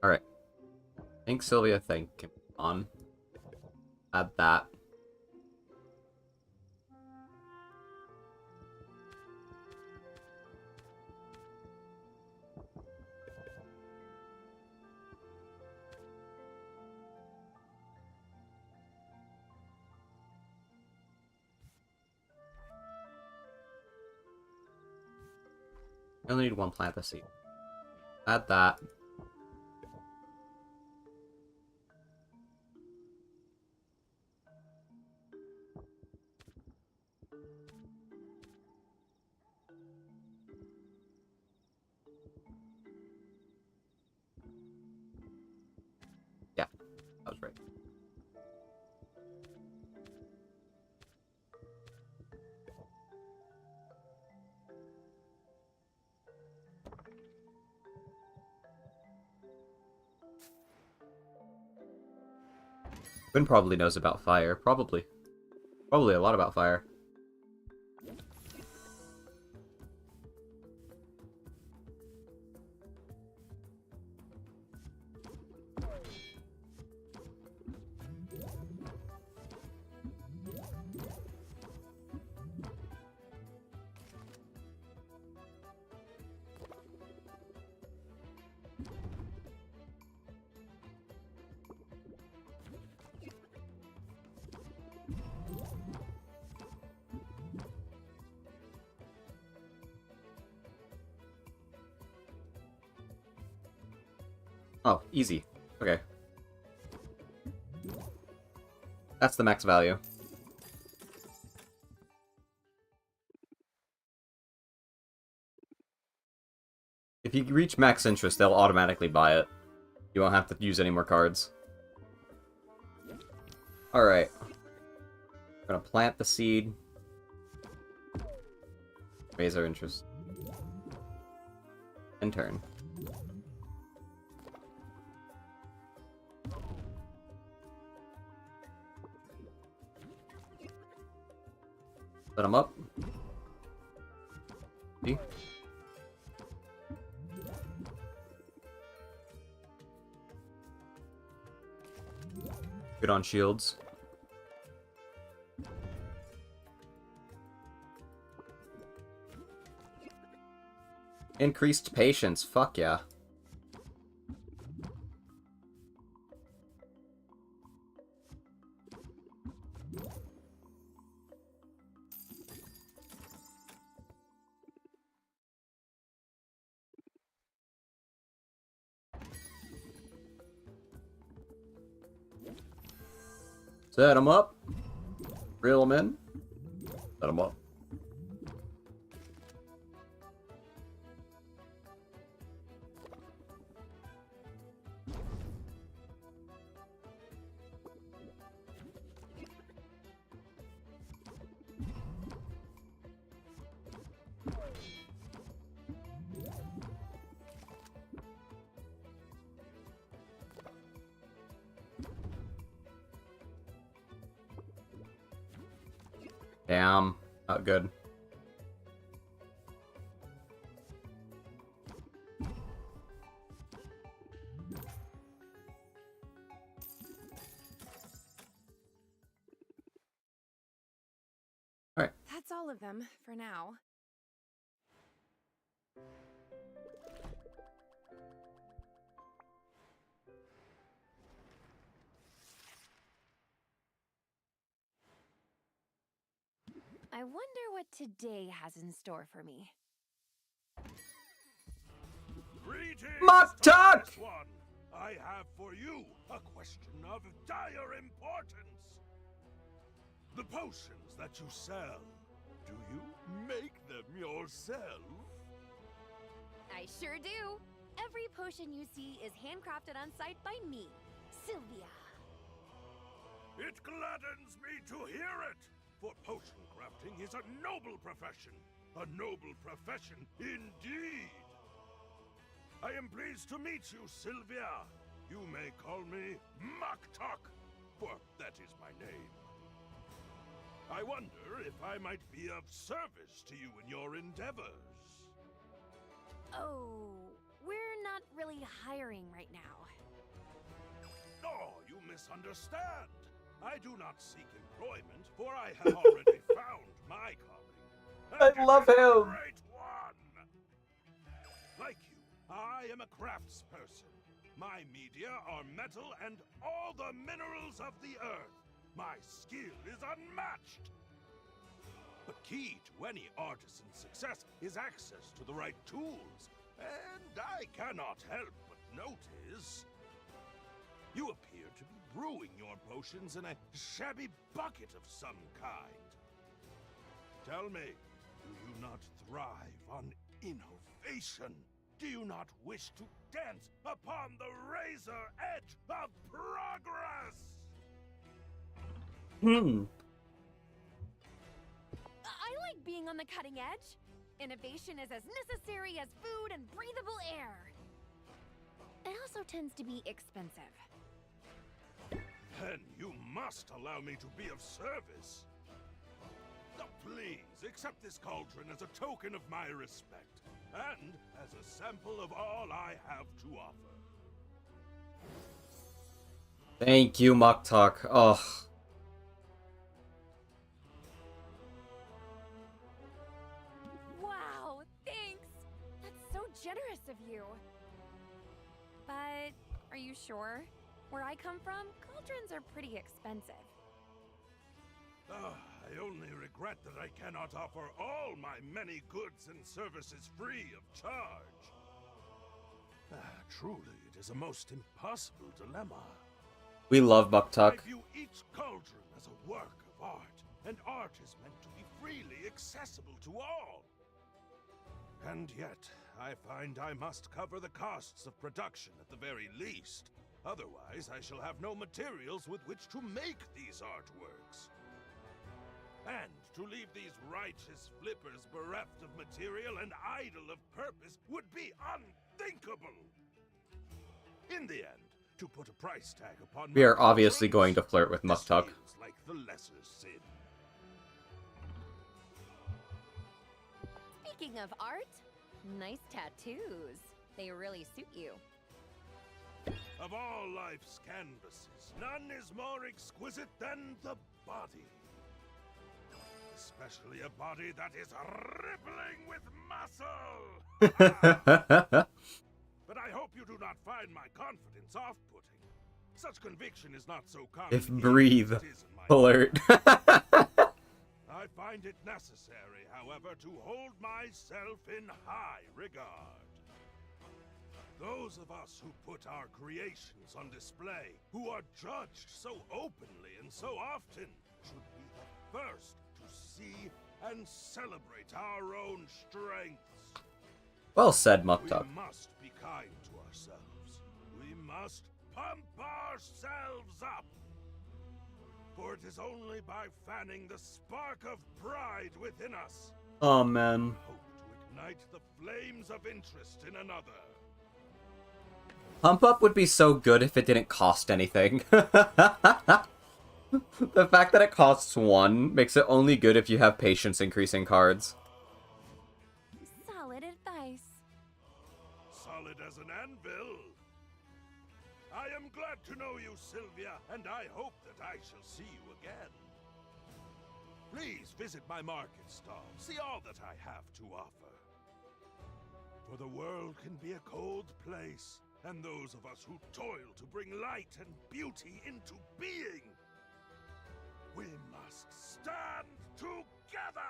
Alright. Thank Sylvia, thank him. On. Add that. I only need one plant to seed. Add that. Yeah, that was right. Quinn probably knows about fire. Probably. Probably a lot about fire. Oh, easy. Okay. That's the max value. If you reach max interest, they'll automatically buy it. You won't have to use any more cards. Alright. I'm gonna plant the seed. Raise our interest. And turn. Set them up. See? Good on shields. Increased patience. Fuck yeah. Set them up. Reel them in. Set them up. Damn, not good. All right. That's all of them for now. I wonder what today has in store for me. Greetings, Mock Tuck! Thomas One. I have for you a question of dire importance. The potions that you sell, do you make them yourself? I sure do. Every potion you see is handcrafted on site by me, Sylvia. It gladdens me to hear it, for potion crafting is a noble profession. A noble profession indeed. I am pleased to meet you, Sylvia. You may call me Maktok, for that is my name. I wonder if I might be of service to you in your endeavors. Oh, we're not really hiring right now. Oh, you misunderstand. I do not seek employment, for I have already found my calling. I love him. Great one. Like you, I am a craftsperson. My media are metal and all the minerals of the earth. My skill is unmatched. But key to any artisan's success is access to the right tools. And I cannot help but notice you appear to be brewing your potions in a shabby bucket of some kind. Tell me, do you not thrive on innovation? Do you not wish to dance upon the razor edge of progress? I like being on the cutting edge. Innovation is as necessary as food and breathable air. It also tends to be expensive. Then you must allow me to be of service. Now, please, accept this cauldron as a token of my respect, and as a sample of all I have to offer. Thank you, Muktuk. Ugh. Wow, thanks! That's so generous of you. But are you sure? Where I come from, cauldrons are pretty expensive. I only regret that I cannot offer all my many goods and services free of charge. Truly, it is a most impossible dilemma. We love Muktuk. I view each cauldron as a work of art, and art is meant to be freely accessible to all. And yet, I find I must cover the costs of production at the very least. Otherwise, I shall have no materials with which to make these artworks. And to leave these righteous flippers bereft of material and idle of purpose would be unthinkable. In the end, to put a price tag upon We my are obviously cauldrons, going to flirt with this Muktuk. feels like the lesser sin. Speaking of art, nice tattoos. They really suit you. Of all life's canvases, none is more exquisite than the body. Especially a body that is rippling with muscle! But I hope you do not find my confidence off-putting. Such conviction is not so common If here breathe, as it is in my alert. I find it necessary, however, to hold myself in high regard. Those of us who put our creations on display, who are judged so openly and so often, should be the first to see and celebrate our own strengths. Well said, Muktuk. We must be kind to ourselves. We must pump ourselves up. For it is only by fanning the spark of pride within us Oh, man. hope to ignite the flames of interest in another. Pump Up would be so good if it didn't cost anything. The fact that it costs 1 makes it only good if you have patience increasing cards. Solid advice. Solid as an anvil. I am glad to know you, Sylvia, and I hope that I shall see you again. Please visit my market stall. See all that I have to offer. For the world can be a cold place, and those of us who toil to bring light and beauty into being, we must stand together!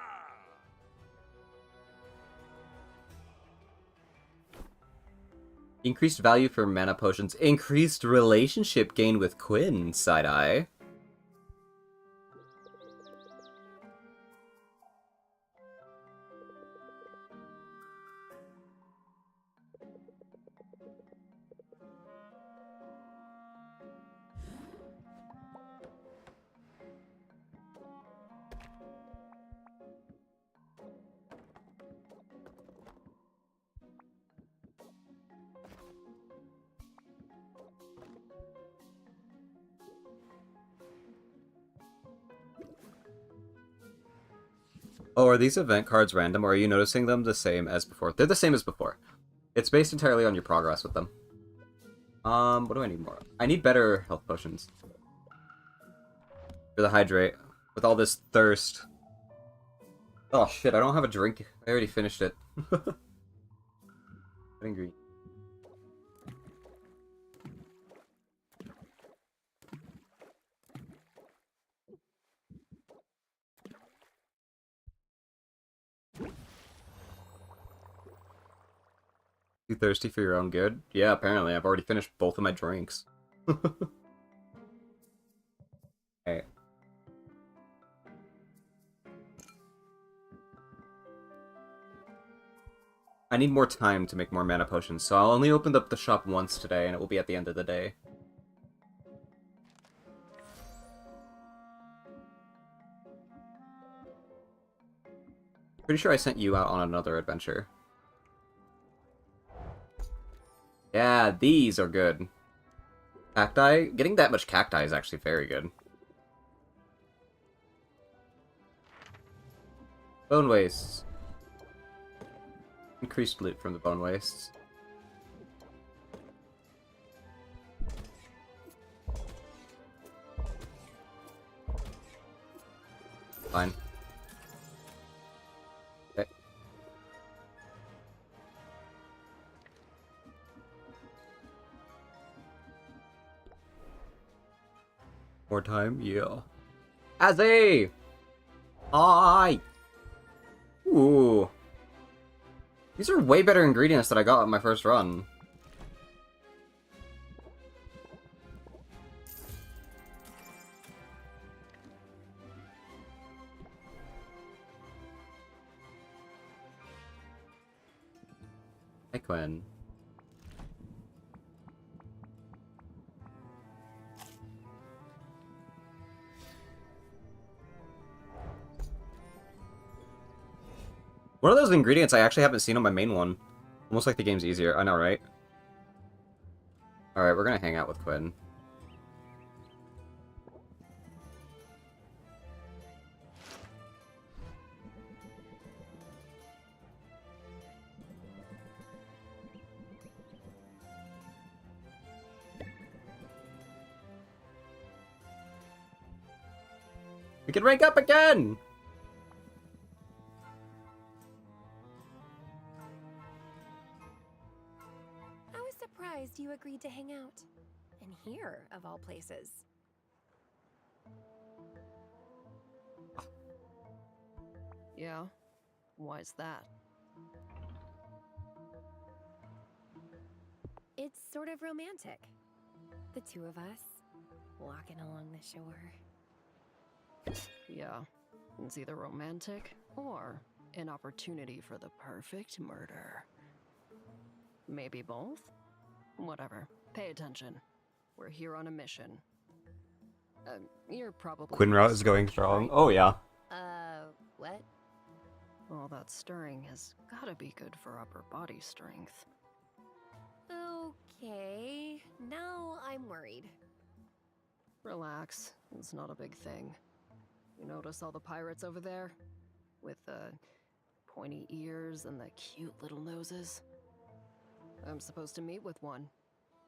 Increased value for mana potions. Increased relationship gain with Quinn, side-eye. Oh, are these event cards random, or are you noticing them the same as before? They're the same as before. It's based entirely on your progress with them. What do I need more? I need better health potions. For the hydrate. With all this thirst. Oh shit, I don't have a drink. I already finished it. Angry. Too thirsty for your own good? Yeah, apparently. I've already finished both of my drinks. Okay. I need more time to make more mana potions, so I'll only open up the shop once today, and it will be at the end of the day. Pretty sure I sent you out on another adventure. Yeah, these are good. Cacti? Getting that much cacti is actually very good. Bone wastes. Increased loot from the bone wastes. Fine. Okay. More time? Yeah. Azzy! Hi! Ooh. These are way better ingredients that I got on my first run. Hi, Quinn. One of those ingredients I actually haven't seen on my main one. Almost like the game's easier. I know, right? Alright, we're gonna hang out with Quinn. We can rank up again! I was surprised you agreed to hang out. And here, of all places. Yeah? Why's that? It's sort of romantic. The two of us, walking along the shore. Yeah. It's either romantic or an opportunity for the perfect murder. Maybe both? Whatever. Pay attention. We're here on a mission. You're probably... Quinn route is going strong. Oh, yeah. What? All that stirring has gotta be good for upper body strength. Okay, now I'm worried. Relax. It's not a big thing. You notice all the pirates over there? With the pointy ears and the cute little noses? I'm supposed to meet with one.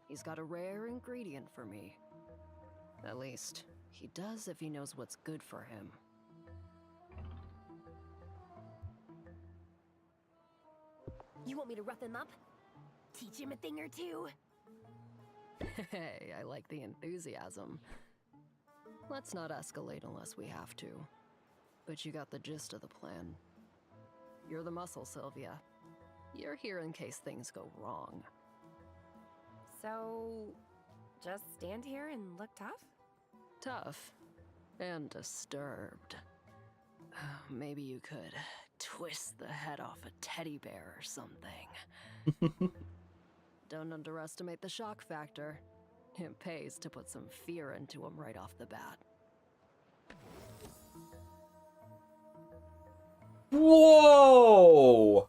He's got a rare ingredient for me. At least, he does if he knows what's good for him. You want me to rough him up? Teach him a thing or two? Hey, I like the enthusiasm. Let's not escalate unless we have to. But you got the gist of the plan. You're the muscle, Sylvia. You're here in case things go wrong. So, just stand here and look tough? Tough. And disturbed. Maybe you could twist the head off a teddy bear or something. Don't underestimate the shock factor. It pays to put some fear into him right off the bat. Whoa!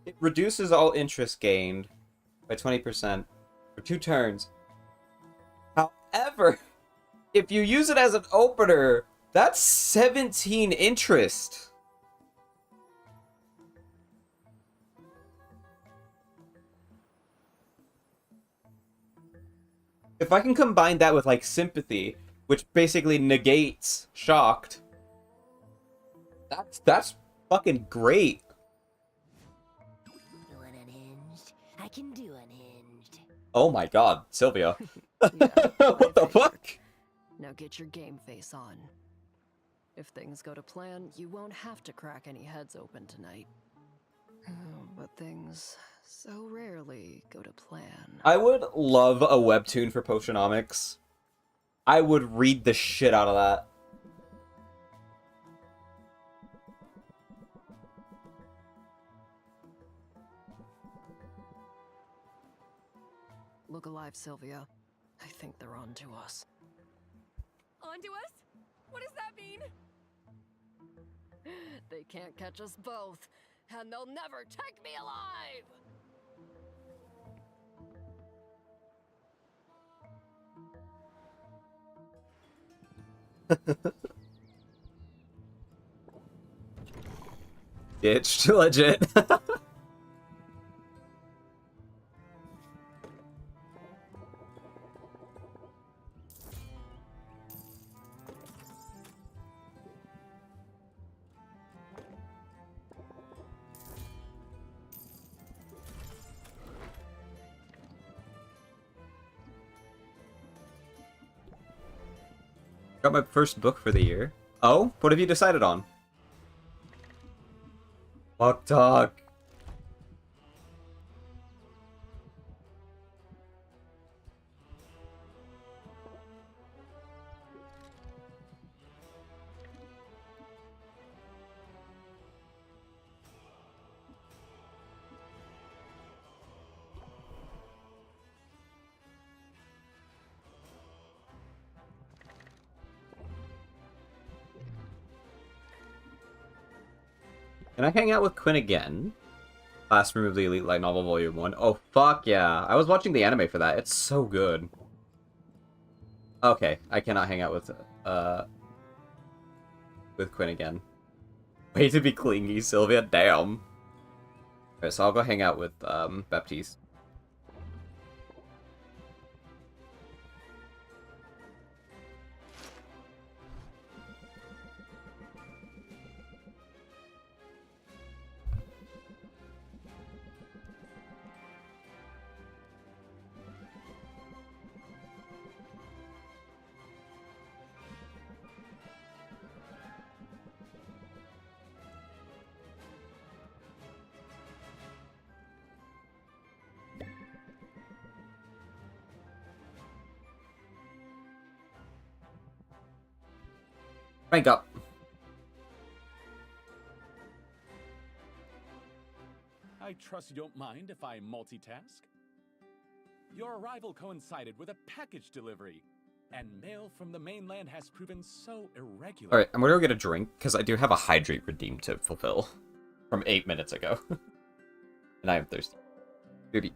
It reduces all interest gained by 20% for 2 turns. However, if you use it as an opener, that's 17 interest. If I can combine that with, like, sympathy, which basically negates shocked, that's fucking great. You want unhinged? I can do unhinged. Oh my god, Sylvia. Yeah, What the fuck? Now get your game face on. If things go to plan, you won't have to crack any heads open tonight. But things so rarely go to plan. I would love a webtoon for Potionomics. I would read the shit out of that. Look alive, Sylvia. I think they're on to us. Onto us? What does that mean? They can't catch us both, and they'll never take me alive! It's legit. Got my first book for the year. Oh, what have you decided on? Fuck talk. Can I hang out with Quinn again? Last remove the Elite Light Novel Volume 1. Oh, fuck yeah. I was watching the anime for that. It's so good. Okay, I cannot hang out with Quinn again. Way to be clingy, Sylvia. Damn. Alright, so I'll go hang out with, Baptiste. Rank up. I trust you don't mind if I multitask? Your arrival coincided with a package delivery, and mail from the mainland has proven so irregular. Alright, I'm gonna go get a drink, because I do have a hydrate redeem to fulfill from 8 minutes ago. And I am thirsty. Baby.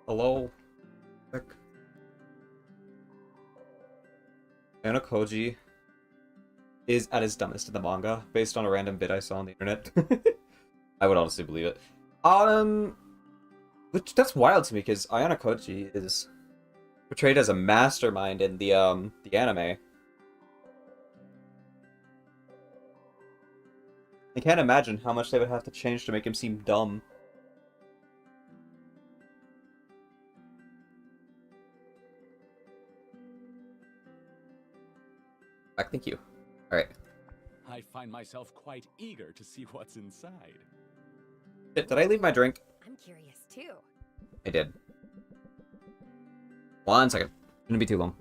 Hello. Anakoji is at his dumbest in the manga, based on a random bit I saw on the internet. I would honestly believe it. Which that's wild to me because Ayano Koji is portrayed as a mastermind in the anime. I can't imagine how much they would have to change to make him seem dumb. Back, thank you. Alright. I find myself quite eager to see what's inside. Did I leave my drink? I'm curious too. I did. 1 second. Shouldn't be too long.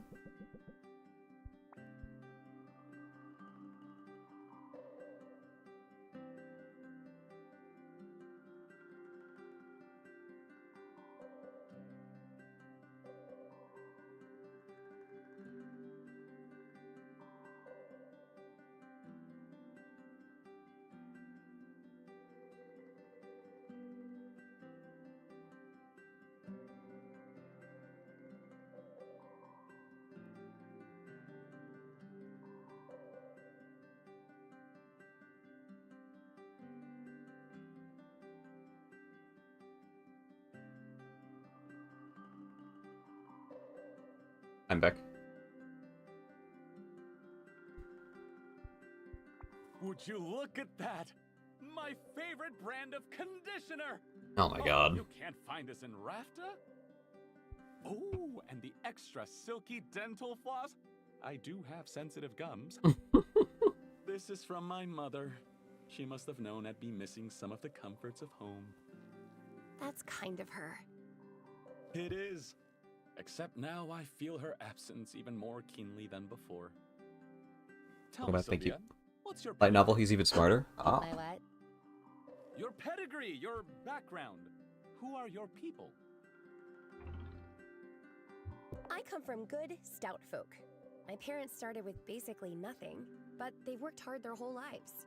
I'm back. Would you look at that? My favorite brand of conditioner! Oh my god. You can't find this in Rafta? Oh, and the extra silky dental floss? I do have sensitive gums. This is from my mother. She must have known I'd be missing some of the comforts of home. That's kind of her. It is. Except now I feel her absence even more keenly than before. Tell me, Thank you. Sylvia, what's your Light novel, he's even smarter. Ah. My what? Your pedigree, your background. Who are your people? I come from good, stout folk. My parents started with basically nothing, but they worked hard their whole lives.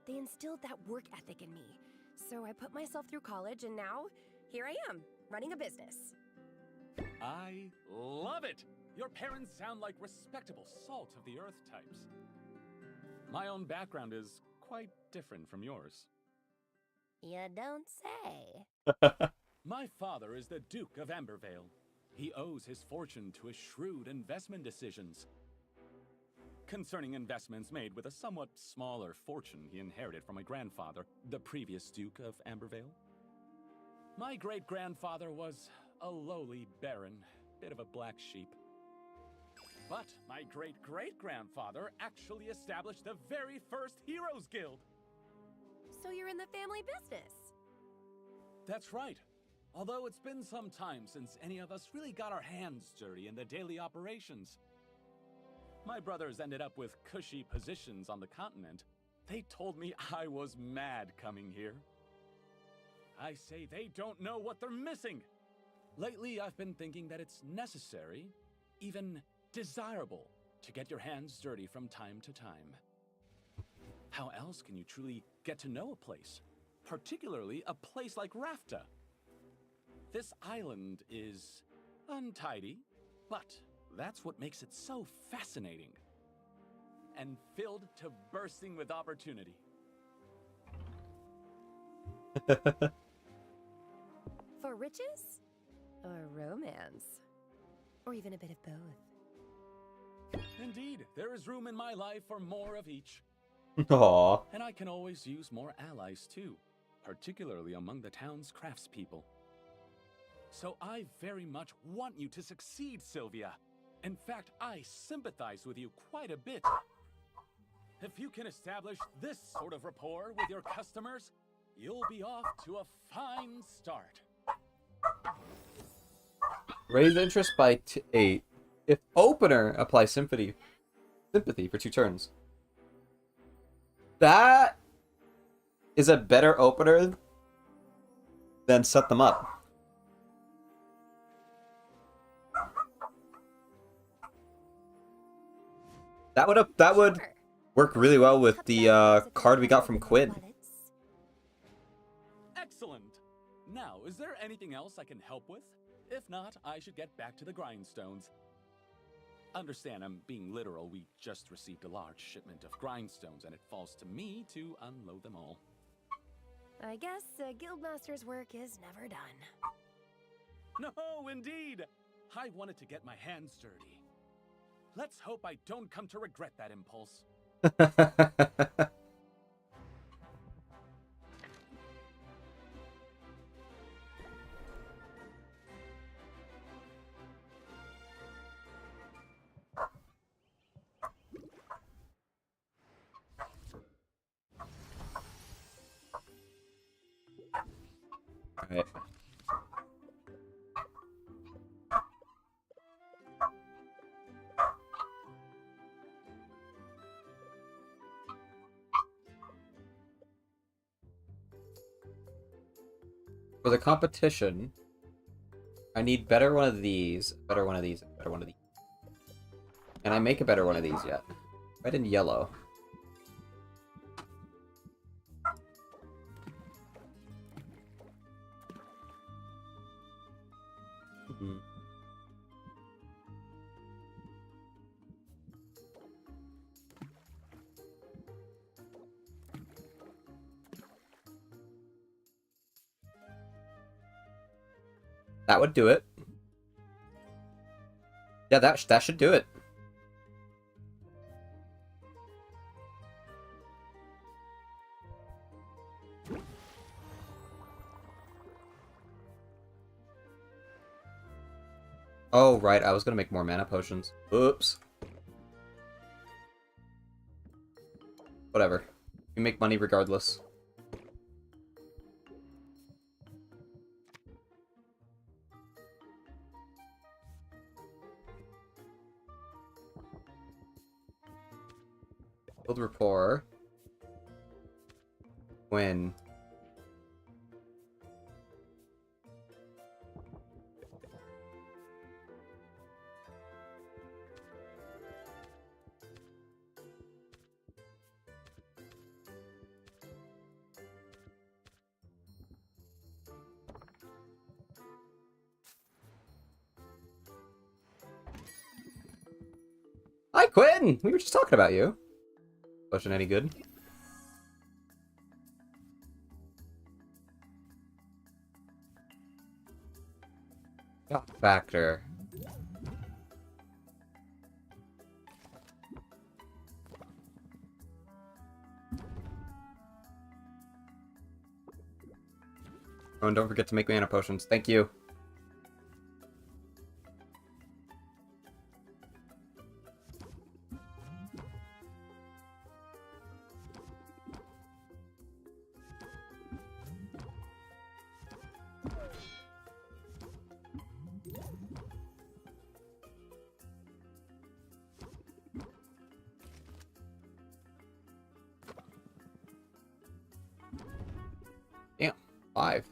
They instilled that work ethic in me, so I put myself through college and now, here I am, running a business. I love it! Your parents sound like respectable salt of the earth types. My own background is quite different from yours. You don't say. My father is the Duke of Ambervale. He owes his fortune to his shrewd investment decisions. Concerning investments made with a somewhat smaller fortune he inherited from my grandfather, the previous Duke of Ambervale. My great-grandfather was a lowly baron, bit of a black sheep. But my great-great-grandfather actually established the very first Heroes Guild. So you're in the family business? That's right. Although it's been some time since any of us really got our hands dirty in the daily operations. My brothers ended up with cushy positions on the continent. They told me I was mad coming here. I say they don't know what they're missing. Lately, I've been thinking that it's necessary, even desirable, to get your hands dirty from time to time. How else can you truly get to know a place? Particularly a place like Rafta. This island is untidy, but that's what makes it so fascinating. And filled to bursting with opportunity. For riches? Or romance? Or even a bit of both? Indeed, there is room in my life for more of each. Aww. And I can always use more allies too, particularly among the town's craftspeople. So I very much want you to succeed, Sylvia. In fact, I sympathize with you quite a bit. If you can establish this sort of rapport with your customers, you'll be off to a fine start. Raise interest by 8. If opener, apply sympathy for 2 turns. That is a better opener than set them up. That would work really well with the card we got from Quinn. Excellent. Now, is there anything else I can help with? If not, I should get back to the grindstones. Understand, I'm being literal. We just received a large shipment of grindstones, and it falls to me to unload them all. I guess a guildmaster's work is never done. No, indeed! I wanted to get my hands dirty. Let's hope I don't come to regret that impulse. Alright. For the competition, I need better one of these, better one of these, better one of these. Can I make a better one of these yet? Red and yellow. Hmm. That would do it. Yeah, that should do it. Oh, right, I was gonna make more mana potions. Oops. Whatever. We make money regardless. Build rapport. Win. Hi, Quinn! We were just talking about you. Potion any good? Shock factor. Oh, and don't forget to make mana potions. Thank you. Damn, 5.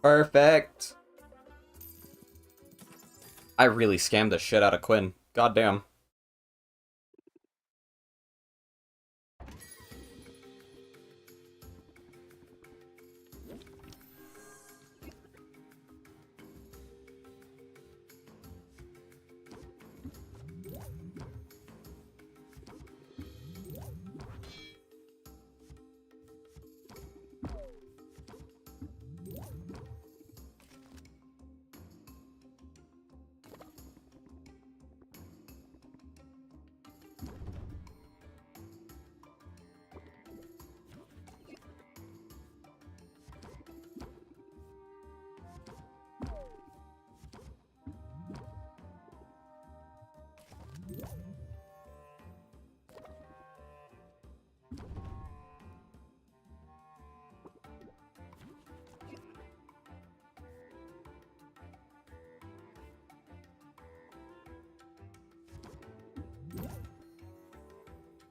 Perfect. I really scammed the shit out of Quinn. Goddamn.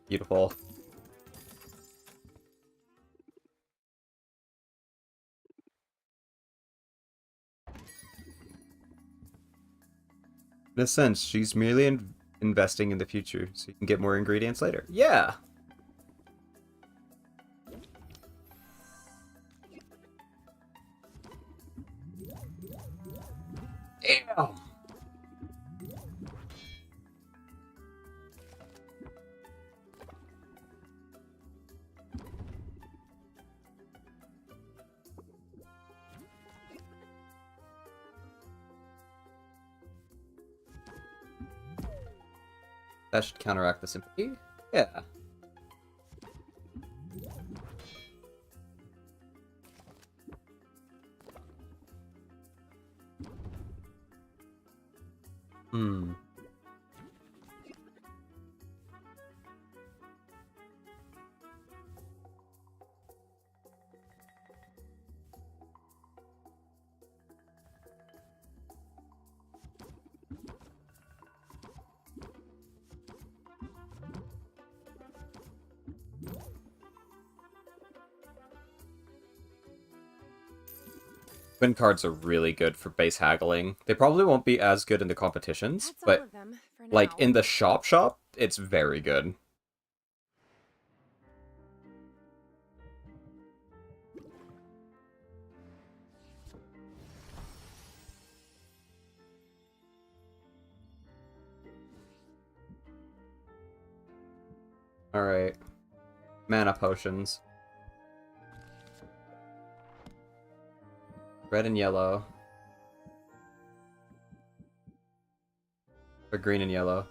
Beautiful. In a sense, she's merely investing in the future so you can get more ingredients later. Yeah! Damn! That should counteract the sympathy. Yeah. Hmm. Twin cards are really good for base haggling. They probably won't be as good in the competitions, That's all but of them for like now. in the shop, it's very good. Alright. Mana potions. Red and yellow. Or green and yellow.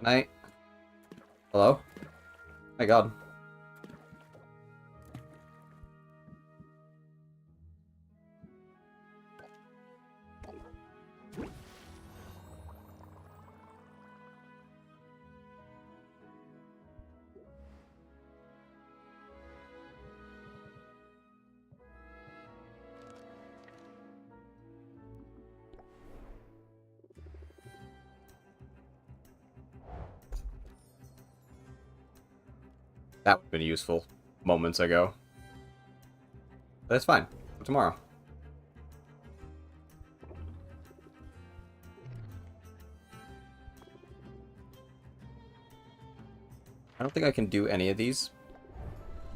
Night. Hello? My god. That would have been useful moments ago. But it's fine. For tomorrow. I don't think I can do any of these.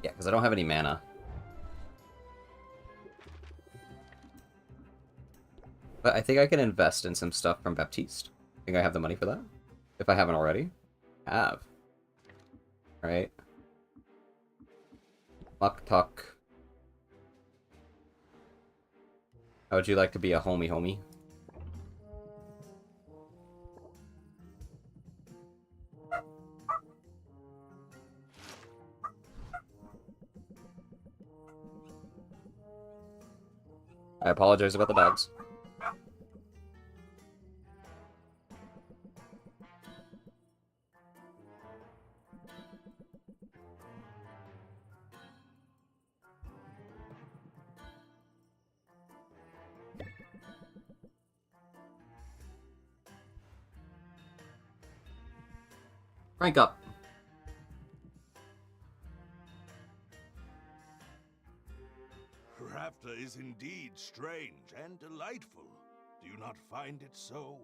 Yeah, because I don't have any mana. But I think I can invest in some stuff from Baptiste. I think I have the money for that. If I haven't already. I have. Right. Muck Tuck. How would you like to be a homie? I apologize about the dogs. Rank up. Rafta is indeed strange and delightful. Do you not find it so?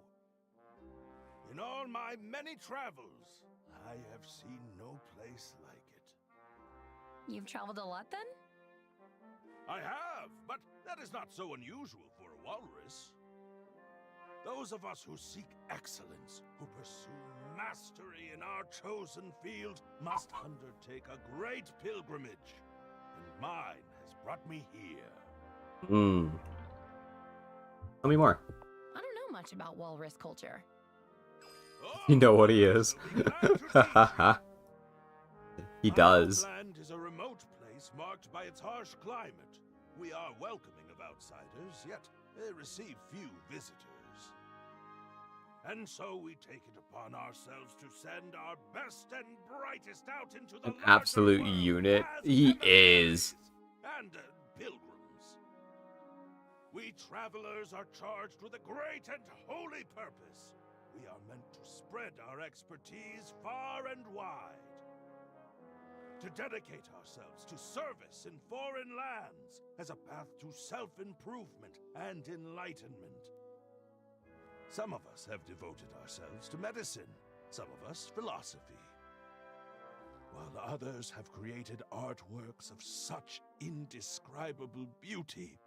In all my many travels, I have seen no place like it. You've traveled a lot then? I have, but that is not so unusual for a walrus. Those of us who seek excellence, who pursue mastery in our chosen field, must undertake a great pilgrimage. And mine has brought me here. Hmm. Tell me more. I don't know much about walrus culture. You know what he is. He does. Our land is a remote place marked by its harsh climate. We are welcoming of outsiders, yet they receive few visitors. And so we take it upon ourselves to send our best and brightest out into the An absolute larger world unit. as He emissaries is. and pilgrims. We travelers are charged with a great and holy purpose. We are meant to spread our expertise far and wide. To dedicate ourselves to service in foreign lands as a path to self-improvement and enlightenment. Some of us have devoted ourselves to medicine, some of us philosophy, while others have created artworks of such indescribable beauty,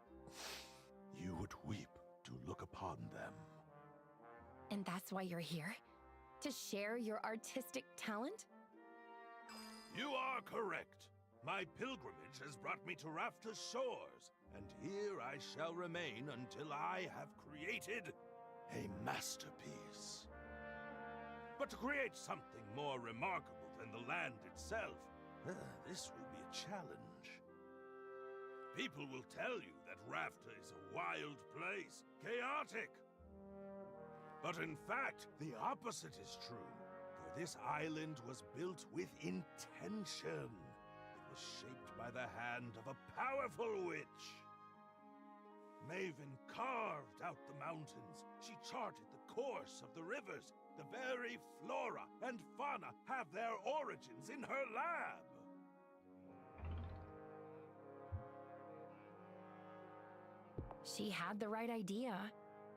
you would weep to look upon them. And that's why you're here? To share your artistic talent? You are correct. My pilgrimage has brought me to Rafta's shores, and here I shall remain until I have created a masterpiece. But to create something more remarkable than the land itself, this will be a challenge. People will tell you that Rafta is a wild place, chaotic. But in fact, the opposite is true. For this island was built with intention. It was shaped by the hand of a powerful witch. Maven carved out the mountains. She charted the course of the rivers. The very flora and fauna have their origins in her lab. She had the right idea.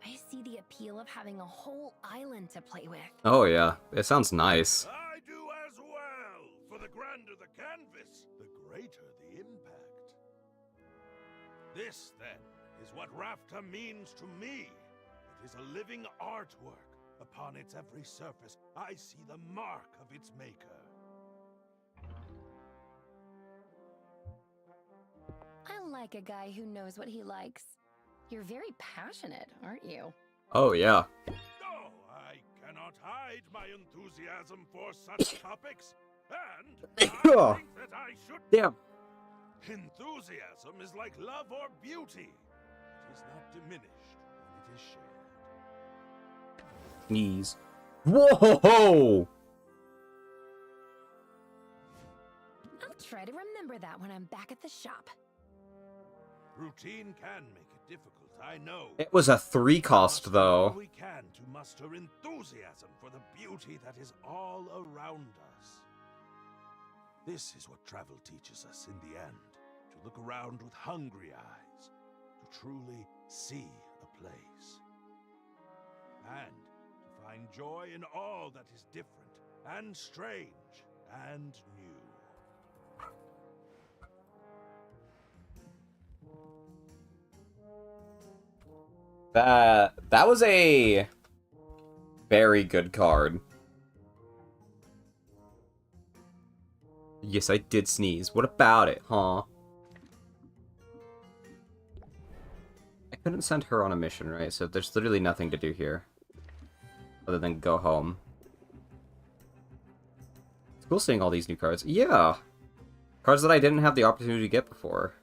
I see the appeal of having a whole island to play with. Oh yeah, it sounds nice. I do as well. For the grander the canvas, the greater the impact. This, then, is what Rafta means to me. It is a living artwork. Upon its every surface, I see the mark of its maker. I like a guy who knows what he likes. You're very passionate, aren't you? Oh yeah. Oh, I cannot hide my enthusiasm for such topics. And I think that I should... Damn. Enthusiasm is like love or beauty. It is not diminished when it is shared. Sneeze. Whoa! I'll try to remember that when I'm back at the shop. Routine can make it difficult, I know. It was a 3 cost though. We can to muster enthusiasm for the beauty that is all around us. This is what travel teaches us in the end. To look around with hungry eyes. To truly see a place. And to find joy in all that is different and strange and new. That was a very good card. Yes, I did sneeze. What about it, huh? I couldn't send her on a mission, right? So there's literally nothing to do here. Other than go home. It's cool seeing all these new cards. Yeah! Cards that I didn't have the opportunity to get before.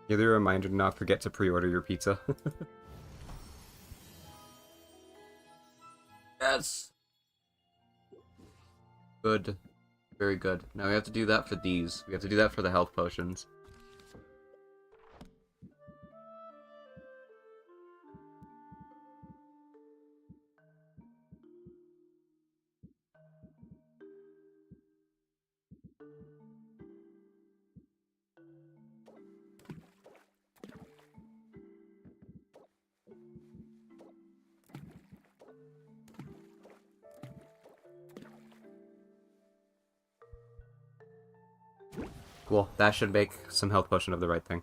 Give the reminder to not forget to pre-order your pizza. Yes! Good. Very good. Now we have to do that for these. We have to do that for the health potions. Cool. That should make some health potion of the right thing.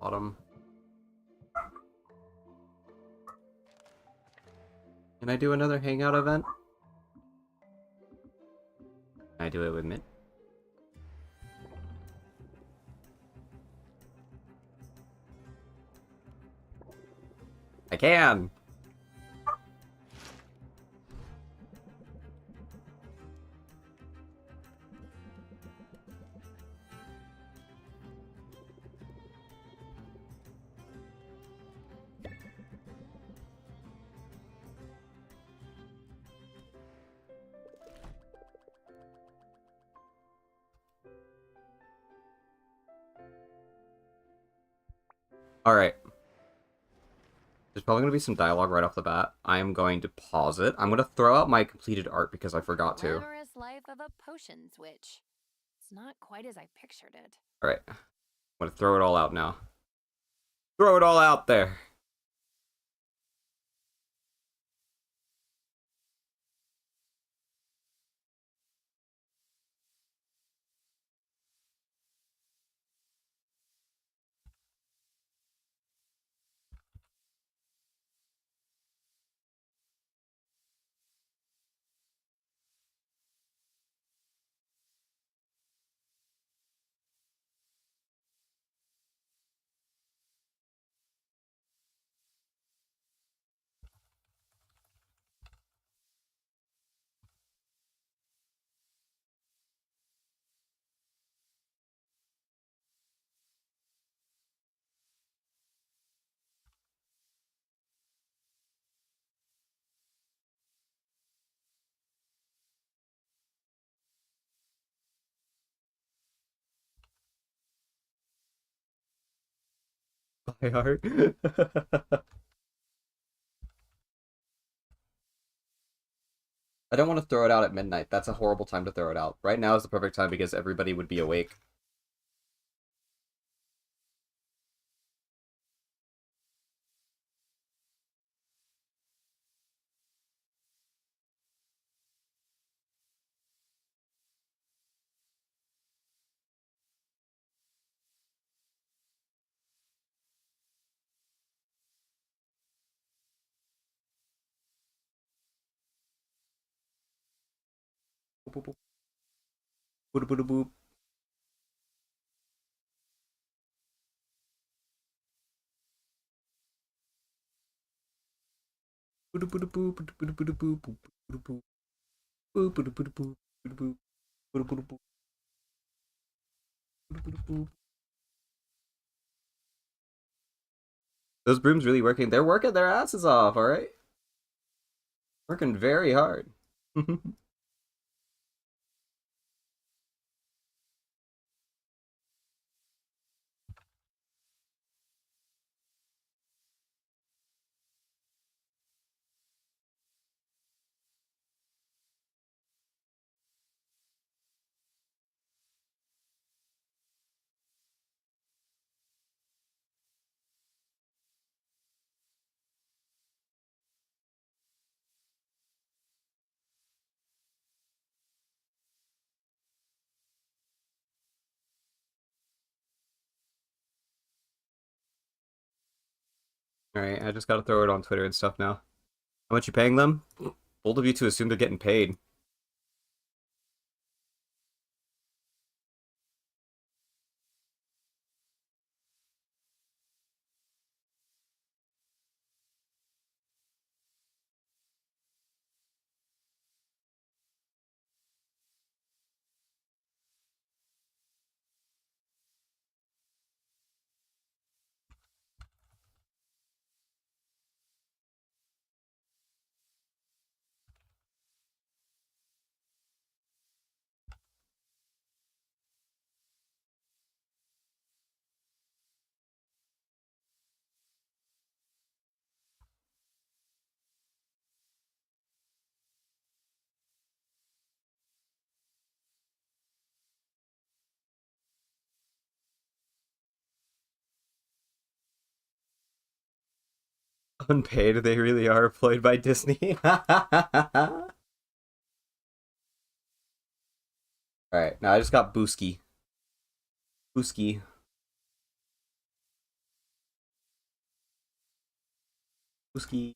Autumn. Can I do another hangout event? Can I do it with Mint? I can! Alright. There's probably going to be some dialogue right off the bat. I am going to pause it. I'm going to throw out my completed art because I forgot to. Glamorous life of a potion switch. It's not quite as I pictured it. Alright. I'm going to throw it all out now. Throw it all out there! My art. I don't want to throw it out at midnight. That's a horrible time to throw it out. Right now is the perfect time because everybody would be awake. Boop, boop, boop, boop, boop, boop. Those brooms really working. They're working their asses off, alright? Working very hard. Alright, I just gotta throw it on Twitter and stuff now. How much you paying them? Bold of you to assume they're getting paid. Unpaid, they really are employed by Disney. Alright, now I just got Booski. Booski. Whiskey.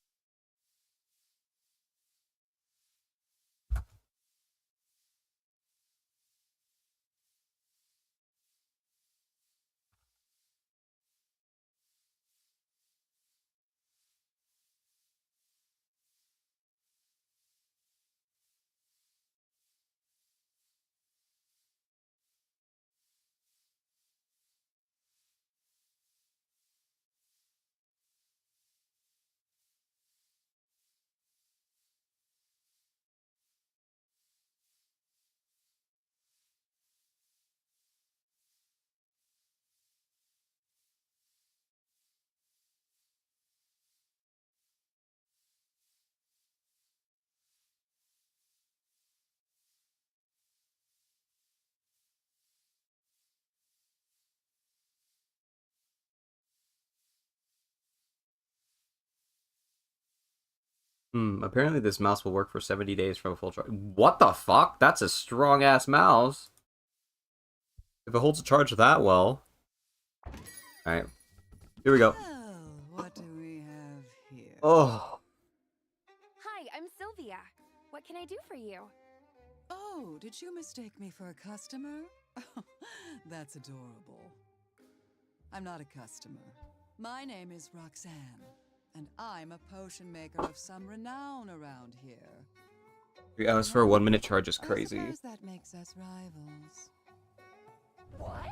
Apparently this mouse will work for 70 days from a full charge. What the fuck? That's a strong-ass mouse. If it holds a charge that well. Alright. Here we go. Well, what do we have here? Oh. Hi, I'm Sylvia. What can I do for you? Oh, did you mistake me for a customer? That's adorable. I'm not a customer. My name is Roxanne, and I'm a potion maker of some renown around here. 3 hours for a 1-minute charge is I crazy. suppose that makes us rivals. What?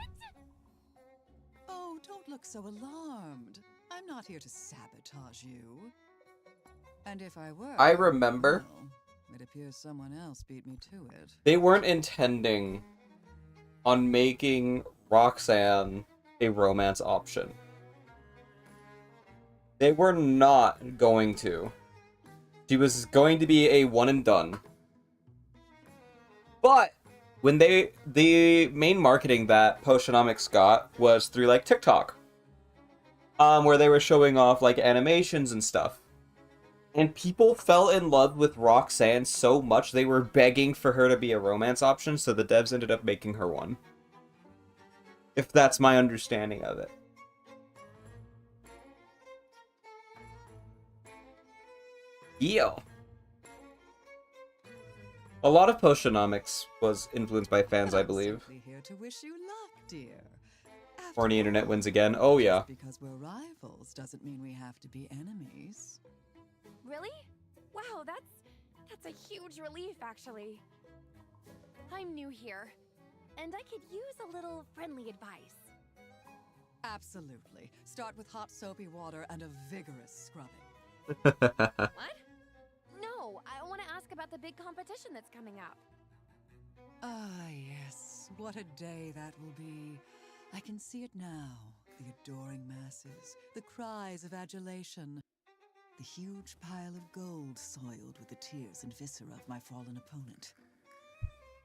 Oh, don't look so alarmed. I'm not here to sabotage you. And if I were... I remember. Well, it appears someone else beat me to it. They weren't intending on making Roxanne a romance option. They were not going to. She was going to be a one and done. But when the main marketing that Potionomics got was through like TikTok. Where they were showing off like animations and stuff. And people fell in love with Roxanne so much they were begging for her to be a romance option, so the devs ended up making her one. If that's my understanding of it. Yeah. A lot of Potionomics was influenced by fans, I believe. I'm simply here to wish you luck, dear. After Horny internet all, wins again. Oh yeah. just because we're rivals doesn't mean we have to be enemies. Really? Wow, that's a huge relief, actually. I'm new here, and I could use a little friendly advice. Absolutely. Start with hot soapy water and a vigorous scrubbing. What? No, I want to ask about the big competition that's coming up. Ah, yes. What a day that will be. I can see it now. The adoring masses, the cries of adulation, the huge pile of gold soiled with the tears and viscera of my fallen opponent.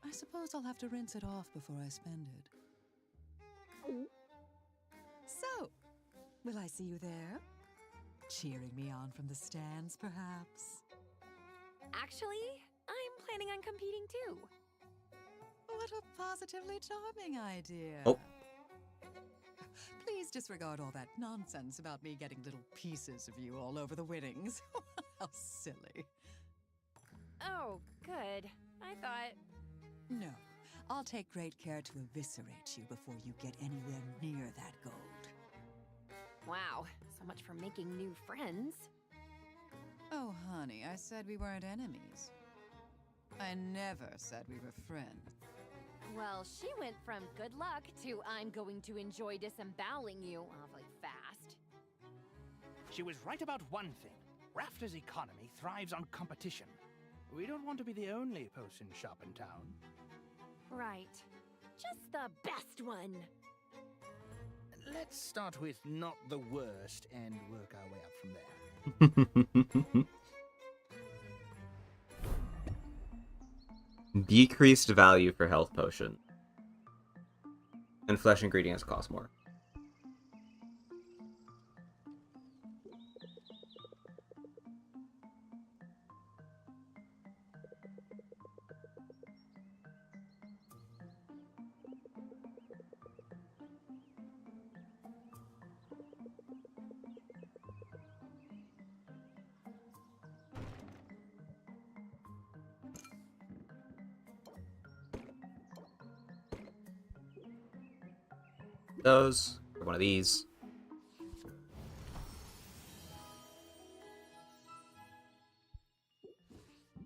I suppose I'll have to rinse it off before I spend it. So, will I see you there? Cheering me on from the stands, perhaps? Actually, I'm planning on competing too. What a positively charming idea. Oh. Please disregard all that nonsense about me getting little pieces of you all over the winnings. How silly. Oh, good. I thought... No, I'll take great care to eviscerate you before you get anywhere near that gold. Wow, so much for making new friends. Oh, honey, I said we weren't enemies. I never said we were friends. Well, she went from good luck to I'm going to enjoy disemboweling you awfully fast. She was right about one thing. Rafter's economy thrives on competition. We don't want to be the only potion shop in town. Right. Just the best one. Let's start with not the worst and work our way up from there. Decreased value for health potion. And flesh ingredients cost more. those. Or one of these.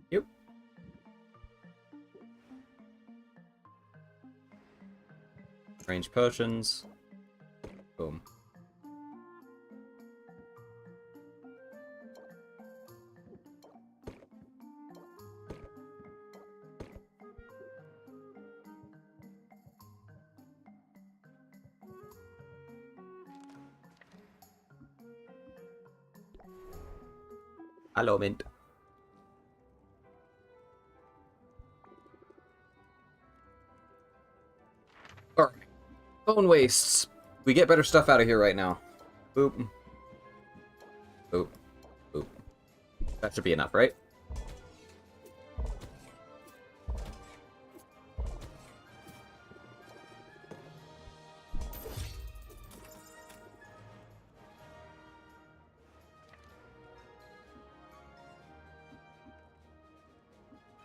Yep. Range potions. Boom. Hello, Mint. Alright. Bone wastes. We get better stuff out of here right now. Boop. Boop. Boop. That should be enough, right?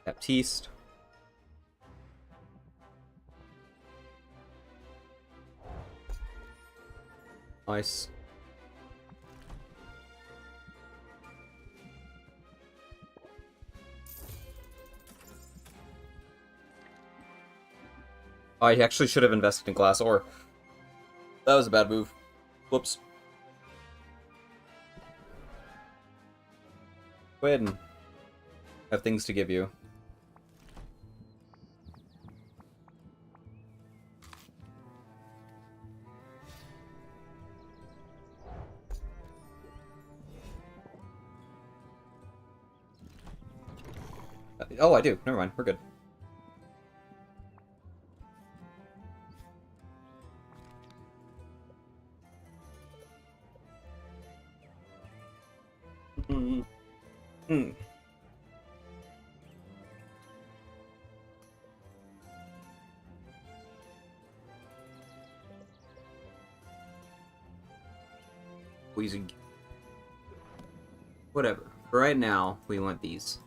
Baptiste. Nice. I actually should have invested in glass ore. That was a bad move. Whoops. Go ahead and have things to give you. Oh, I do. Never mind. We're good. Hmm. Wheezing. Whatever. For right now, we want these.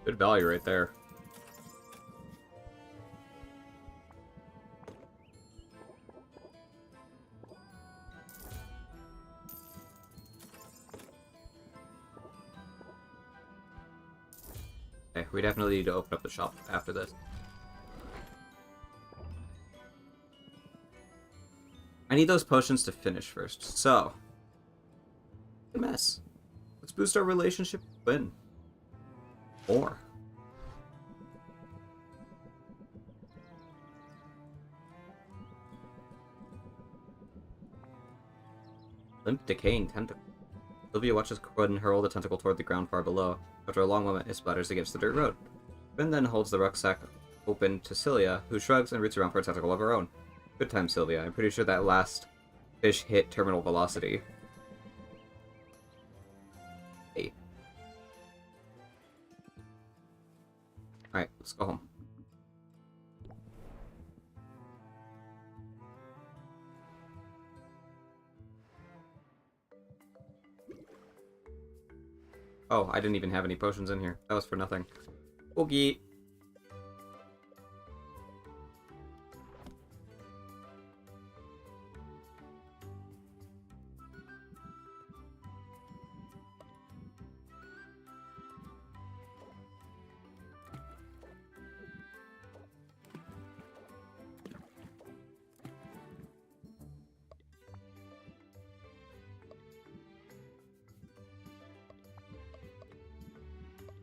Good value right there. Okay, we definitely need to open up the shop after this. I need those potions to finish first, so... Good mess. Let's boost our relationship with Quinn. More. Limp, decaying tentacle. Sylvia watches Quinn hurl the tentacle toward the ground far below. After a long moment, it splatters against the dirt road. Quinn then holds the rucksack open to Celia, who shrugs and roots around for a tentacle of her own. Good time, Sylvia. I'm pretty sure that last fish hit terminal velocity. Hey. Alright, let's go home. Oh, I didn't even have any potions in here. That was for nothing. Okay.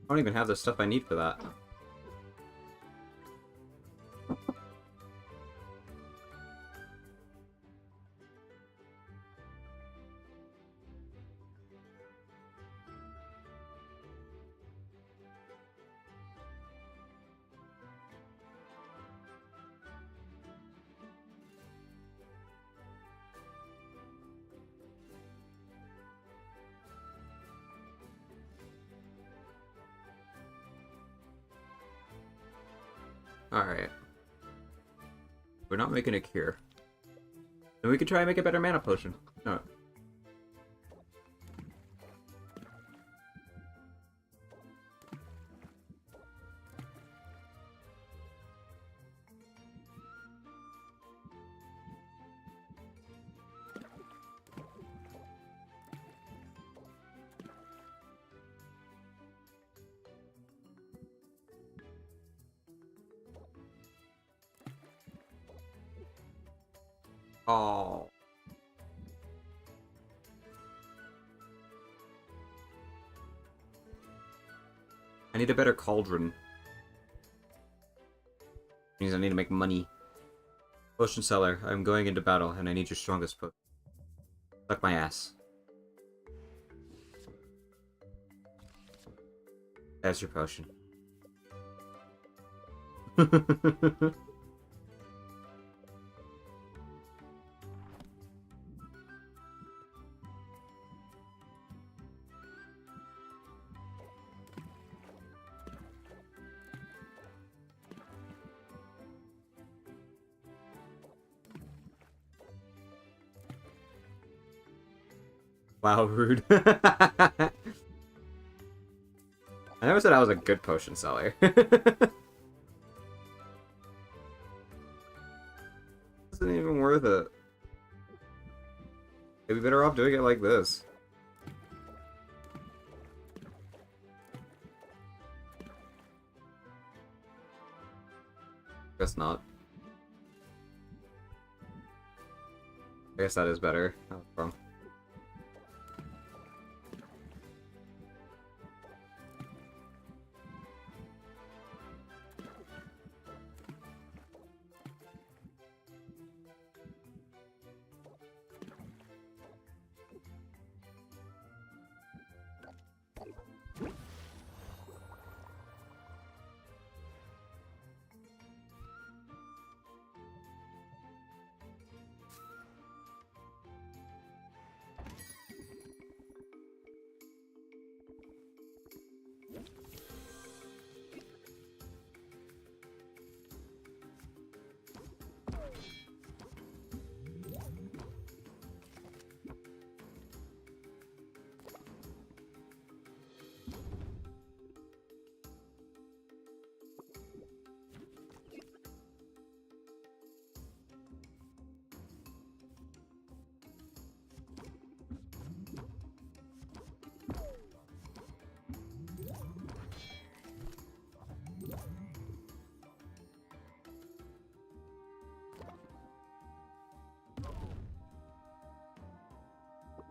I don't even have the stuff I need for that. Alright. We're not making a cure. Then we could try and make a better mana potion. No. Oh. I need a better cauldron. Means I need to make money. Potion seller, I'm going into battle and I need your strongest potion. Suck my ass. That's your potion. Wow, rude. I never said I was a good potion seller. Isn't even worth it. I'd be better off doing it like this. Guess not. I guess that is better. I was wrong.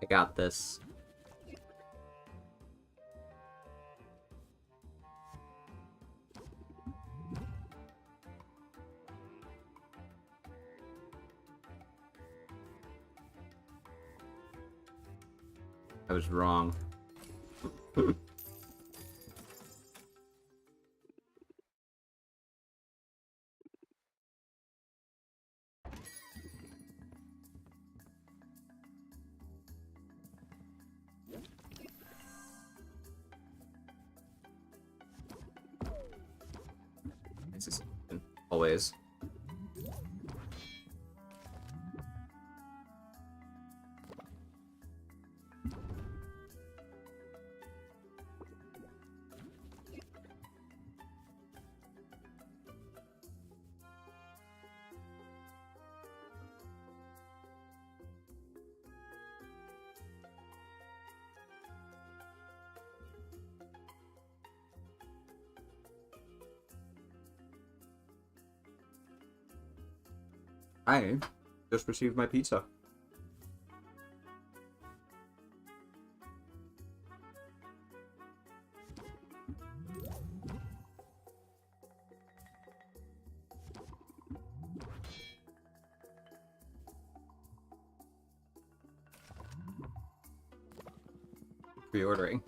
I got this. I was wrong. This is always. I just received my pizza. Pre-ordering.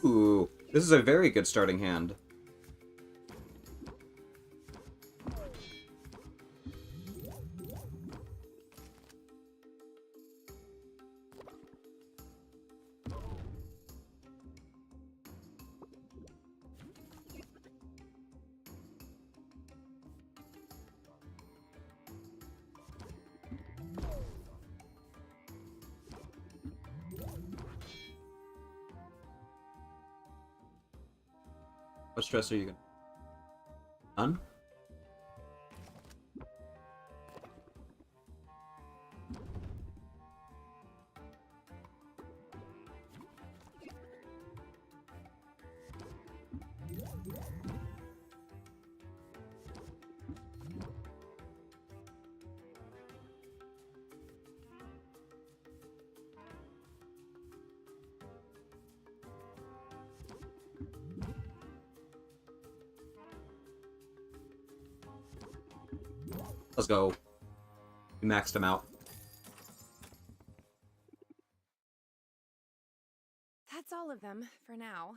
Ooh, this is a very good starting hand. What stress are you gonna... None? Let's go. We maxed him out. That's all of them for now.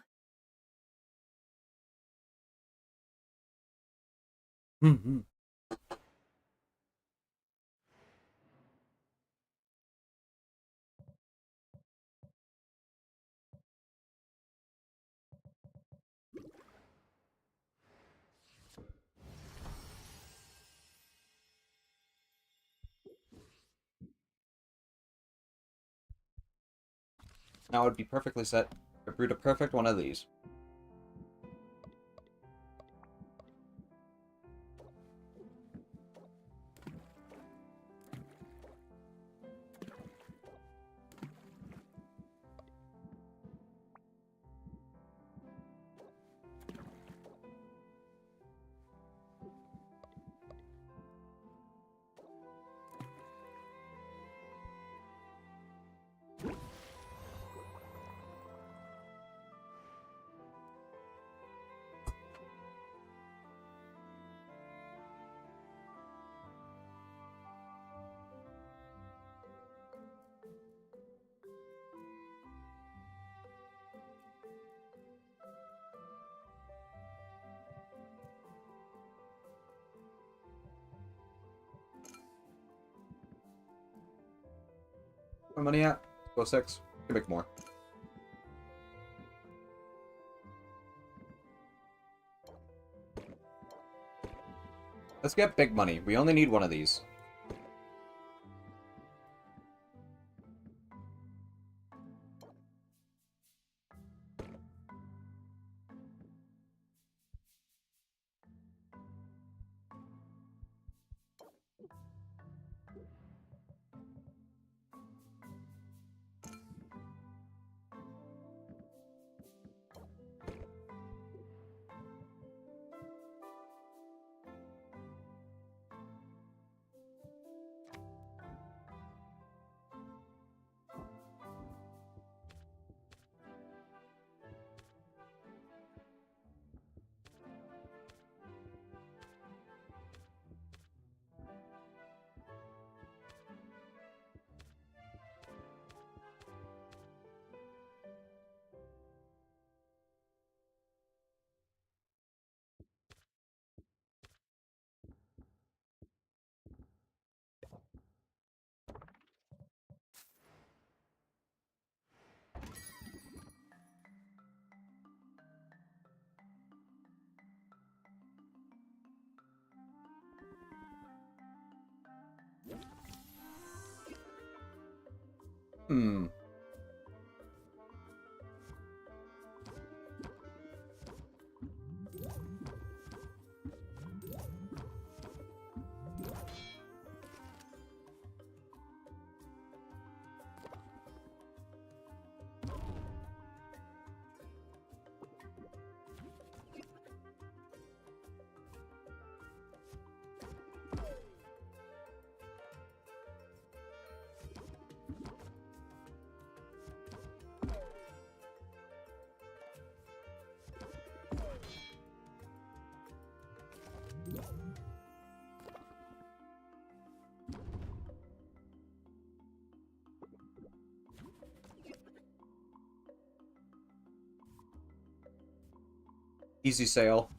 Mm-hmm. Now it would be perfectly set to breed a perfect one of these. Where money at? Go 6. Can make more. Let's get big money. We only need one of these. Hmm. Easy sale.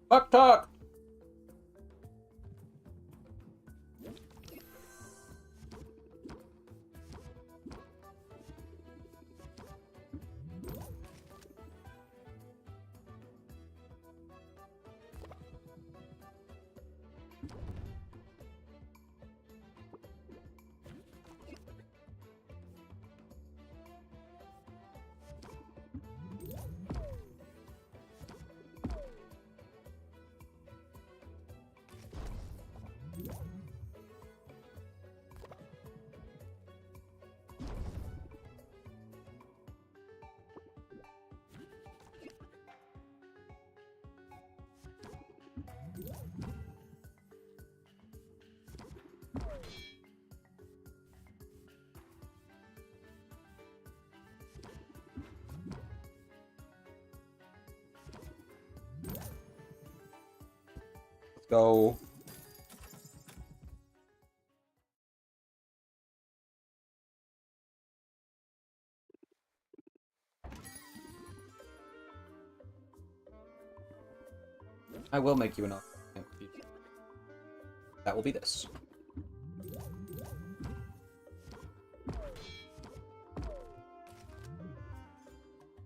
Talk talk. Let's go. I will make you an offer. That will be this.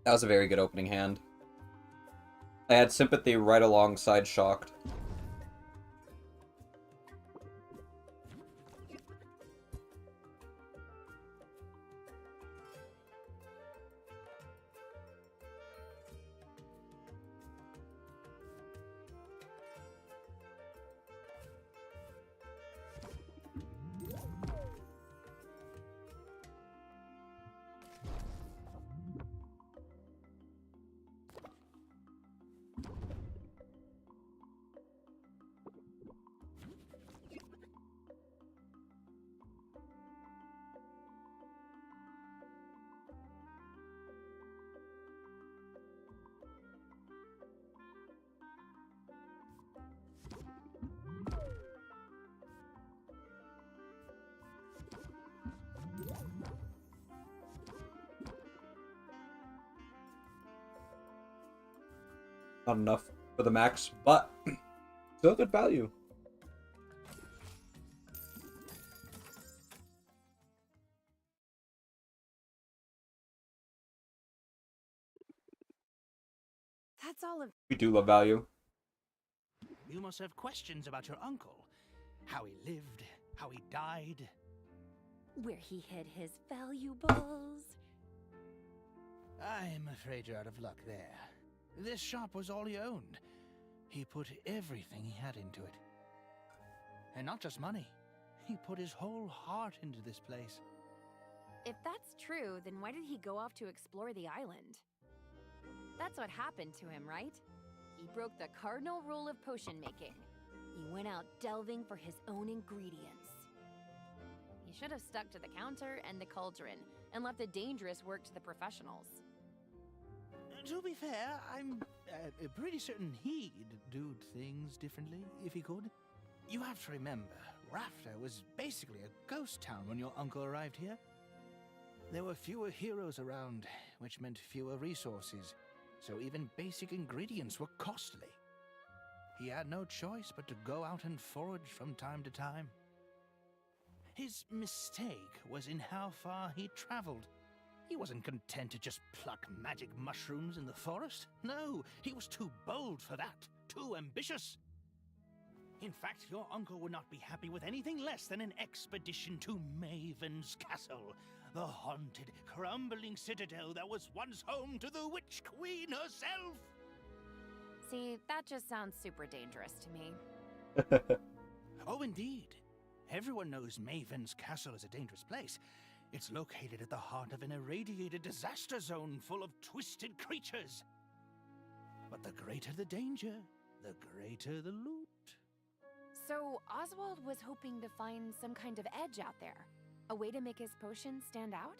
That was a very good opening hand. I had sympathy right alongside shocked. Not enough for the max, but still good value. That's all of. We do love value. You must have questions about your uncle. How he lived, how he died. Where he hid his valuables. I'm afraid you're out of luck there. This shop was all he owned. He put everything he had into it. And not just money. He put his whole heart into this place. If that's true, then why did he go off to explore the island? That's what happened to him, right? He broke the cardinal rule of potion making. He went out delving for his own ingredients. He should have stuck to the counter and the cauldron, and left the dangerous work to the professionals. To be fair, I'm pretty certain he'd do things differently if he could. You have to remember, Rafter was basically a ghost town when your uncle arrived here. There were fewer heroes around, which meant fewer resources, so even basic ingredients were costly. He had no choice but to go out and forage from time to time. His mistake was in how far he traveled. He wasn't content to just pluck magic mushrooms in the forest. No, he was too bold for that, too ambitious. In fact, your uncle would not be happy with anything less than an expedition to Maven's Castle, the haunted, crumbling citadel that was once home to the Witch Queen herself. See, that just sounds super dangerous to me. Oh, indeed. Everyone knows Maven's Castle is a dangerous place. It's located at the heart of an irradiated disaster zone full of twisted creatures. But the greater the danger, the greater the loot. So, Oswald was hoping to find some kind of edge out there. A way to make his potion stand out?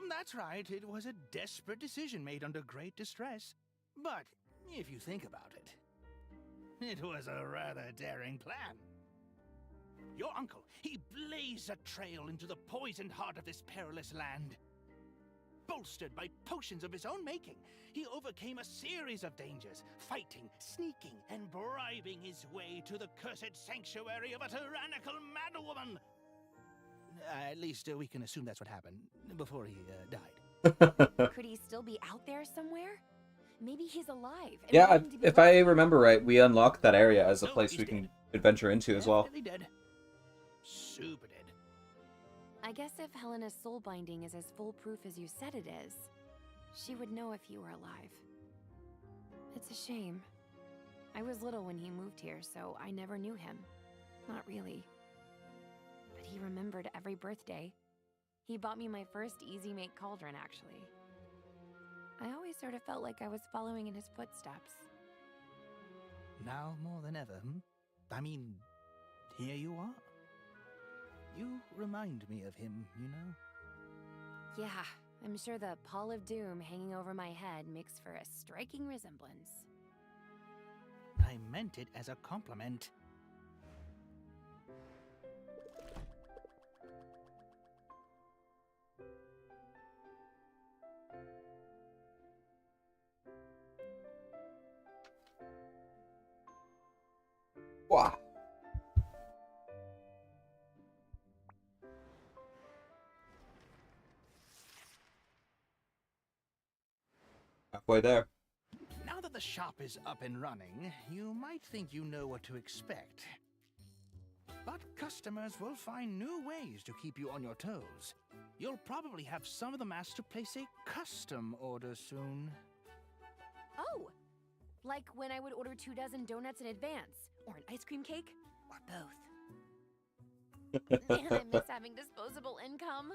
That's right, it was a desperate decision made under great distress. But if you think about it, it was a rather daring plan. Your uncle, he blazed a trail into the poisoned heart of this perilous land. Bolstered by potions of his own making, he overcame a series of dangers, fighting, sneaking, and bribing his way to the cursed sanctuary of a tyrannical madwoman. At least we can assume that's what happened before he died. Could he still be out there somewhere? Maybe he's alive. And Yeah, waiting to be if I rescued. remember right, we unlocked that area as a No, place he's we dead. can adventure into as well. Definitely dead. Super dead. I guess if Helena's soul binding is as foolproof as you said it is, she would know if you were alive. It's a shame. I was little when he moved here, so I never knew him. Not really. But he remembered every birthday. He bought me my first Easy Make cauldron, actually. I always sort of felt like I was following in his footsteps. Now more than ever, I mean, here you are. You remind me of him, you know? Yeah, I'm sure the pall of doom hanging over my head makes for a striking resemblance. I meant it as a compliment. Wow. Halfway there. Now that the shop is up and running, you might think you know what to expect. But customers will find new ways to keep you on your toes. You'll probably have some of them asked to place a custom order soon. Oh! Like when I would order 24 donuts in advance, or an ice cream cake, or both. Man, I miss having disposable income.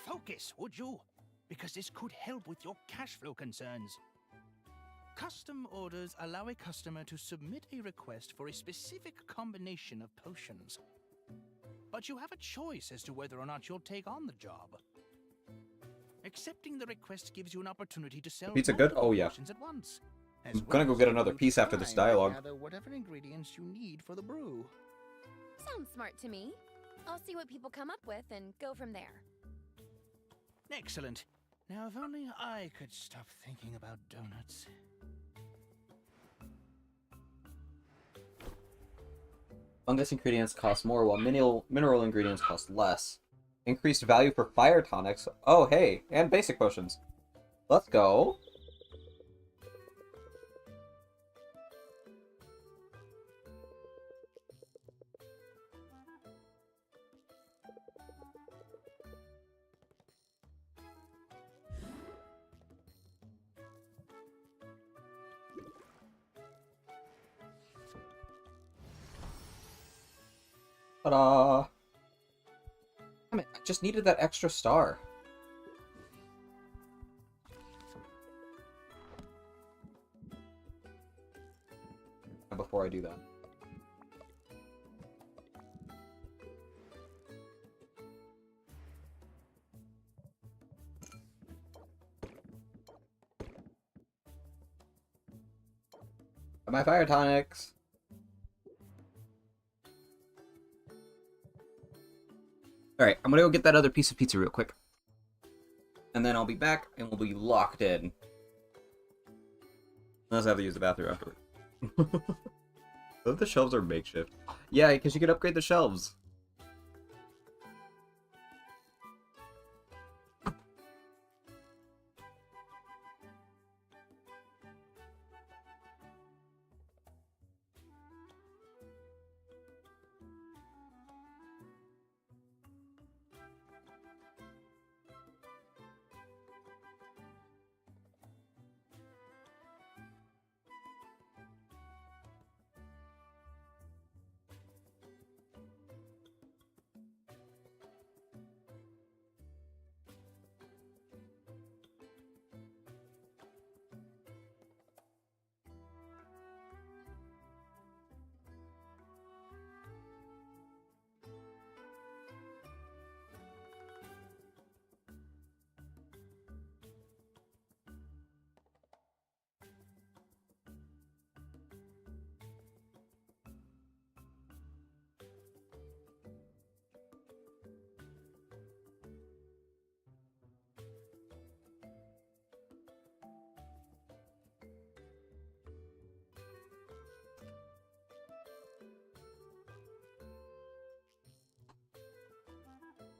Focus, would you? Because this could help with your cash flow concerns. Custom orders allow a customer to submit a request for a specific combination of potions. But you have a choice as to whether or not you'll take on the job. Accepting the request gives you an opportunity to sell Pizza good? multiple Oh, yeah. potions at once. I'm gonna go get another piece after this dialogue. Gather whatever ingredients you need for the brew. Sounds smart to me. I'll see what people come up with and go from there. Excellent. Now, if only I could stop thinking about donuts. Fungus ingredients cost more, while mineral ingredients cost less. Increased value for fire tonics. Oh, hey, and basic potions. Let's go. Ta-da! Damn it, I just needed that extra star. Before I do that. My fire tonics! Alright, I'm gonna go get that other piece of pizza real quick. And then I'll be back, and we'll be locked in. Unless I have to use the bathroom afterward. I love the shelves are makeshift. Yeah, because you can upgrade the shelves.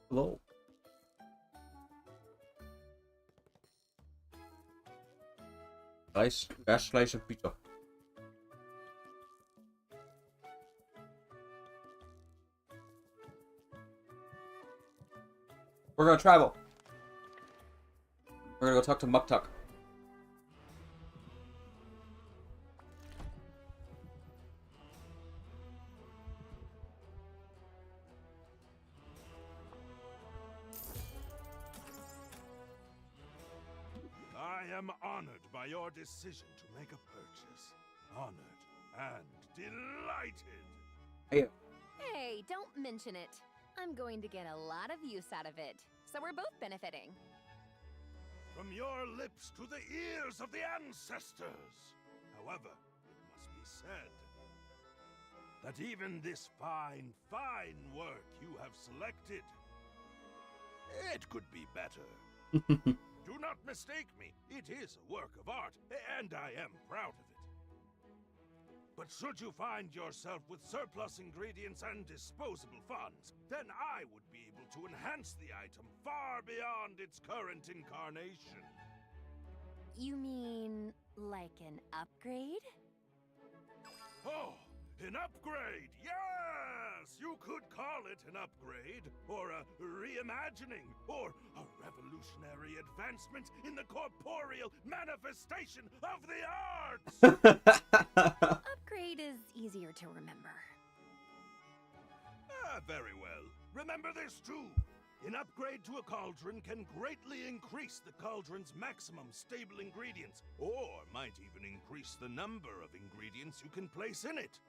Hello. Nice. Last slice of pizza. We're gonna travel. We're gonna go talk to Muktuk. I am honored by your decision to make a purchase. Honored and delighted. Hey. Hey, don't mention it. I'm going to get a lot of use out of it, so we're both benefiting. From your lips to the ears of the ancestors. However, it must be said that even this fine, fine work you have selected, it could be better. Do not mistake me. It is a work of art, and I am proud of it. But should you find yourself with surplus ingredients and disposable funds, then I would be able to enhance the item far beyond its current incarnation. You mean like an upgrade? Oh, an upgrade! Yes! You could call it an upgrade, or a reimagining, or a revolutionary advancement in the corporeal manifestation of the arts! Upgrade is easier to remember. Very well. Remember this too. An upgrade to a cauldron can greatly increase the cauldron's maximum stable ingredients, or might even increase the number of ingredients you can place in it.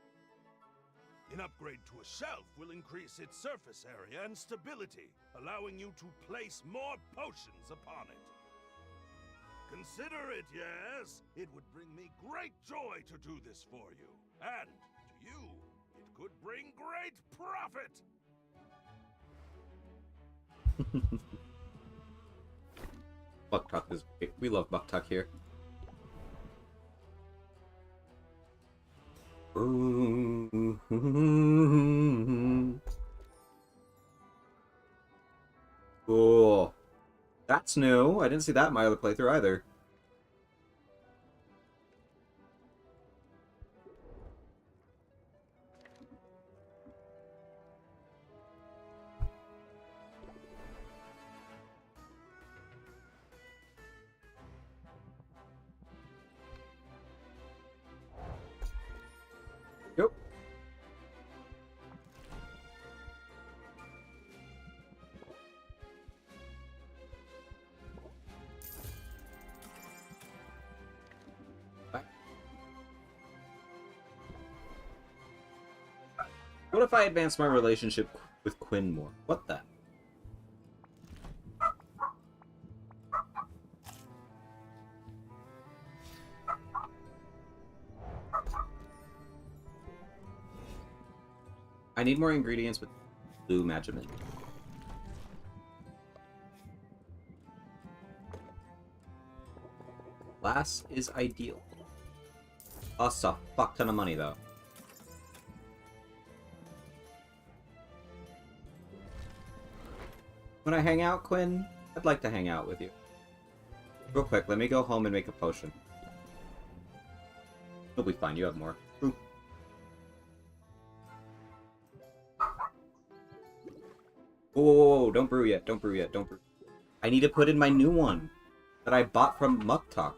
An upgrade to a shelf will increase its surface area and stability, allowing you to place more potions upon it. Consider it, yes? It would bring me great joy to do this for you. And to you, it could bring great profit! Muktuk is great. We love Muktuk here. Cool. That's new. I didn't see that in my other playthrough either. Yep. What if I advance my relationship with Quinn more? What the? I need more ingredients with blue magiment. Glass is ideal. Costs a fuck ton of money though. When I hang out, Quinn, I'd like to hang out with you. Real quick, let me go home and make a potion. You'll be fine, you have more. Ooh. Whoa, whoa, whoa, don't brew yet, don't brew yet, don't brew. I need to put in my new one that I bought from Muktuk.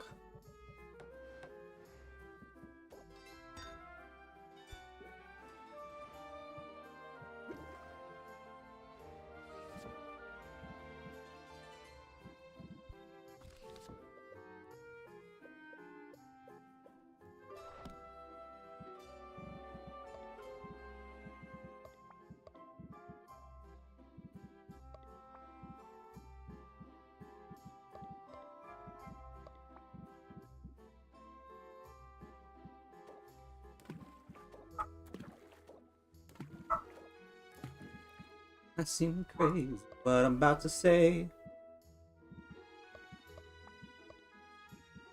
I seem crazy, what I'm about to say.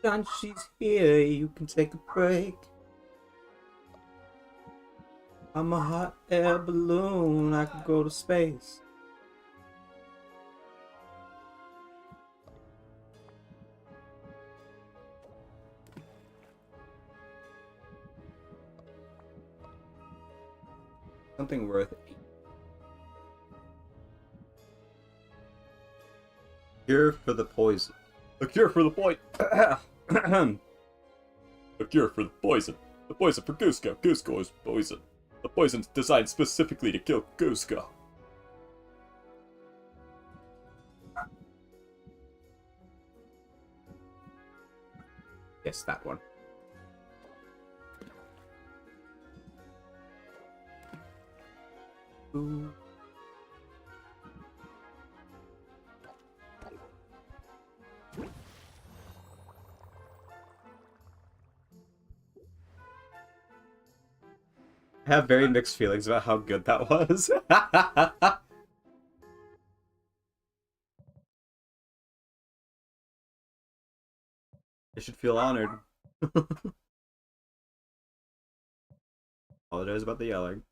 John, she's here, you can take a break. I'm a hot air balloon, I could go to space. Something worth 8. Cure for the poison. A cure for the poison. A cure for the poison. The poison for Cusco. Cusco is poison. The poison's designed specifically to kill Cusco. Yes, that one. Ooh. I have very mixed feelings about how good that was. I should feel honored. Apologize about the yelling.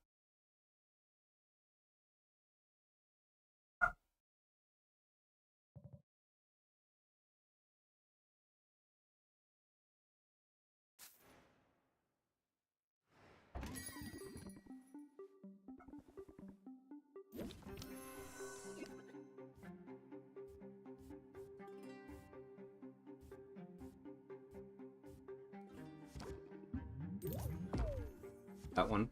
That one.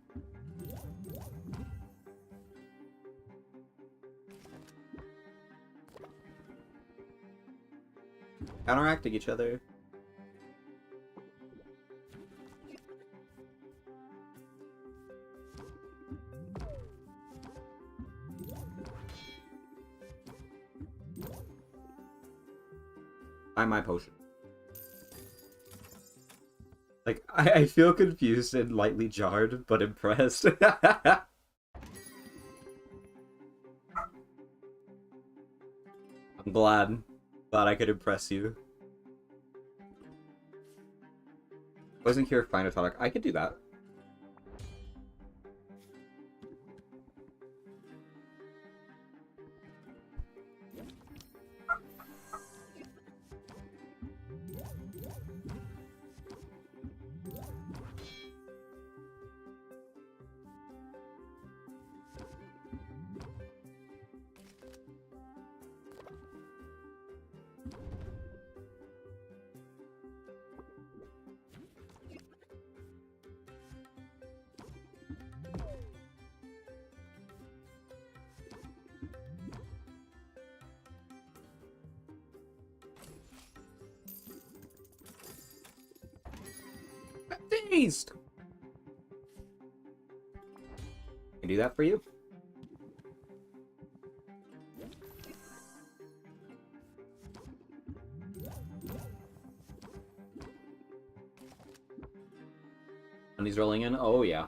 Counteracting each other. Buy my potion. Like, I feel confused and lightly jarred, but impressed. I'm glad I could impress you. Poison cure, fine atomic. I could do that. Dazed! Can do that for you? Money's rolling in? Oh yeah.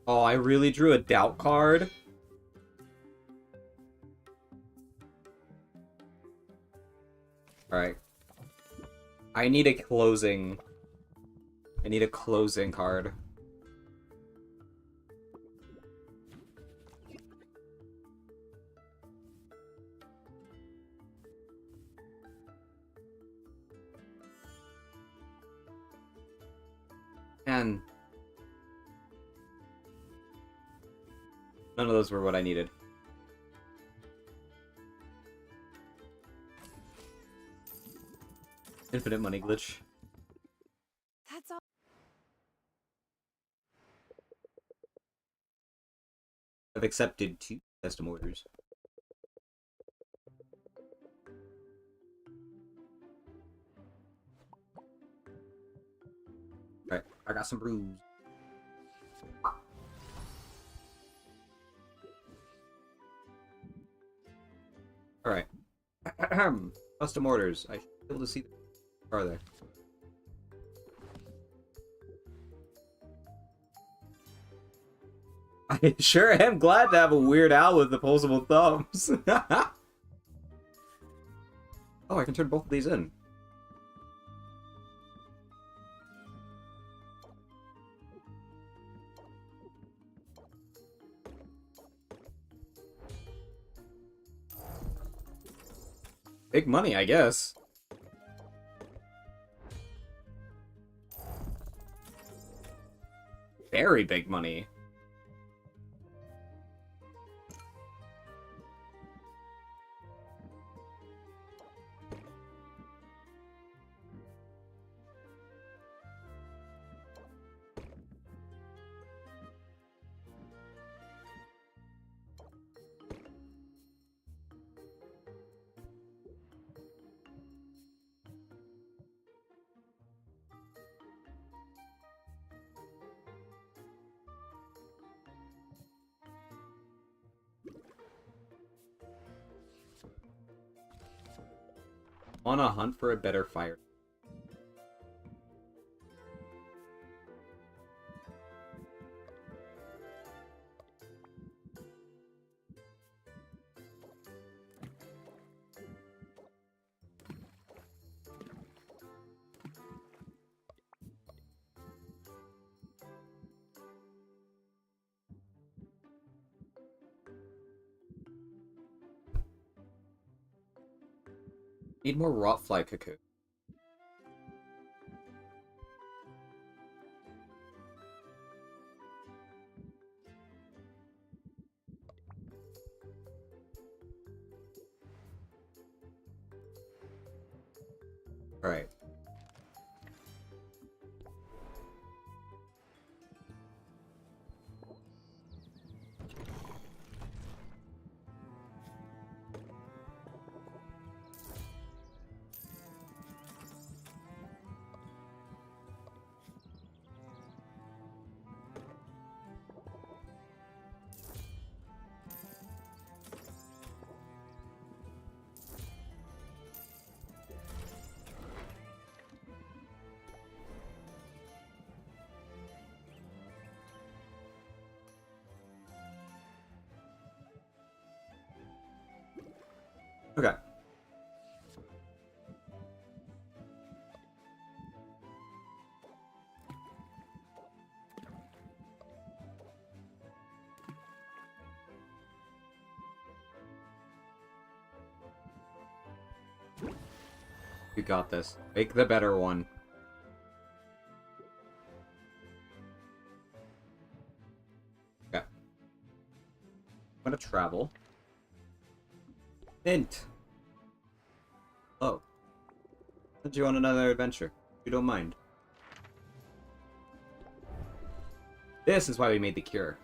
Oh, I really drew a doubt card. Alright. I need a closing card. And none of those were what I needed. Infinite money glitch. That's all. I've accepted 2 custom orders. Alright, I got some brews. Alright. Custom orders. I should be able to see them farther. I sure am glad to have a Weird Al with opposable thumbs. Oh, I can turn both of these in. Big money, I guess. Very big money. On a hunt for a better fire. Need more rotfly cocoon. Alright. Okay. You got this. Make the better one. Okay. I'm gonna travel. Hint. Oh. Send you on another adventure. You don't mind. This is why we made the cure.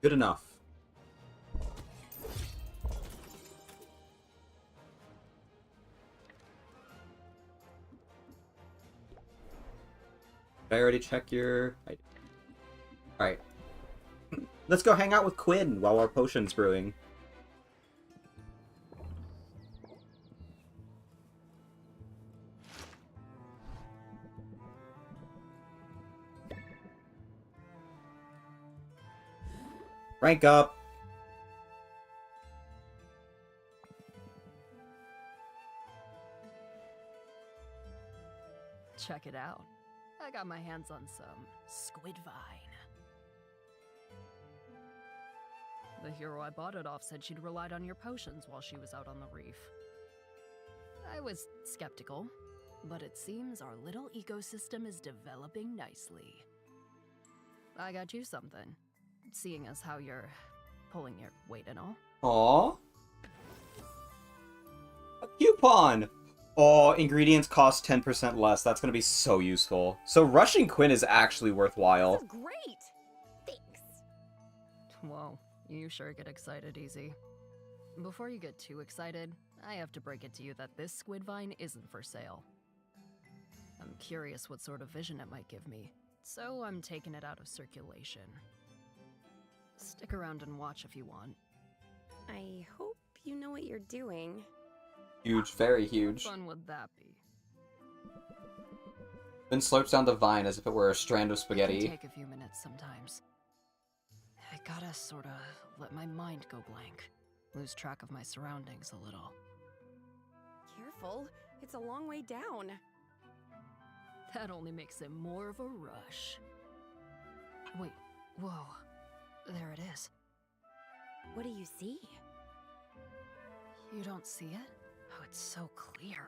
Good enough. Did I already check your... Alright. Let's go hang out with Quinn while our potion's brewing. Rank up. Check it out. I got my hands on some squid vine. The hero I bought it off said she'd relied on your potions while she was out on the reef. I was skeptical, but it seems our little ecosystem is developing nicely. I got you something. Seeing as how you're pulling your weight and all. Aww. A coupon! Oh, ingredients cost 10% less. That's gonna be so useful. So rushing Quinn is actually worthwhile. Oh, great! Thanks. Whoa, you sure get excited easy. Before you get too excited, I have to break it to you that this squid vine isn't for sale. I'm curious what sort of vision it might give me, so I'm taking it out of circulation. Stick around and watch if you want. I hope you know what you're doing. Huge, very huge. What fun would that be? Then slurps down the vine as if it were a strand of It spaghetti. can take a few minutes sometimes. I gotta sorta let my mind go blank. Lose track of my surroundings a little. Careful, it's a long way down. That only makes it more of a rush. Wait, whoa. There it is. What do you see? You don't see it? Oh, it's so clear.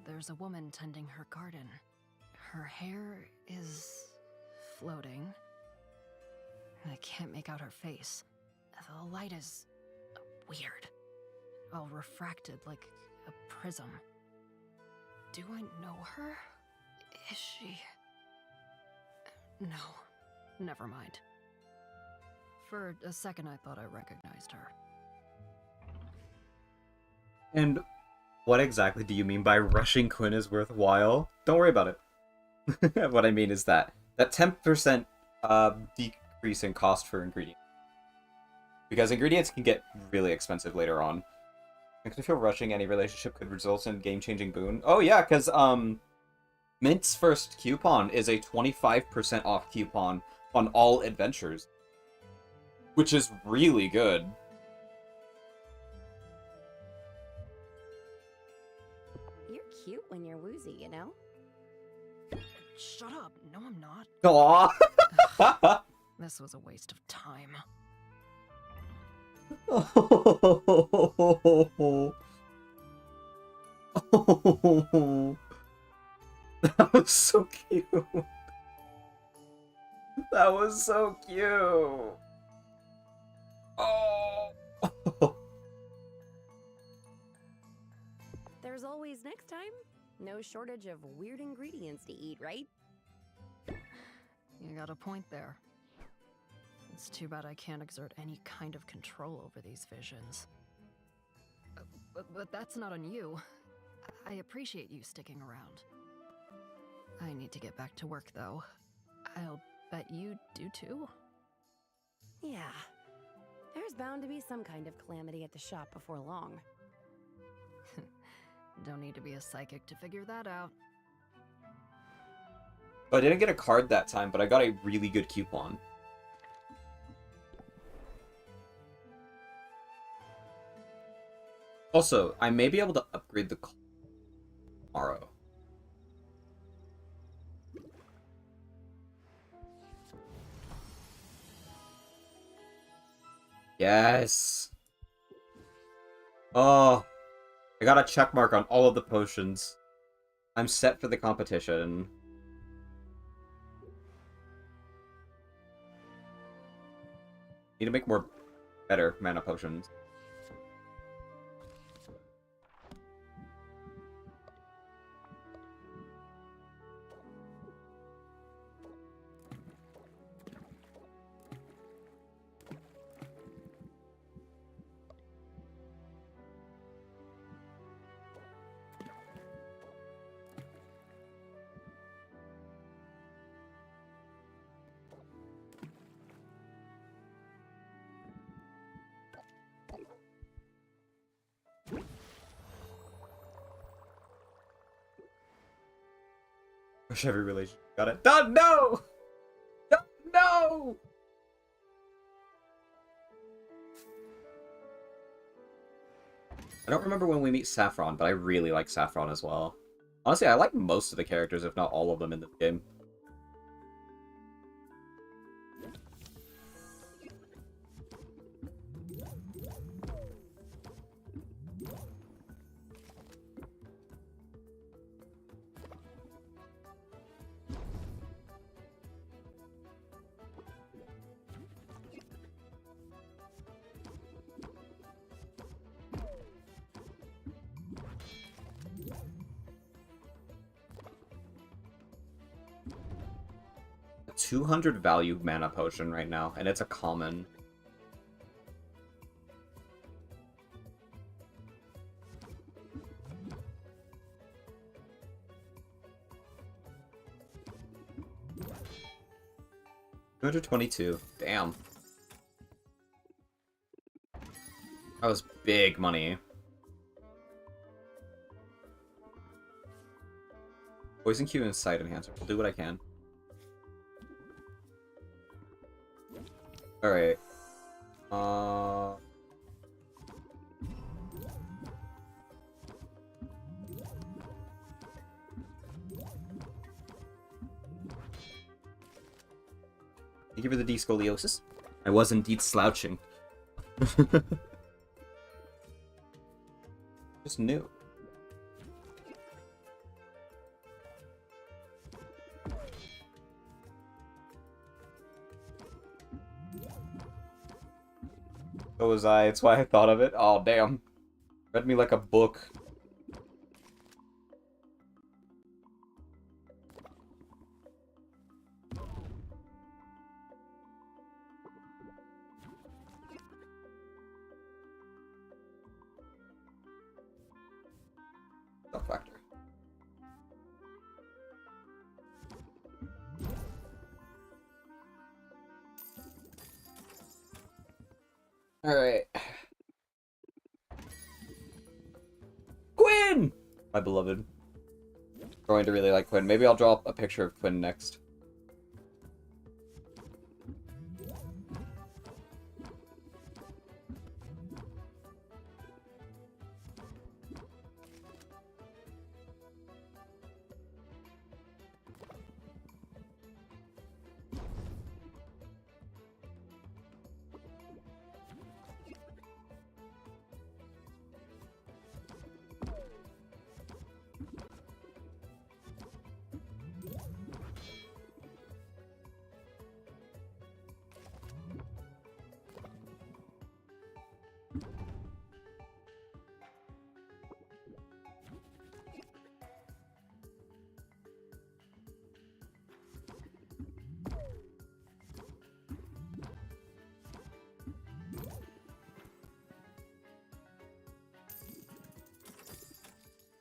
There's a woman tending her garden. Her hair is floating. I can't make out her face. The light is weird. All refracted like a prism. Do I know her? Is she... No. Never mind. For a second I thought I recognized her. And what exactly do you mean by rushing Quinn is worthwhile? Don't worry about it. What I mean is that 10% decrease in cost for ingredients. Because ingredients can get really expensive later on. I can feel rushing any relationship could result in game-changing boon. Oh yeah, because Mint's first coupon is a 25% off coupon on all adventures. Which is really good. You're cute when you're woozy, you know? Shut up. No, I'm not. Aww. This was a waste of time. That was so cute. That was so cute. Oh. There's always next time. No shortage of weird ingredients to eat, right? You got a point there. It's too bad I can't exert any kind of control over these visions. But that's not on you. I appreciate you sticking around. I need to get back to work, though. I'll bet you do too? Yeah. There's bound to be some kind of calamity at the shop before long. Don't need to be a psychic to figure that out. I didn't get a card that time, but I got a really good coupon. Also, I may be able to upgrade the tomorrow. Yes. Oh, I got a check mark on all of the potions. I'm set for the competition. Need to make more better mana potions. Wish every relationship got it done. No! No! I don't remember when we meet Saffron, but I really like Saffron as well. Honestly, I like most of the characters, if not all of them in this game. A 200 value mana potion right now, and it's a common. 222. Damn. That was big money. Poison Q and Sight Enhancer. I'll do what I can. Alright. Thank you for the descoliosis. I was indeed slouching. Just new. So was I. That's why I thought of it. Oh, damn. Read me like a book. Stuff factor. Alright. Quinn! My beloved. Going to really like Quinn. Maybe I'll draw a picture of Quinn next.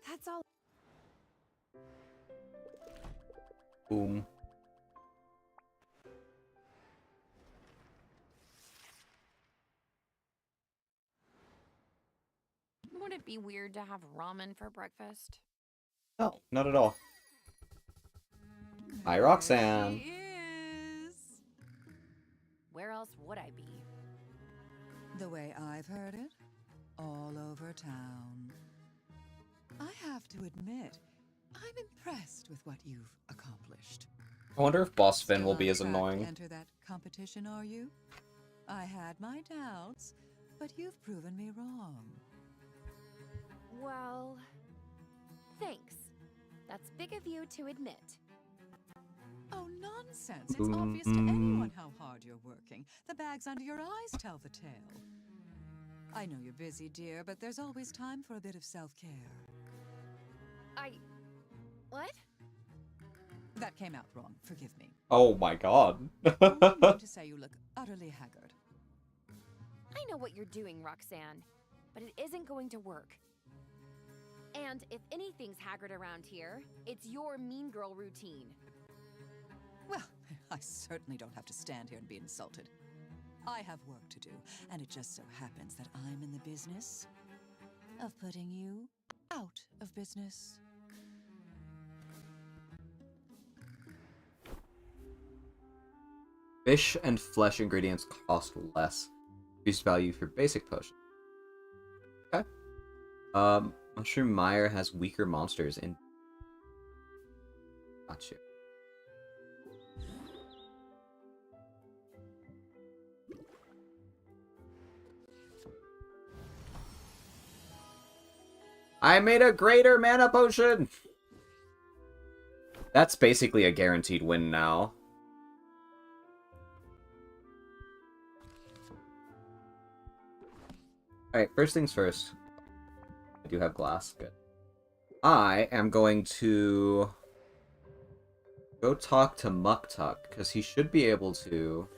That's all. Boom. Would it be weird to have ramen for breakfast? No, not at all. Hi, Roxanne. Where else would I be? The way I've heard it, all over town. I have to admit, I'm impressed with what you've accomplished. I wonder if Boss Finn Still will be on as track to annoying. enter that competition, are you? I had my doubts, but you've proven me wrong. Well, thanks. That's big of you to admit. Oh, nonsense. It's obvious to anyone how hard you're working. The bags under your eyes tell the tale. I know you're busy, dear, but there's always time for a bit of self-care. What? That came out wrong. Forgive me. Oh my god. I mean to say you look utterly haggard. I know what you're doing, Roxanne, but it isn't going to work. And if anything's haggard around here, it's your mean girl routine. Well, I certainly don't have to stand here and be insulted. I have work to do, and it just so happens that I'm in the business of putting you out of business. Fish and flesh ingredients cost less. Use value for basic potions. Okay. Mushroom Mire has weaker monsters in. Gotcha. I made a greater mana potion! That's basically a guaranteed win now. Alright, first things first. I do have glass. Good. I am going to go talk to Muktuk, because he should be able to...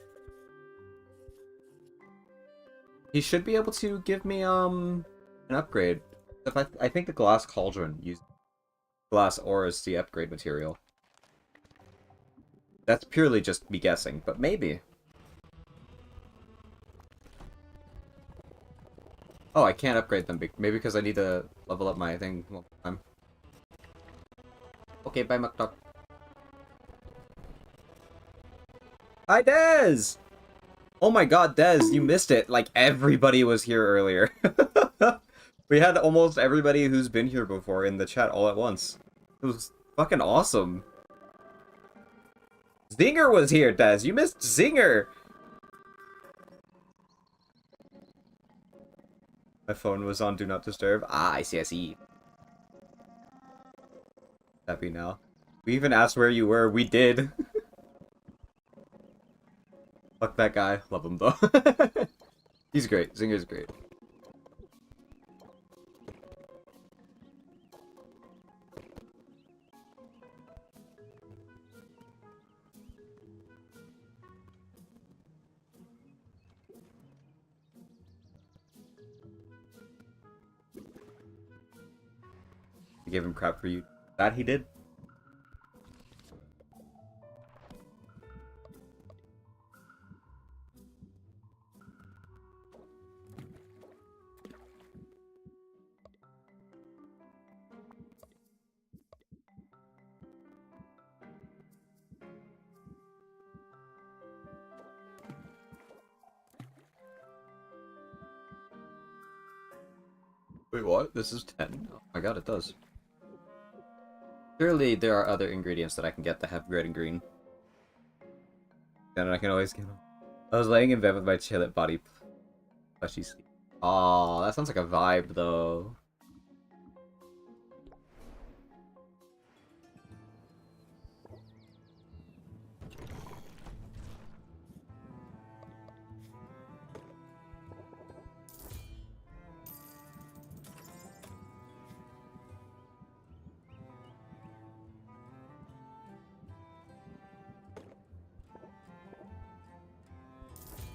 He should be able to give me, an upgrade. I think the Glass Cauldron uses glass ore as the upgrade material. That's purely just me guessing, but maybe. Oh, I can't upgrade them. Maybe because I need to level up my thing one time. Okay, bye, McDuck. Hi, Dez! Oh my god, Dez, you missed it. Like, everybody was here earlier. We had almost everybody who's been here before in the chat all at once. It was fucking awesome. Zinger was here, Dez. You missed Zinger! My phone was on Do Not Disturb. Ah, I see, I see. Happy now. We even asked where you were. We did. Fuck that guy. Love him, though. He's great. Zinger's great. I gave him crap for you. That he did? Wait, what? This is 10? Oh my god, it does. Surely there are other ingredients that I can get that have red and green. Then I can always get them. I was laying in bed with my chillet body. Fleshy sleep. Aw, that sounds like a vibe, though.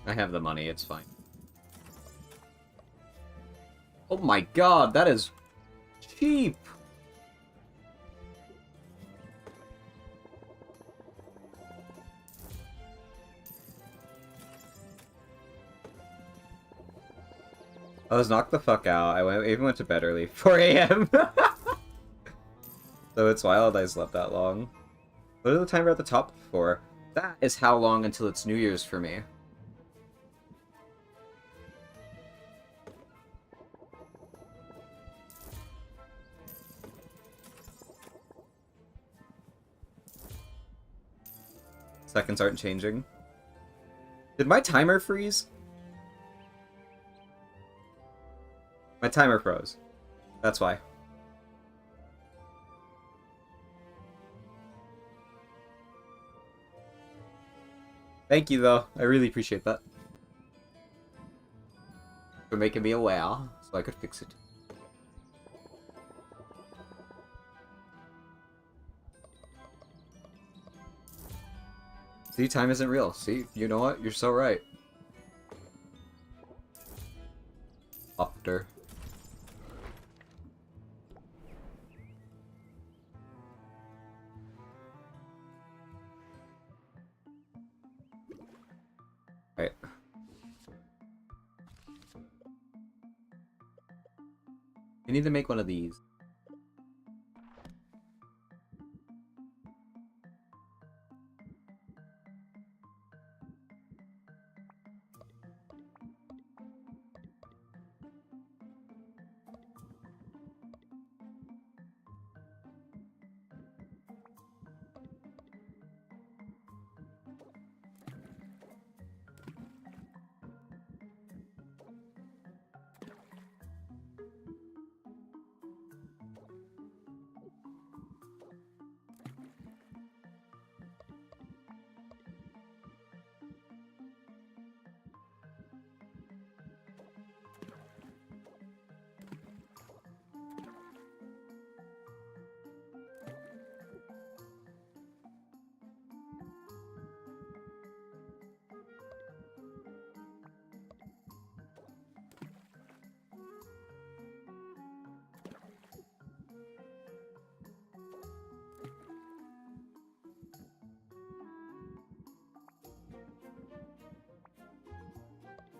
I have the money, it's fine. Oh my god, that is cheap! I was knocked the fuck out. I even went to bed early. 4 AM! So it's wild I slept that long. What is the timer at the top for? That is how long until it's New Year's for me. Seconds aren't changing. Did my timer freeze? My timer froze. That's why. Thank you, though. I really appreciate that. For making me aware, so I could fix it. See, time isn't real. See, you know what? You're so right. Opter. Right. We need to make one of these.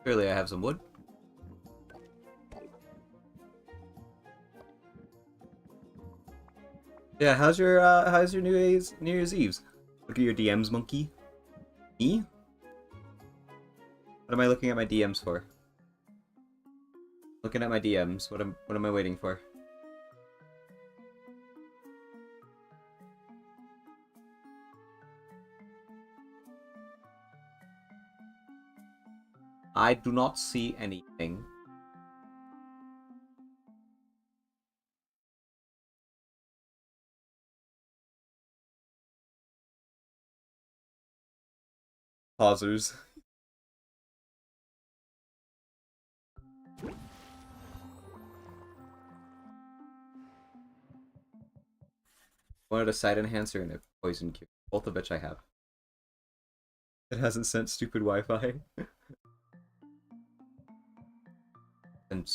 Clearly I have some wood. Yeah, how's your New Year's Eve? Look at your DMs, monkey. Me? What am I looking at my DMs for? Looking at my DMs. What am I waiting for? I do not see anything. Pausers. Wanted a side enhancer and a poison cure. Both of which I have. It hasn't sent stupid Wi-Fi. And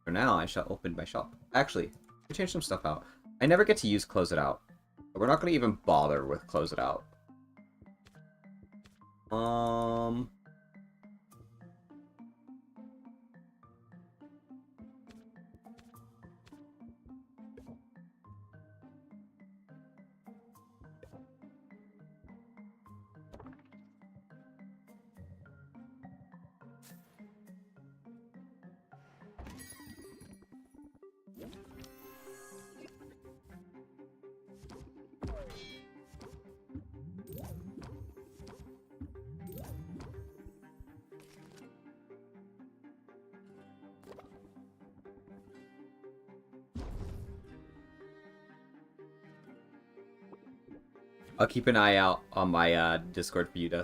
for now, I shall open my shop. Actually, we change some stuff out. I never get to use Close It Out. But we're not going to even bother with Close It Out. I'll keep an eye out on my Discord for you, Des.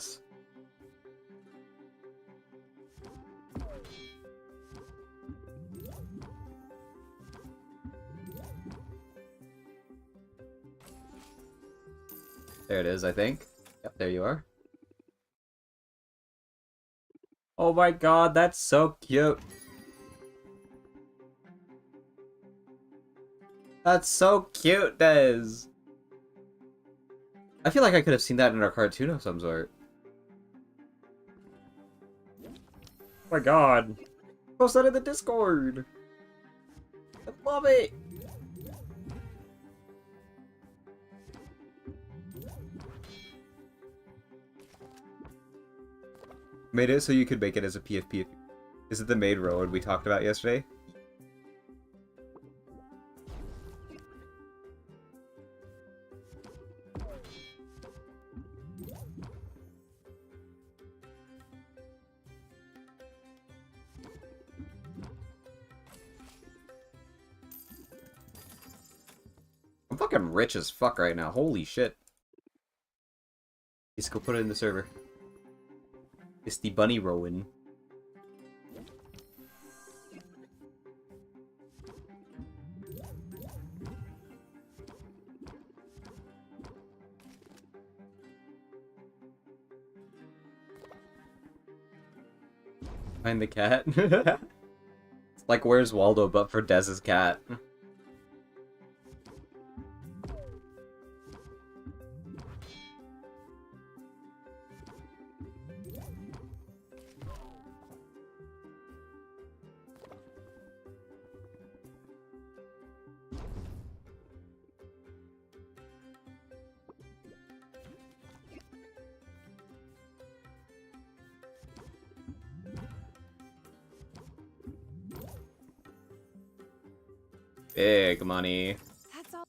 There it is, I think. Yep, there you are. Oh my god, that's so cute. That's so cute, Des. I feel like I could have seen that in our cartoon of some sort. Oh my god. Post that in the Discord. I love it. Made it so you could make it as a PFP. Is it the maid road we talked about yesterday? I'm fucking rich as fuck right now. Holy shit. Let's go put it in the server. It's the bunny Rowan. Find the cat. It's like Where's Waldo, but for Dez's cat. Big money. That's all.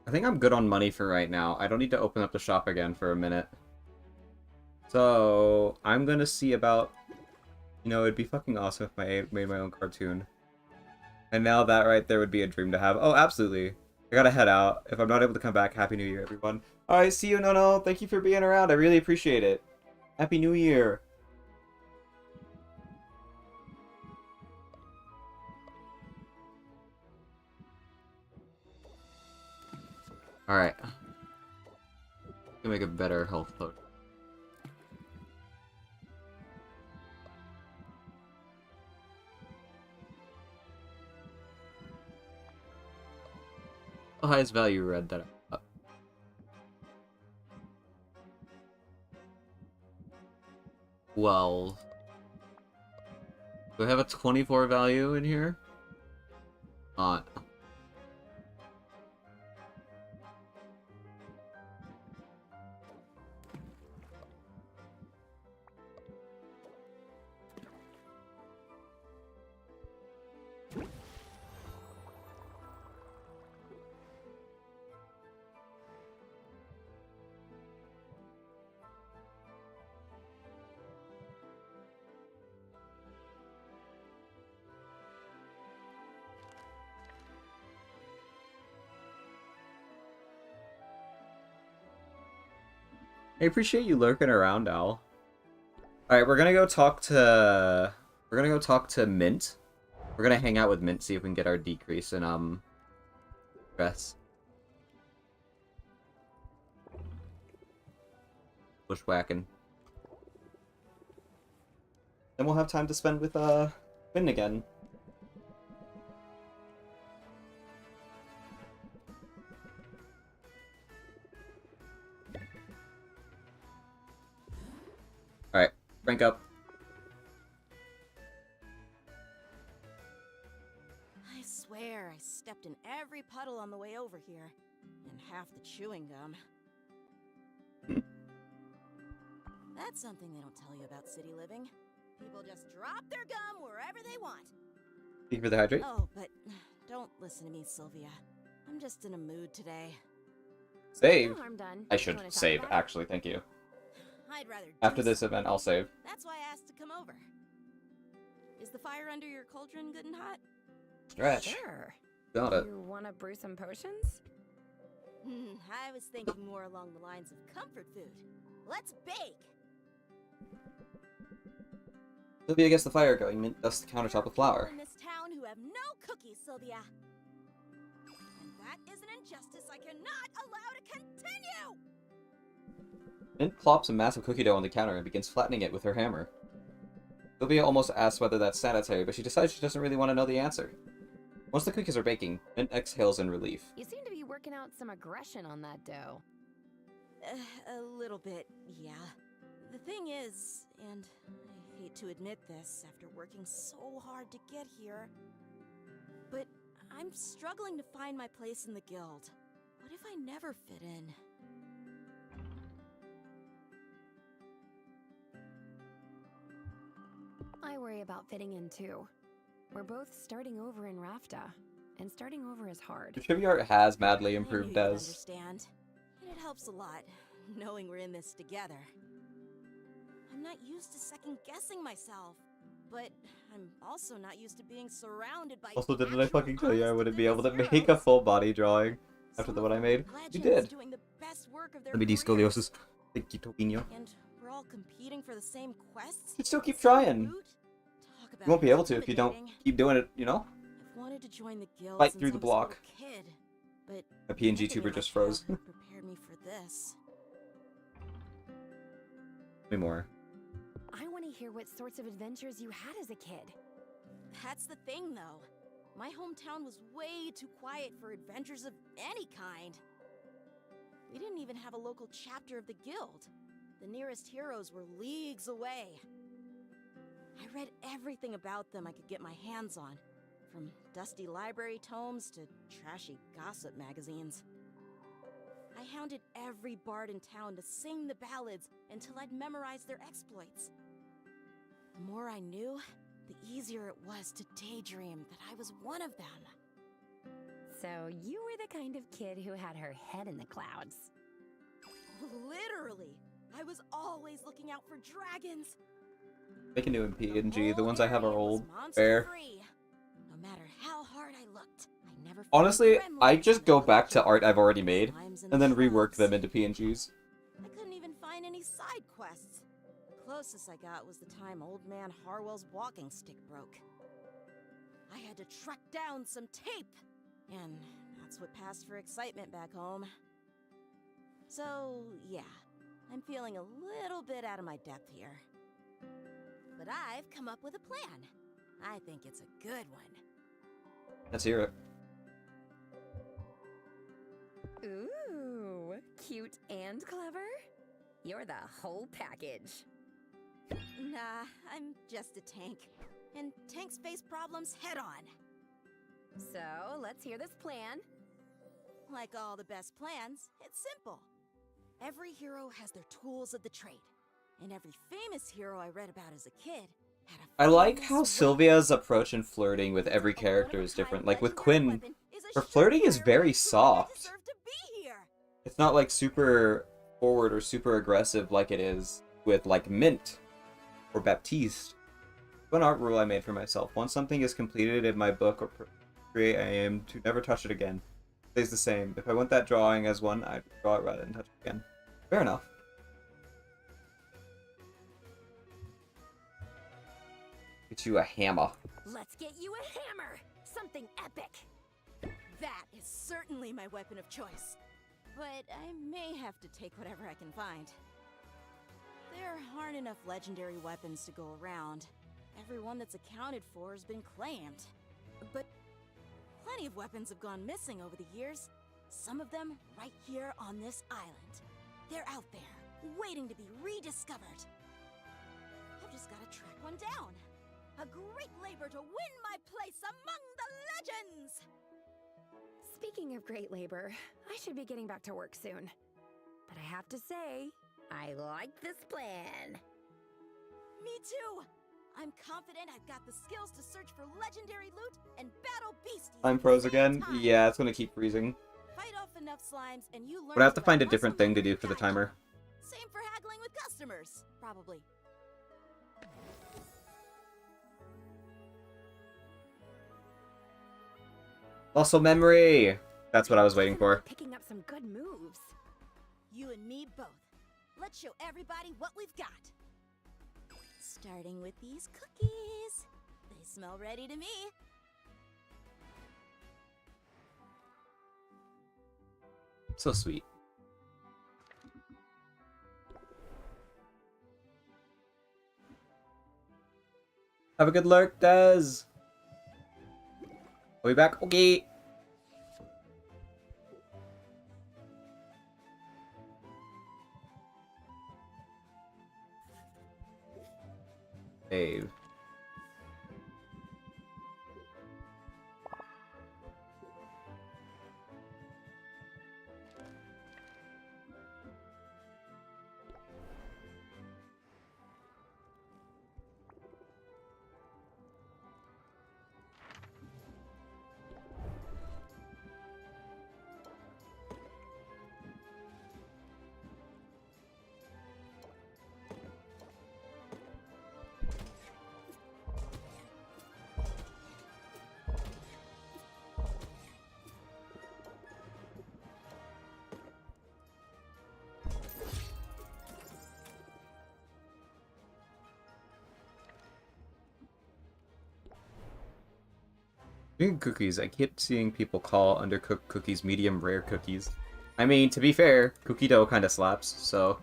I think I'm good on money for right now. I don't need to open up the shop again for a minute. So, I'm gonna see about... You know, it'd be fucking awesome if I made my own cartoon. And now that right there would be a dream to have. Oh, absolutely. I gotta head out. If I'm not able to come back, Happy New Year, everyone. Alright, see you, No. Thank you for being around. I really appreciate it. Happy New Year. Alright. Can make a better health potion. The highest value red that I got. Well, do I have a 24 value in here? Not. I appreciate you lurking around, Al. Alright, we're gonna go talk to... We're gonna go talk to Mint. We're gonna hang out with Mint, see if we can get our decrease in, stress. Bushwhacking. Then we'll have time to spend with, Finn again. Alright, rank up. I swear I stepped in every puddle on the way over here, and half the chewing gum. That's something they don't tell you about city living. People just drop their gum wherever they want. Thank you for the hydrate. Oh, but don't listen to me, Sylvia. I'm just in a mood today. Save? No harm done. I You should wanna talk save, about it? actually, thank you. I'd rather After do this something. event, I'll save. That's why I asked to come over. Is the fire under your cauldron good and hot? Stretch. Sure. Got it. You wanna brew some potions? I was thinking more along the lines of comfort food. Let's bake! Sylvia gets the fire going. Mint dusts the countertop with flour. In this town who have no cookies, Sylvia. And that is an injustice I cannot allow to continue! Mint plops a massive cookie dough on the counter and begins flattening it with her hammer. Sylvia almost asks whether that's sanitary, but she decides she doesn't really want to know the answer. Once the cookies are baking, Mint exhales in relief. You seem to be working out some aggression on that dough. A little bit, yeah. The thing is, and I hate to admit this after working so hard to get here, but I'm struggling to find my place in the guild. What if I never fit in? I worry about fitting in too. We're both starting over in Rafta, and starting over is hard. The trivia art has madly I knew improved you'd as. understand. And it helps a lot, knowing we're in this together. I'm not used to second-guessing myself, but I'm also not used to being surrounded by Also, didn't I actual fucking tell you I wouldn't be able to honest-to-goodness make a heroes. full body drawing after the one I made? You Legends did. doing the best work of their Let me careers. de-scoliosis. Thank you, Topinho. And we're all competing for the same quests. You still keep Same trying. route? Talk You won't be about able to if you don't intimidating. keep doing it, you know? I've wanted to join the guild Fight since through I the was a block. little kid, but My PNG nothing tuber in my just froze. childhood prepared me for this. Way more. I want to hear what sorts of adventures you had as a kid. That's the thing, though. My hometown was way too quiet for adventures of any kind. We didn't even have a local chapter of the guild. The nearest heroes were leagues away. I read everything about them I could get my hands on, from dusty library tomes to trashy gossip magazines. I hounded every bard in town to sing the ballads until I'd memorized their exploits. The more I knew, the easier it was to daydream that I was one of them. So you were the kind of kid who had her head in the clouds. Literally! I was always looking out for dragons! Make a new PNG. The ones I have are whole old. area was Fair. monster-free. No matter how hard I looked, I never never find Honestly, I gremlins just in go the back to kitchen, art I've already made, slimes in and the then rework shrubs. them into PNGs. I couldn't even find any side quests. Closest I got was the time old man Harwell's walking stick broke. I had to track down some tape, and that's what passed for excitement back home. So, yeah, I'm feeling a little bit out of my depth here. But I've come up with a plan. I think it's a good one. Let's hear it. Ooh, cute and clever? You're the whole package. Nah, I'm just a tank. And tanks face problems head on. So, let's hear this plan. Like all the best plans, it's simple. Every hero has their tools of the trade. And every famous hero I read about as a kid had a I like famous how weapon. Sylvia's approach in flirting with every character is different. Like with Quinn, her flirting is very soft. It's not like super forward or super aggressive like it is with like Mint or Baptiste. One art rule I made for myself: once something is completed in my book or create, I am to never touch it again. It stays the same. If I want that drawing as one, I'd draw it rather than touch it again. Fair enough. Get you a hammer. Let's get you a hammer! Something epic! That is certainly my weapon of choice. But I may have to take whatever I can find. There aren't enough legendary weapons to go around. Every one that's accounted for has been claimed. But plenty of weapons have gone missing over the years. Some of them right here on this island. They're out there, waiting to be rediscovered. I've just gotta track one down. A great labor to win my place among the legends! Speaking of great labor, I should be getting back to work soon. But I have to say, I like this plan. Me too! I'm confident I've got the skills to search for legendary loot and battle beasties. Time froze again? Yeah, it's gonna keep freezing. Fight off enough slimes and you learn. But I have to about find a muscle different thing to do memory for the gotcha. timer. Same for haggling with customers, probably. Muscle memory! That's what I was waiting for. Picking up some good moves. You and me both. Let's show everybody what we've got. Starting with these cookies. They smell ready to me. So sweet. Have a good lurk, Des. Are we back? Okay. Dave. Speaking of cookies, I keep seeing people call undercooked cookies medium rare cookies. I mean, to be fair, cookie dough kind of slaps, so...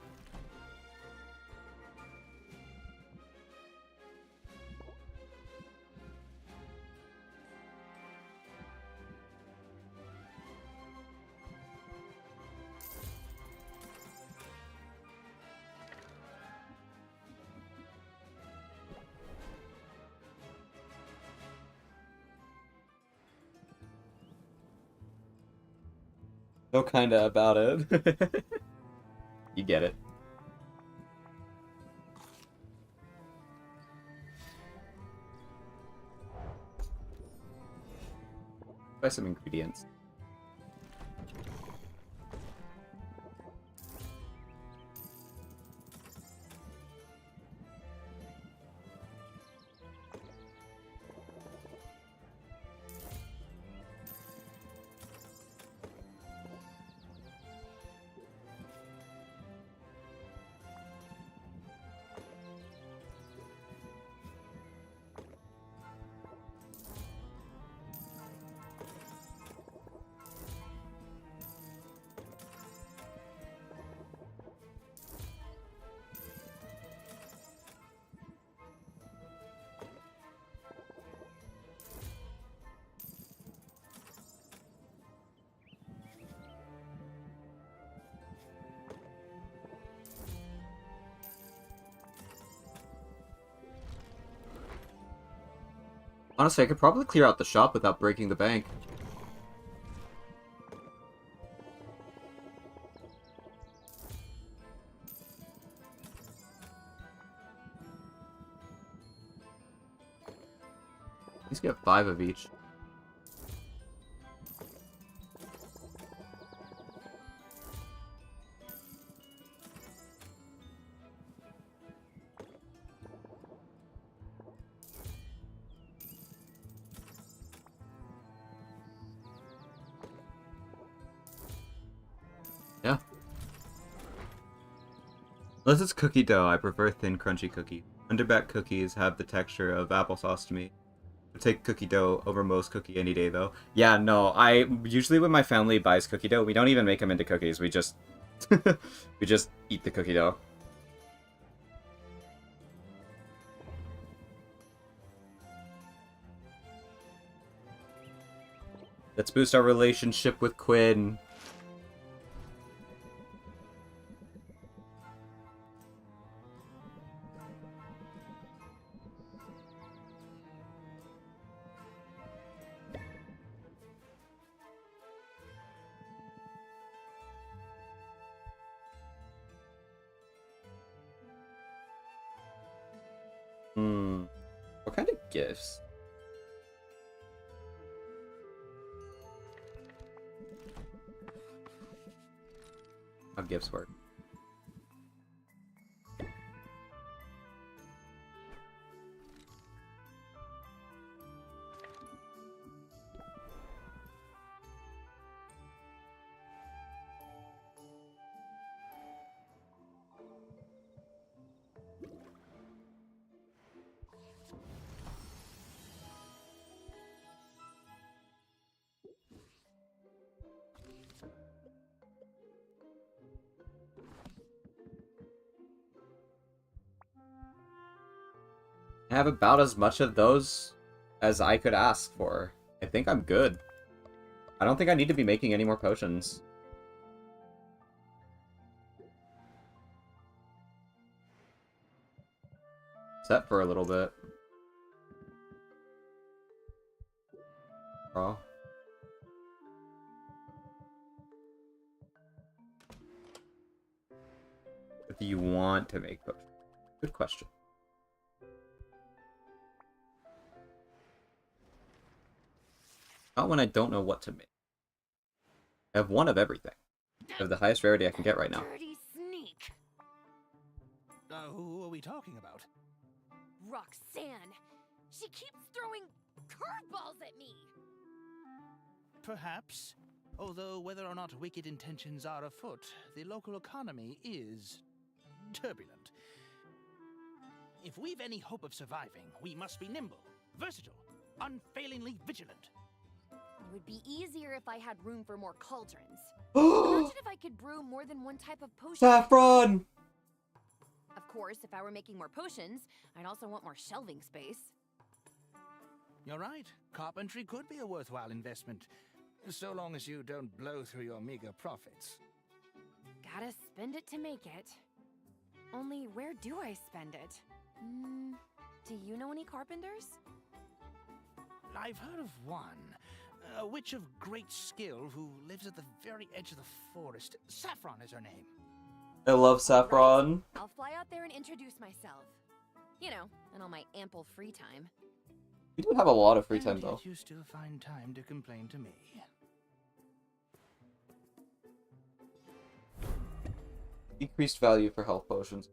No kinda about it. You get it. Buy some ingredients. Honestly, I could probably clear out the shop without breaking the bank. Let's get 5 of each. Yeah. Unless it's cookie dough, I prefer thin, crunchy cookie. Underback cookies have the texture of applesauce to me. I'd take cookie dough over most cookie any day, though. Yeah, no, I usually when my family buys cookie dough, we don't even make them into cookies. We just we just eat the cookie dough. Let's boost our relationship with Quinn. What kind of gifts? How gifts work? I have about as much of those as I could ask for. I think I'm good. I don't think I need to be making any more potions. Set for a little bit. Oh. If you want to make potions. Good question. Not when I don't know what to make. I have 1 of everything. I have the highest rarity I can get right now. Dirty sneak. Who are we talking about? Roxanne. She keeps throwing curveballs at me. Perhaps. Although whether or not wicked intentions are afoot, the local economy is turbulent. If we've any hope of surviving, we must be nimble, versatile, unfailingly vigilant. It would be easier if I had room for more cauldrons. Imagine if I could brew more than one type of potion. Saffron! Of course, if I were making more potions, I'd also want more shelving space. You're right. Carpentry could be a worthwhile investment, so long as you don't blow through your meager profits. Gotta spend it to make it. Only where do I spend it? Do you know any carpenters? I've heard of one. A witch of great skill who lives at the very edge of the forest. Saffron is her name. I love Saffron. Right. I'll fly out there and introduce myself. You know, in all my ample free time. We do have a lot of free time, though. You still find time to complain to me. Decreased value for health potions.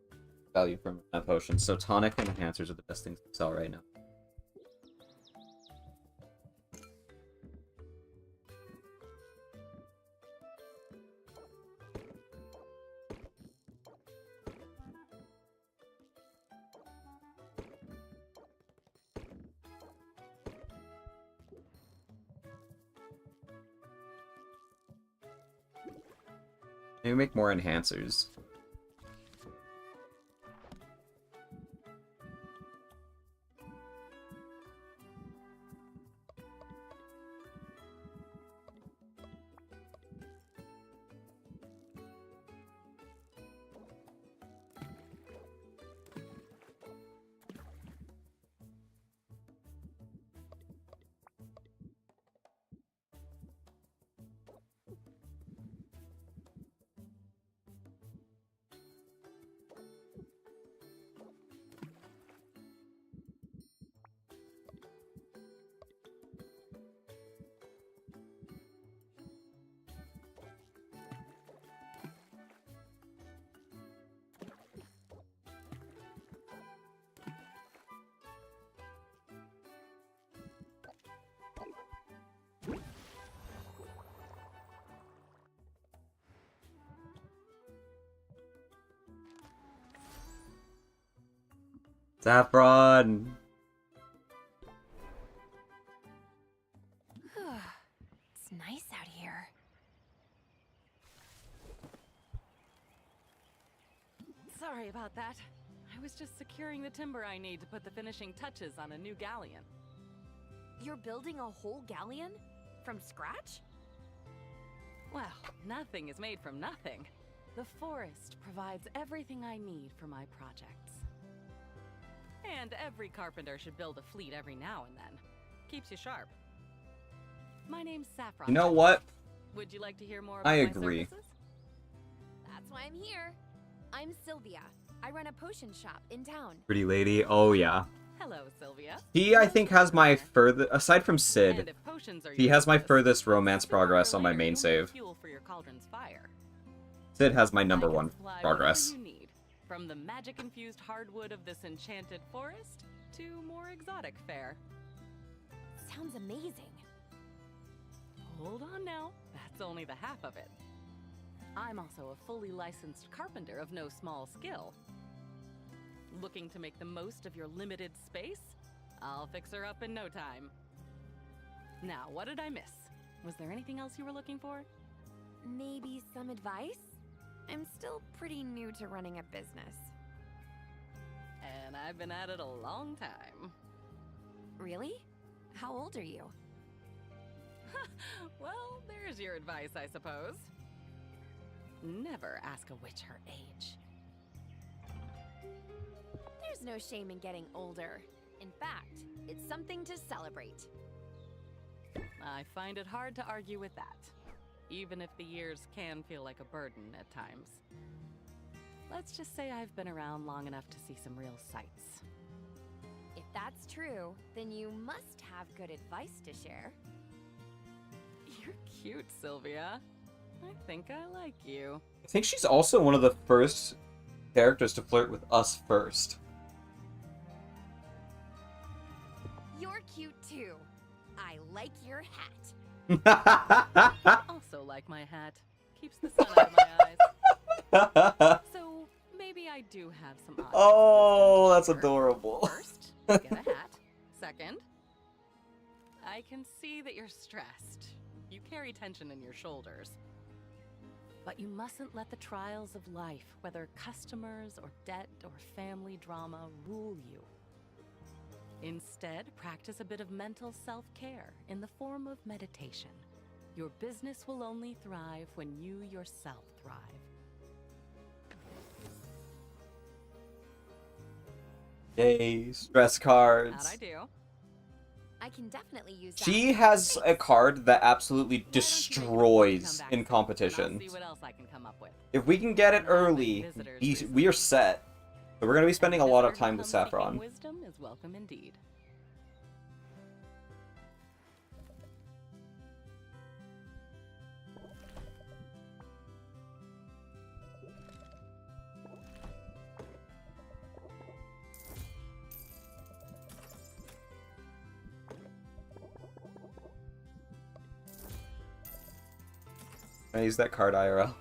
Value from potions. So tonic and enhancers are the best things to sell right now. Maybe make more enhancers. Saffron! It's nice out here. Sorry about that. I was just securing the timber I need to put the finishing touches on a new galleon. You're building a whole galleon? From scratch? Well, nothing is made from nothing. The forest provides everything I need for my projects. And every carpenter should build a fleet every now and then. Keeps you sharp. My name's Saffron. You know what? Would you like to hear more about I my agree. services? That's why I'm here. I'm Sylvia. I run a potion shop in town. Pretty lady. Oh, yeah. Hello, Sylvia. He, I think, has my further... Aside from And Sid, if potions are he your has my business, furthest romance sooner or progress on my later, main you'll need save. fuel for your cauldron's fire. Sid has my I number can one supply progress. whatever you need, from the magic-infused hardwood of this enchanted forest to more exotic fare. Sounds amazing. Hold on now, that's only the half of it. I'm also a fully licensed carpenter of no small skill. Looking to make the most of your limited space? I'll fix her up in no time. Now, what did I miss? Was there anything else you were looking for? Maybe some advice? I'm still pretty new to running a business. And I've been at it a long time. Really? How old are you? Well, there's your advice, I suppose. Never ask a witch her age. There's no shame in getting older. In fact, it's something to celebrate. I find it hard to argue with that, even if the years can feel like a burden at times. Let's just say I've been around long enough to see some real sights. If that's true, then you must have good advice to share. You're cute, Sylvia. I think I like you. I think she's also one of the first characters to flirt with us first. You're cute too. I like your hat. Also like my hat. Keeps the sun out of my eyes. So maybe I do have some odds. Oh, that's adorable. First, get a hat. Second, I can see that you're stressed. You carry tension in your shoulders. But you mustn't let the trials of life, whether customers or debt or family drama, rule you. Instead, practice a bit of mental self-care in the form of meditation. Your business will only thrive when you yourself thrive. Yay, stress cards. How'd I do? I can definitely use that. She has a card that absolutely Why don't you make a destroys comeback in soon, and competition. I'll see what else I can come up with. If we can get it I've had early, visitors we are set. But we're going to be spending a lot of Visitor who time with comes seeking Saffron. Wisdom is welcome indeed. Can I use that card IRL?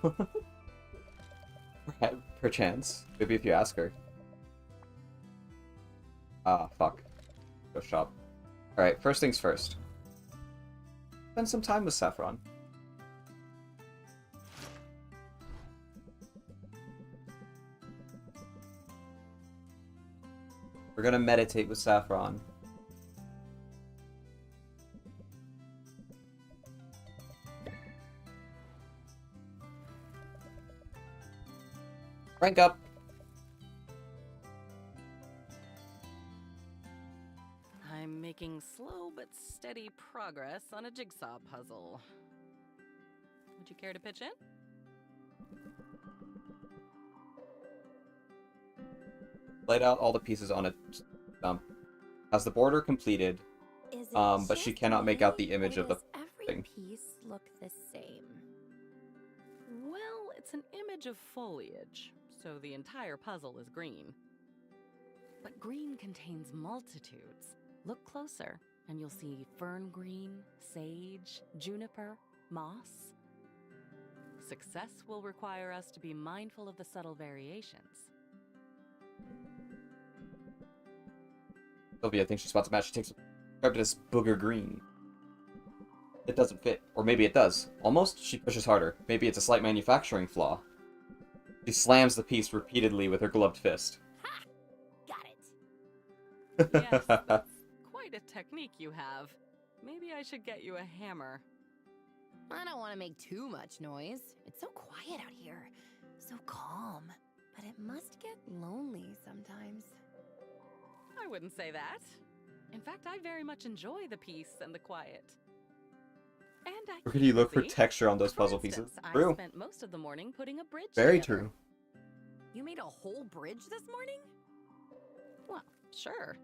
Perchance. Maybe if you ask her. Ah, fuck. Go shop. Alright, first things first. Spend some time with Saffron. We're gonna meditate with Saffron. Rank up. I'm making slow but steady progress on a jigsaw puzzle. Would you care to pitch in? Laid out all the pieces on a stump. Has the border completed, Is it but she just cannot make out me, the image or of the does every thing. piece look the same? Well, it's an image of foliage, so the entire puzzle is green. But green contains multitudes. Look closer, and you'll see fern green, sage, juniper, moss. Success will require us to be mindful of the subtle variations. Sylvia thinks she spots a match. She takes described it as booger green. It doesn't fit. Or maybe it does. Almost? She pushes harder. Maybe it's a slight manufacturing flaw. She slams the piece repeatedly with her gloved fist. Ha! Got it. Yes, that's quite a technique you have. Maybe I should get you a hammer. I don't want to make too much noise. It's so quiet out here. So calm. But it must get lonely sometimes. I wouldn't say that. In fact, I very much enjoy the peace and the quiet. And I Where can you look for busy. texture on those For puzzle instance, pieces? I True. spent most of the morning putting a bridge Very together. true. You made a whole bridge this morning? Well, sure.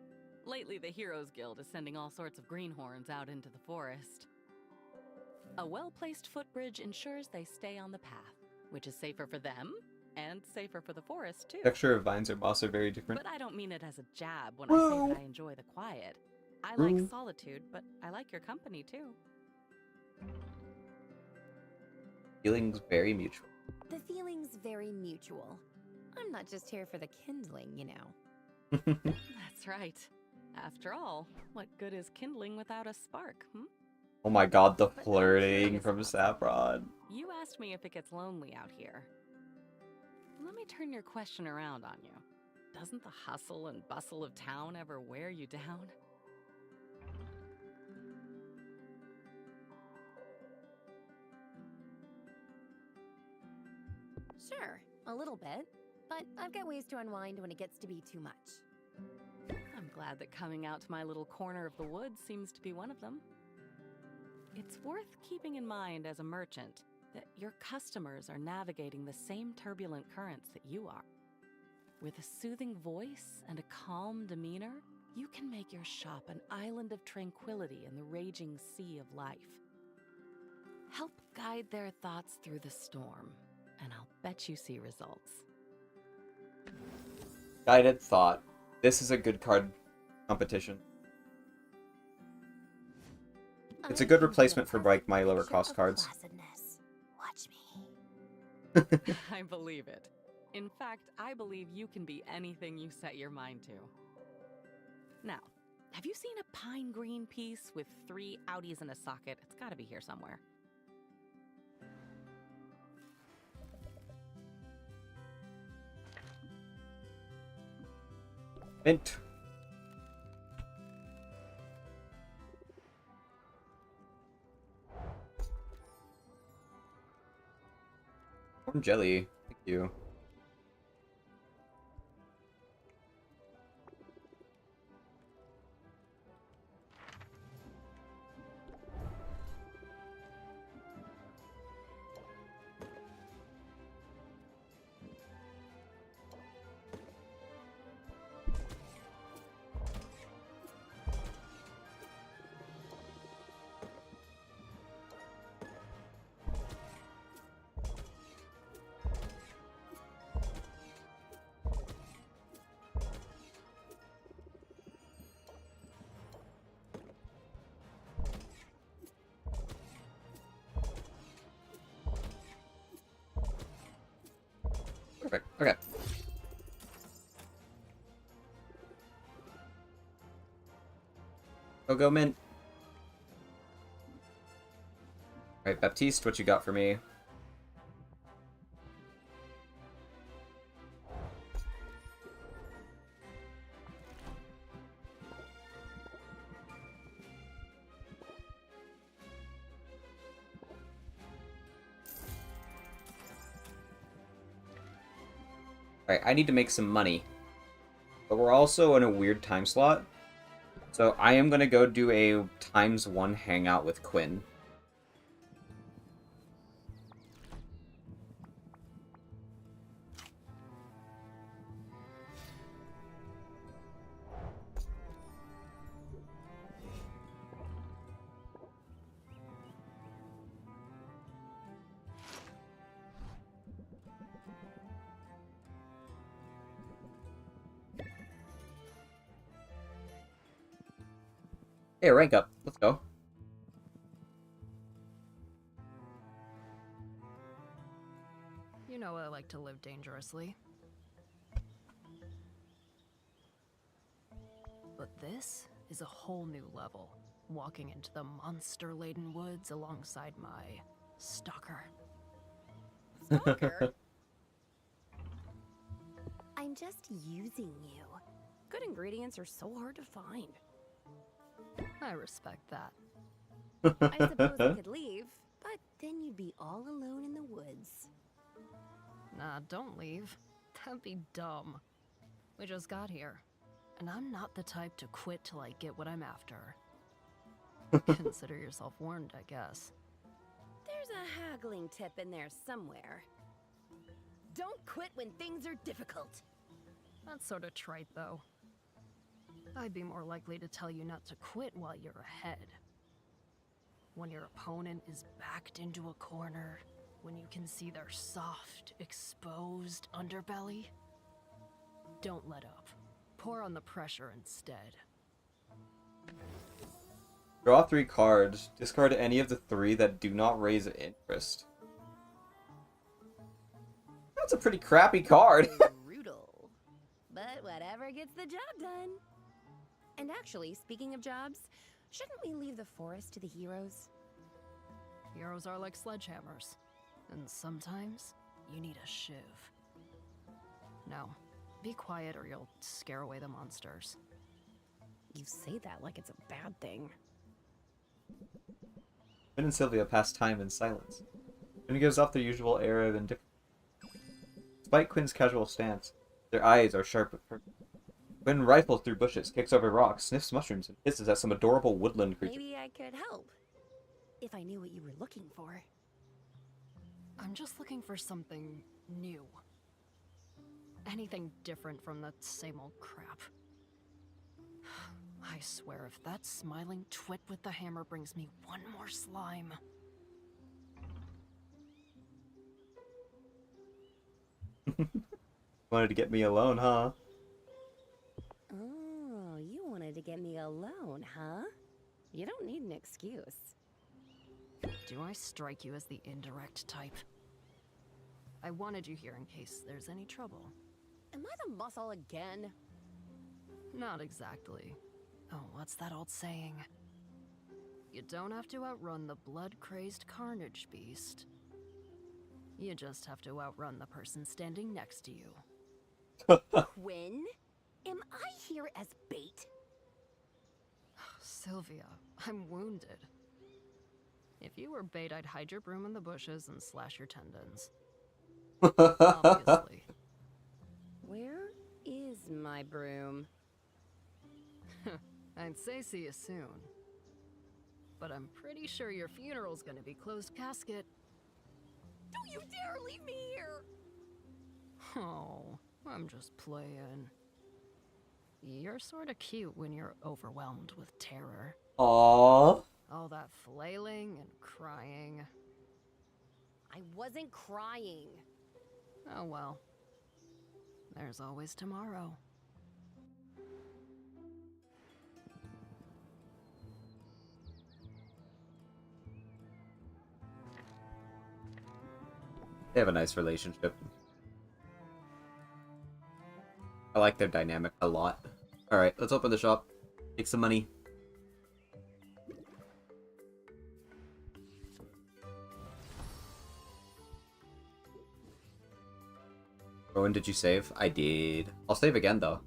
Lately, the Heroes Guild is sending all sorts of greenhorns out into the forest. A well-placed footbridge ensures they stay on the path, which is safer for them and safer for the forest, too. Texture of vines or moss are very different. But I don't mean it as a jab when I say that I enjoy the quiet. I like solitude, but I like your company, too. Feelings very mutual. The feeling's very mutual. I'm not just here for the kindling, you know. That's right. After all, what good is kindling without a spark, Oh my god, the But I'm flirting curious from about Saffron. You asked me if it gets lonely out here. Let me turn your question around on you. Doesn't the hustle and bustle of town ever wear you down? Sure, a little bit. But I've got ways to unwind when it gets to be too much. I'm glad that coming out to my little corner of the woods seems to be one of them. It's worth keeping in mind as a merchant that your customers are navigating the same turbulent currents that you are. With a soothing voice and a calm demeanor, you can make your shop an island of tranquility in the raging sea of life. Help guide their thoughts through the storm, and I'll bet you see results. Guided thought. This is a good card competition. It's a good replacement for like my lower cost cards. Watch me. I believe it. In fact, I believe you can be anything you set your mind to. Now, have you seen a pine green piece with 3 outies in a socket? It's gotta be here somewhere. Mint. Corn jelly. Thank you. Perfect. Okay. Go mint. Alright, Baptiste, what you got for me? Alright, I need to make some money. But we're also in a weird time slot. So I am going to go do a ×1 hangout with Quinn. Hey, rank up. Let's go. You know I like to live dangerously. But this is a whole new level, walking into the monster-laden woods alongside my stalker. Stalker? I'm just using you. Good ingredients are so hard to find. I respect that. I suppose I could leave, but then you'd be all alone in the woods. Nah, don't leave. That'd be dumb. We just got here, and I'm not the type to quit till I get what I'm after. Consider yourself warned, I guess. There's a haggling tip in there somewhere. Don't quit when things are difficult. That's sort of trite, though. I'd be more likely to tell you not to quit while you're ahead. When your opponent is backed into a corner, when you can see their soft, exposed underbelly, don't let up. Pour on the pressure instead. Draw 3 cards. Discard any of the 3 that do not raise interest. That's a pretty crappy card. Brutal. But whatever gets the job done. And actually, speaking of jobs, shouldn't we leave the forest to the heroes? Heroes are like sledgehammers, and sometimes you need a shiv. Now, be quiet or you'll scare away the monsters. You say that like it's a bad thing. Finn and Sylvia pass time in silence. Finn gives off their usual air of indifference. Despite Quinn's casual stance, their eyes are sharp. Quinn rifles through bushes, kicks over rocks, sniffs mushrooms, and hisses at some adorable woodland creature. Maybe I could help. If I knew what you were looking for. I'm just looking for something new. Anything different from the same old crap. I swear, if that smiling twit with the hammer brings me one more slime... Wanted to get me alone, huh? Oh, you wanted to get me alone, huh? You don't need an excuse. Do I strike you as the indirect type? I wanted you here in case there's any trouble. Am I the muscle again? Not exactly. Oh, what's that old saying? You don't have to outrun the blood-crazed carnage beast. You just have to outrun the person standing next to you. Quinn? Am I here as bait? Sylvia, I'm wounded. If you were bait, I'd hide your broom in the bushes and slash your tendons. Obviously. Where is my broom? I'd say see you soon. But I'm pretty sure your funeral's gonna be closed casket. Don't you dare leave me here! Oh, I'm just playing. You're sorta cute when you're overwhelmed with terror. Aww. All that flailing and crying. I wasn't crying. Oh well. There's always tomorrow. They have a nice relationship. I like their dynamic a lot. Alright, let's open the shop. Take some money. Rowan, did you save? I did. I'll save again, though.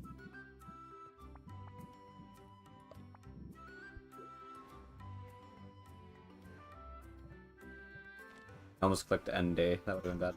I almost clicked end day. That would have been bad.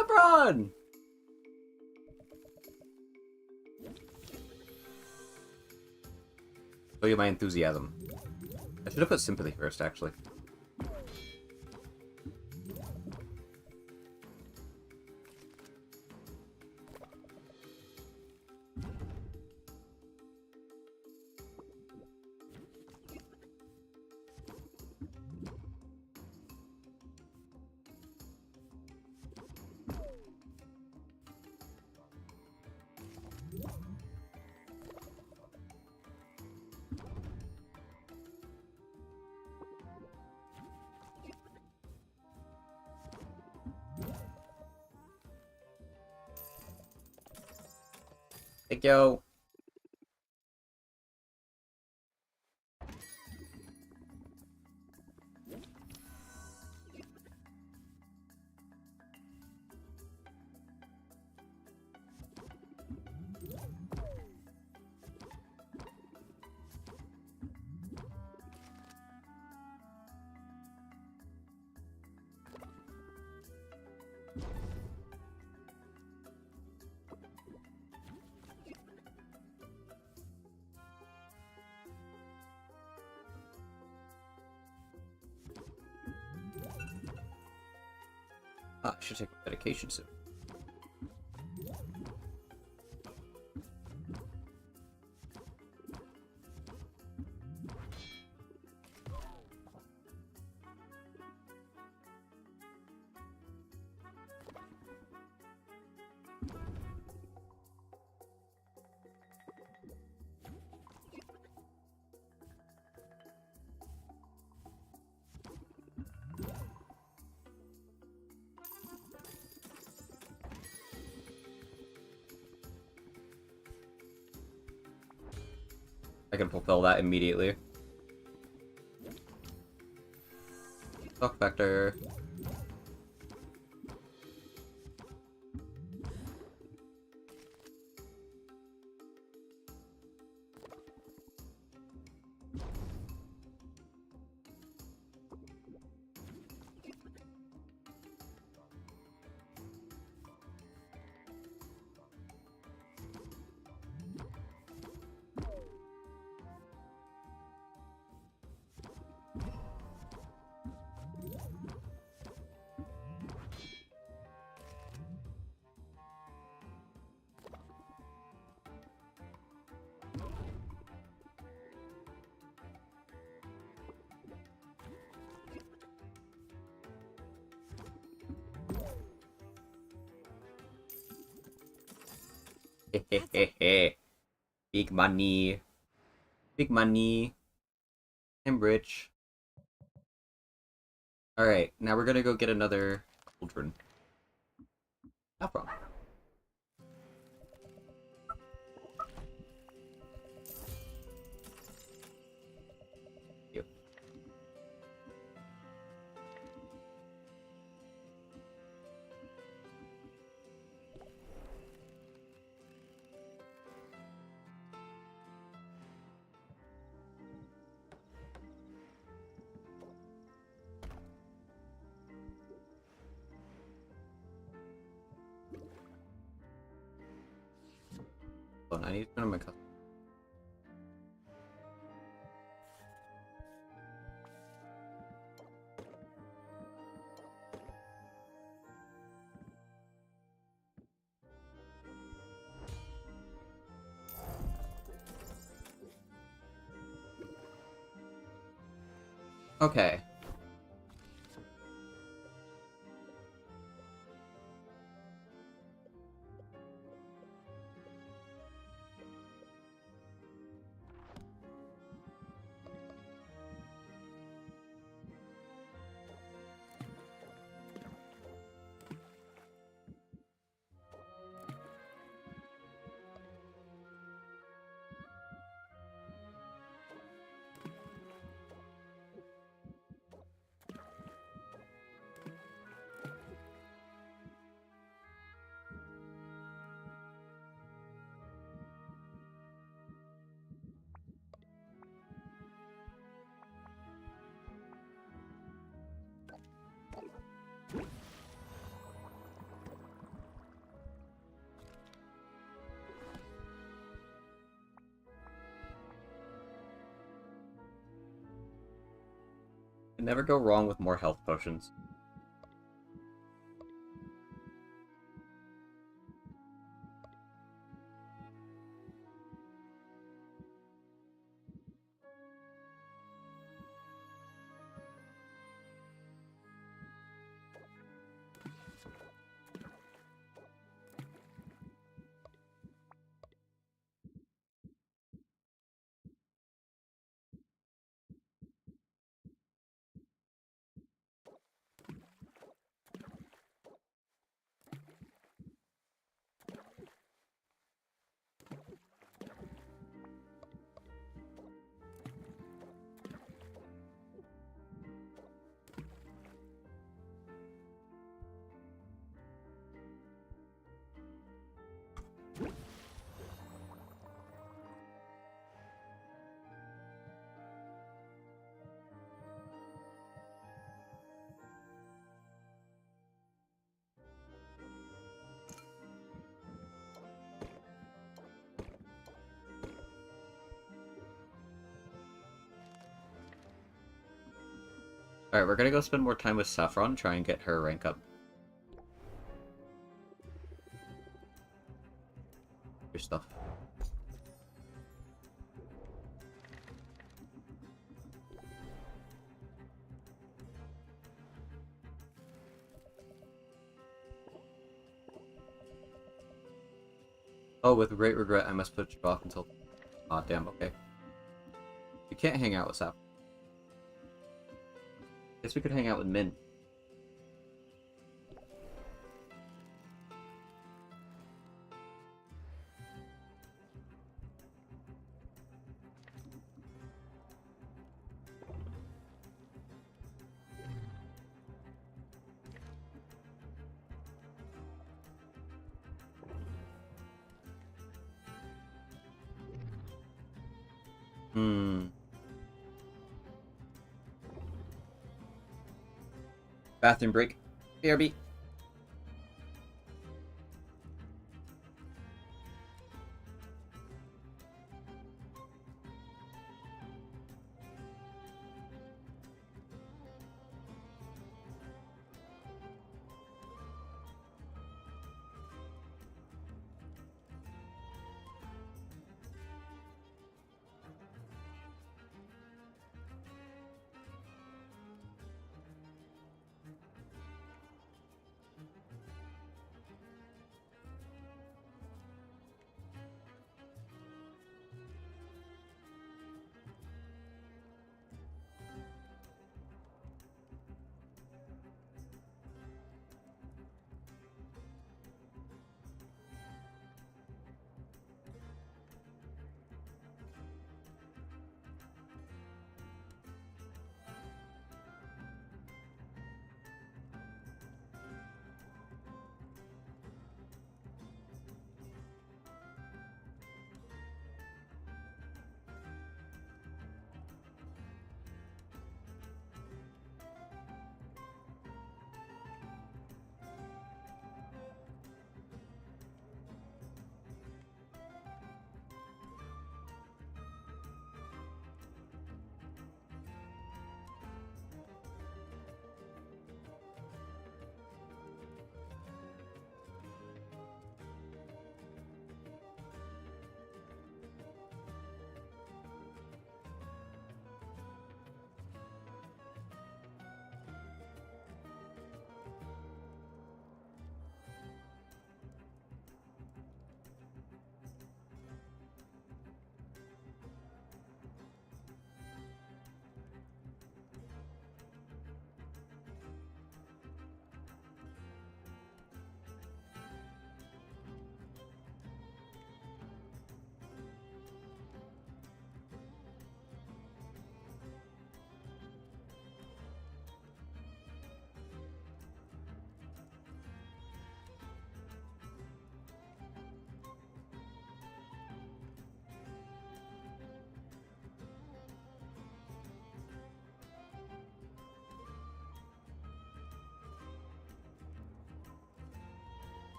Chevron! Show you my enthusiasm. I should have put sympathy first, actually. Thank you. Ah, I should take medication soon. I can fulfill that immediately. Stock factor. Big money. Big money. I'm rich. Alright, now we're gonna go get another cauldron. No problem. You. Hold on, I need to turn on my custom. Okay. Can never go wrong with more health potions. Alright, we're gonna go spend more time with Saffron, try and get her rank up. Your stuff. Oh, with great regret, I must put you off until... Aw, damn, okay. You can't hang out with Saffron. Guess we could hang out with Min. Bathroom break. BRB.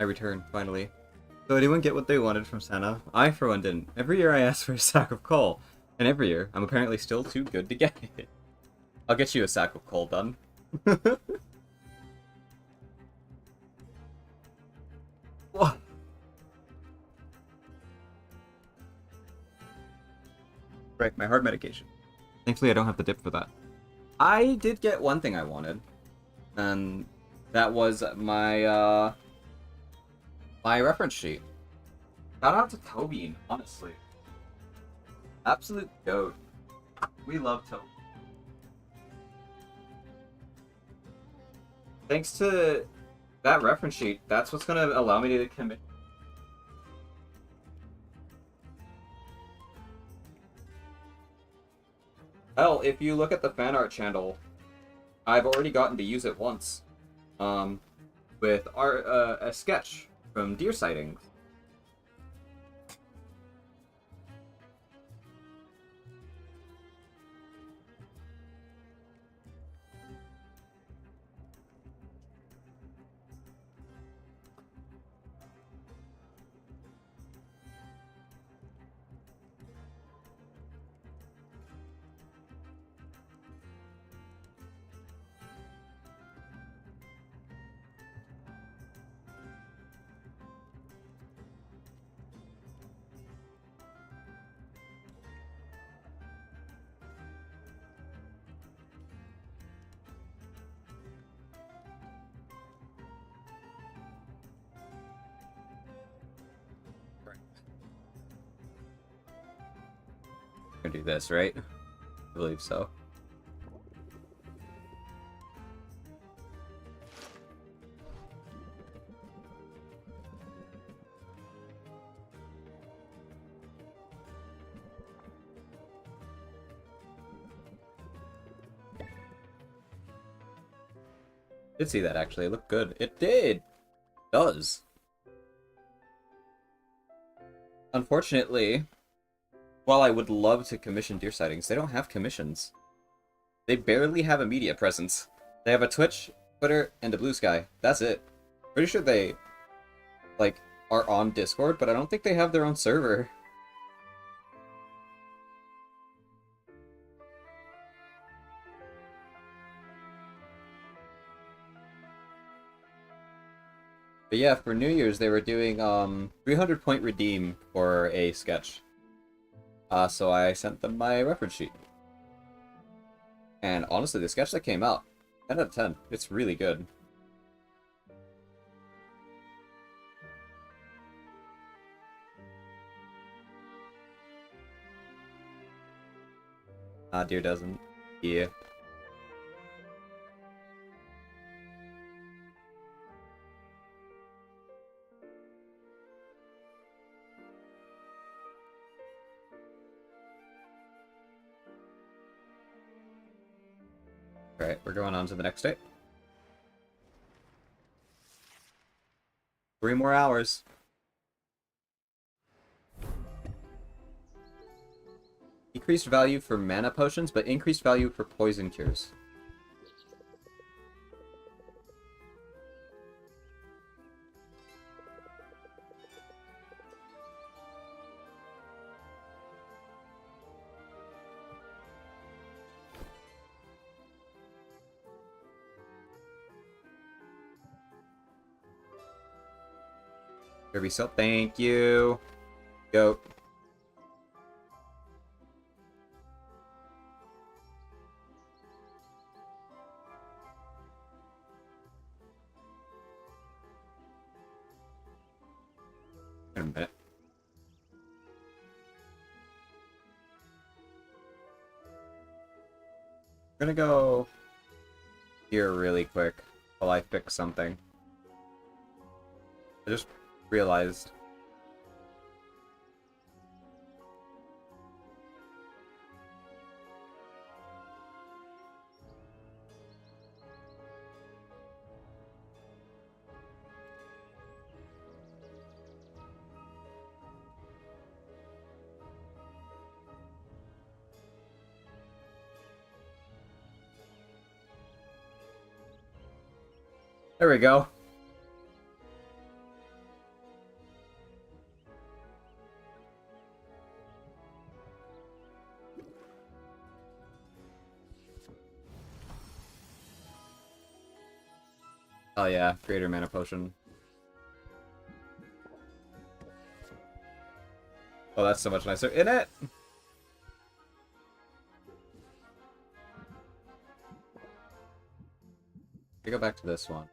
I returned, finally. So anyone get what they wanted from Santa? I, for one, didn't. Every year I ask for a sack of coal, and every year I'm apparently still too good to get it. I'll get you a sack of coal done. What? Right, my heart medication. Thankfully I don't have the dip for that. I did get one thing I wanted, and that was my, my reference sheet. Shout out to Toby, honestly. Absolute goat. We love Toby. Thanks to that reference sheet, that's what's gonna allow me to commit. Hell, if you look at the fan art channel, I've already gotten to use it once. With a sketch from deer sightings. Gonna do this, right? I believe so. Did see that actually. It looked good. It did. It does. Unfortunately, while I would love to commission deer sightings, they don't have commissions. They barely have a media presence. They have a Twitch, Twitter, and a Blue Sky. That's it. Pretty sure they, like, are on Discord, but I don't think they have their own server. But yeah, for New Year's, they were doing 300-point redeem for a sketch. So I sent them my reference sheet. And honestly, the sketch that came out, 10 out of 10. It's really good. Deer doesn't. Yeah. Alright, we're going on to the next day. 3 more hours. Decreased value for mana potions, but increased value for poison cures. Kirby Silk, thank you. Go. Wait a minute. I'm gonna go here really quick while I fix something. I just realized. There we go. Oh yeah, Greater Mana Potion. Oh, that's so much nicer. In it! We go back to this one.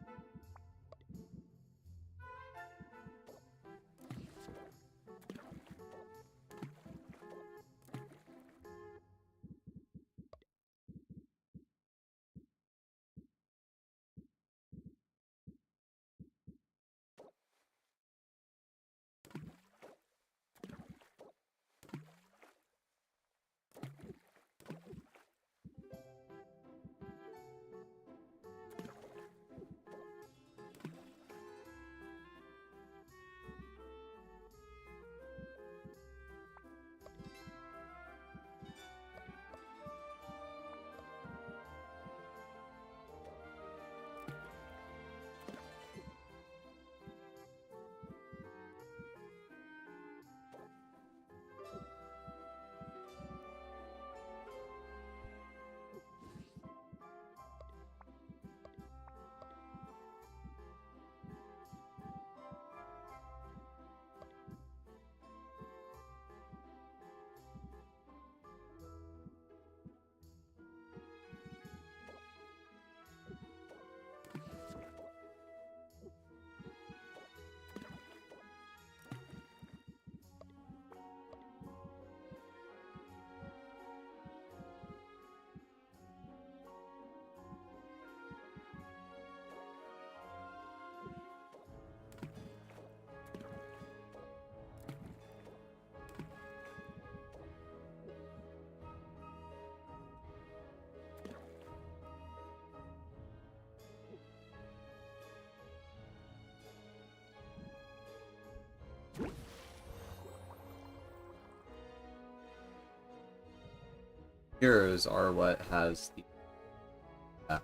Cures are what has the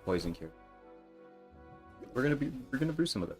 poison cure. We're gonna brew some of it.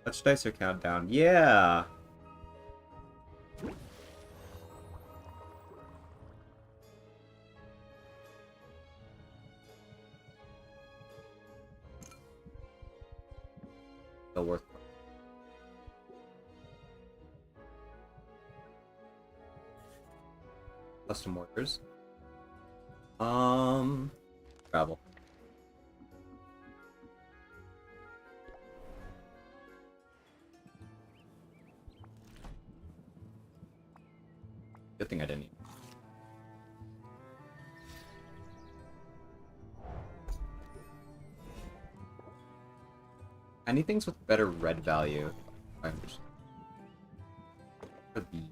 Touch dice or countdown? Yeah! Still worth it. Custom orders. Travel. Good thing I didn't eat. Anything's with better red value. I understand. Could be.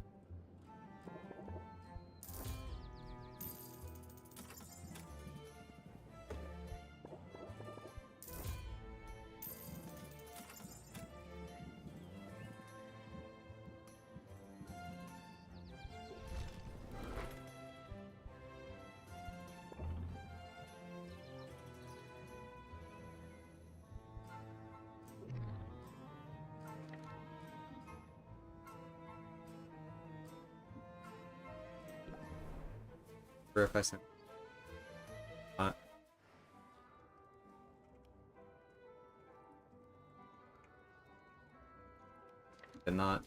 Or if I sent. Did not.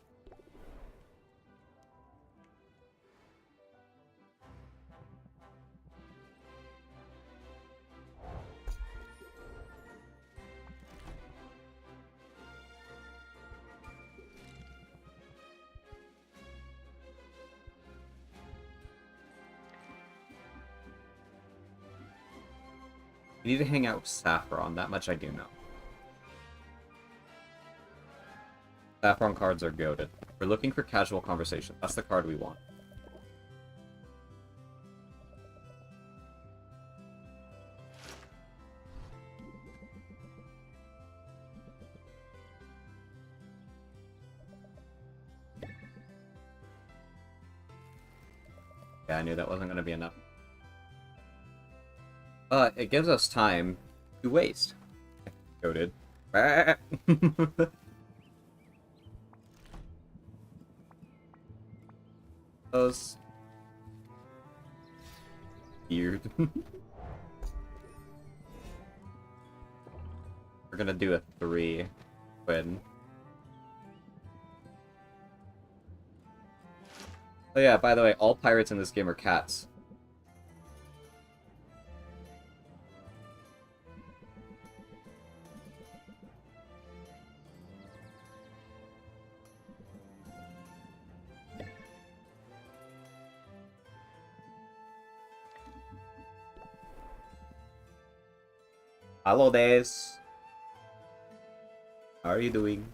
We need to hang out with Saffron, that much I do know. Saffron cards are goated. We're looking for casual conversation. That's the card we want. Yeah, I knew that wasn't going to be enough. But it gives us time to waste. Goated. Those weird. We're gonna do a 3 win. Oh yeah, by the way, all pirates in this game are cats. Hello, Days. How are you doing?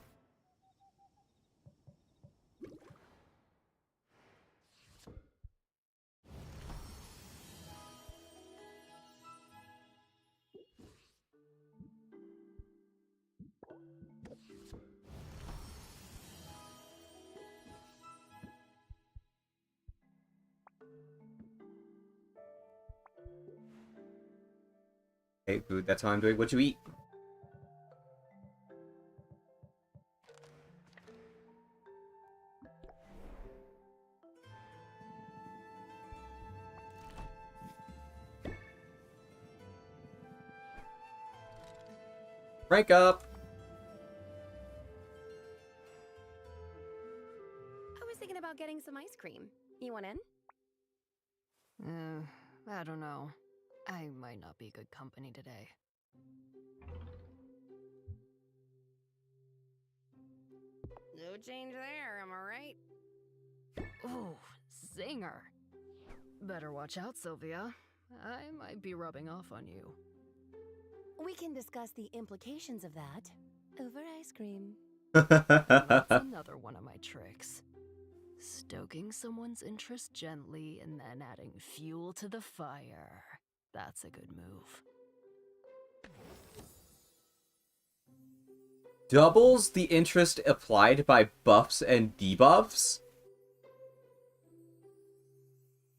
Hey, food, that's how I'm doing. What you eat? Rank up! I was thinking about getting some ice cream. You want in? I don't know. I might not be good company today. No change there, am I right? Ooh, zinger. Better watch out, Sylvia. I might be rubbing off on you. We can discuss the implications of that over ice cream. That's another one of my tricks. Stoking someone's interest gently and then adding fuel to the fire. That's a good move. Doubles the interest applied by buffs and debuffs?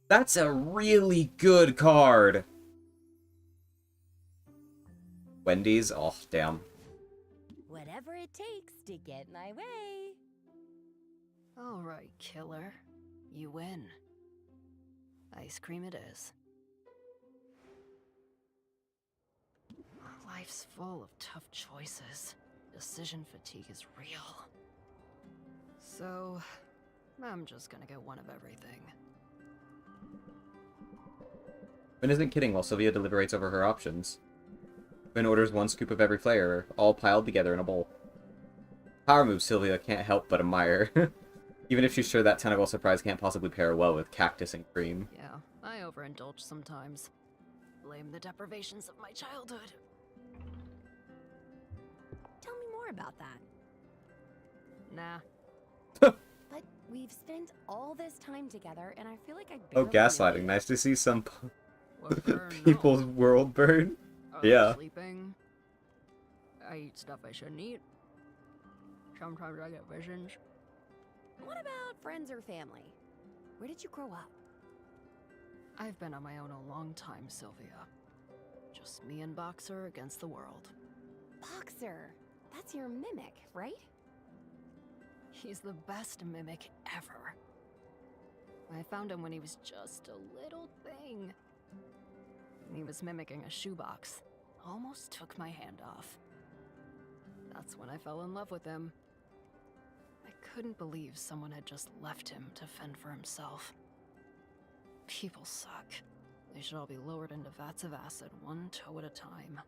That's a really good card. Wendy's? Oh, damn. Whatever it takes to get my way. All right, killer. You win. Ice cream it is. Life's full of tough choices. Decision fatigue is real. So, I'm just gonna get one of everything. Quinn isn't kidding while Sylvia deliberates over her options. Quinn orders 1 scoop of every flavor, all piled together in a bowl. Power move Sylvia can't help but admire. Even if she's sure that tentacle surprise can't possibly pair well with cactus and cream. Yeah, I overindulge sometimes. Blame the deprivations of my childhood. Tell me more about that. Nah. But we've spent all this time together, and I feel like I Oh, barely gaslighting. knew it. Nice to see some What burn? people's world burn. Yeah. Sleeping. I eat stuff I shouldn't eat. Sometimes I get visions. What about friends or family? Where did you grow up? I've been on my own a long time, Sylvia. Just me and Boxer against the world. Boxer. That's your mimic, right? He's the best mimic ever. I found him when he was just a little thing. He was mimicking a shoebox. Almost took my hand off. That's when I fell in love with him. I couldn't believe someone had just left him to fend for himself. People suck. They should all be lowered into vats of acid, one toe at a time.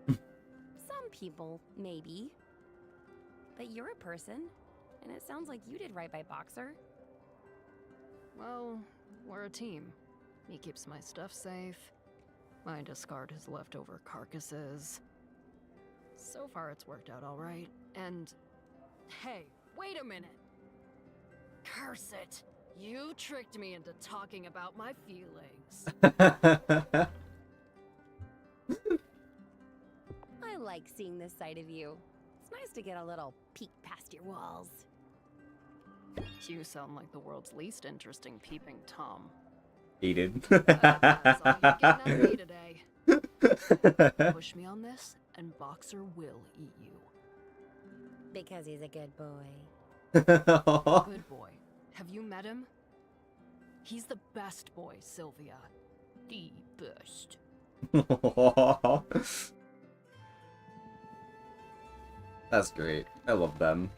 Some people, maybe. But you're a person, and it sounds like you did right by Boxer. Well, we're a team. He keeps my stuff safe. I discard his leftover carcasses. So far, it's worked out all right. And hey, wait a minute! Curse it! You tricked me into talking about my feelings. I like seeing this side of you. It's nice to get a little peek past your walls. You sound like the world's least interesting peeping Tom. Hated. That's all you're getting out of me today. Push me on this, and Boxer will eat you. Because he's a good boy. Good boy. Have you met him? He's the best boy, Sylvia. The best. That's great. I love them.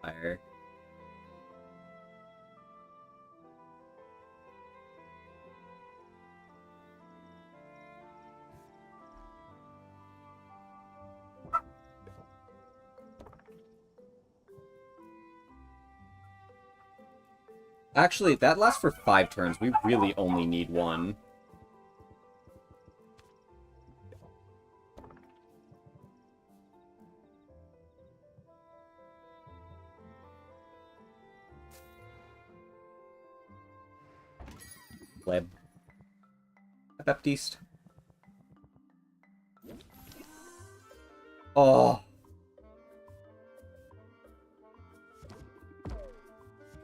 Fire. Actually, that lasts for 5 turns. We really only need 1. Pleb. Baptiste. Oh.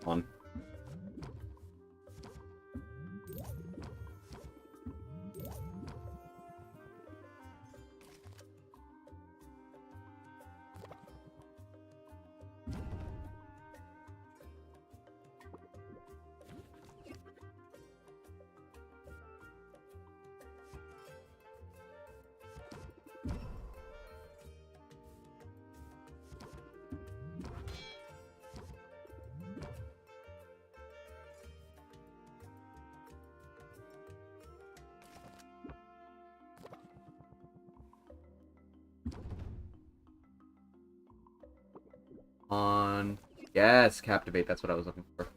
On. On. Yes, captivate. That's what I was looking for.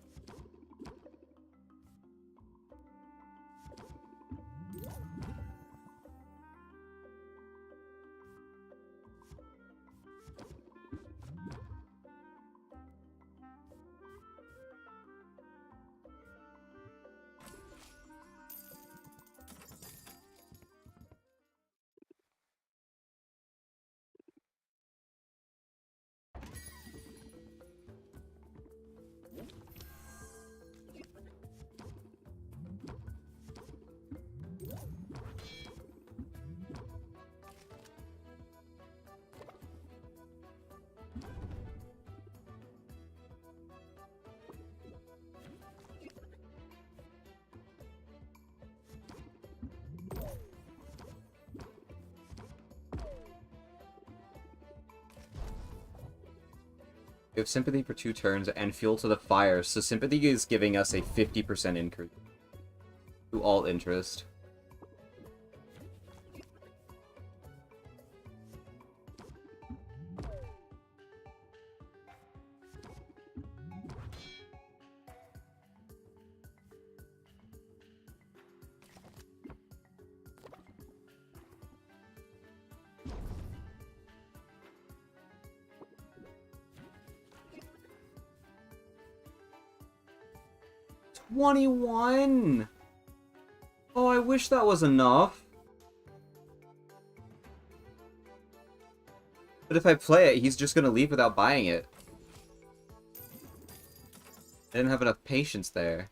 We have sympathy for 2 turns and fuel to the fire, so sympathy is giving us a 50% increase to all interest. 21! Oh, I wish that was enough. But if I play it, he's just gonna leave without buying it. I didn't have enough patience there.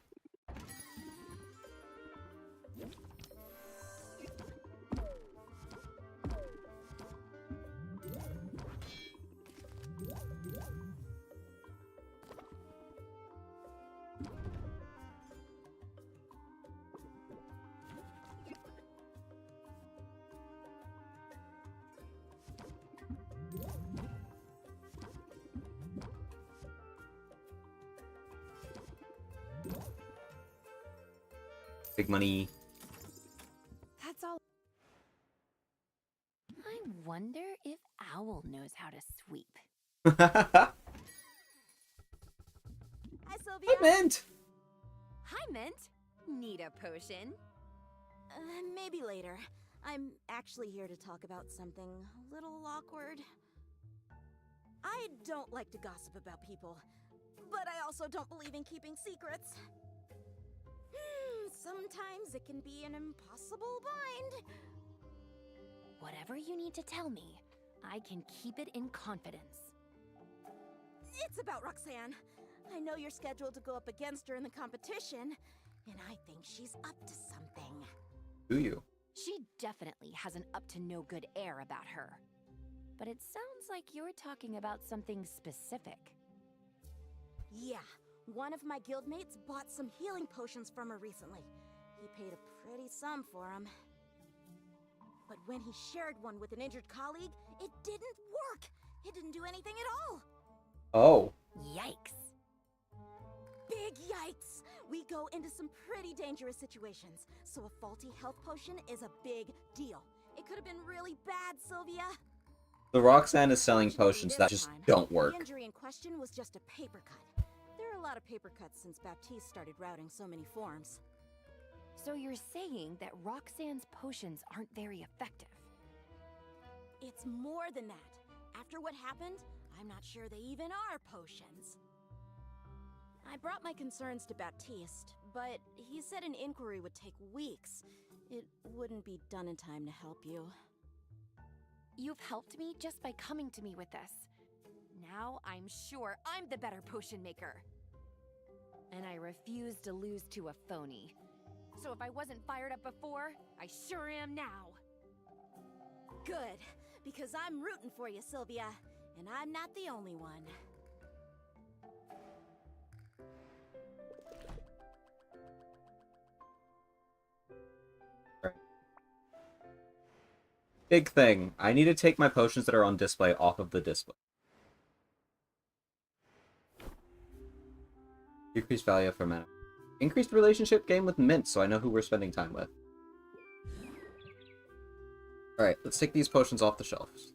Big money. That's all. I wonder if Owl knows how to sweep. Hi, Hi, Sylvia. Mint! Hi, Mint. Need a potion? Maybe later. I'm actually here to talk about something a little awkward. I don't like to gossip about people, but I also don't believe in keeping secrets. Sometimes it can be an impossible bind. Whatever you need to tell me, I can keep it in confidence. It's about Roxanne. I know you're scheduled to go up against her in the competition, and I think she's up to something. Do you? She definitely has an up-to-no-good air about her. But it sounds like you're talking about something specific. Yeah, one of my guildmates bought some healing potions from her recently. He paid a pretty sum for them. But when he shared one with an injured colleague, it didn't work! It didn't do anything at all! Oh. Yikes. Big yikes! We go into some pretty dangerous situations, so a faulty health potion is a big deal. It could have been really bad, Sylvia. The Roxanne is selling potions that just don't work. The injury in question was just a paper cut. There are a lot of paper cuts since Baptiste started routing so many forms. So you're saying that Roxanne's potions aren't very effective? It's more than that. After what happened, I'm not sure they even are potions. I brought my concerns to Baptiste, but he said an inquiry would take weeks. It wouldn't be done in time to help you. You've helped me just by coming to me with this. Now I'm sure I'm the better potion maker. And I refuse to lose to a phony. So if I wasn't fired up before, I sure am now. Good, because I'm rooting for you, Sylvia, and I'm not the only one. Big thing. I need to take my potions that are on display off of the display. Decreased value for mana. Increased relationship game with Mint, so I know who we're spending time with. Alright, let's take these potions off the shelves.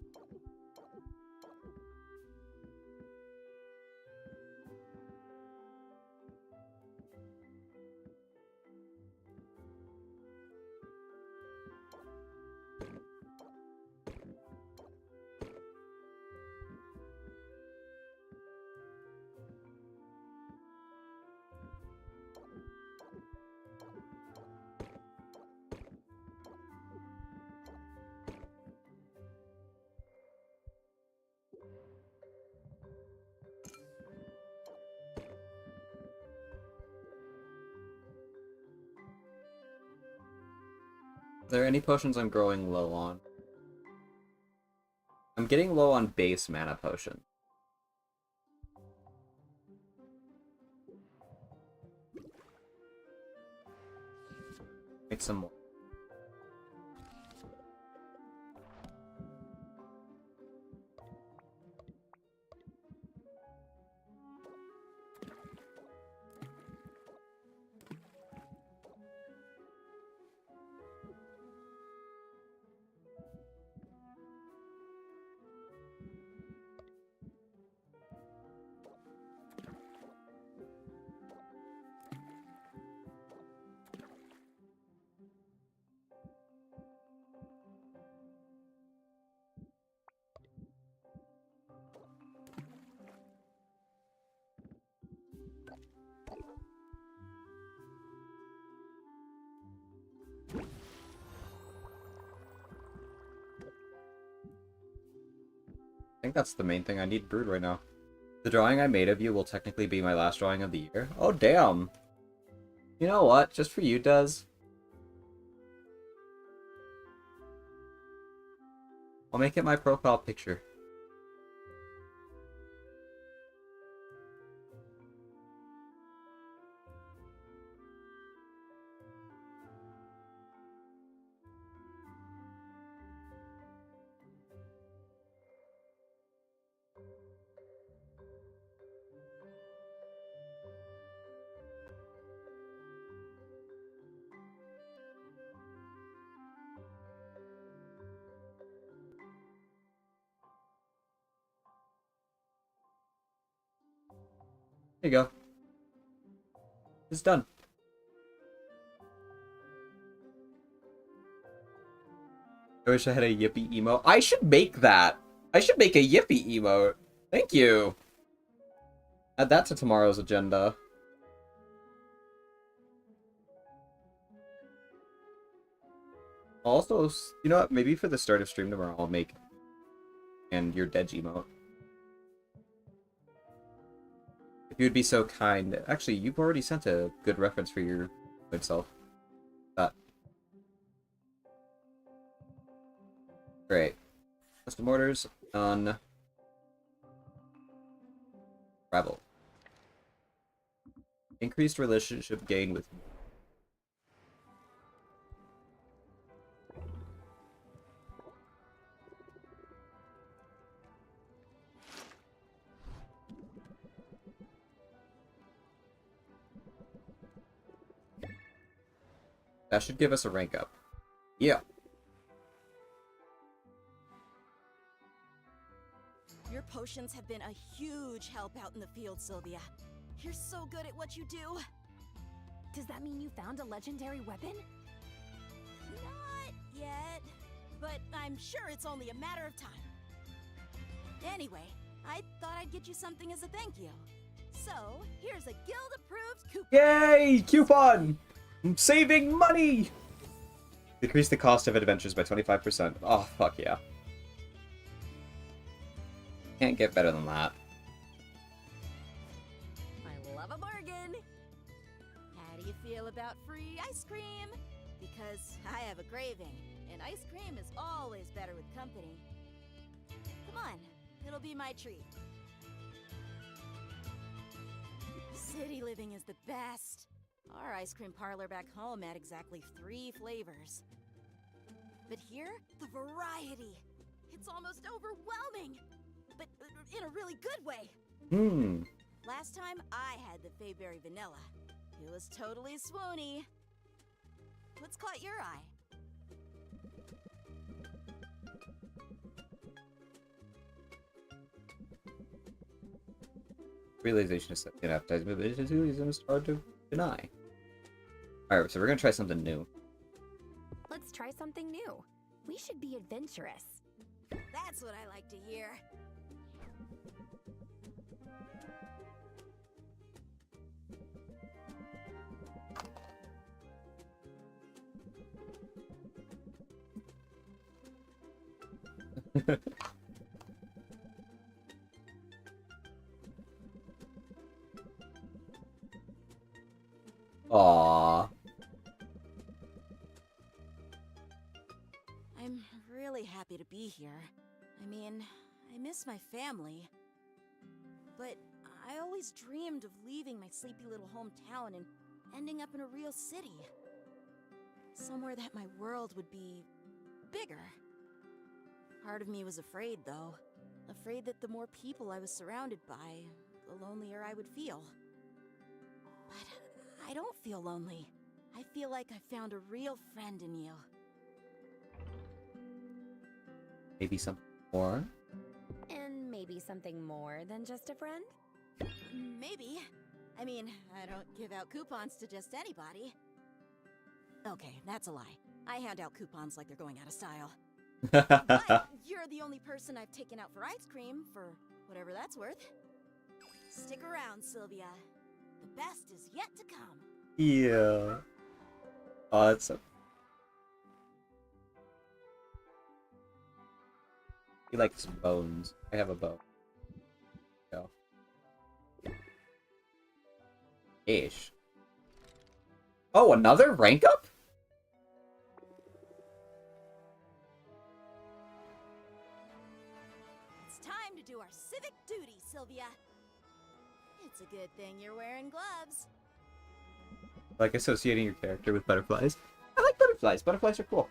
Are there any potions I'm growing low on? I'm getting low on base mana potion. Make some more. think that's the main thing I need brewed right now. The drawing I made of you will technically be my last drawing of the year. Oh, damn. You know what? Just for you, Des. I'll make it my profile picture. There you go. It's done. I wish I had a yippee emote. I should make that. I should make a yippee emote. Thank you. Add that to tomorrow's agenda. Also, you know what? Maybe for the start of stream tomorrow, I'll make and your Dej emote. If you'd be so kind. Actually, you've already sent a good reference for your good self. That. Great. Custom orders on travel. Increased relationship gain with me. That should give us a rank up. Yeah. Your potions have been a huge help out in the field, Sylvia. You're so good at what you do. Does that mean you found a legendary weapon? Not yet, but I'm sure it's only a matter of time. Anyway, I thought I'd get you something as a thank you. So, here's a guild-approved coupon. Yay! Coupon! I'm saving money! Decrease the cost of adventures by 25%. Oh, fuck yeah. Can't get better than that. I love a bargain! How do you feel about free ice cream? Because I have a craving, and ice cream is always better with company. Come on, it'll be my treat. City living is the best. Our ice cream parlor back home had exactly 3 flavors. But here, the variety. It's almost overwhelming. But in a really good way. Last time I had the Fayberry Vanilla. It was totally swoony. What's caught your eye? Realization is an advertisement, but it's hard to deny. Alright, so we're gonna try something new. Let's try something new. We should be adventurous. That's what I like to hear. Aww. I'm really happy to be here. I mean, I miss my family. But I always dreamed of leaving my sleepy little hometown and ending up in a real city. Somewhere that my world would be bigger. Part of me was afraid, though. Afraid that the more people I was surrounded by, the lonelier I would feel. But I don't feel lonely. I feel like I found a real friend in you. Maybe something more? And maybe something more than just a friend? Maybe. I mean, I don't give out coupons to just anybody. Okay, that's a lie. I hand out coupons like they're going out of style. But you're the only person I've taken out for ice cream, for whatever that's worth. Stick around, Sylvia. The best is yet to come. Yeah. Oh, that's so... He likes bones. I have a bow. Go. Ish. Oh, another rank up? It's time to do our civic duty, Sylvia. It's a good thing you're wearing gloves. Like associating your character with butterflies. I like butterflies. Butterflies are cool.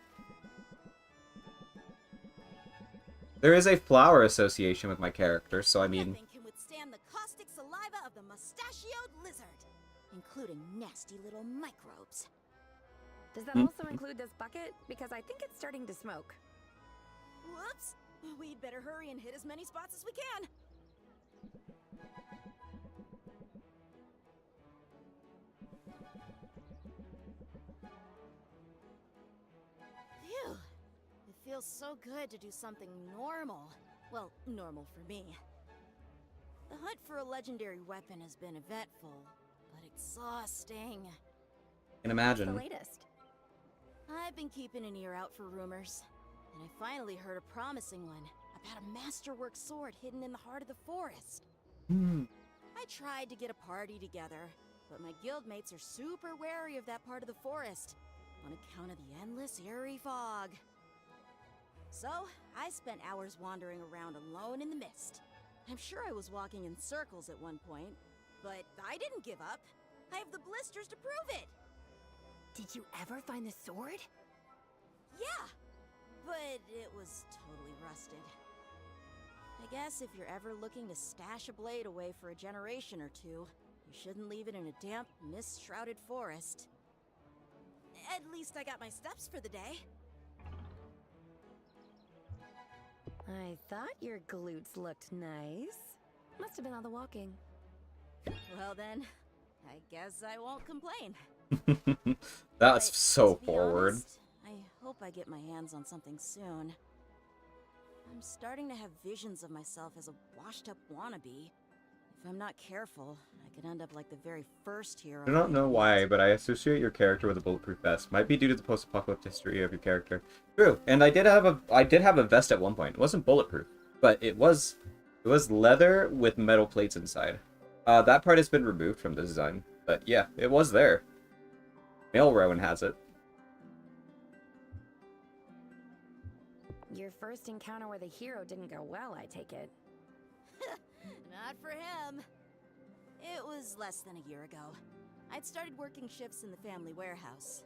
There is a flower association with my character, so I mean... Nothing can withstand the caustic saliva of the mustachioed lizard, including nasty little microbes. Does that also include this bucket? Because I think it's starting to smoke. Whoops! We'd better hurry and hit as many spots as we can. Phew! It feels so good to do something normal. Well, normal for me. The hunt for a legendary weapon has been eventful, but exhausting. Can imagine. What's the latest? I've been keeping an ear out for rumors, and I finally heard a promising one about a masterwork sword hidden in the heart of the forest. I tried to get a party together, but my guildmates are super wary of that part of the forest on account of the endless eerie fog. So, I spent hours wandering around alone in the mist. I'm sure I was walking in circles at one point, but I didn't give up. I have the blisters to prove it! Did you ever find the sword? Yeah, but it was totally rusted. I guess if you're ever looking to stash a blade away for a generation or two, you shouldn't leave it in a damp, mist-shrouded forest. At least I got my steps for the day. I thought your glutes looked nice. Must have been all the walking. Well then, I guess I won't complain. That's But so to be forward. honest, I hope I get my hands on something soon. I'm starting to have visions of myself as a washed-up wannabe. If I'm not careful, I could end up like the very first hero. I don't know why, but I associate your character with a bulletproof vest. Might be due to the post-apocalyptic history of your character. True, and I did have a vest at one point. It wasn't bulletproof, but it was leather with metal plates inside. That part has been removed from the design, but yeah, it was there. Male Rowan has it. Your first encounter with a hero didn't go well, I take it. Not for him. It was less than a year ago. I'd started working shifts in the family warehouse.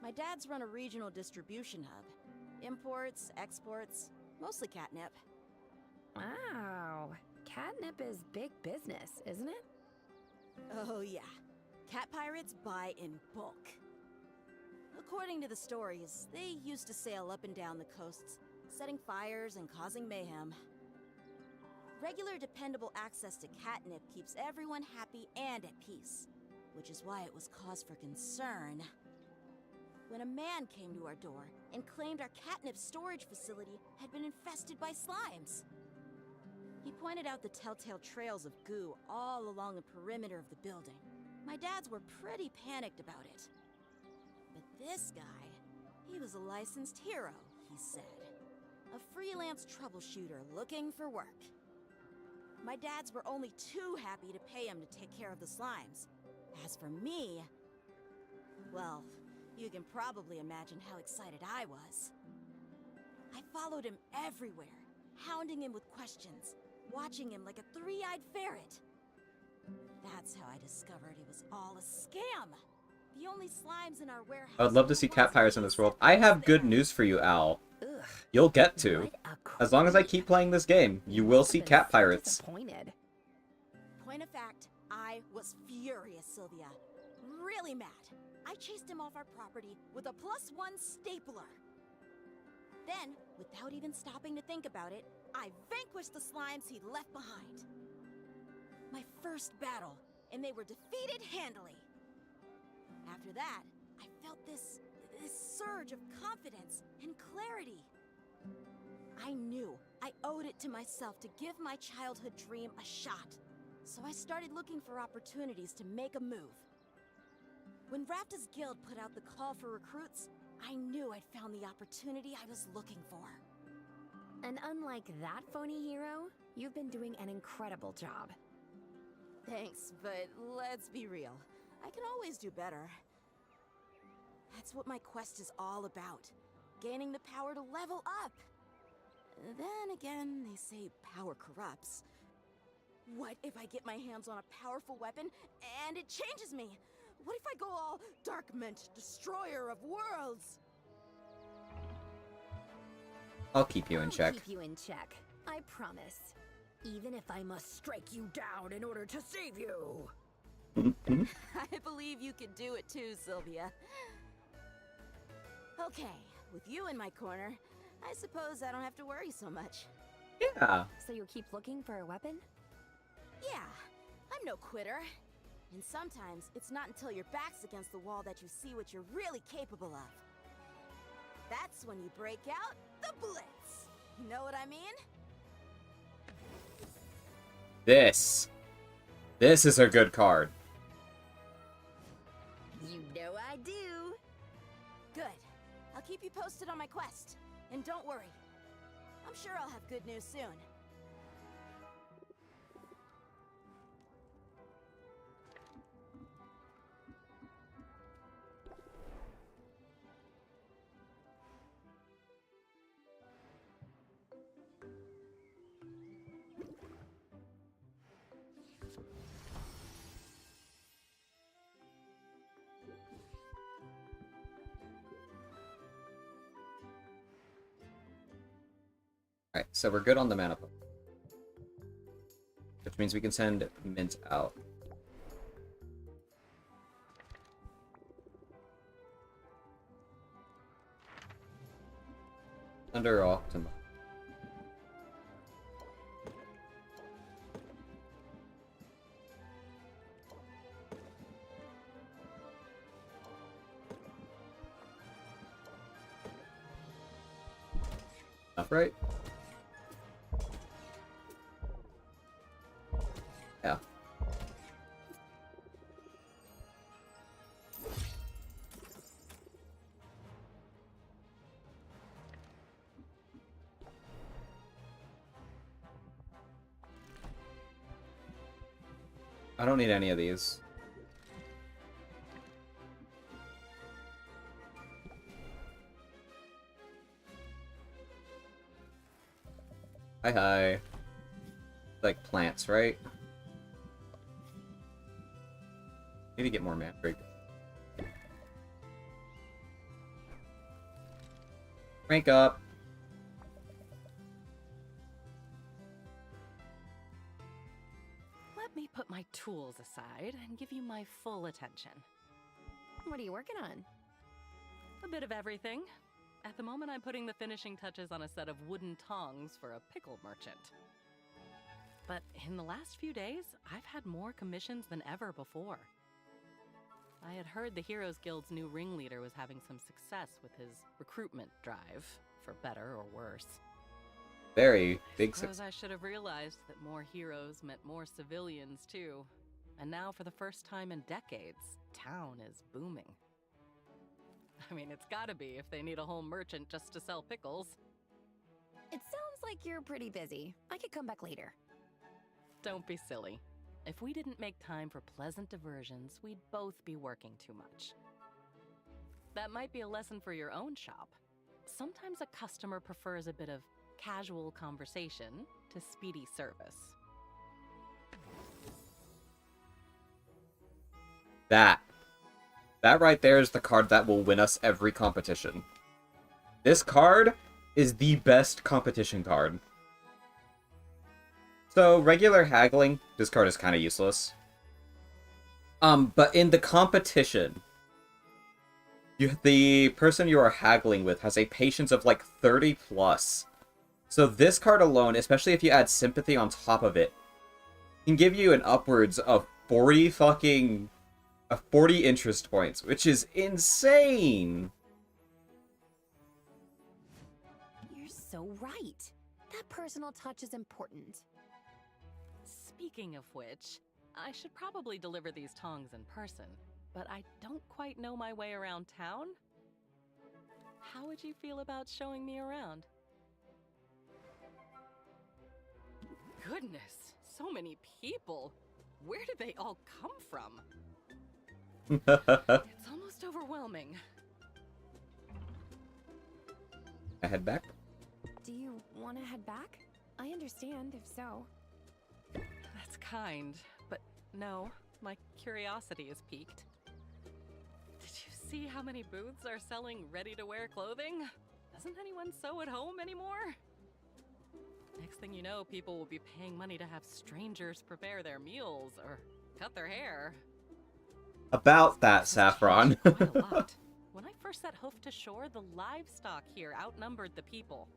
My dad's run a regional distribution hub. Imports, exports, mostly catnip. Wow. Catnip is big business, isn't it? Oh yeah. Cat pirates buy in bulk. According to the stories, they used to sail up and down the coasts, setting fires and causing mayhem. Regular, dependable access to catnip keeps everyone happy and at peace, which is why it was cause for concern. When a man came to our door and claimed our catnip storage facility had been infested by slimes. He pointed out the telltale trails of goo all along the perimeter of the building. My dads were pretty panicked about it. But this guy, he was a licensed hero, he said. A freelance troubleshooter looking for work. My dads were only too happy to pay him to take care of the slimes. As for me, well, you can probably imagine how excited I was. I followed him everywhere, hounding him with questions, watching him like a three-eyed ferret. That's how I discovered it was all a scam. The only slimes in our warehouse. I would love to see cat pirates in this world. I have good news for you, Al. You'll get to. As long as I keep playing this game, you will see cat pirates. Point of fact, I was furious, Sylvia. Really mad. I chased him off our property with a +1 stapler. Then, without even stopping to think about it, I vanquished the slimes he'd left behind. My first battle, and they were defeated handily. After that, I felt this surge of confidence and clarity. I knew I owed it to myself to give my childhood dream a shot, so I started looking for opportunities to make a move. When Rafta's guild put out the call for recruits, I knew I'd found the opportunity I was looking for. And unlike that phony hero, you've been doing an incredible job. Thanks, but let's be real. I can always do better. That's what my quest is all about. Gaining the power to level up. Then again, they say power corrupts. What if I get my hands on a powerful weapon and it changes me? What if I go all Darkment, destroyer of worlds? I'll keep you in check. Keep you in check. I promise. Even if I must strike you down in order to save you. I believe you could do it too, Sylvia. Okay, with you in my corner, I suppose I don't have to worry so much. Yeah. So you'll keep looking for a weapon? Yeah, I'm no quitter. And sometimes it's not until your back's against the wall that you see what you're really capable of. That's when you break out the Blitz. Know what I mean? This is a good card. You know I do. Good. I'll keep you posted on my quest. And don't worry. I'm sure I'll have good news soon. Alright, so we're good on the mana pool. Which means we can send Mint out. Under Optima. Enough, right? Yeah. I don't need any of these. Hi. Like plants, right? Need to get more mandrake. Rank up. Let me put my tools aside and give you my full attention. What are you working on? A bit of everything. At the moment, I'm putting the finishing touches on a set of wooden tongs for a pickle merchant. But in the last few days, I've had more commissions than ever before. I had heard the Heroes Guild's new ringleader was having some success with his recruitment drive, for better or worse. Very big Suppose success. I should have realized that more heroes meant more civilians, too. And now, for the first time in decades, town is booming. I mean, it's gotta be if they need a whole merchant just to sell pickles. It sounds like you're pretty busy. I could come back later. Don't be silly. If we didn't make time for pleasant diversions, we'd both be working too much. That might be a lesson for your own shop. Sometimes a customer prefers a bit of casual conversation to speedy service. That right there is the card that will win us every competition. This card is the best competition card. So, regular haggling, this card is kind of useless. But in the competition, the person you are haggling with has a patience of like 30 plus. So this card alone, especially if you add sympathy on top of it, can give you an upwards of 40 interest points, which is insane. You're so right. That personal touch is important. Speaking of which, I should probably deliver these tongs in person, but I don't quite know my way around town. How would you feel about showing me around? goodness, so many people. Where did they all come from? It's almost overwhelming. I head back? Do you want to head back? I understand if so. That's kind, but no, my curiosity is piqued. Did you see how many booths are selling ready-to-wear clothing? Doesn't anyone sew at home anymore? Next thing you know, people will be paying money to have strangers prepare their meals or cut their hair. About that, Saffron. Quite a lot. When I first set hoof to shore, the livestock here outnumbered the people.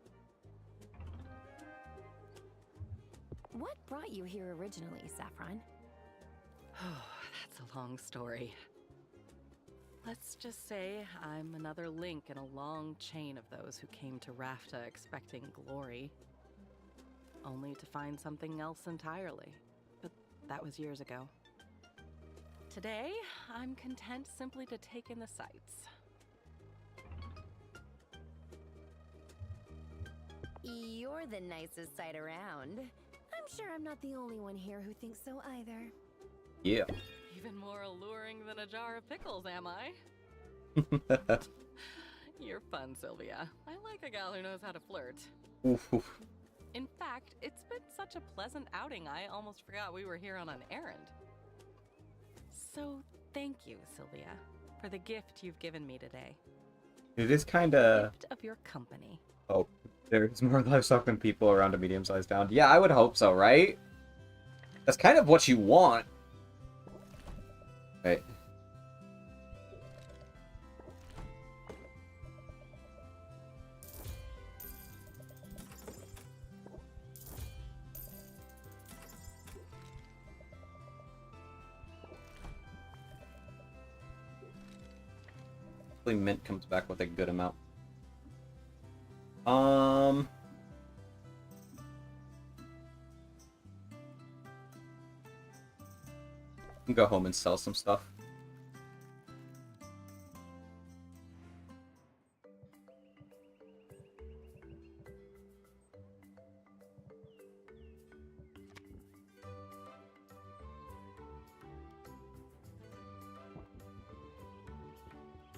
What brought you here originally, Saffron? Oh, that's a long story. Let's just say I'm another link in a long chain of those who came to Rafta expecting glory, only to find something else entirely. But that was years ago. Today, I'm content simply to take in the sights. You're the nicest sight around. I'm sure I'm not the only one here who thinks so either. Yeah. Even more alluring than a jar of pickles, am I? You're fun, Sylvia. I like a gal who knows how to flirt. Oof, oof. In fact, it's been such a pleasant outing, I almost forgot we were here on an errand. So, thank you, Sylvia, for the gift you've given me today. It is kinda... Gift of your company. Oh, there's more livestock than people around a medium-sized town. Yeah, I would hope so, right? That's kind of what you want. Right. Hopefully Mint comes back with a good amount. Can go home and sell some stuff.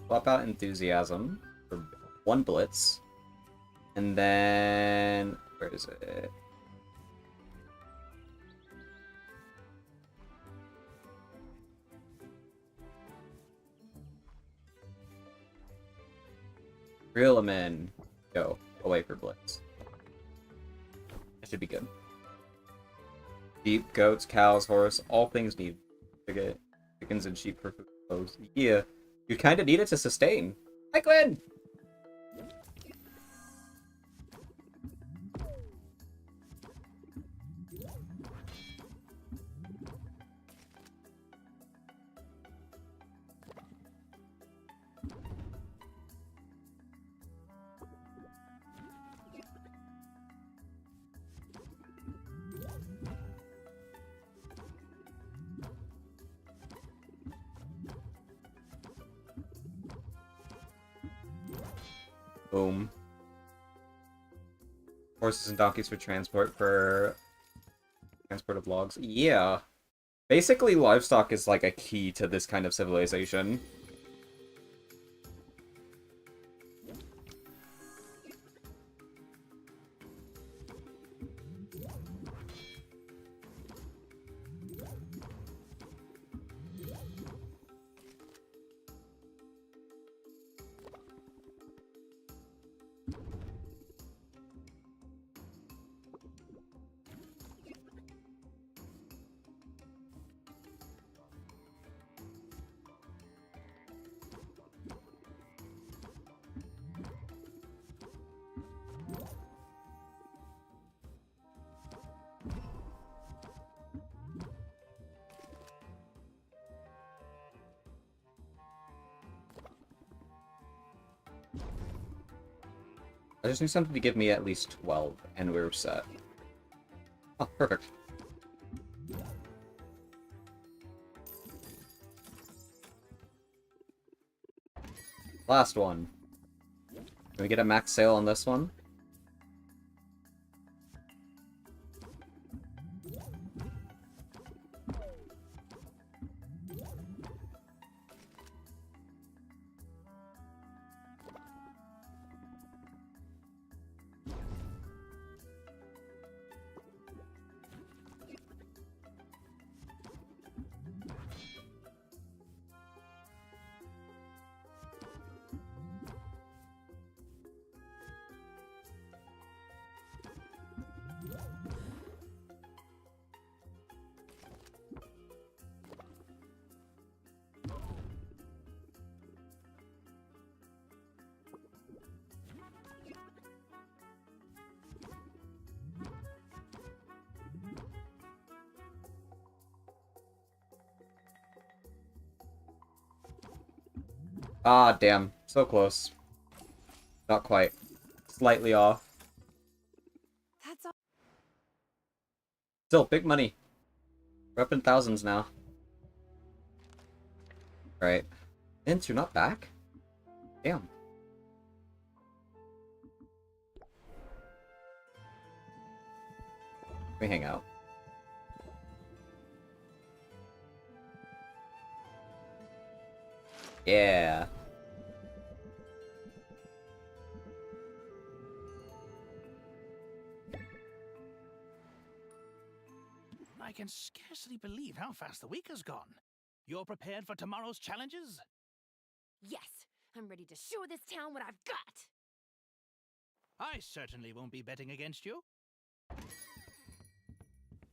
Swap out Enthusiasm for one Blitz. And then... where is it? Reel them in. Go. Away for Blitz. That should be good. Sheep, goats, cows, horse, all things need chickens and sheep for food. Yeah. You kind of need it to sustain. Hi, Glenn! Boom. Horses and donkeys for transport of logs. Yeah. Basically, livestock is like a key to this kind of civilization. I just need something to give me at least 12, and we're set. Oh, perfect. Last one. Can we get a max sale on this one? Ah, damn. So close. Not quite. Slightly off. That's all. Still, big money. We're up in thousands now. Right. Vince, you're not back? Damn. Let me hang out. Yeah. I can scarcely believe how fast the week has gone. You're prepared for tomorrow's challenges? Yes, I'm ready to show this town what I've got. I certainly won't be betting against you. Hi,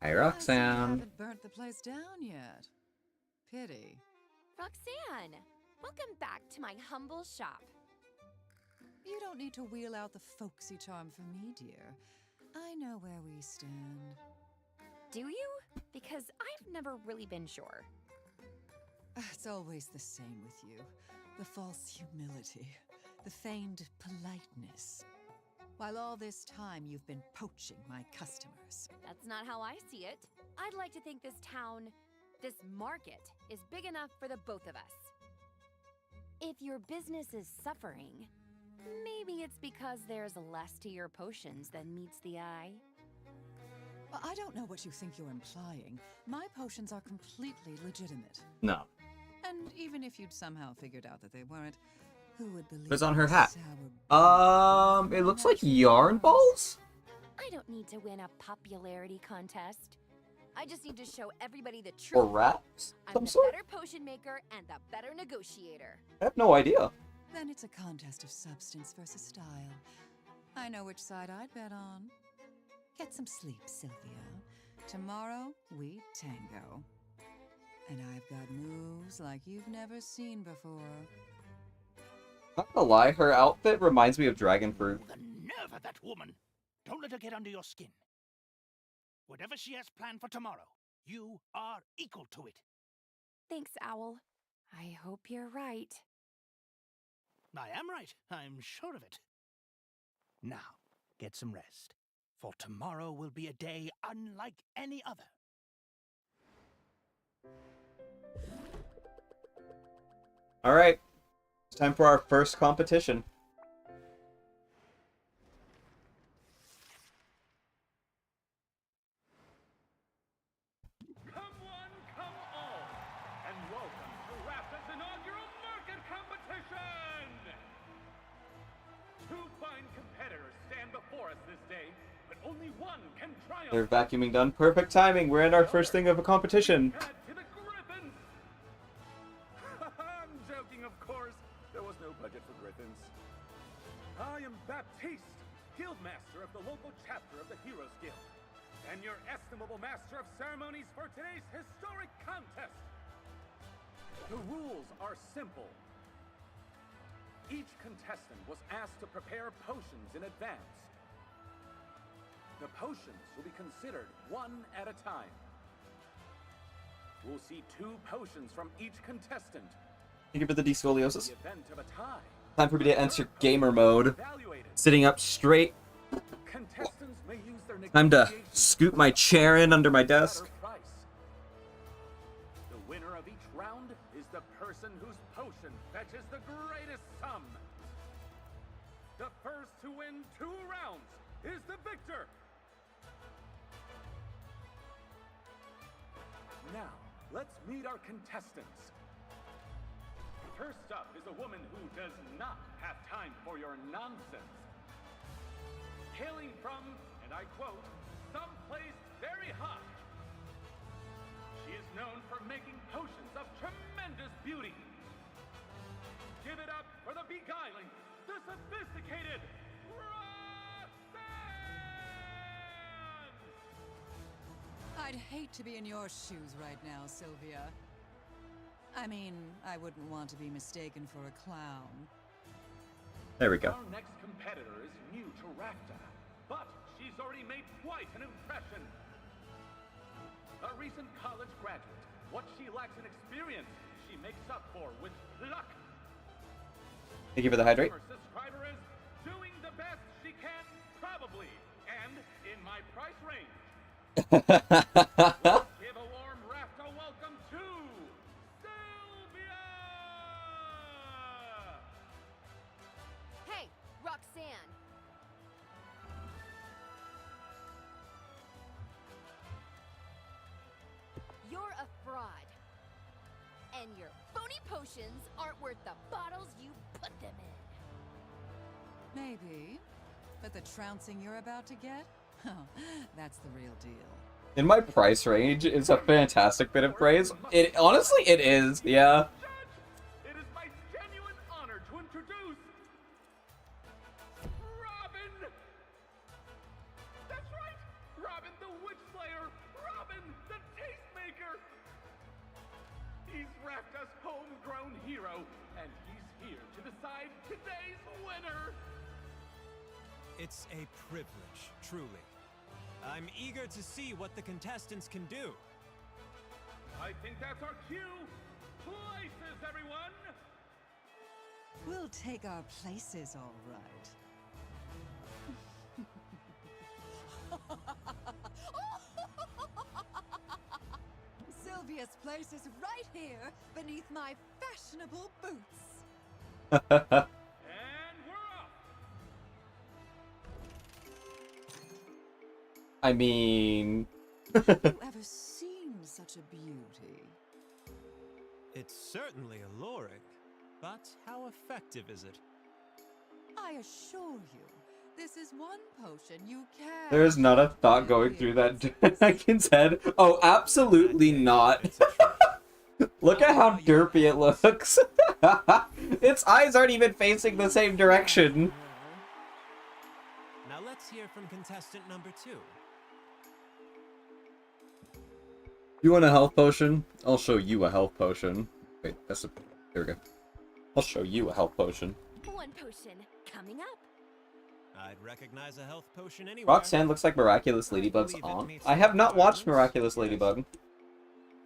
I see you Roxanne. haven't burnt the place down yet. Pity. Roxanne, welcome back to my humble shop. You don't need to wheel out the folksy charm for me, dear. I know where we stand. Do you? Because I've never really been sure. It's always the same with you. The false humility, the feigned politeness. While all this time you've been poaching my customers. That's not how I see it. I'd like to think this town, this market, is big enough for the both of us. If your business is suffering, maybe it's because there's less to your potions than meets the eye. I don't know what you think you're implying. My potions are completely legitimate. No. And even if you'd somehow figured out that they weren't, who would believe What's on her the hat? sour It looks like yarn balls? I don't need to win a popularity contest. I just need to show everybody the truth. Or wraps? I'm Some the sort? better potion maker and the better negotiator. I have no idea. Then it's a contest of substance versus style. I know which side I'd bet on. Get some sleep, Sylvia. Tomorrow, we tango. And I've got moves like you've never seen before. Not gonna lie, her outfit reminds me of Dragon Fruit. The nerve of that woman! Don't let her get under your skin. Whatever she has planned for tomorrow, you are equal to it. Thanks, Owl. I hope you're right. I am right. I'm sure of it. Now, get some rest. For tomorrow will be a day unlike any other. Alright. It's time for our first competition. Come one, come all, and welcome to Raptor's inaugural market competition! Two fine competitors stand before us this day, but only one can triumph. They're vacuuming done. Perfect timing. We're in our first thing of a competition. To the Griffins! I'm joking, of course. There was no budget for Griffins. I am Baptiste, Guildmaster of the local chapter of the Heroes Guild, and your estimable master of ceremonies for today's historic contest. The rules are simple. Each contestant was asked to prepare potions in advance. The potions will be considered one at a time. We'll see 2 potions from each contestant. Thank you for the descoliosis. In the event of a tie, Time for me to enter gamer mode. Sitting up straight. contestants may use their Time to negotiation scoot my chair in under my desk. better price. The winner of each round is the person whose potion fetches the greatest sum. The first to win 2 rounds is the victor. Now, let's meet our contestants. First up is a woman who does not have time for your nonsense. Hailing from, and I quote, someplace very hot. She is known for making potions of tremendous beauty. Give it up for the beguiling, the sophisticated Roxanne! I'd hate to be in your shoes right now, Sylvia. I mean, I wouldn't want to be mistaken for a clown. There we go. Our next competitor is new to Rafta, but she's already made quite an impression. A recent college graduate, what she lacks in experience, she makes up for with luck. Thank you for the hydrate. Our subscriber is doing the best she can, probably, and in my price range. Let's give a warm Rafto welcome to Sylvia! Hey, Roxanne. You're a fraud. And your phony potions aren't worth the bottles you put them in. Maybe. But the trouncing you're about to get? Oh, that's the real deal. In my price range is a fantastic bit of praise. It honestly, it is. Yeah. It is my genuine honor to introduce Robin! That's right! Robin the Witch Slayer! Robin the Tastemaker! He's Rafta's homegrown hero, and he's here to decide today's winner! It's a privilege, truly. I'm eager to see what the contestants can do. I think that's our cue! Places, everyone! We'll take our places, all right. Sylvia's place is right here, beneath my fashionable boots. And we're off! I mean, Have you ever seen such a beauty? It's certainly alluring, but how effective is it? I assure you, this is one potion you can. there is not a thought going through that Dragon's head. Oh, absolutely not. Look at how derpy it looks. Its eyes aren't even facing the same direction. Now let's hear from contestant number 2. You want a health potion? I'll show you a health potion. Wait, that's a... There we go. I'll show you a health potion. One potion coming up. I'd recognize a health potion anywhere. Roxanne looks like Miraculous Ladybug's aunt. I have not watched Miraculous Ladybug.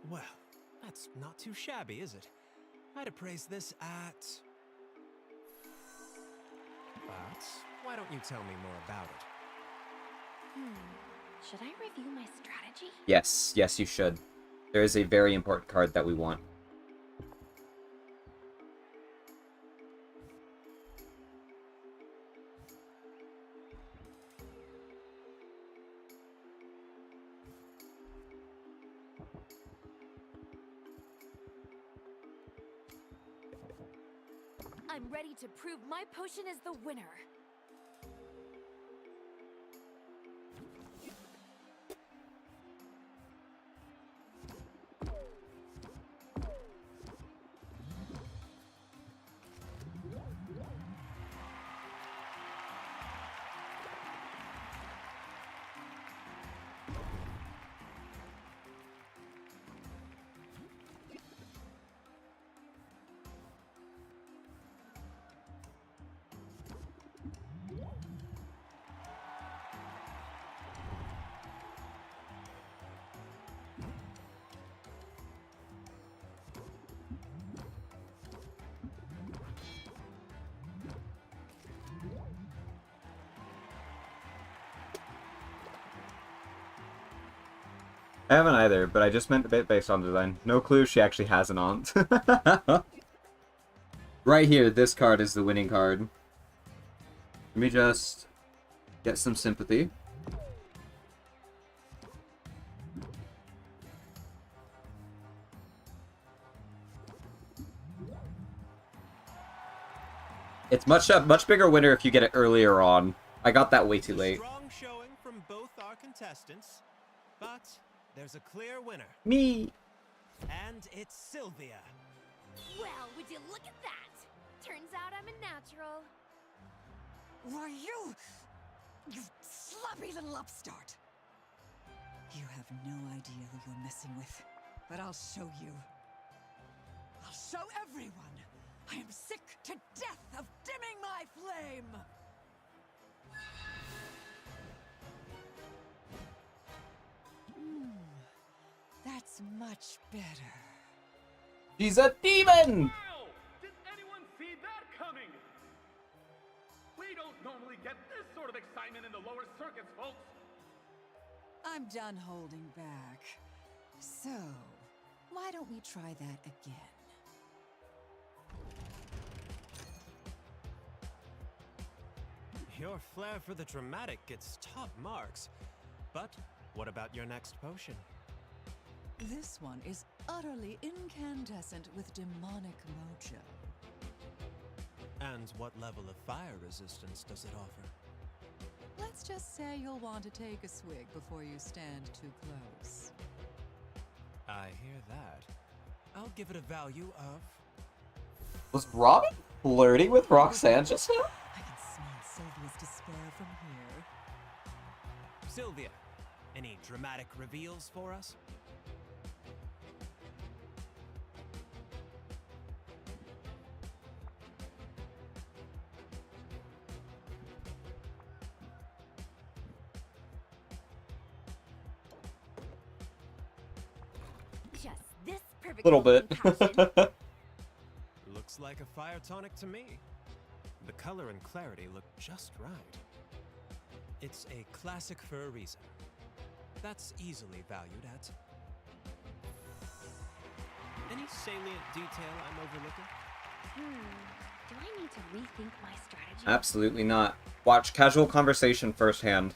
Well, that's not too shabby, is it? I'd appraise this at... But why don't you tell me more about it? Should I review my strategy? Yes, yes, you should. There is a very important card that we want. I'm ready to prove my potion is the winner. I haven't either, but I just meant a bit based on design. No clue she actually has an aunt. Right here, this card is the winning card. Let me just get some sympathy. It's much bigger winner if you get it earlier on. I got that way too late. Strong showing from both our contestants, but there's a clear winner. Me. And it's Sylvia. Well, would you look at that? Turns out I'm a natural. Why, you sloppy little upstart. You have no idea who you're messing with, but I'll show you. I'll show everyone. I am sick to death of dimming my flame. That's much better. She's a demon! Wow! Did anyone see that coming? We don't normally get this sort of excitement in the lower circuits, folks. I'm done holding back. So, why don't we try that again? Your flair for the dramatic gets top marks. But what about your next potion? This one is utterly incandescent with demonic mojo. And what level of fire resistance does it offer? Let's just say you'll want to take a swig before you stand too close. I hear that. I'll give it a value of... Was Robin flirting with Roxanne just now? I can smell Sylvia's despair from here. Sylvia, any dramatic reveals for us? Just this perfect Little bit. passion. Looks like a fire tonic to me. The color and clarity look just right. It's a classic for a reason. That's easily valued at... Any salient detail I'm overlooking? Do I need to rethink my strategy? Absolutely not. Watch casual conversation firsthand.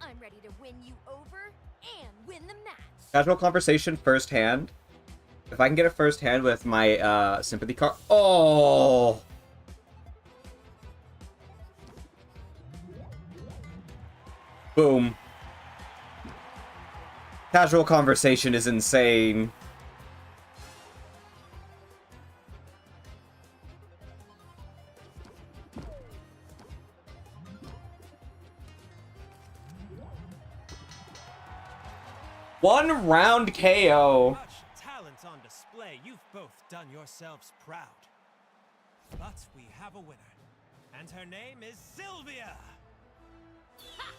I'm ready to win you over and win the match. Casual conversation firsthand. If I can get it firsthand with my sympathy card. Oh! Boom. Casual conversation is insane. One round KO. Much talent on display. You've both done yourselves proud. But we have a winner. And her name is Sylvia! Ha!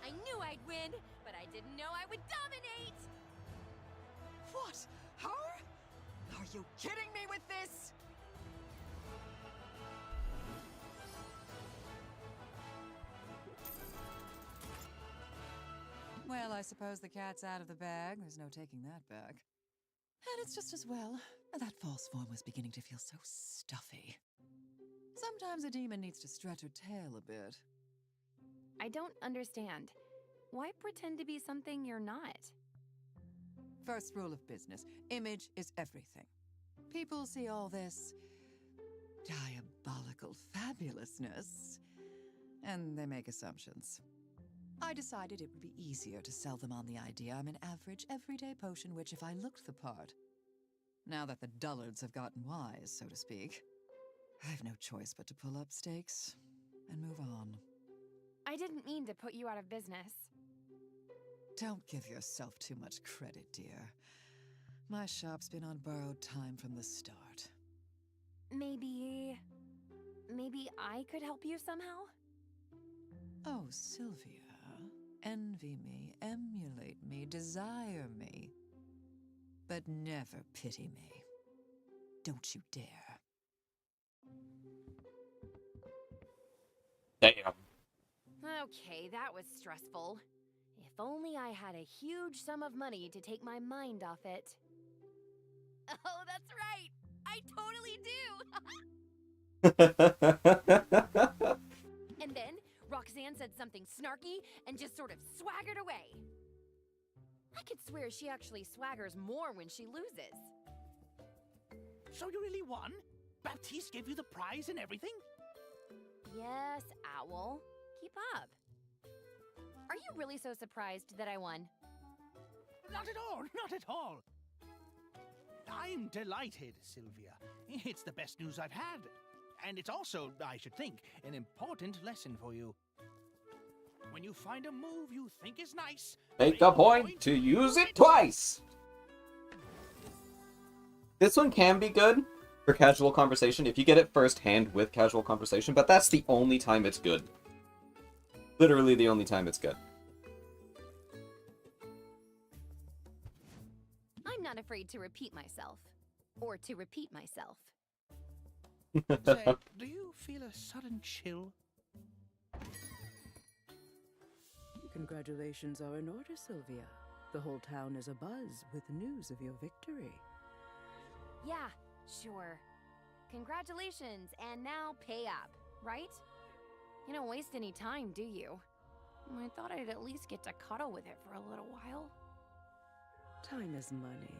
I knew I'd win, but I didn't know I would dominate! What? Her? Are you kidding me with this? Well, I suppose the cat's out of the bag. There's no taking that back. And it's just as well. That false form was beginning to feel so stuffy. Sometimes a demon needs to stretch her tail a bit. I don't understand. Why pretend to be something you're not? First rule of business, image is everything. People see all this diabolical fabulousness, and they make assumptions. I decided it would be easier to sell them on the idea I'm an average, everyday potion witch if I looked the part. Now that the dullards have gotten wise, so to speak, I have no choice but to pull up stakes and move on. I didn't mean to put you out of business. Don't give yourself too much credit, dear. My shop's been on borrowed time from the start. Maybe I could help you somehow? Oh, Sylvia. Envy me, emulate me, desire me. But never pity me. Don't you dare. Damn. Okay, that was stressful. If only I had a huge sum of money to take my mind off it. Oh, that's right! I totally do! And then, Roxanne said something snarky and just sort of swaggered away. I could swear she actually swaggers more when she loses. So you really won? Baptiste gave you the prize and everything? Yes, Owl. Keep up. Are you really so surprised that I won? Not at all, not at all. I'm delighted, Sylvia. It's the best news I've had. And it's also, I should think, an important lesson for you. When you find a move you think is nice, Make a point to use it twice. This one can be good for casual conversation if you get it firsthand with casual conversation, but that's the only time it's good. Literally the only time it's good. I'm not afraid to repeat myself. Or to repeat myself. Say, do you feel a a sudden chill. Congratulations are in order, Sylvia. The whole town is abuzz with news of your victory. Yeah, sure. Congratulations, and now pay up, right? You don't waste any time, do you? I thought I'd at least get to cuddle with it for a little while. Time is money.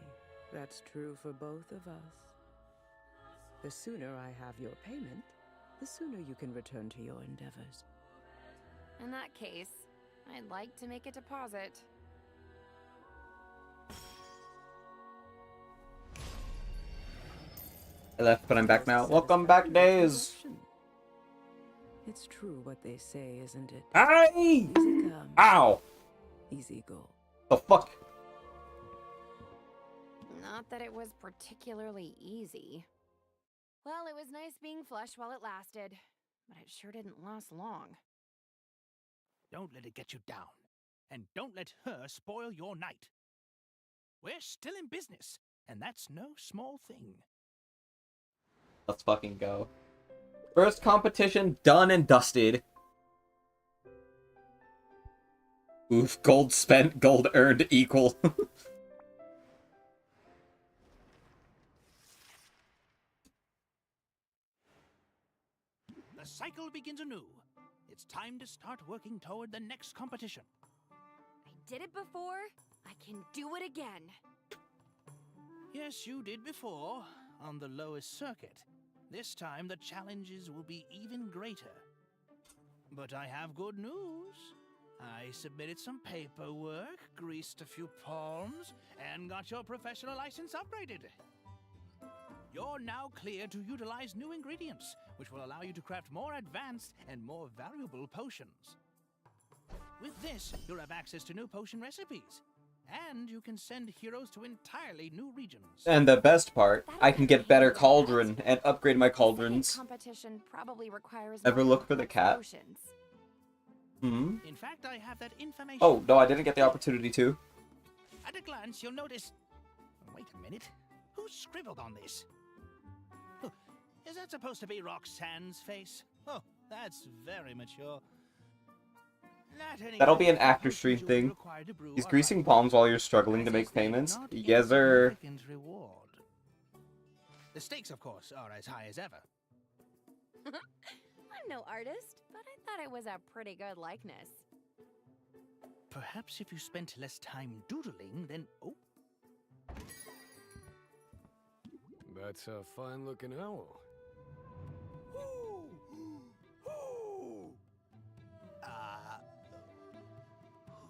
That's true for both of us. The sooner I have your payment, the sooner you can return to your endeavors. In that case, I'd like to make a deposit. I left, but I'm back now. Welcome back, Days! It's true what they say, isn't it? Aye! Easy come, Ow! easy go. The fuck? Not that it was particularly easy. Well, it was nice being flush while it lasted, but it sure didn't last long. Don't let it get you down. And don't let her spoil your night. We're still in business, and that's no small thing. Let's fucking go. First competition done and dusted. Oof, gold spent, gold earned equal. The cycle begins anew. It's time to start working toward the next competition. I did it before. I can do it again. Yes, you did before, on the lowest circuit. This time the challenges will be even greater. But I have good news. I submitted some paperwork, greased a few palms, and got your professional license upgraded. You're now clear to utilize new ingredients, which will allow you to craft more advanced and more valuable potions. With this, you'll have access to new potion recipes, and you can send heroes to entirely new regions. And the best part, I can get better cauldron and upgrade my cauldrons. Competition probably requires Ever more look for the complex cat? potions. Hmm? In fact, I have that information. Oh, no, I didn't get the opportunity to. At a glance, you'll notice... Wait a minute. Who scribbled on this? Oh, is that supposed to be Roxanne's face? Oh, that's very mature. That'll be an after stream thing. He's greasing palms while you're struggling to make payments. Yes, sir. Reward. The stakes, of course, are as high as ever. I'm no artist, but I thought it was a pretty good likeness. Perhaps if you spent less time doodling, then... Oh. That's a fine-looking owl.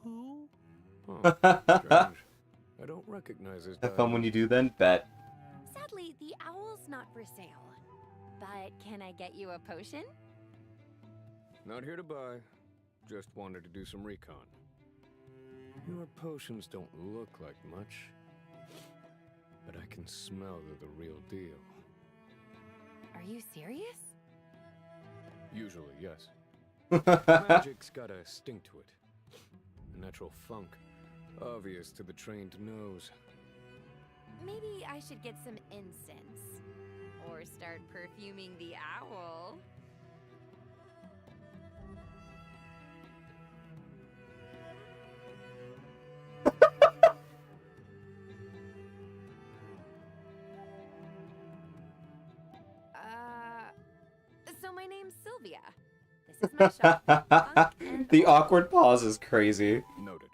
Who? Huh, strange. I don't recognize his Have fun when dialect. you do then, bet. Sadly, the owl's not for sale. But can I get you a potion? Not here to buy. Just wanted to do some recon. Your potions don't look like much, but I can smell they're the real deal. Are you serious? Usually, yes. Magic's got a sting to it. A natural funk, obvious to the trained nose. Maybe I should get some incense. Or start perfuming the owl. So my name's Sylvia. This is my shop. The awkward pause is crazy. Noted.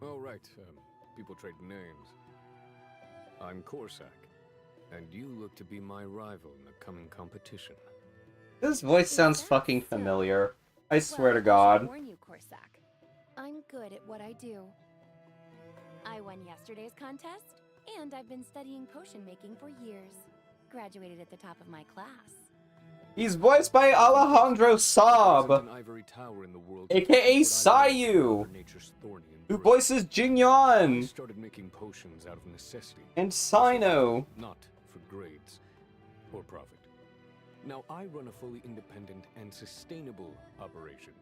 All right, people trade names. I'm Corsac, and you look to be my rival in the coming competition. This voice sounds fucking familiar. I swear to God. Warn you, Corsac. I'm good at what I do. I won yesterday's contest, and I've been studying potion making for years. Graduated at the top of my class. He's voiced by Alejandro Saab, aka Sayu, who voices Jingyon, Started making potions out of necessity. and Sino. Not for grades or profit. Now I run a fully independent and sustainable operation.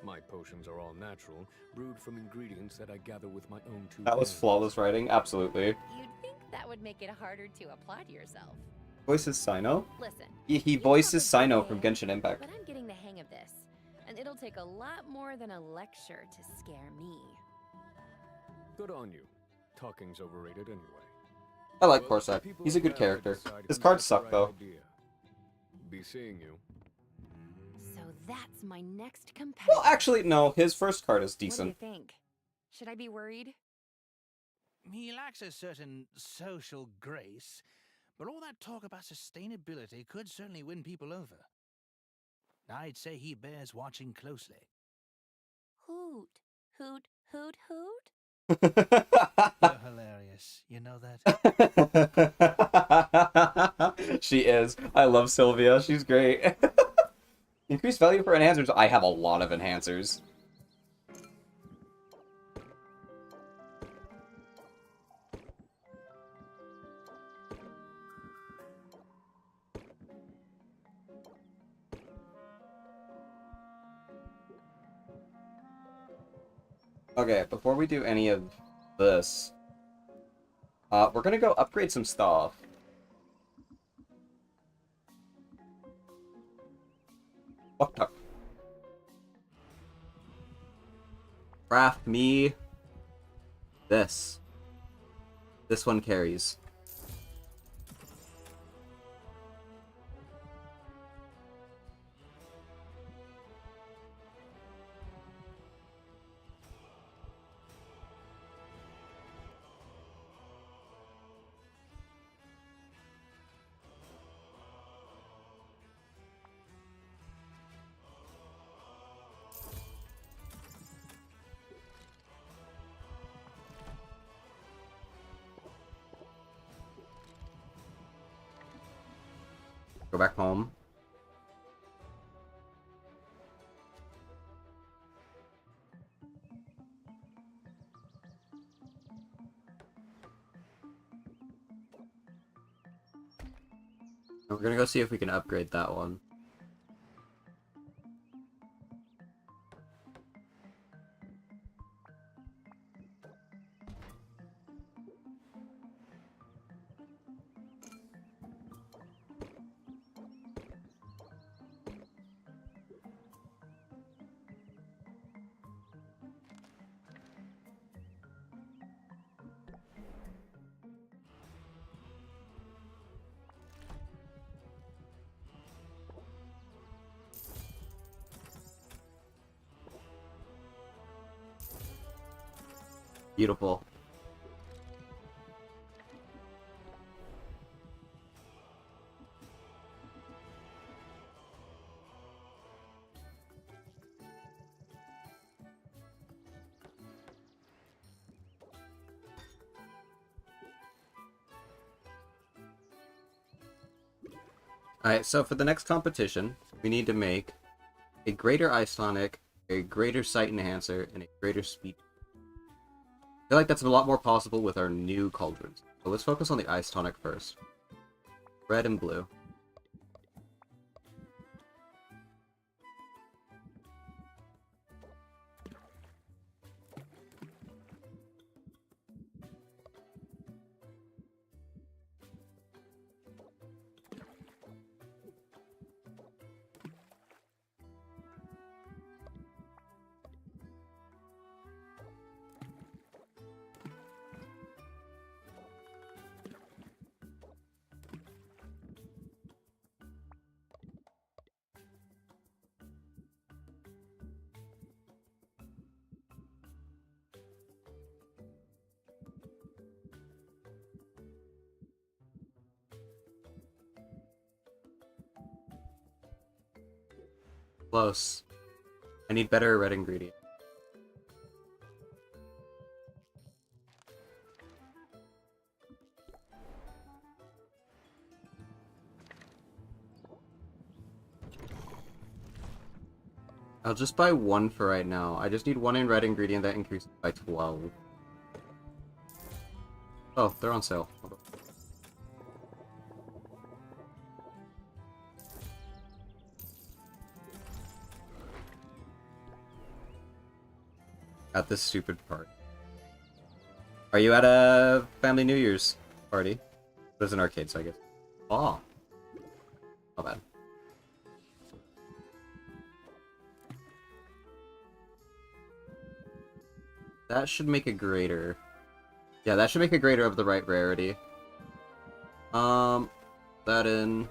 My potions are all natural, brewed from ingredients that I gather with my own two That was hands. flawless writing, absolutely. You'd think that would make it harder to applaud yourself. Voices Sino? Listen, He voices Sino from Genshin Impact. but I'm getting the hang of this, and it'll take a lot more than a lecture to scare me. Good on you. Talking's overrated anyway. I like Well, Corsac. people He's a of good Valley character. decide His who's cards got the suck, right though. idea. Be seeing you. So that's my next competitor. Well, actually, no. His first card is What do you decent. think? Should I be worried? He lacks a certain social grace, but all that talk about sustainability could certainly win people over. I'd say he bears watching closely. Hoot, hoot, hoot, hoot. You're hilarious. You know that? She is. I love Sylvia. She's great. Increased value for enhancers. I have a lot of enhancers. Okay, before we do any of this, we're gonna go upgrade some stuff. What the? Craft me this. This one carries. Go back home. And we're gonna go see if we can upgrade that one. Beautiful. Alright, so for the next competition, we need to make a greater ice tonic, a greater sight enhancer, and a greater speed. I feel like that's a lot more possible with our new cauldrons. So let's focus on the ice tonic first. Red and blue. Close. I need better red ingredient. I'll just buy one for right now. I just need one in red ingredient that increases by 12. Oh, they're on sale. Hold on. At this stupid part. Are you at a family New Year's party? There's an arcade, so I guess. Oh, Not bad. That should make a greater. Yeah, that should make a greater of the right rarity. That in.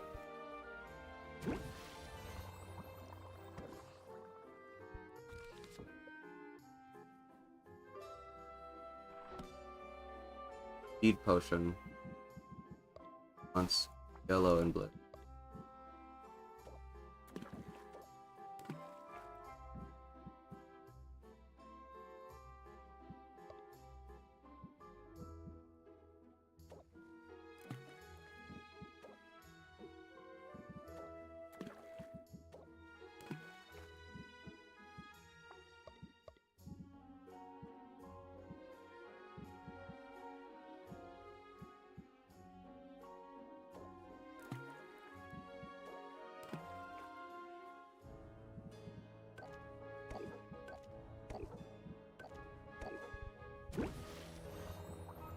Speed potion. Once yellow and blue.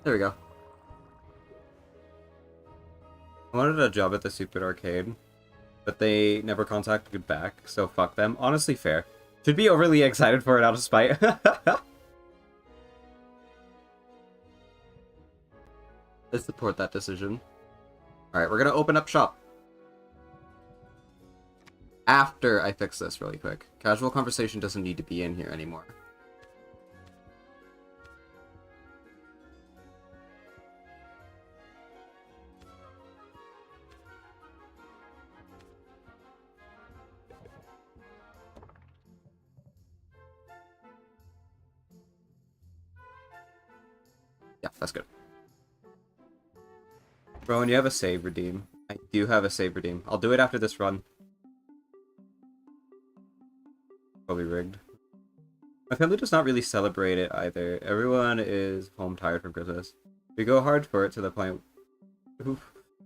There we go. I wanted a job at the Stupid Arcade, but they never contacted back, so fuck them. Honestly, fair. Should be overly excited for it out of spite. I support that decision. Alright, we're gonna open up shop. After I fix this really quick. Casual conversation doesn't need to be in here anymore. Yeah, that's good. Rowan, you have a save redeem. I do have a save redeem. I'll do it after this run. Probably rigged. My family does not really celebrate it either. Everyone is home tired from Christmas. We go hard for it to the point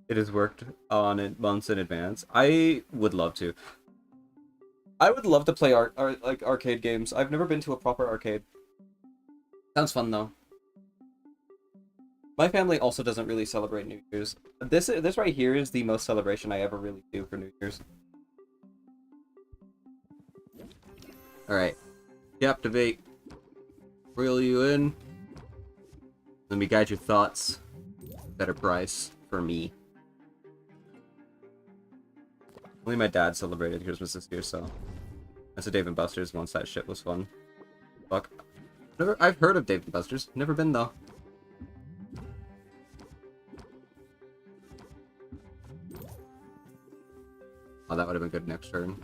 it is worked on it months in advance. I would love to. I would love to play like arcade games. I've never been to a proper arcade. Sounds fun though. My family also doesn't really celebrate New Year's. This right here is the most celebration I ever really do for New Year's. Alright. Captivate. Reel you in. Let me guide your thoughts. Better price for me. Only my dad celebrated Christmas this year, so... That's a Dave & Buster's once that shit was fun. Fuck. I've heard of Dave & Buster's. Never been, though. Oh, that would have been good next turn.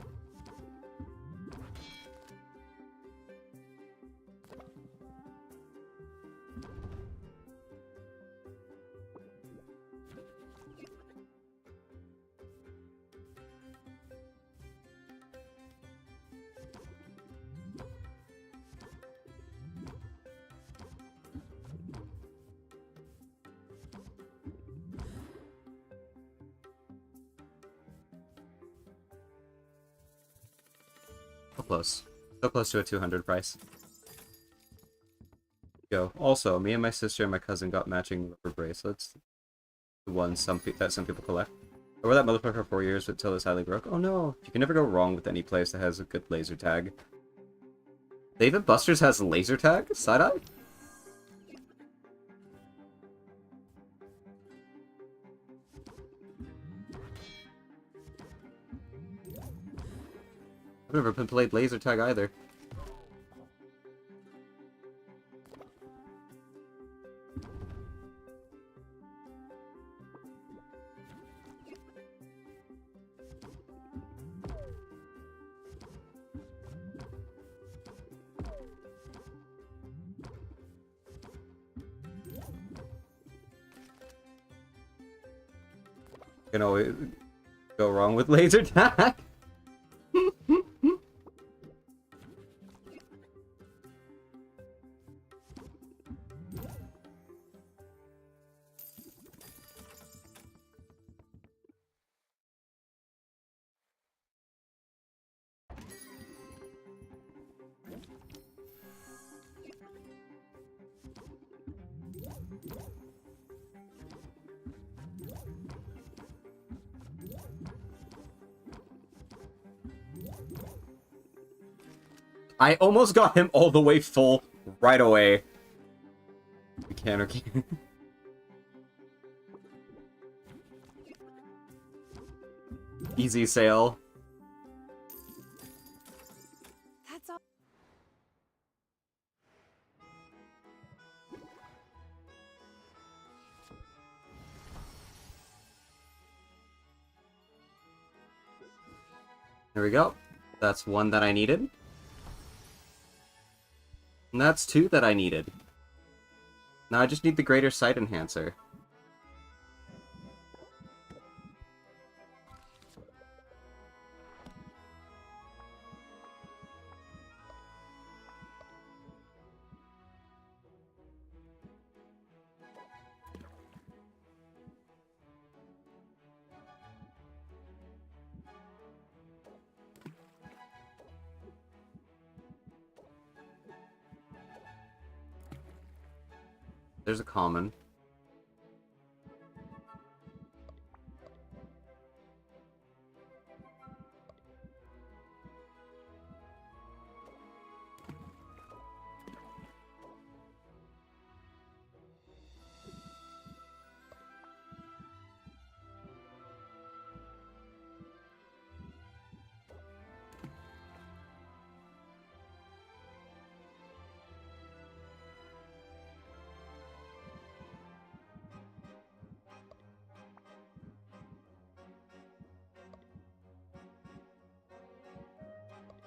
So close. So close to a 200 price. Go. Also, me and my sister and my cousin got matching rubber bracelets. The ones that some people collect. I wore that motherfucker for 4 years until it sadly broke. Oh no! You can never go wrong with any place that has a good laser tag. Dave & Buster's has laser tag? Side-eye? I've never been played laser tag either. Can always go wrong with laser tag. I almost got him all the way full right away. Mechanic. Easy sale. That's all. There we go. That's one that I needed. And that's two that I needed. Now I just need the greater sight enhancer. There's a common.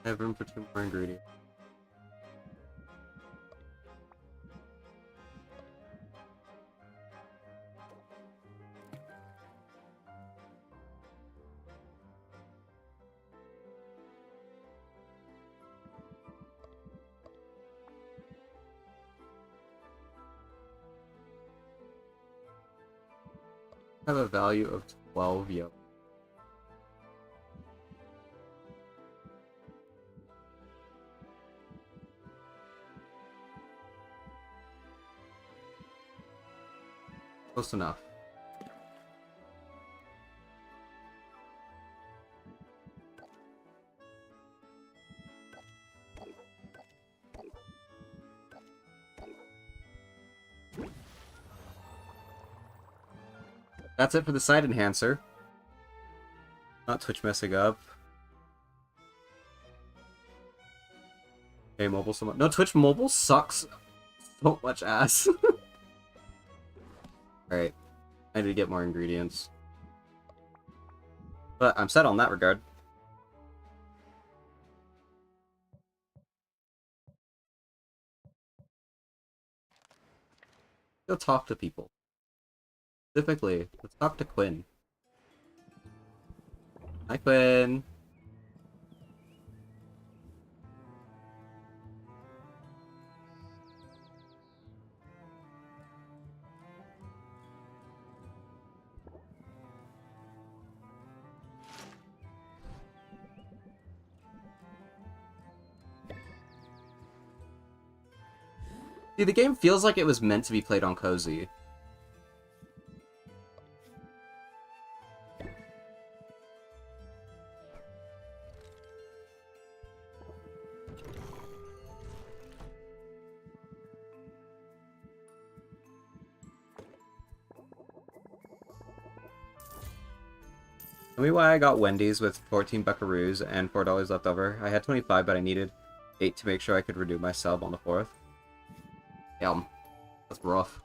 I have room for two more ingredients. I have a value of 12 yolk. Close enough. That's it for the sight enhancer. Not Twitch messing up. Hey, mobile so much. No, Twitch mobile sucks so much ass. Alright. I need to get more ingredients. But I'm set on that regard. Go talk to people. Specifically, let's talk to Quinn. Hi, Quinn. See, the game feels like it was meant to be played on Cozy. Tell me why I got Wendy's with 14 buckaroos and $4 left over. I had 25, but I needed 8 to make sure I could renew my sub on the 4th. Damn. That's rough.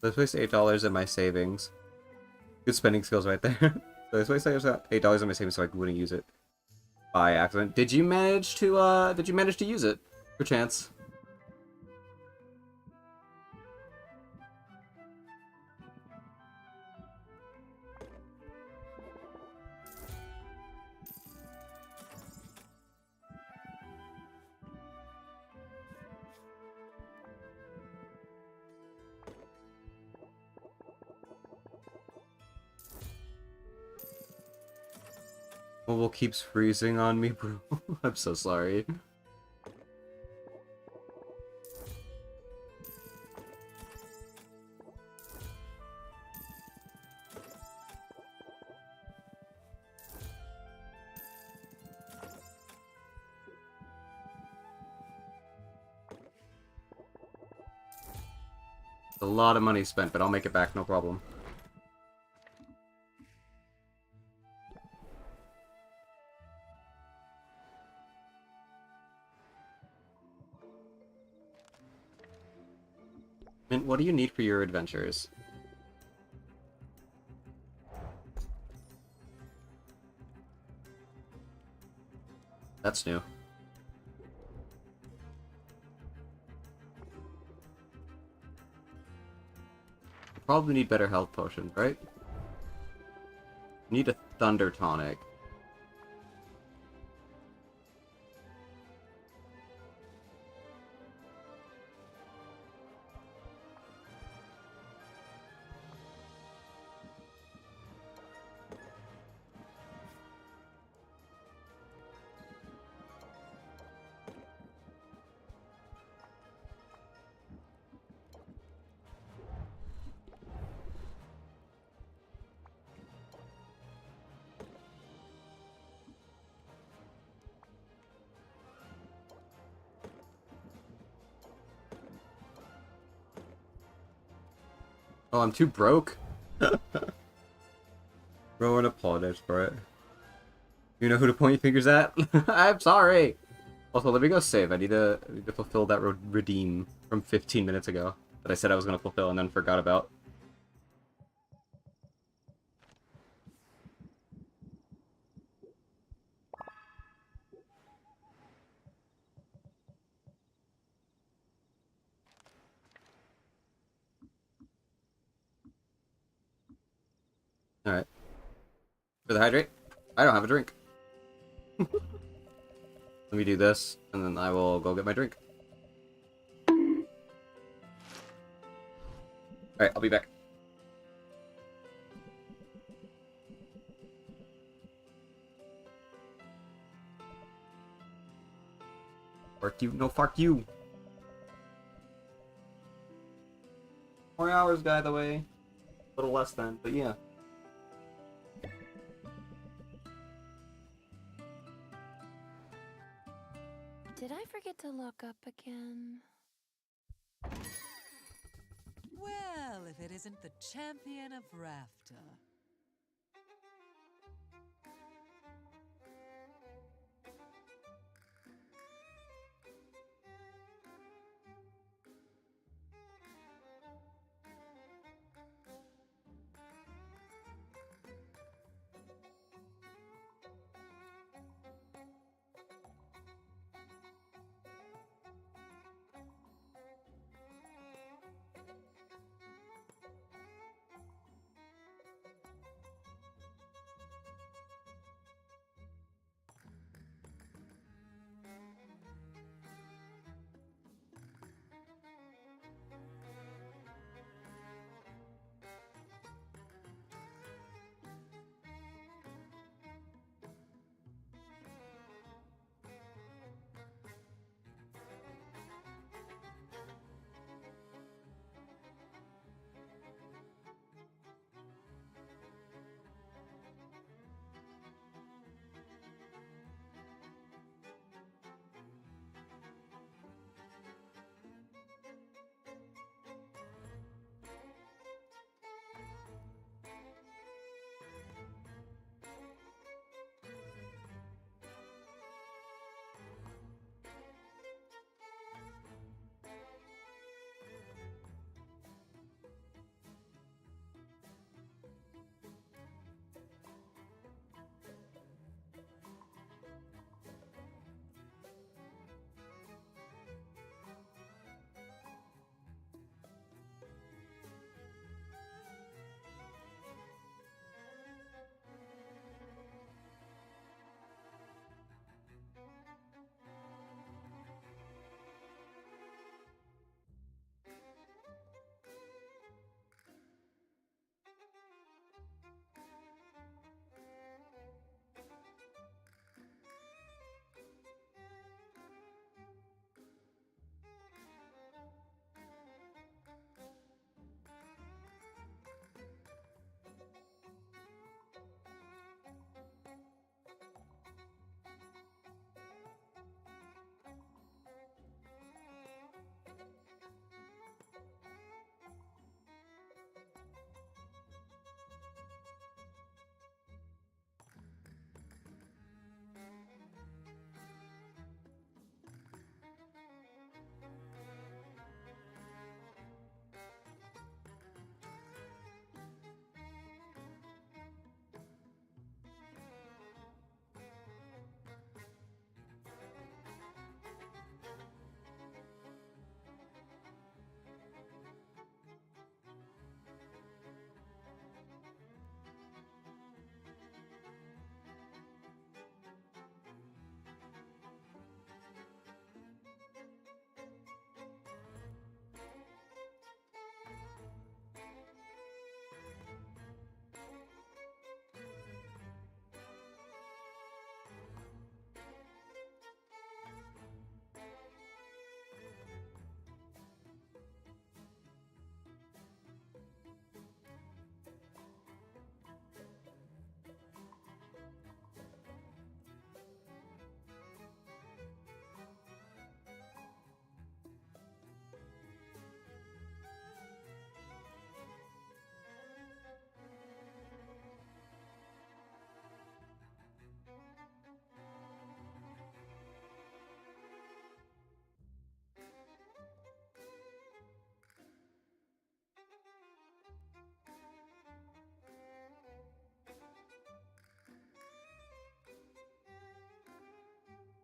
Let's waste $8 in my savings. Good spending skills right there. So let's waste $8 in my savings so I wouldn't use it by accident. Did you manage to use it? Per chance? Mobile keeps freezing on me, bro. I'm so sorry. A lot of money spent, but I'll make it back, no problem. Mint, what do you need for your adventures? That's new. Probably need better health potions, right? Need a thunder tonic. Oh, I'm too broke? Rowan, apologize for it. You know who to point your fingers at? I'm sorry! Also, let me go save. I need to fulfill that redeem from 15 minutes ago that I said I was going to fulfill and then forgot about. Alright. For the hydrate? I don't have a drink. Let me do this, and then I will go get my drink. Alright, I'll be back. Fuck you. No, fuck you. 4 hours, by the way. A little less than, but yeah. Did I forget to look up again? Well, if it isn't the champion of rafter.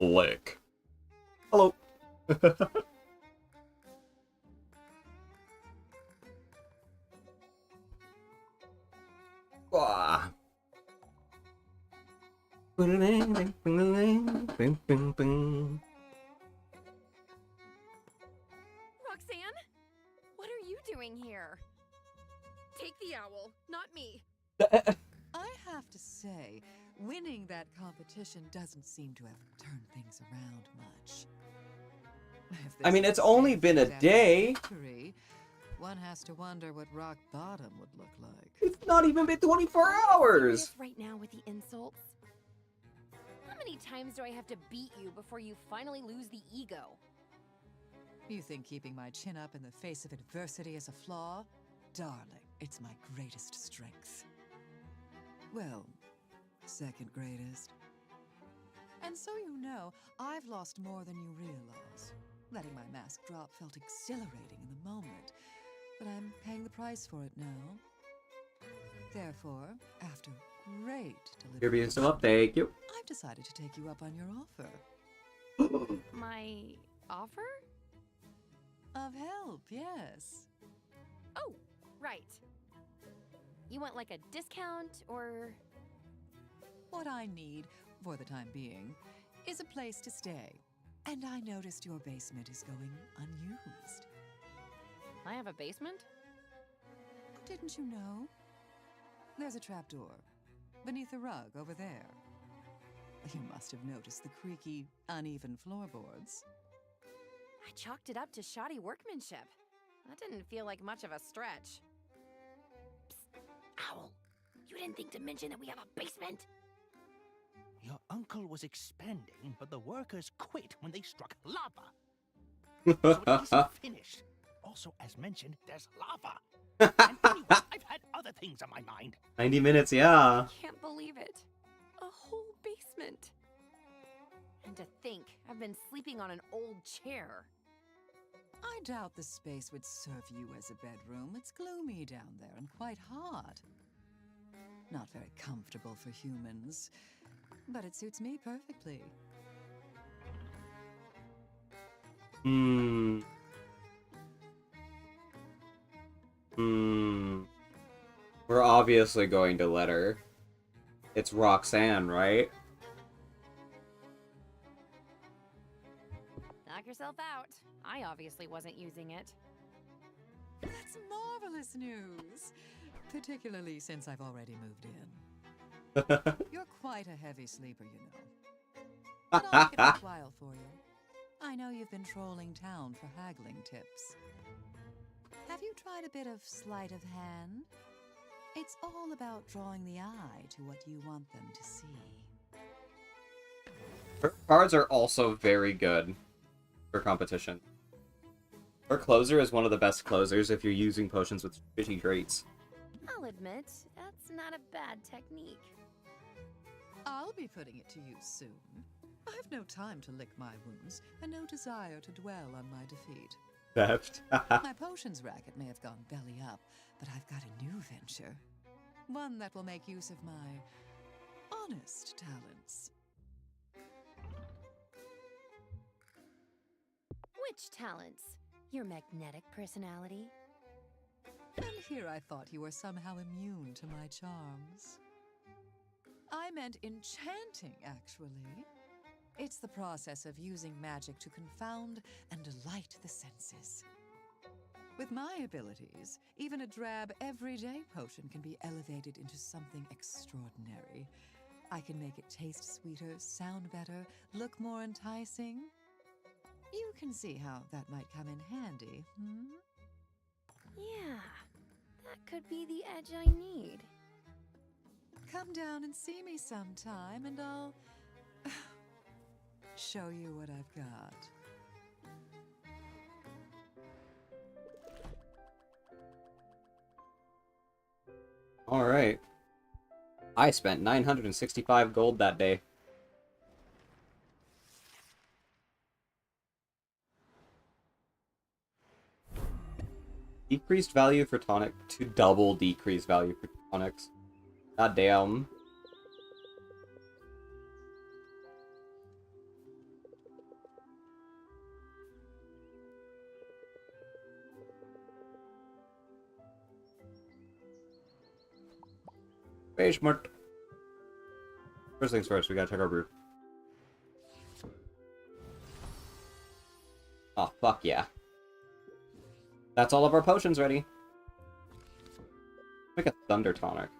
Lick. Hello. Ah. Roxanne, what are you doing here? Take the owl, not me. I have to say, winning that competition doesn't seem to have turned things around much. I mean, it's only been a day. Victory, one has to wonder what rock bottom would look like. It's not even been 24 hours. Right now with the insults. How many times do I have to beat you before you finally lose the ego? You think keeping my chin up in the face of adversity is a flaw? Darling, it's my greatest strength. Well, second greatest. And so you know, I've lost more than you realize. Letting my mask drop felt exhilarating in the moment, but I'm paying the price for it now. Therefore, after great Here being deliberation, some update. Thank you. I've decided to take you up on your offer. My offer? Of help, yes. Oh, right. You want like a discount or... What I need, for the time being, is a place to stay. And I noticed your basement is going unused. I have a basement? Didn't you know? There's a trapdoor beneath the rug over there. You must have noticed the creaky, uneven floorboards. I chalked it up to shoddy workmanship. That didn't feel like much of a stretch. Psst, Owl, you didn't think to mention that we have a basement? Your uncle was expanding, but the workers quit when they struck lava. So it isn't finished. Also, as mentioned, there's lava. And anyway, I've had other things on my mind. 90 minutes, yeah. I can't believe it. A whole basement. And to think, I've been sleeping on an old chair. I doubt the space would serve you as a bedroom. It's gloomy down there and quite hot. Not very comfortable for humans, but it suits me perfectly. We're obviously going to let her. It's Roxanne, right? Knock yourself out. I obviously wasn't using it. That's marvelous news, particularly since I've already moved in. You're quite a heavy sleeper, you know. But I'll make it worthwhile for you. I know you've been trolling town for haggling tips. Have you tried a bit of sleight of hand? It's all about drawing the eye to what you want them to see. Her cards are also very good for competition. Her closer is one of the best closers if you're using potions with shitty traits. I'll admit, that's not a bad technique. I'll be putting it to use soon. I've no time to lick my wounds, and no desire to dwell on my defeat. Theft. My potions racket may have gone belly up, but I've got a new venture. One that will make use of my honest talents. Which talents? Your magnetic personality? And here I thought you were somehow immune to my charms. I meant enchanting, actually. It's the process of using magic to confound and delight the senses. With my abilities, even a drab, everyday potion can be elevated into something extraordinary. I can make it taste sweeter, sound better, look more enticing. You can see how that might come in handy, hmm? Yeah, that could be the edge I need. Come down and see me sometime, and I'll show you what I've got. Alright. I spent 965 gold that day. Decreased value for tonic to double decreased value for tonics. God damn. Very smart. First things first, we gotta check our brew. Oh, fuck yeah. That's all of our potions ready. Make a thunder tonic.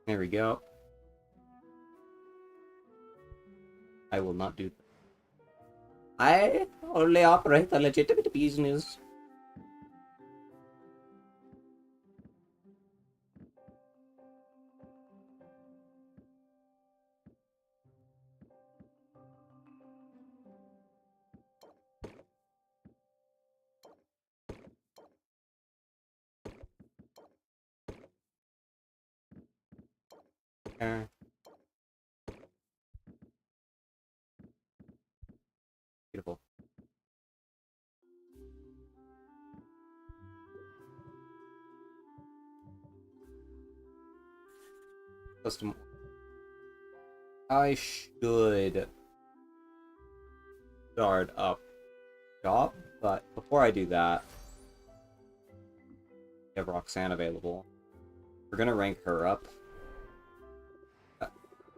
There we go. I will not do that. I only operate a legitimate business. Beautiful. Custom. I should start up shop, but before I do that, we have Roxanne available. We're gonna rank her up.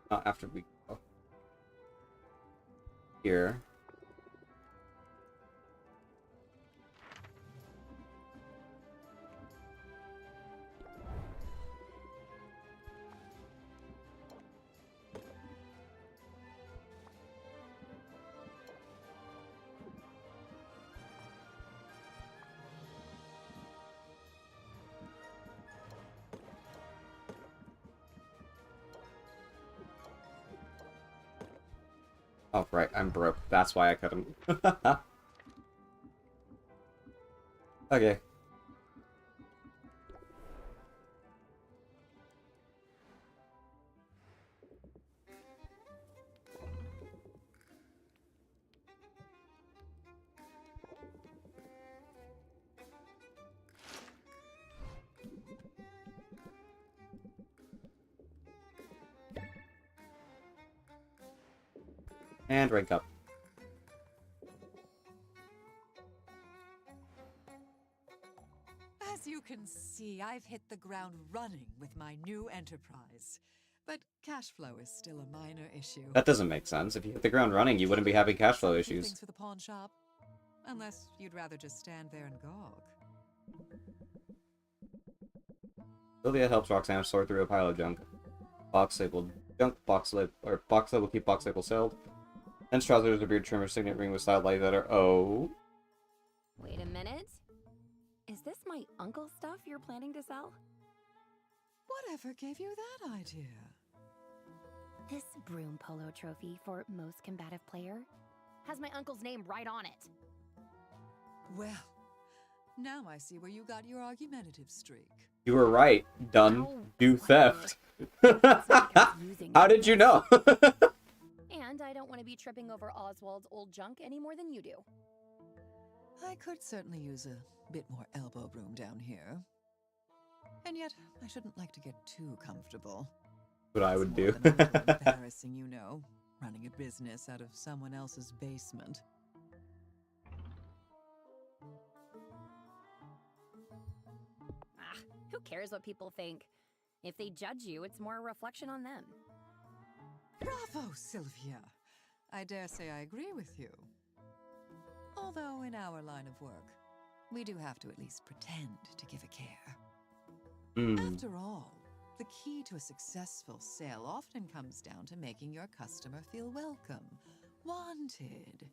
Not after we go. Here. Oh, right, I'm broke. That's why I couldn't. Okay. And rank up. As you can see, I've hit the ground running with my new enterprise. But cash flow is still a minor issue. That doesn't make sense. If you hit the ground running, you wouldn't be having cash flow issues. Things for the pawn shop. Unless you'd rather just stand there and gawk. Sylvia helps Roxanne sort through a pile of junk. Box labeled junk, box label keep box label sold. And trousers, a beard trimmer, signet ring with styled light that are Wait a minute. Is this my uncle's stuff you're planning to sell? Whatever gave you that idea? This broom polo trophy for most combative player has my uncle's name right on it. Well, now I see where you got your argumentative streak. You were right. Done. Do theft. How did you know? And I don't want to be tripping over Oswald's old junk any more than you do. I could certainly use a bit more elbow room down here. And yet, I shouldn't like to get too comfortable. What I would do. Embarrassing, you know, running a business out of someone else's basement. Who cares what people think? If they judge you, it's more a reflection on them. Bravo, Sylvia! I dare say I agree with you. Although in our line of work, we do have to at least pretend to give a care. After all, the key to a successful sale often comes down to making your customer feel welcome, wanted.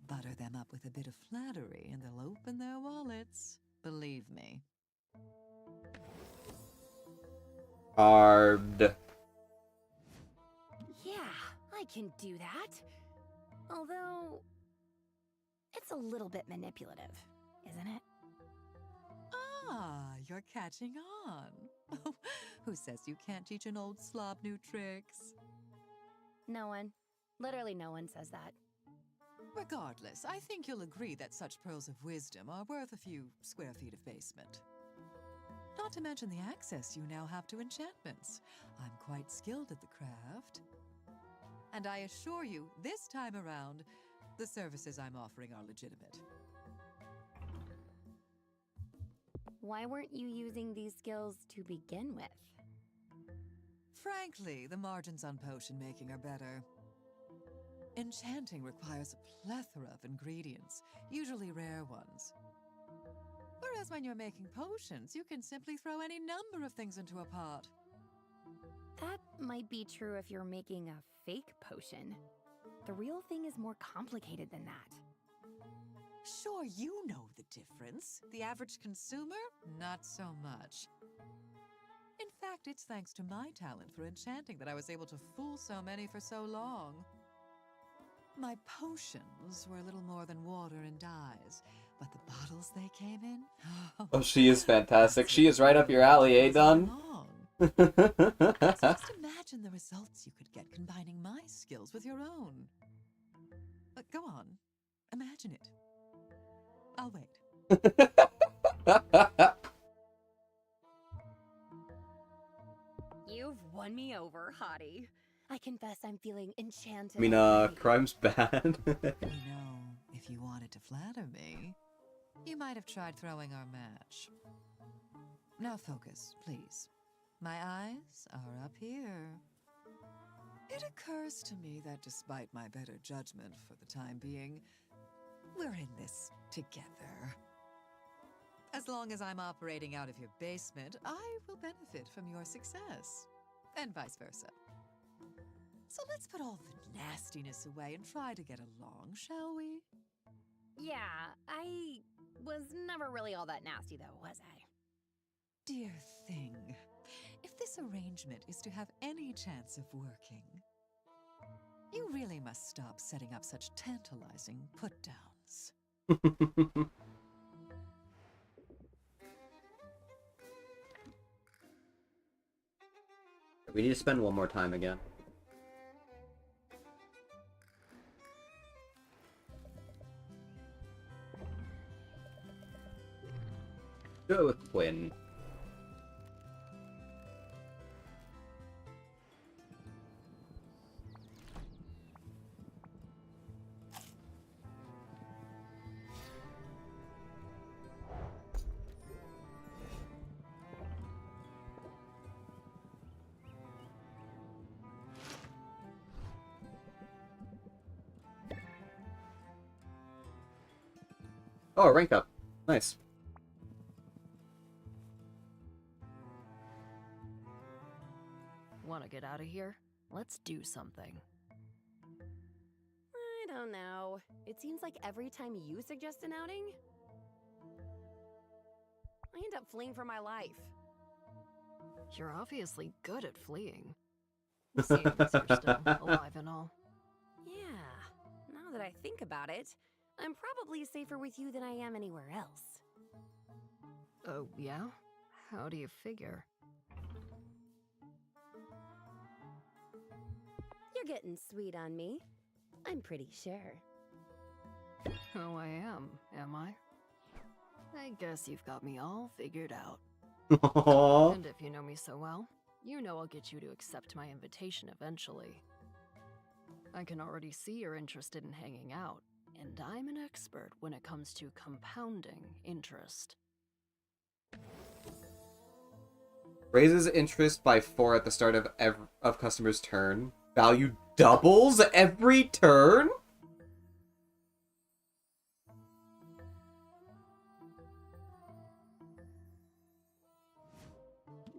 Butter them up with a bit of flattery and they'll open their wallets. Believe me. Carved. Yeah, I can do that. Although, it's a little bit manipulative, isn't it? Ah, you're catching on. Who says you can't teach an old slob new tricks? No one. Literally no one says that. Regardless, I think you'll agree that such pearls of wisdom are worth a few square feet of basement. Not to mention the access you now have to enchantments. I'm quite skilled at the craft. And I assure you, this time around, the services I'm offering are legitimate. Why weren't you using these skills to begin with? Frankly, the margins on potion making are better. Enchanting requires a plethora of ingredients, usually rare ones. Whereas when you're making potions, you can simply throw any number of things into a pot. That might be true if you're making a fake potion. The real thing is more complicated than that. Sure, you know the difference. The average consumer, not so much. In fact, it's thanks to my talent for enchanting that I was able to fool so many for so long. My potions were a little more than water and dyes, but the bottles they came in... Oh, she is fantastic. She is right up your alley, eh, Dunn? Just imagine the results you could get combining my skills with your own. Go on. Imagine it. I'll wait. You've won me over, hottie. I confess I'm feeling enchanted. I mean, crime's bad. You know, if you wanted to flatter me, you might have tried throwing our match. Now focus, please. My eyes are up here. It occurs to me that despite my better judgment for the time being, we're in this together. As long as I'm operating out of your basement, I will benefit from your success, and vice versa. So let's put all the nastiness away and try to get along, shall we? Yeah, I was never really all that nasty though, was I? Dear thing, if this arrangement is to have any chance of working, you really must stop setting up such tantalizing put-downs. We need to spend one more time again. Do it with Quinn. Oh, rank up. Nice. Want to get out of here? Let's do something. I don't know. It seems like every time you suggest an outing, I end up fleeing for my life. You're obviously good at fleeing. Seeing as you're still alive and all. Yeah, now that I think about it, I'm probably safer with you than I am anywhere else. Oh, yeah? How do you figure? You're getting sweet on me. I'm pretty sure. Oh, I am I? I guess you've got me all figured out. Aww. And if you know me so well, you know I'll get you to accept my invitation eventually. I can already see you're interested in hanging out, and I'm an expert when it comes to compounding interest. Raises interest by 4 at the start of customer's turn. Value doubles every turn?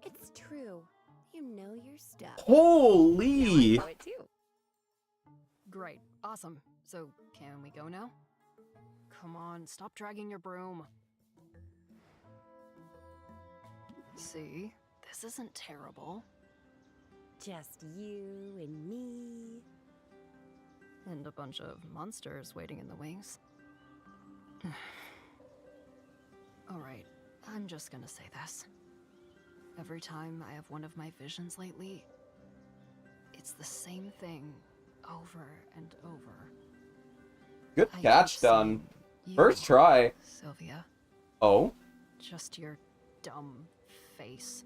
It's true. You know your stuff. Holy! Now I know it too. Great, awesome. So, can we go now? Come on, stop dragging your broom. See? This isn't terrible. Just you and me. And a bunch of monsters waiting in the wings. Alright, I'm just gonna say this. Every time I have one of my visions lately, it's the same thing over and over. Good I catch, keep done. seeing you, First try. Sylvia. Oh? Just your dumb face.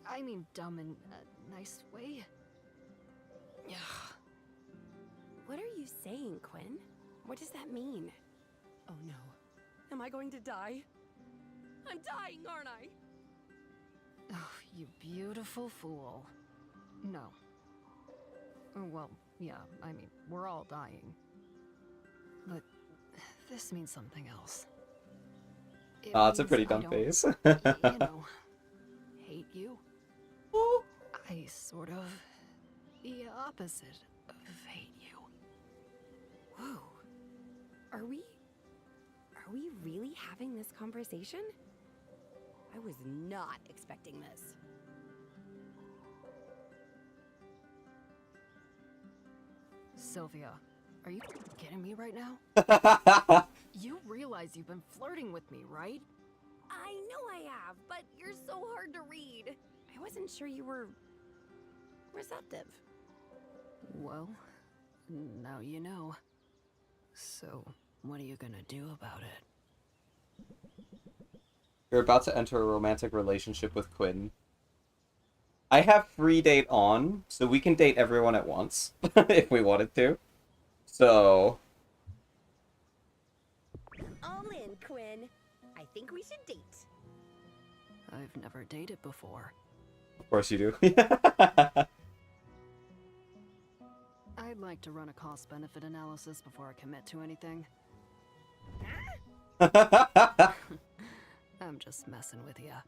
I mean dumb in a nice way. What are you saying, Quinn? What does that mean? Oh no. Am I going to die? I'm dying, aren't I? Oh, you beautiful fool. No. Well, yeah, I mean, we're all dying. But this means something else. It's a means pretty I dumb don't, face. you know, hate you. I sort of the opposite of hate you. Whoa. Are we really having this conversation? I was not expecting this. Sylvia, are you kidding me right now? You realize you've been flirting with me, right? I know I have, but you're so hard to read. I wasn't sure you were receptive. Well, now you know. So, what are you gonna do about it? You're about to enter a romantic relationship with Quinn. I have free date on, so we can date everyone at once, if we wanted to. So... All in, Quinn. I think we should date. I've never dated before. Of course you do. I'd like to run a cost-benefit analysis before I commit to anything. I'm just messing with ya.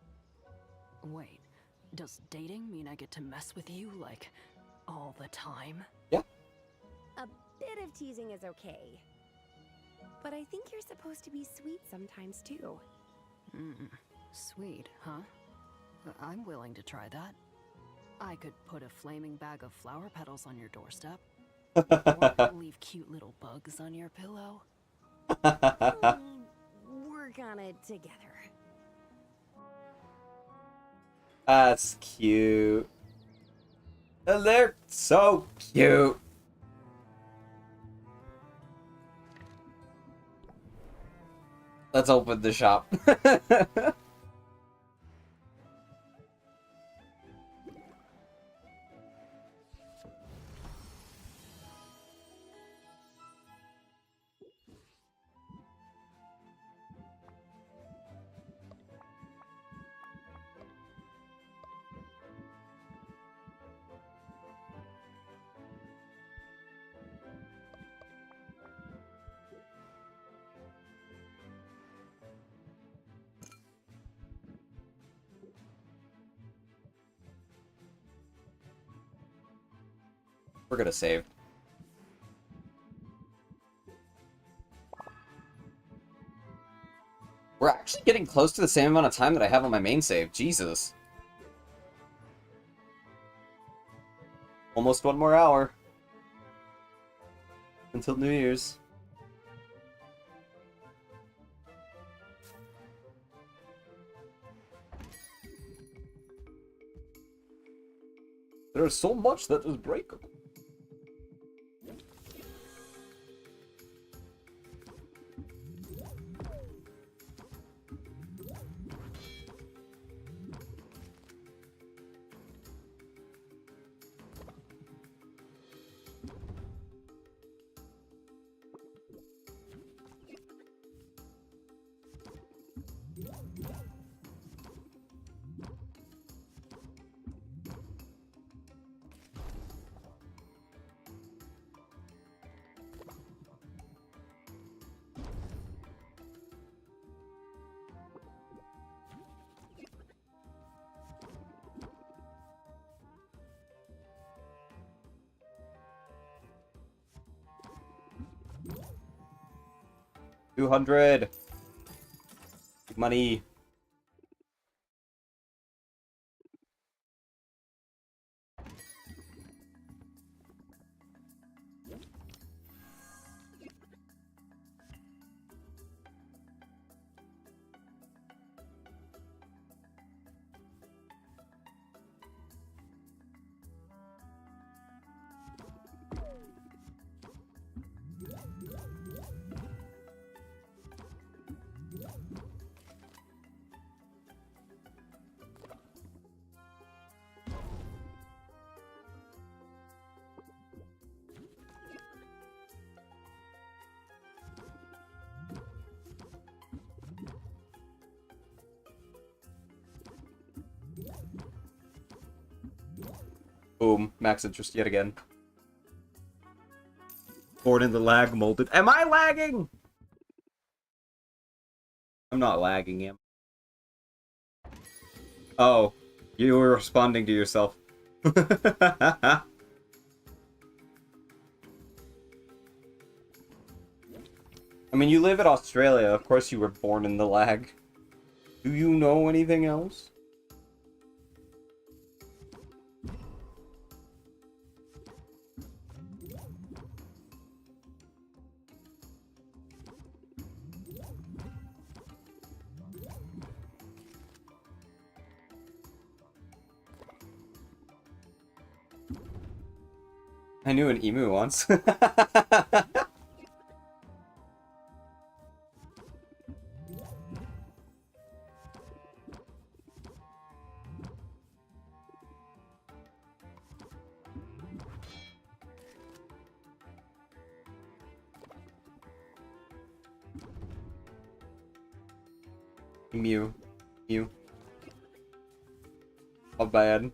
Wait, does dating mean I get to mess with you, like, all the time? Yeah. A bit of teasing is okay. But I think you're supposed to be sweet sometimes, too. Sweet, huh? I'm willing to try that. I could put a flaming bag of flower petals on your doorstep. Or leave cute little bugs on your pillow. Work on it together. That's cute. And they're so cute. Let's open the shop. 'We're gonna save. We're actually getting close to the same amount of time that I have on my main save. Jesus. Almost 1 more hour. Until New Year's. There's so much that is breakable. $200. Big money. Boom. Max interest yet again. Born in the lag molded. Am I lagging? I'm not lagging him. Oh, you were responding to yourself. I mean, you live in Australia. Of course you were born in the lag. Do you know anything else? I knew an emu once. Emu. Emu. How bad.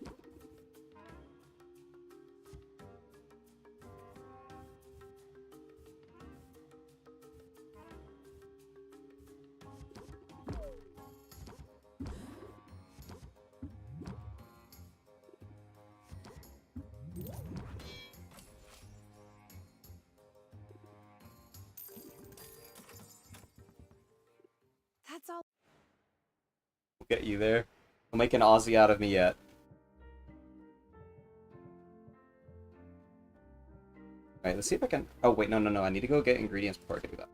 That's all. We'll get you there. I'll make an Aussie out of me yet. Alright, let's see if I can... Oh, wait, no. I need to go get ingredients before I do that.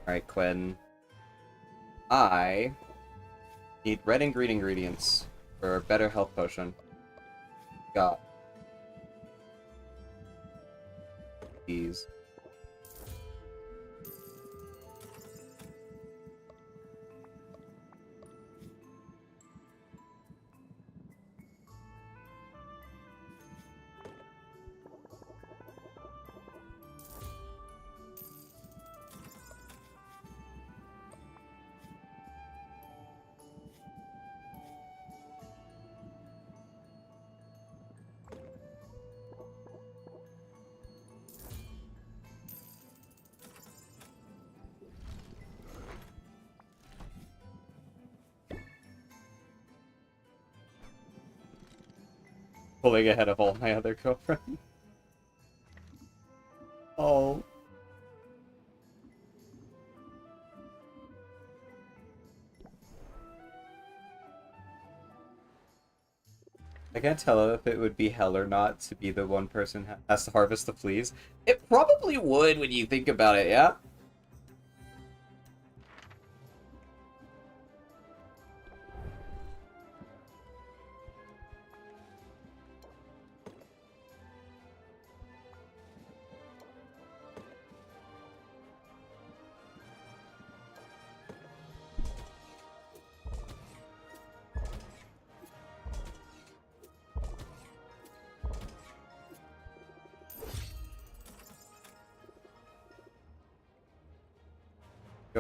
Alright, Quinn. I need red and green ingredients for a better health potion. Got these. Pulling ahead of all my other girlfriends. Oh. I can't tell if it would be hell or not to be the one person has to harvest the fleas. It probably would when you think about it, yeah?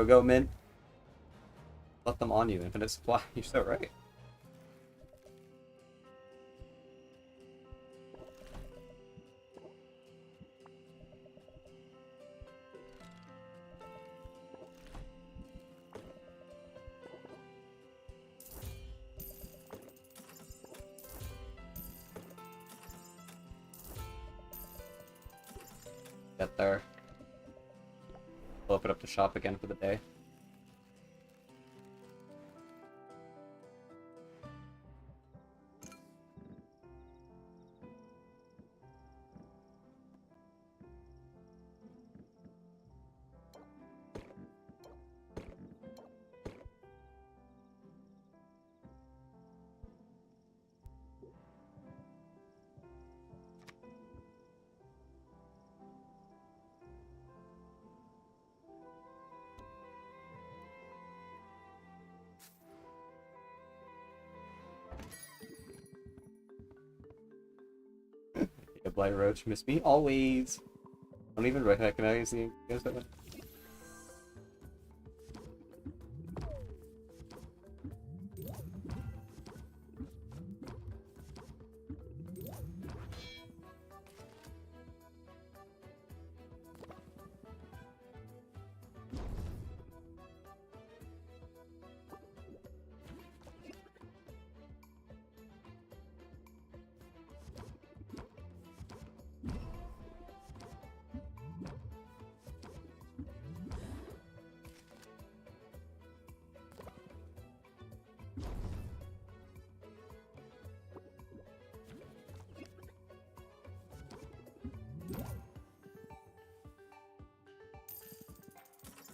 Go, Mint. Let them on you, infinite supply. You're so right. Get there. We'll open up the shop again for the day. A blight roach, miss me always. I don't even recognize the ingredients that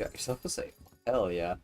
Got yourself a save. Hell yeah.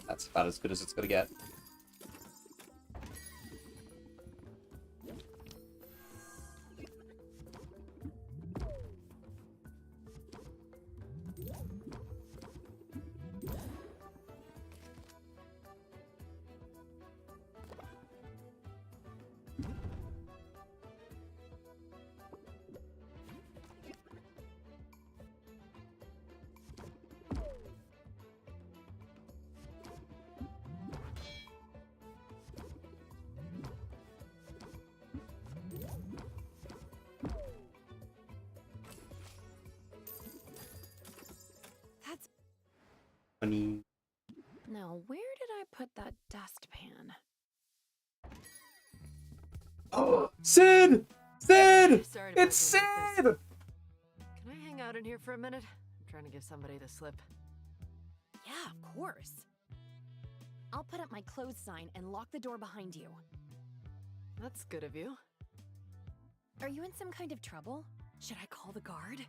That's about as good as it's gonna get. That's... Funny. Now, where did I put that dustpan? Oh, Sid! Sid! Sorry to It's bug you Sid! like this. Can I hang out in here for a minute? I'm trying to give somebody the slip. Yeah, of course. I'll put up my clothes sign and lock the door behind you. That's good of you. Are you in some kind of trouble? Should I call the guard?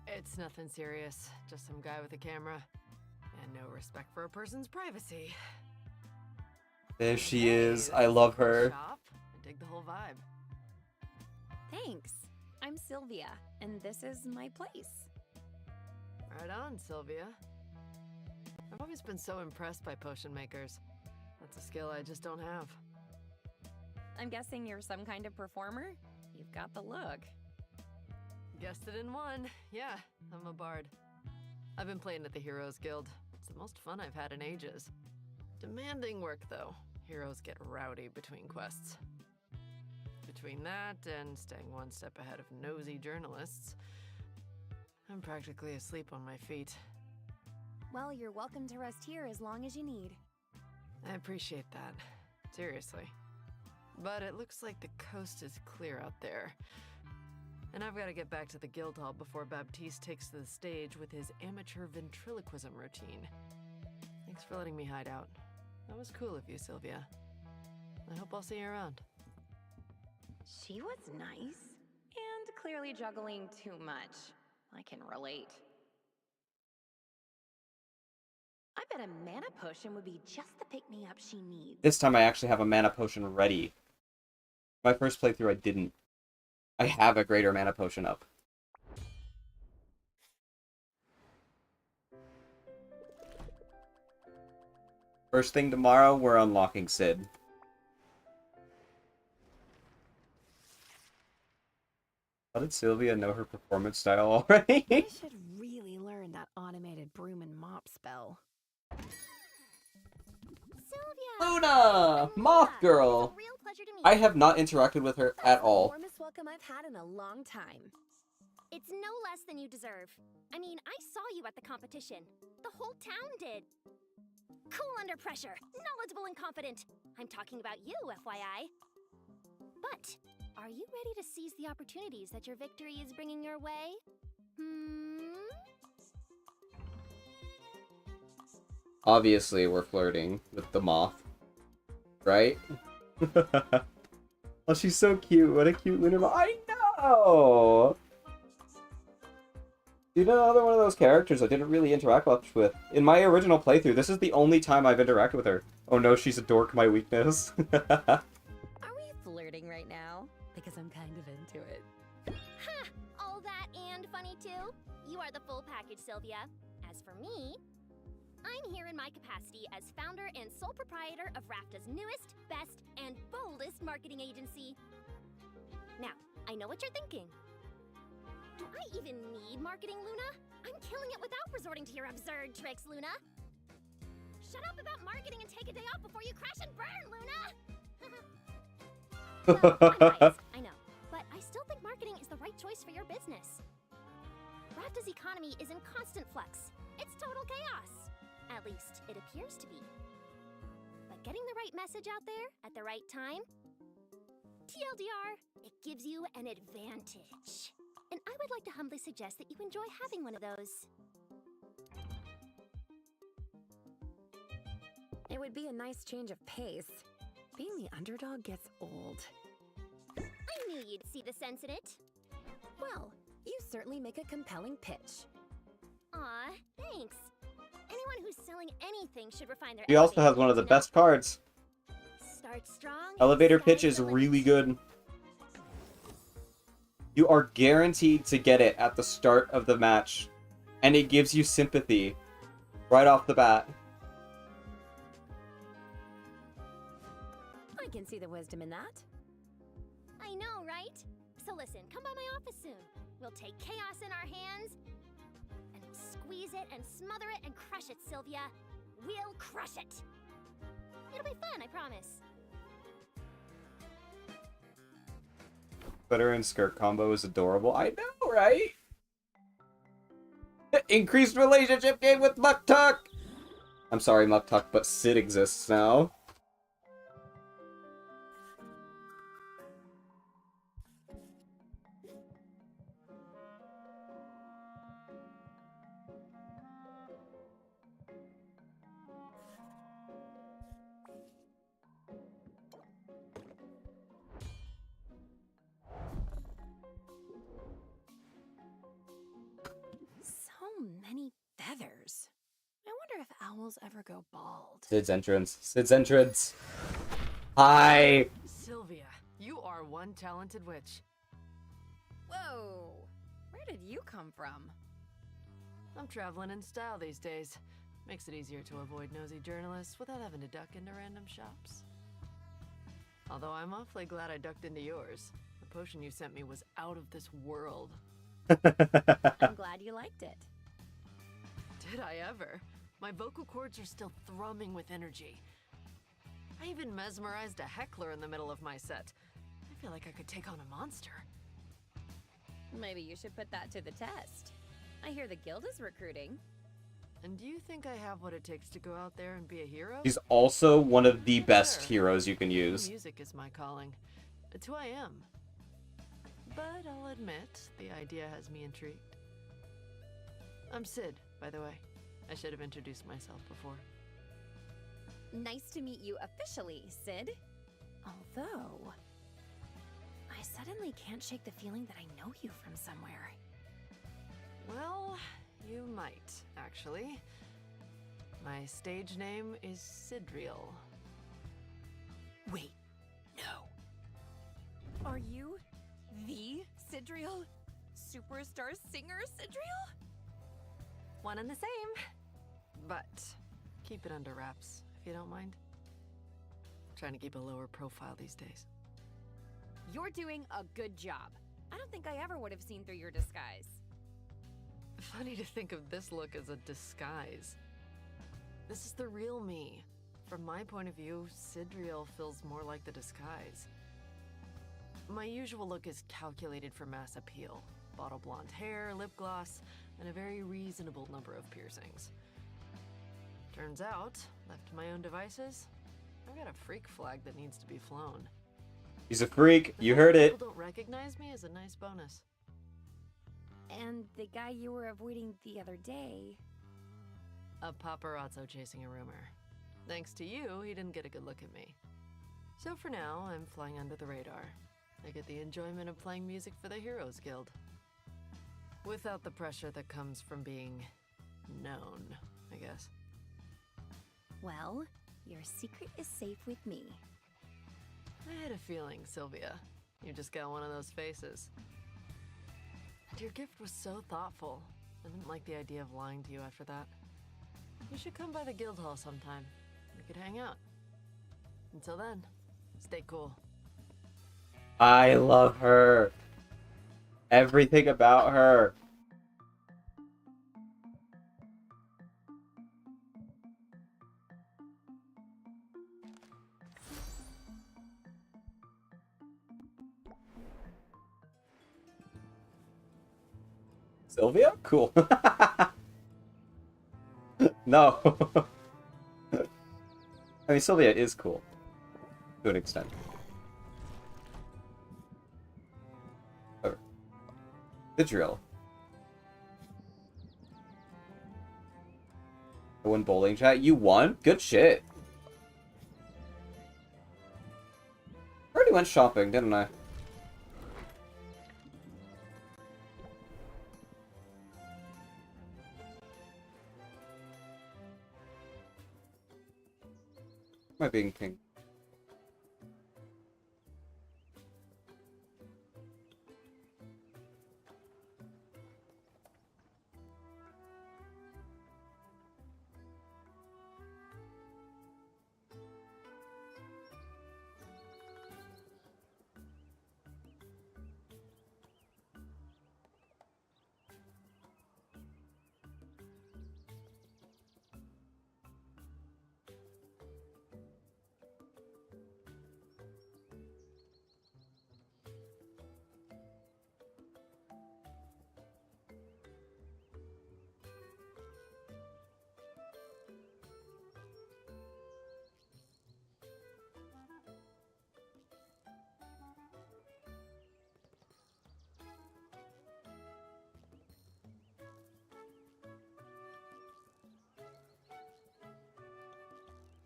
It's nothing serious. Just some guy with a camera. And no respect for a person's privacy. There she is. I love her. Shop. I dig the whole vibe. Thanks. I'm Sylvia, and this is my place. Right on, Sylvia. I've always been so impressed by potion makers. That's a skill I just don't have. I'm guessing you're some kind of performer? You've got the look. Guessed it in one. Yeah, I'm a bard. I've been playing at the Heroes Guild. It's the most fun I've had in ages. Demanding work, though. Heroes get rowdy between quests. Between that and staying one step ahead of nosy journalists, I'm practically asleep on my feet. Well, you're welcome to rest here as long as you need. I appreciate that. Seriously. But it looks like the coast is clear out there. And I've got to get back to the guild hall before Baptiste takes to the stage with his amateur ventriloquism routine. Thanks for letting me hide out. That was cool of you, Sylvia. I hope I'll see you around. She was nice, and clearly juggling too much. I can relate. I bet a mana potion would be just the pick-me-up she needs. This time I actually have a mana potion ready. My first playthrough I didn't. I have a greater mana potion up. First thing tomorrow, we're unlocking Sid. How did Sylvia know her performance style already? I should really learn that automated broom and mop spell. Luna! Moth Girl! I have not interacted with her at all. Warmest welcome I've had in a long time. It's no less than you deserve. I mean, I saw you at the competition. The whole town did. Cool under pressure, knowledgeable and confident. I'm talking about you, FYI. But, are you ready to seize the opportunities that your victory is bringing your way? Obviously, we're flirting with the moth. Right? Oh, she's so cute. What a cute lunar moth. I know! She's another one of those characters I didn't really interact much with. In my original playthrough, this is the only time I've interacted with her. Oh no, she's a dork, my weakness. Are we flirting right now? Because I'm kind of into it. Ha! all that and funny too? You are the full package, Sylvia. As for me, I'm here in my capacity as founder and sole proprietor of Rafta's newest, best, and boldest marketing agency. Now, I know what you're thinking. Do I even need marketing, Luna? I'm killing it without resorting to your absurd tricks, Luna. Shut up about marketing and take a day off before you crash and burn, Luna! So, I'm biased, I know, but I still think marketing is the right choice for your business. Rafta's economy is in constant flux. It's total chaos. At least, it appears to be. But getting the right message out there at the right time, TLDR, it gives you an advantage. And I would like to humbly suggest that you enjoy having one of those. It would be a nice change of pace. Being the underdog gets old. I knew you'd see the sense in it. Well, you certainly make a compelling pitch. Aw, thanks. Anyone who's selling anything should refine their He also has one of the best cards. Start strong. Elevator pitch is really good. You are guaranteed to get it at the start of the match, and it gives you sympathy right off the bat. I can see the wisdom in that. I know, right? So listen, come by my office soon. We'll take chaos in our hands, and we'll squeeze it and smother it and crush it, Sylvia. We'll crush it. It'll be fun, I promise. Sweater and skirt combo is adorable. I know, right? Increased relationship game with Muktuk! I'm sorry, Muktuk, but Sid exists now. So many feathers. I wonder if owls ever go bald. Sid's entrance. Sid's entrance. Hi! Sylvia, you are one talented witch. Whoa! Where did you come from? I'm traveling in style these days. Makes it easier to avoid nosy journalists without having to duck into random shops. Although I'm awfully glad I ducked into yours. The potion you sent me was out of this world. I'm glad you liked it. Did I ever? My vocal cords are still thrumming with energy. I even mesmerized a heckler in the middle of my set. I feel like I could take on a monster. Maybe you should put that to the test. I hear the guild is recruiting. And do you think I have what it takes to go out there and be a hero? He's also one of the best heroes you can use. Music is my calling. It's who I am. But I'll admit, the idea has me intrigued. I'm Sid, by the way. I should have introduced myself before. Nice to meet you officially, Sid. Although, I suddenly can't shake the feeling that I know you from somewhere. Well, you might, actually. My stage name is Sidriel. Wait, no. Are you the Sidriel? Superstar singer Sidriel? One and the same. But keep it under wraps, if you don't mind. Trying to keep a lower profile these days. You're doing a good job. I don't think I ever would have seen through your disguise. Funny to think of this look as a disguise. This is the real me. From my point of view, Sidriel feels more like the disguise. My usual look is calculated for mass appeal. Bottle blonde hair, lip gloss, and a very reasonable number of piercings. Turns out, left to my own devices, I've got a freak flag that needs to be flown. He's a freak. You heard it. People don't recognize me is a nice bonus. And the guy you were avoiding the other day... A paparazzo chasing a rumor. Thanks to you, he didn't get a good look at me. So for now, I'm flying under the radar. I get the enjoyment of playing music for the Heroes Guild. Without the pressure that comes from being known, I guess. Well, your secret is safe with me. I had a feeling, Sylvia. You just got one of those faces. Your gift was so thoughtful. I didn't like the idea of lying to you after that. You should come by the guild hall sometime. We could hang out. Until then, stay cool. I love her. Everything about her. Sylvia? Cool. No. I mean, Sylvia is cool. To an extent. Over. The drill. I won bowling chat. You won? Good shit. I already went shopping, didn't I? Am I being king?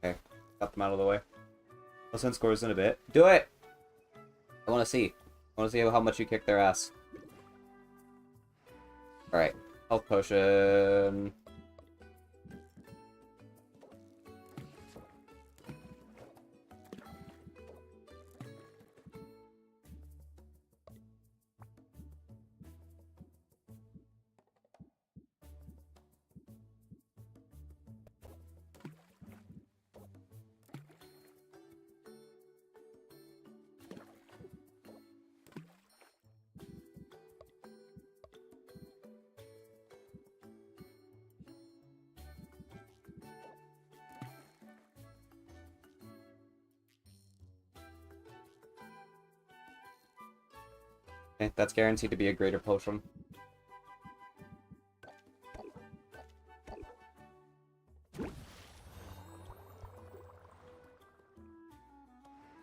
Okay, got them out of the way. I'll send scores in a bit. Do it! I want to see. I want to see how much you kick their ass. Alright. Health potion. Okay, that's guaranteed to be a greater potion.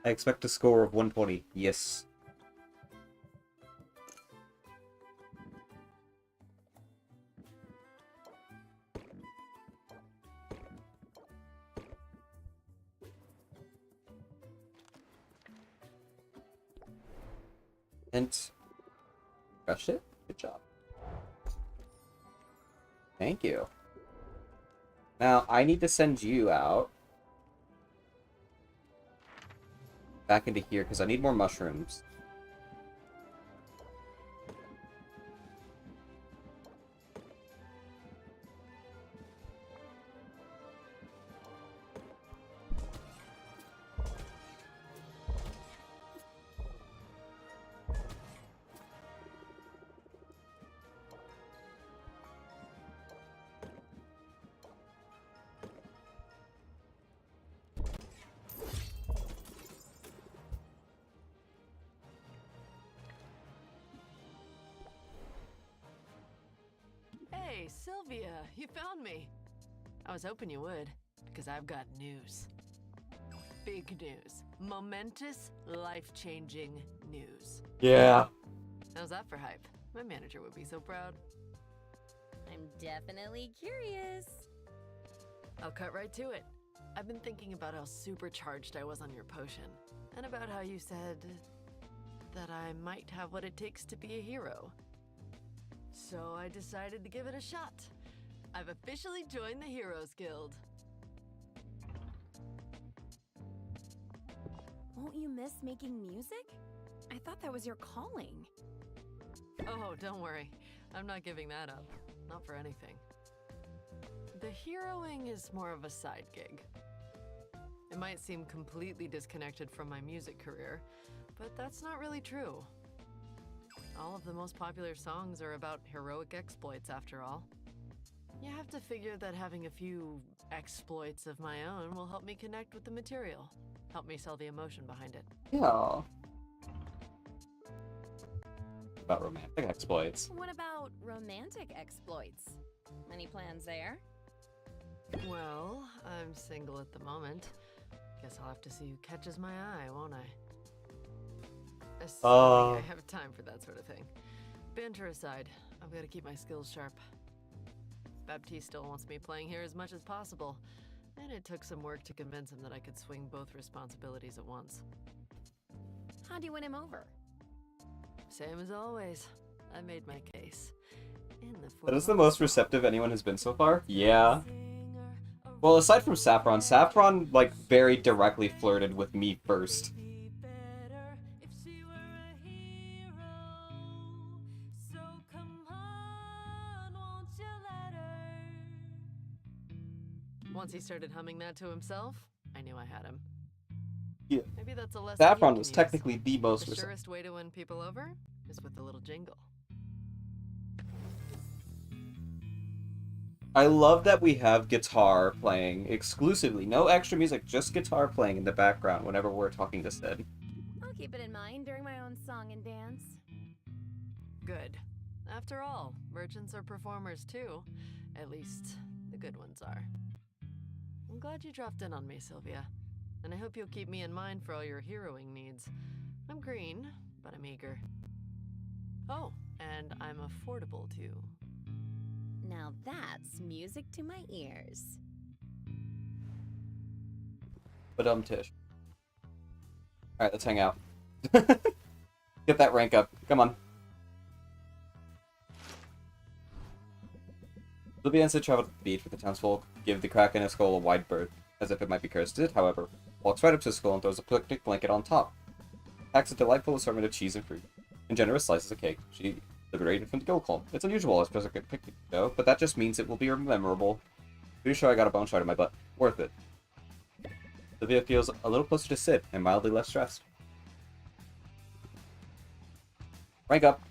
I expect a score of 120. Yes. And crushed it. Good job. Thank you. Now I need to send you out back into here because I need more mushrooms. Hey, Sylvia, you found me. I was hoping you would, because I've got news. Big news. Momentous, life-changing news. Yeah. How's that for hype? My manager would be so proud. I'm definitely curious. I'll cut right to it. I've been thinking about how supercharged I was on your potion, and about how you said that I might have what it takes to be a hero. So I decided to give it a shot. I've officially joined the Heroes Guild. Won't you miss making music? I thought that was your calling. Oh, don't worry. I'm not giving that up. Not for anything. The heroing is more of a side gig. It might seem completely disconnected from my music career, but that's not really true. All of the most popular songs are about heroic exploits, after all. You have to figure that having a few exploits of my own will help me connect with the material, help me sell the emotion behind it. Yeah. About romantic exploits. What about romantic exploits? Any plans there? Well, I'm single at the moment. Guess I'll have to see who catches my eye, won't I? Assuming I have time for that sort of thing. Banter aside, I've got to keep my skills sharp. Baptiste still wants me playing here as much as possible, and it took some work to convince him that I could swing both responsibilities at once. How'd you win him over? Same as always. I made my case. That is the most receptive anyone has been so far? Yeah. Well, aside from Saffron, Saffron, like, very directly flirted with me first. Once he started humming that to himself, I knew I had him. Yeah. Maybe that's a lesson Saffron you was can technically use. the most The receptive. surest way to win people over is with a little jingle. I love that we have guitar playing exclusively. No extra music, just guitar playing in the background whenever we're talking to Sid. I'll keep it in mind during my own song and dance. Good. After all, merchants are performers too. At least, the good ones are. I'm glad you dropped in on me, Sylvia. And I hope you'll keep me in mind for all your heroing needs. I'm green, but I'm eager. Oh, and I'm affordable too. Now that's music to my ears. But Tish. Alright, let's hang out. Get that rank up. Come on. Sylvia and Sid travel to the beach with the townsfolk, give the Kraken a skull a wide berth, as if it might be cursed. Sid, however, walks right up to the skull and throws a picnic blanket on top. Packs a delightful assortment of cheese and fruit, and generous slices of cake. She liberated from the guild call. It's unusual as a picnic though, but that just means it will be memorable. Pretty sure I got a bone shot in my butt. Worth it. Sylvia feels a little closer to Sid and mildly less stressed. Rank up.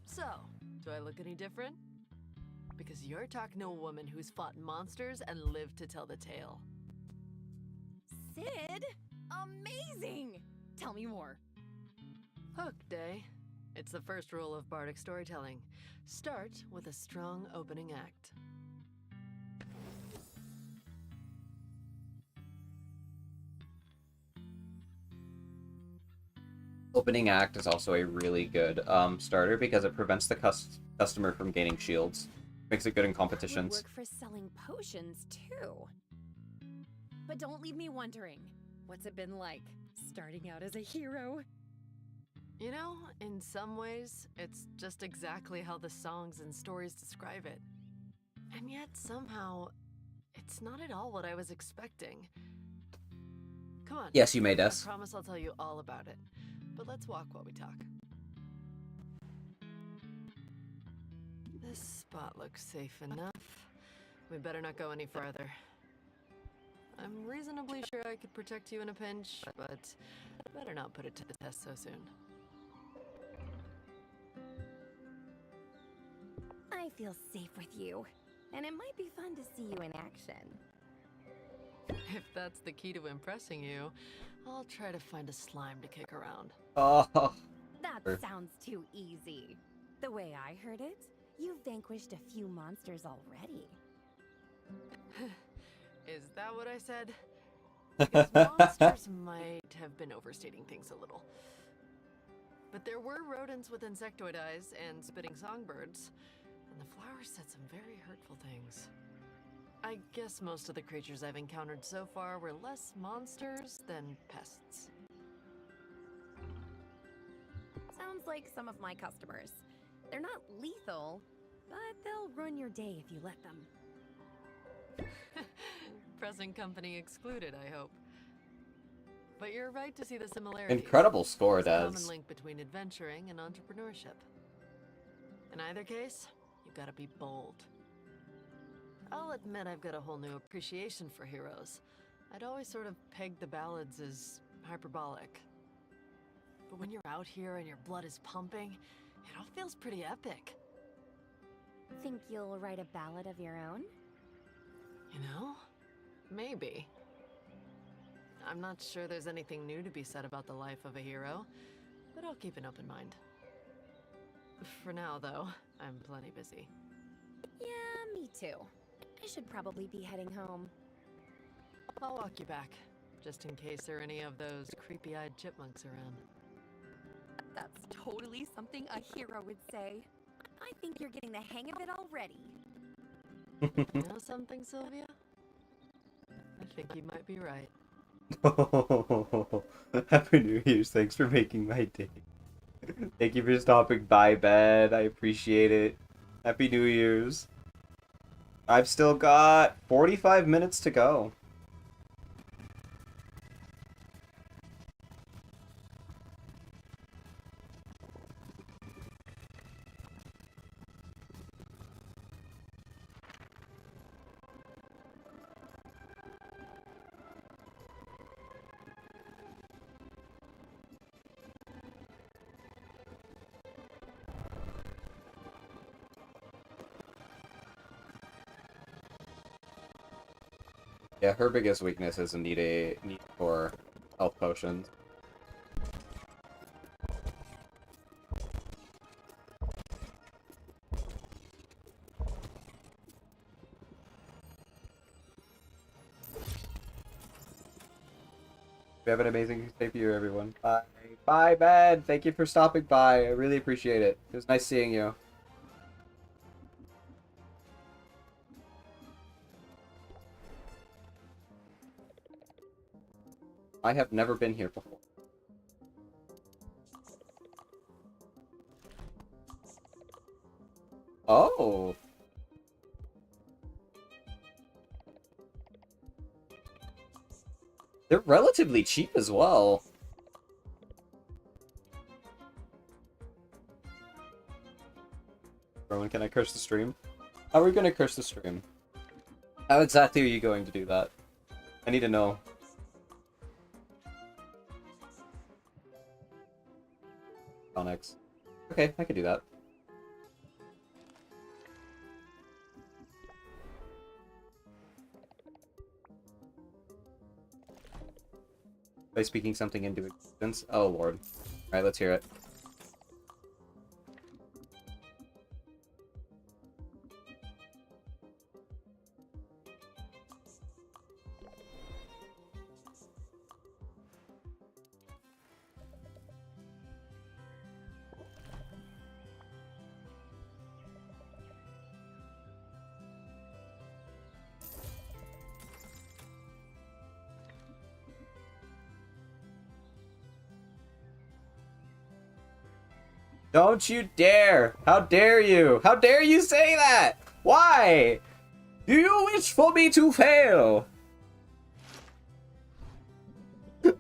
So, do I look any different? Because you're talking to a woman who's fought monsters and lived to tell the tale. Sid? Amazing! Tell me more. Hooked, eh? It's the first rule of bardic storytelling. Start with a strong opening act. Opening act is also a really good starter because it prevents the customer from gaining shields. Makes it good in competitions. Would work for selling potions too. But don't leave me wondering, what's it been like starting out as a hero? You know, in some ways, it's just exactly how the songs and stories describe it. And yet, somehow, it's not at all what I was expecting. Come on. Yes, you may, Des. I promise I'll tell you all about it. But let's walk while we talk. This spot looks safe enough. We better not go any farther. I'm reasonably sure I could protect you in a pinch, but better not put it to the test so soon. I feel safe with you, and it might be fun to see you in action. If that's the key to impressing you, I'll try to find a slime to kick around. Oh. That sounds too easy. The way I heard it, you've vanquished a few monsters already. Is that what I said? Because monsters might have been overstating things a little. But there were rodents with insectoid eyes and spitting songbirds, and the flowers said some very hurtful things. I guess most of the creatures I've encountered so far were less monsters than pests. Sounds like some of my customers. They're not lethal, but they'll ruin your day if you let them. Present company excluded, I hope. but you're right to see the similarities. Incredible score, There's a common Daz. link between adventuring and entrepreneurship. In either case, you gotta be bold. I'll admit I've got a whole new appreciation for heroes. I'd always sort of pegged the ballads as hyperbolic. But when you're out here and your blood is pumping, it all feels pretty epic. Think you'll write a ballad of your own? You know? Maybe. I'm not sure there's anything new to be said about the life of a hero, but I'll keep an open mind. For now, though, I'm plenty busy. Yeah, me too. I should probably be heading home. I'll walk you back, just in case there are any of those creepy-eyed chipmunks around. That's totally something a hero would say. I think you're getting the hang of it already. You know something, Sylvia? I think you might be right. Happy New Year's. Thanks for making my day. Thank you for stopping by, Ben. I appreciate it. Happy New Year's. I've still got 45 minutes to go. Yeah, her biggest weakness is a need for health potions. We have an amazing day for you, everyone. Bye. Bye, Ben. Thank you for stopping by. I really appreciate it. It was nice seeing you. I have never been here before. Oh. They're relatively cheap as well. Rowan, can I curse the stream? How are we gonna curse the stream? How exactly are you going to do that? I need to know. Onyx. Okay, I can do that. By speaking something into existence? Oh lord. Alright, let's hear it. Don't you dare! How dare you! How dare you say that! Why? Do you wish for me to fail? The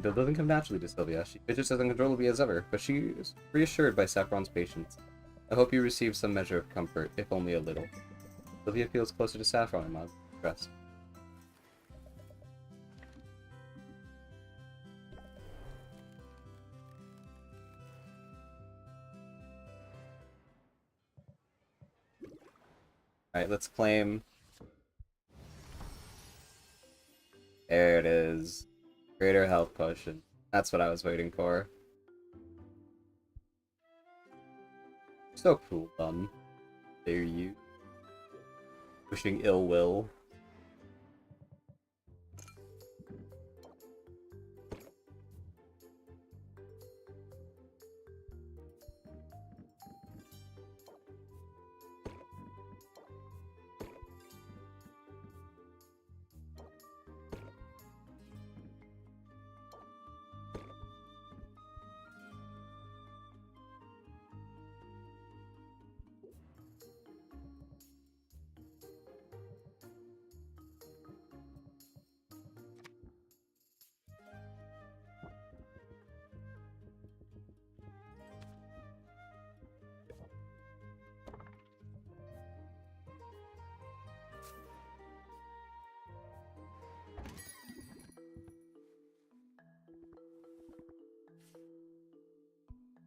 build doesn't come naturally to Sylvia. She fidgets as uncontrollably as ever, but she is reassured by Saffron's patience. I hope you receive some measure of comfort, if only a little. Sylvia feels closer to Saffron and not stressed. Alright, let's claim. There it is. Greater health potion. That's what I was waiting for. So cool, done. There you. Pushing ill will.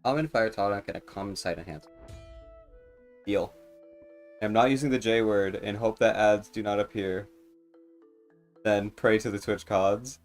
Common fire tonic and a common sight enhancer. Deal. I'm not using the J word and hope that ads do not appear. Then pray to the Twitch gods.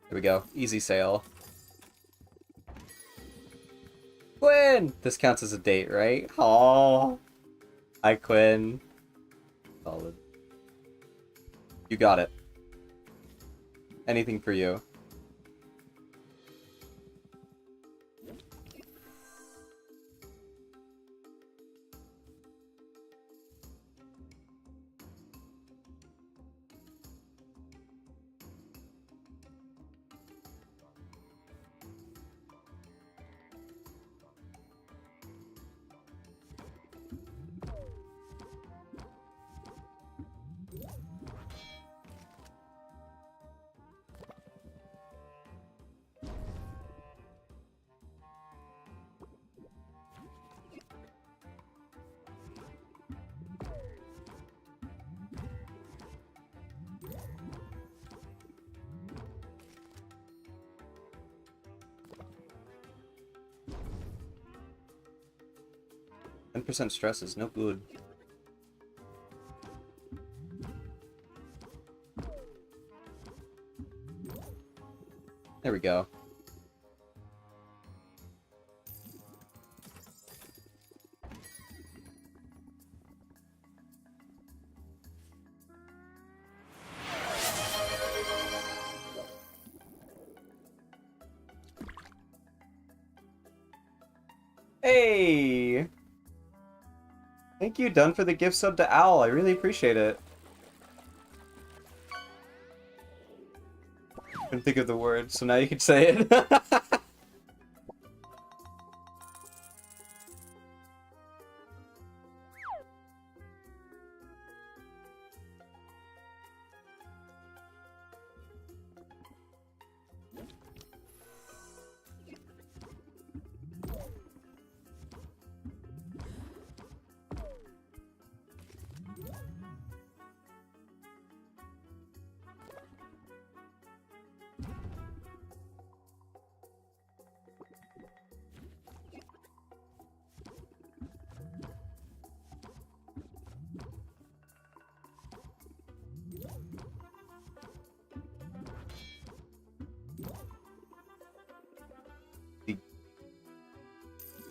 Here we go. Easy sale. Quinn! This counts as a date, right? Aww. Hi, Quinn. Solid. You got it. Anything for you. % stress is no good. There we go. Hey! Thank you, Dunn, for the gift sub to Owl. I really appreciate it. Couldn't think of the word, so now you can say it.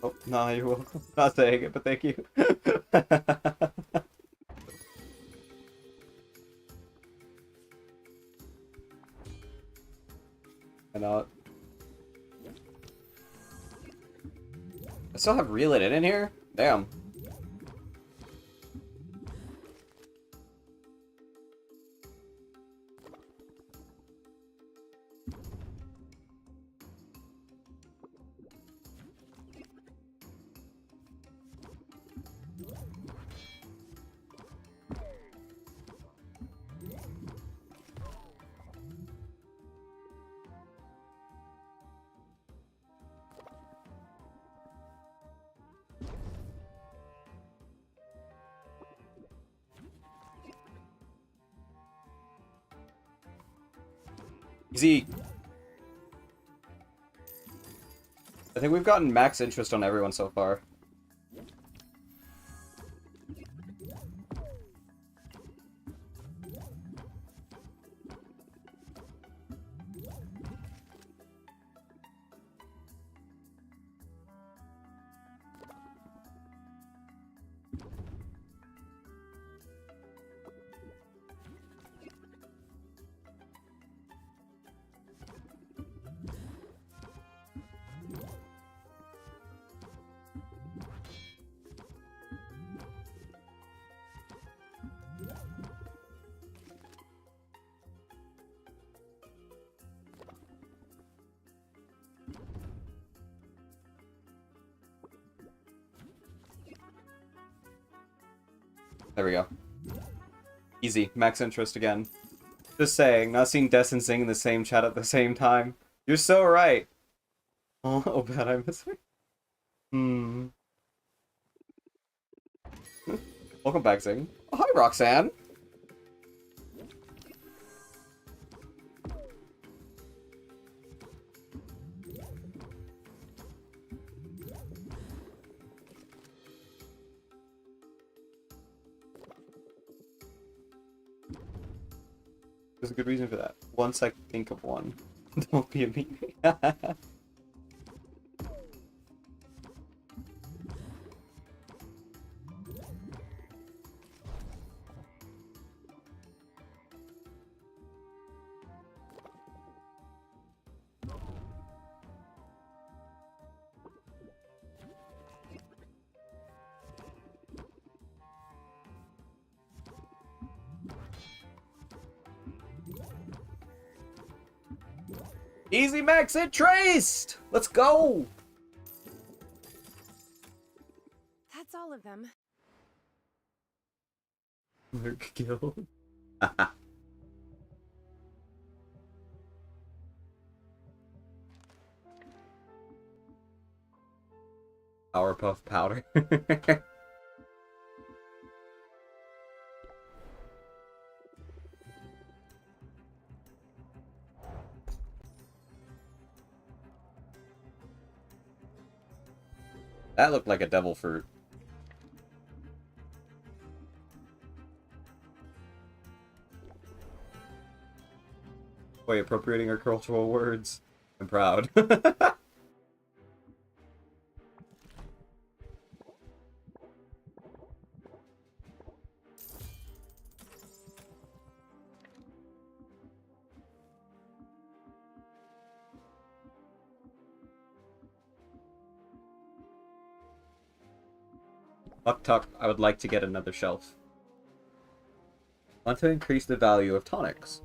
Oh, no, you're welcome. Not saying it, but thank you. Why not? I still have Reel It in here? Damn. Easy. I think we've gotten max interest on everyone so far. There we go. Easy. Max interest again. Just saying, not seeing Des and Zing in the same chat at the same time. You're so right. Oh, bad I miss her. Welcome back, Zing. Oh, hi, Roxanne. There's a good reason for that. Once I think of one. Don't be a meanie. Easy max it traced! Let's go! That's all of them. Merc Guild. Powerpuff Powder. That looked like a devil fruit. Boy, appropriating our cultural words. I'm proud. Tuck Tuck, I would like to get another shelf. Want to increase the value of tonics.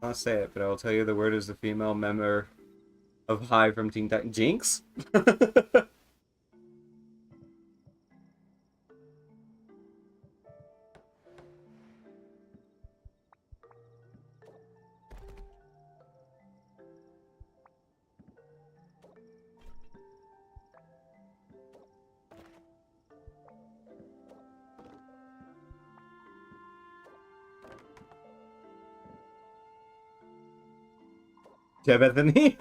I'll say it, but I will tell you the word is the female member of High from Teen Titans. Jinx? Yeah, Bethany.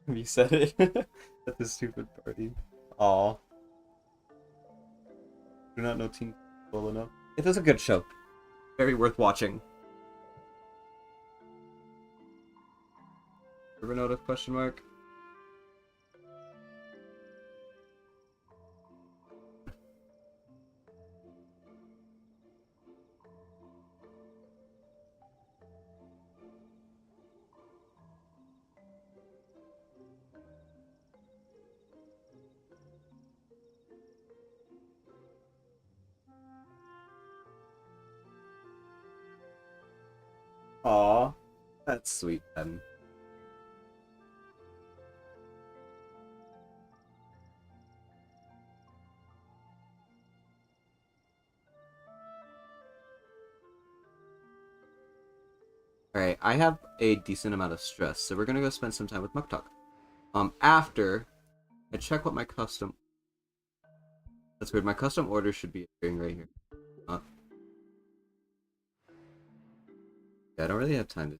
You said it at this stupid party. Aw. Do not know Teen well enough. It was a good show. Very worth watching. Ever notice question mark? That's sweet, then. Alright, I have a decent amount of stress, so we're gonna go spend some time with Muktok. After I check what my custom... That's weird, my custom order should be appearing right here. Yeah, I don't really have time to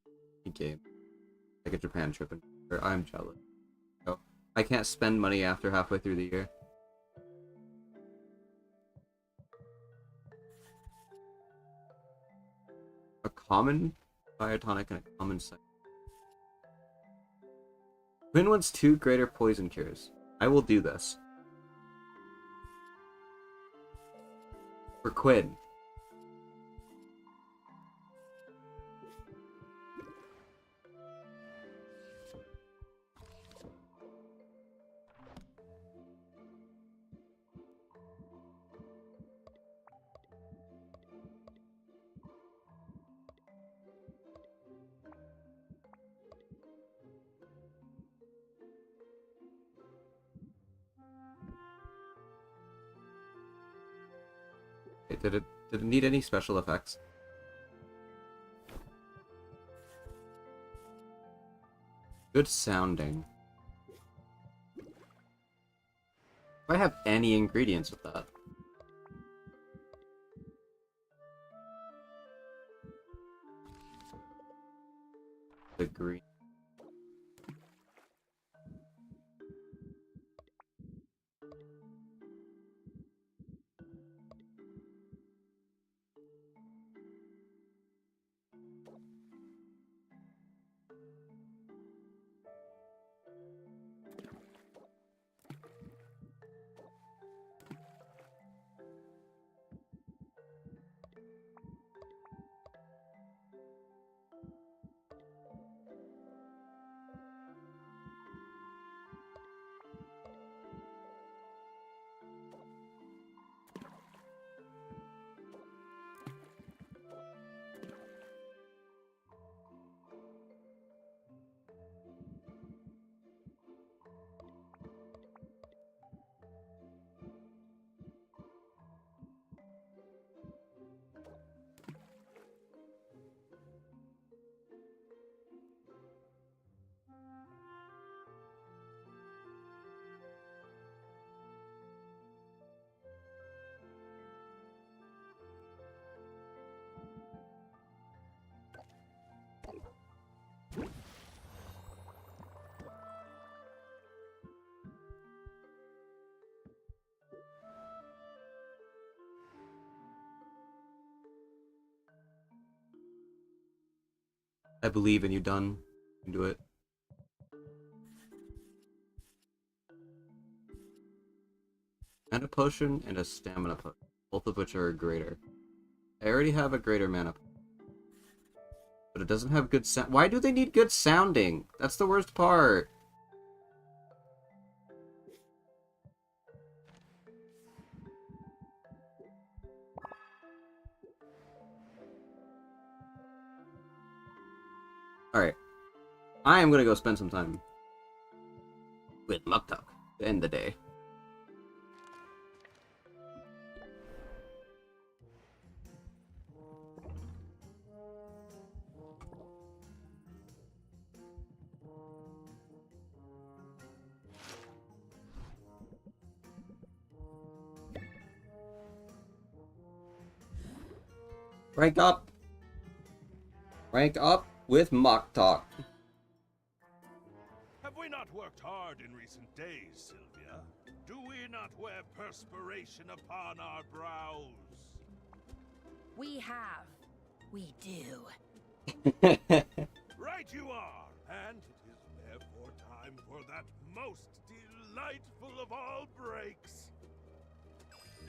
game. Like a Japan trip, and I'm jealous. So, I can't spend money after halfway through the year. A common fire tonic and a common psych. Quinn wants 2 greater poison cures. I will do this. For Quinn. Did it need any special effects? Good sounding. Do I have any ingredients with that? The green. I believe in you, Dun. You can do it. Mana potion and a stamina potion, both of which are greater. I already have a greater mana potion. But it doesn't have good sound. Why do they need good sounding? That's the worst part. Alright. I am gonna go spend some time with Muktok to end the day. Rank up! Rank up with Muktok. Have we not worked hard in recent days, Sylvia? Do we not wear perspiration upon our brows? We have. We do. Right you are, and it is therefore time for that most delightful of all breaks.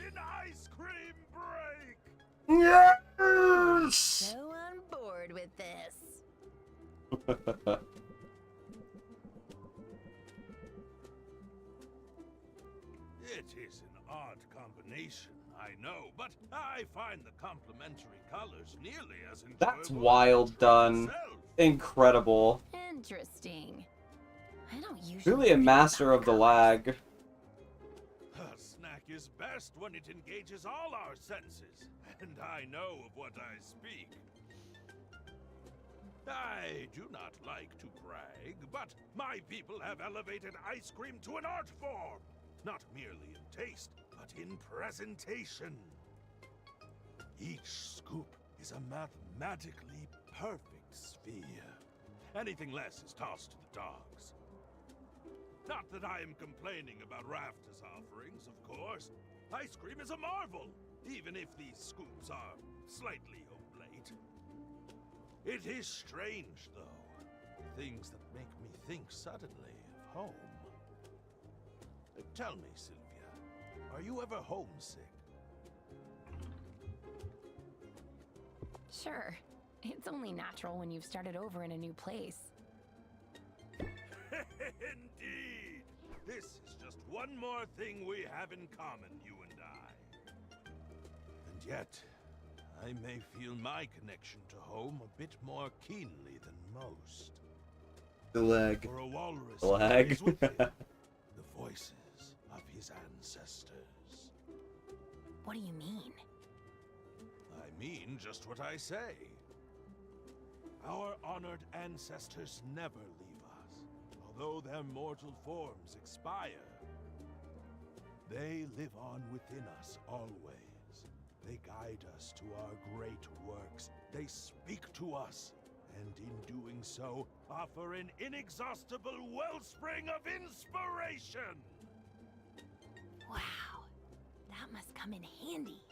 An ice cream break! Yes! So on board with this. It is an odd combination, I know, but I find the complementary colors nearly as enjoyable. That's wild, Dun. Myself. Incredible. Interesting. I don't usually Truly a master of the lag. A snack is best when it engages all our senses, and I know of what I speak. I do not like to brag, but my people have elevated ice cream to an art form. Not merely in taste, but in presentation. Each scoop is a mathematically perfect sphere. Anything less is tossed to the dogs. Not that I am complaining about Rafta's offerings, of course. Ice cream is a marvel, even if these scoops are slightly oblate. It is strange, though. Things that make me think suddenly of home. Tell me, Sylvia, are you ever homesick? Sure. It's only natural when you've started over in a new place. Indeed! This is just one more thing we have in common, you and I. And yet, I may feel my connection to home a bit more keenly than most. The lag. For a walrus The lag. carries with him the voices of his ancestors. What do you mean? I mean just what I say. Our honored ancestors never leave us, although their mortal forms expire. They live on within us always. They guide us to our great works. They speak to us, and in doing so, offer an inexhaustible wellspring of inspiration. Wow. That must come in handy.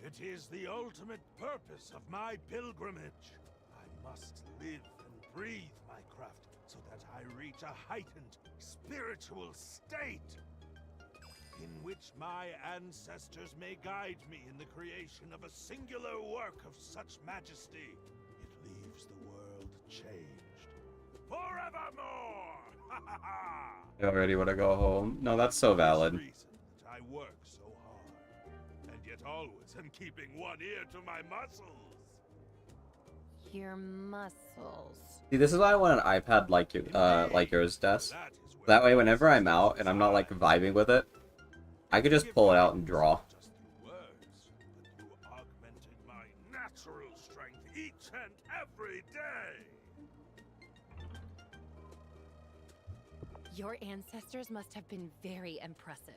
It is the ultimate purpose of my pilgrimage. I must live and breathe my craft so that I reach a heightened spiritual state in which my ancestors may guide me in the creation of a singular work of such majesty. It leaves the world changed forevermore. Ha ha ha! I already want to go home. No, that's so valid. Reason that I work so hard, and yet always am keeping one ear to my muscles. Your muscles. See, this is why I want an iPad like yours, Des. That way, whenever I'm out and I'm not like vibing with it, I could just pull it out and draw. Just through words, but you augmented my natural strength each and every day. Your ancestors must have been very impressive.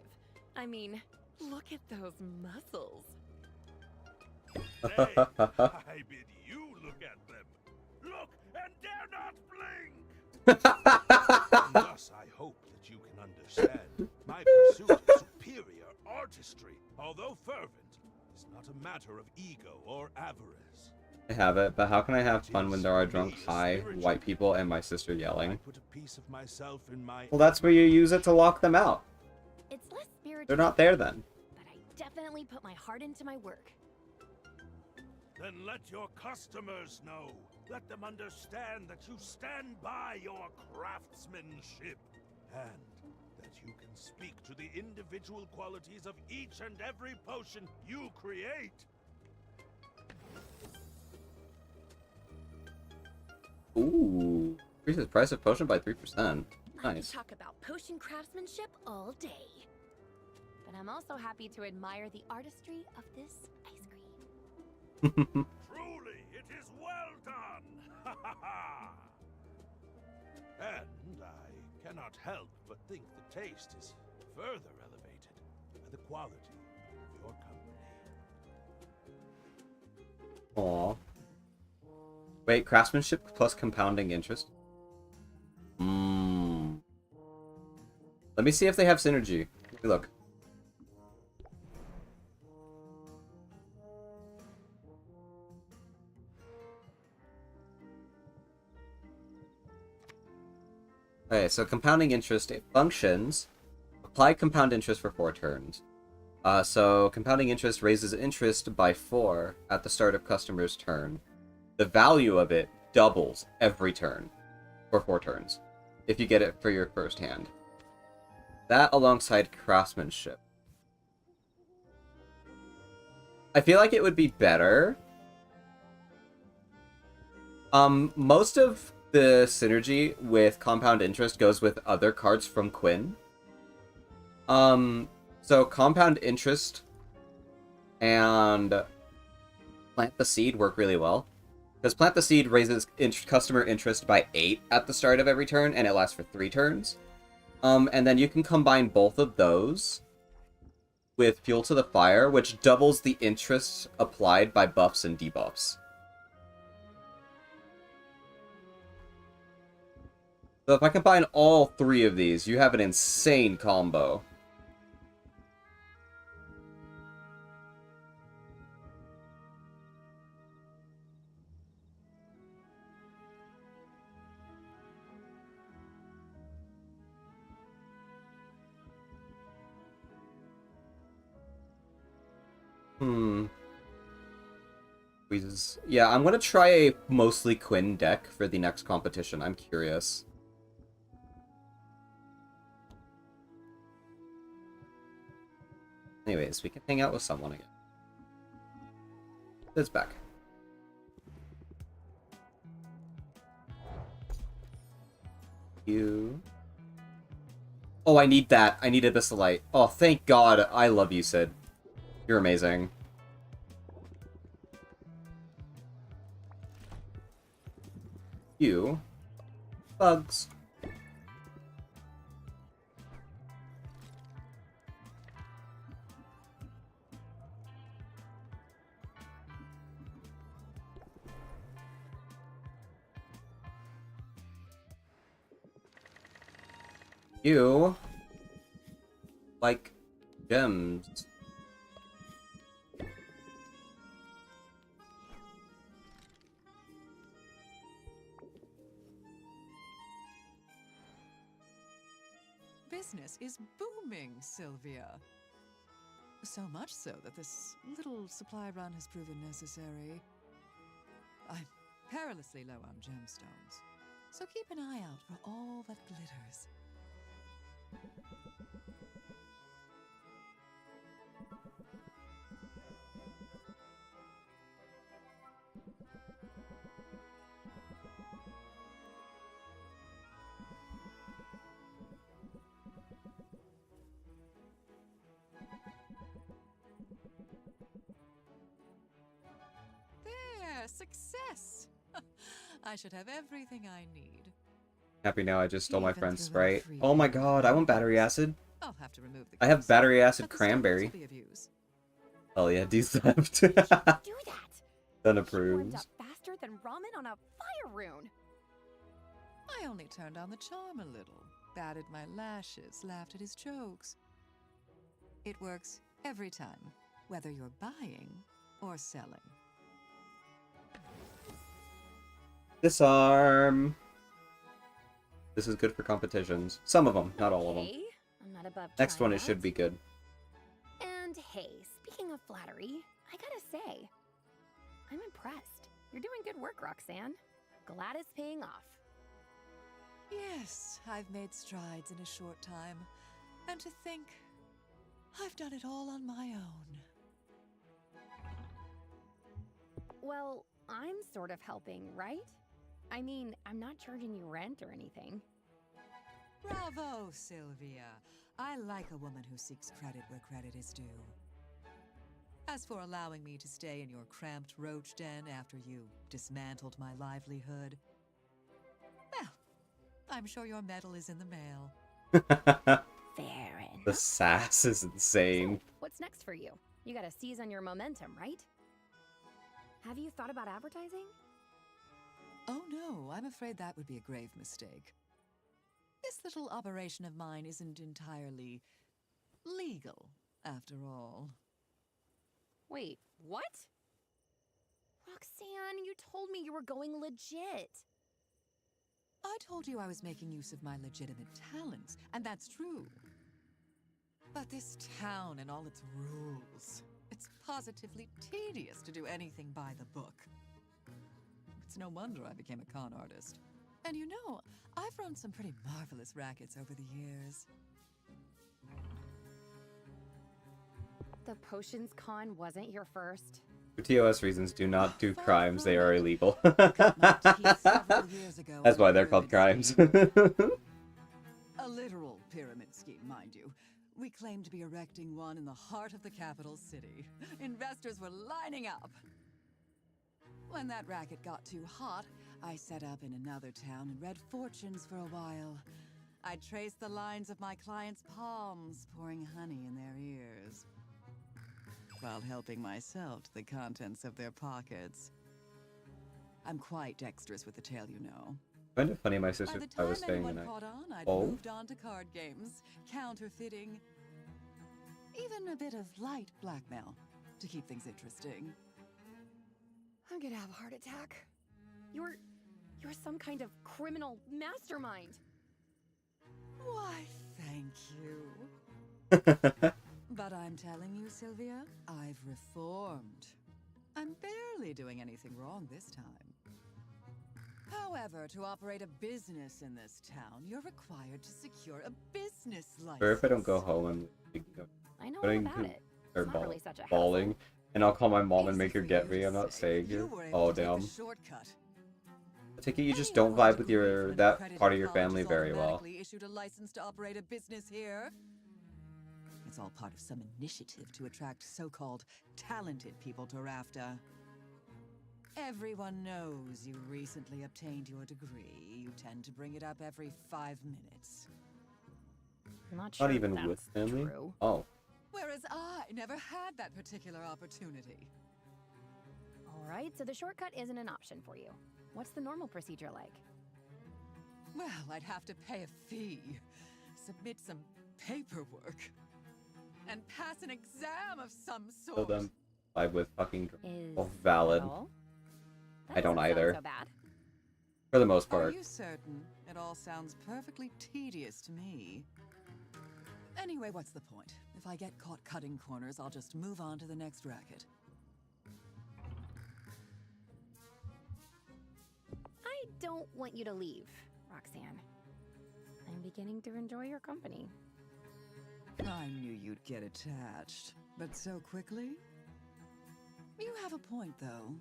I mean, look at those muscles. Nay, I bid you look at them. Look and dare not blink! And thus I hope that you can understand. My pursuit of superior artistry, although fervent, is not a matter of ego or avarice. I have it, but how can I have fun when there are drunk, high, white people and my sister yelling? I put a piece of myself in my Well, that's where you use it to lock them out. It's less spiritual. They're not there then. But I definitely put my heart into my work. Then let your customers know. Let them understand that you stand by your craftsmanship. And that you can speak to the individual qualities of each and every potion you create. Ooh. Increases price of potion by 3%. I could Nice. talk about potion craftsmanship all day. But I'm also happy to admire the artistry of this ice cream. Truly, it is well done! Ha ha ha! And I cannot help but think the taste is further elevated by the quality of your company. Aww. Wait, craftsmanship plus compounding interest? Let me see if they have synergy. Let me look. Okay, so compounding interest, it functions. Apply compound interest for 4 turns. So compounding interest raises interest by 4 at the start of customer's turn. The value of it doubles every turn for 4 turns if you get it for your first hand. That alongside craftsmanship. I feel like it would be better Most of the synergy with compound interest goes with other cards from Quinn. So compound interest and plant the seed work really well. Because plant the seed raises customer interest by 8 at the start of every turn, and it lasts for 3 turns. And then you can combine both of those with Fuel to the Fire, which doubles the interest applied by buffs and debuffs. So if I combine all 3 of these, you have an insane combo. Yeah, I'm gonna try a mostly Quinn deck for the next competition. I'm curious. Anyways, we can hang out with someone again. It's back. You. Oh, I need that. I needed this light. Oh, thank God. I love you, Sid. You're amazing. You. Bugs. You. Like gems. Business is booming, Sylvia. So much so that this little supply run has proven necessary. I'm perilously low on gemstones, so keep an eye out for all that glitters. There, success! I should have everything I need. Happy now I just stole my Even friend's through the Sprite. free Oh my God, I want battery acid. I'll have to remove the I have case, battery acid but the stones will cranberry. be of use. Oh yeah, do theft. Do that. Done Warmed approves. up faster than ramen on a fire rune. I only turned on the charm a little, batted my lashes, laughed at his jokes. It works every time, whether you're buying or selling. Disarm. This is good for competitions. Some of them, not all of them. Hey, I'm not above Next trying one, it should out. be good. And hey, speaking of flattery, I gotta say, I'm impressed. You're doing good work, Roxanne. Glad it's paying off. Yes, I've made strides in a short time. And to think, I've done it all on my own. Well, I'm sort of helping, right? I mean, I'm not charging you rent or anything. Bravo, Sylvia. I like a woman who seeks credit where credit is due. As for allowing me to stay in your cramped roach den after you dismantled my livelihood, well, I'm sure your medal is in the mail. Fair enough. The sass is insane. So, what's next for you? You gotta seize on your momentum, right? Have you thought about advertising? Oh no, I'm afraid that would be a grave mistake. This little operation of mine isn't entirely legal, after all. Wait, what? Roxanne, you told me you were going legit. I told you I was making use of my legitimate talents, and that's true. But this town and all its rules, it's positively tedious to do anything by the book. It's no wonder I became a con artist. And you know, I've run some pretty marvelous rackets over the years. The potions con wasn't your first? For TOS reasons, do not do crimes. They are illegal. Years ago That's on why a they're called pyramid crimes. scheme. A literal pyramid scheme, mind you. We claim to be erecting one in the heart of the capital city. Investors were lining up. When that racket got too hot, I set up in another town and read fortunes for a while. I traced the lines of my clients' palms, pouring honey in their ears, while helping myself to the contents of their pockets. I'm quite dexterous with the tale, you know. Kind of funny, my By sister the I was time saying anyone tonight. caught on, I'd Oh, moved on to card games, counterfeiting, even a bit of light blackmail to keep things interesting. I'm gonna have a heart attack. You're some kind of criminal mastermind. Why, thank you. But I'm telling you, Sylvia, I've reformed. I'm barely doing anything wrong this time. However, to operate a business in this town, you're required to secure a business license. or if I don't go home, I'm I know all putting about it. or It's not really such a bawling, hassle. and I'll call my mom and Easy make her for get you me. to I'm not say. saying You you. were able Oh to take damn. the shortcut. I take it you just Anyone don't with a vibe with degree your from an that accredited part of your college family is very well. automatically issued a license to operate a business here. It's all part of some initiative to attract so-called talented people to Rafta. Everyone knows you recently obtained your degree. You tend to bring it up every 5 minutes. I'm not sure Not even that's with family. true. Oh, Whereas I never had that particular opportunity. All right, so the shortcut isn't an option for you. What's the normal procedure like? Well, I'd have to pay a fee, submit some paperwork, and pass an exam of some so sort. them vibe with fucking. Is Oh, valid. that all? That I don't doesn't sound either. So bad. For the most Are part. you certain? It all sounds perfectly tedious to me. Anyway, what's the point? If I get caught cutting corners, I'll just move on to the next racket. I don't want you to leave, Roxanne. I'm beginning to enjoy your company. I knew you'd get attached, but so quickly? You have a point, though.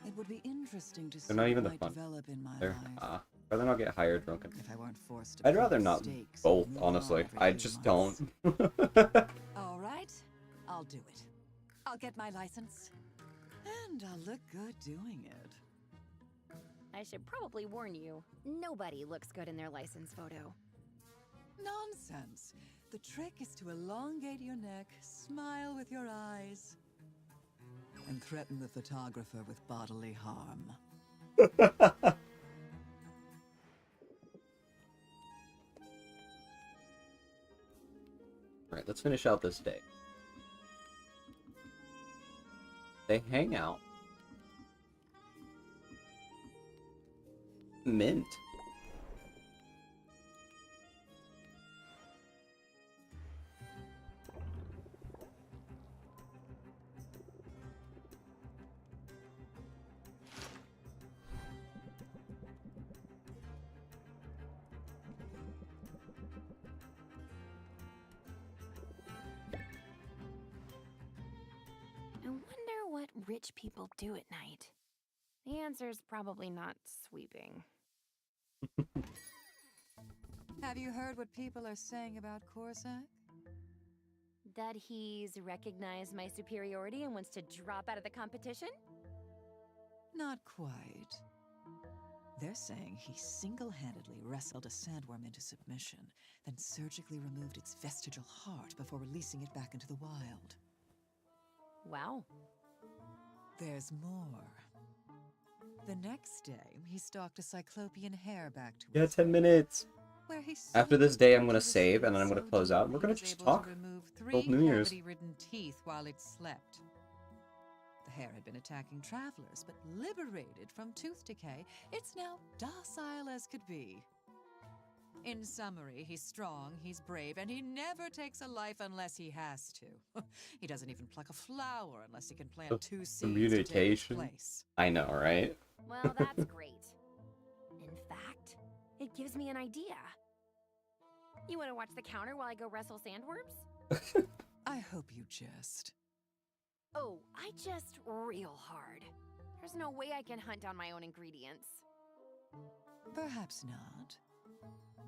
It would be interesting to see They're not even what the might fun. develop in my They're life. rather not get higher drunk. If I weren't forced to I'd pay rather the not stakes both, and move honestly. on every I few just months. don't. All right, I'll do it. I'll get my license, and I'll look good doing it. I should probably warn you, nobody looks good in their license photo. Nonsense. The trick is to elongate your neck, smile with your eyes, and threaten the photographer with bodily harm. Alright, let's finish out this day. They hang out. Mint. I wonder what rich people do at night. The answer's probably not sweeping. Have you heard what people are saying about Corsac? That he's recognized my superiority and wants to drop out of the competition? Not quite. They're saying he single-handedly wrestled a sandworm into submission, then surgically removed its vestigial heart before releasing it back into the wild. Wow. There's more. The next day, he stalked a cyclopean hare back to Yeah, his 10 minutes. where he After this day, I'm gonna save, and then I'm so gonna close out. and We're gonna he was just able to talk. remove Till 3 New Year's. cavity-ridden teeth while it slept. The hare had been attacking travelers, but liberated from tooth decay, it's now docile as could be. In summary, he's strong, he's brave, and he never takes a life unless he has to. He doesn't even pluck a flower unless he can plant 2 seeds to take its Communication. place. I know, right? Well, that's great. In fact, it gives me an idea. You want to watch the counter while I go wrestle sandworms? I hope you jest. Oh, I just real hard. There's no way I can hunt down my own ingredients. Perhaps not.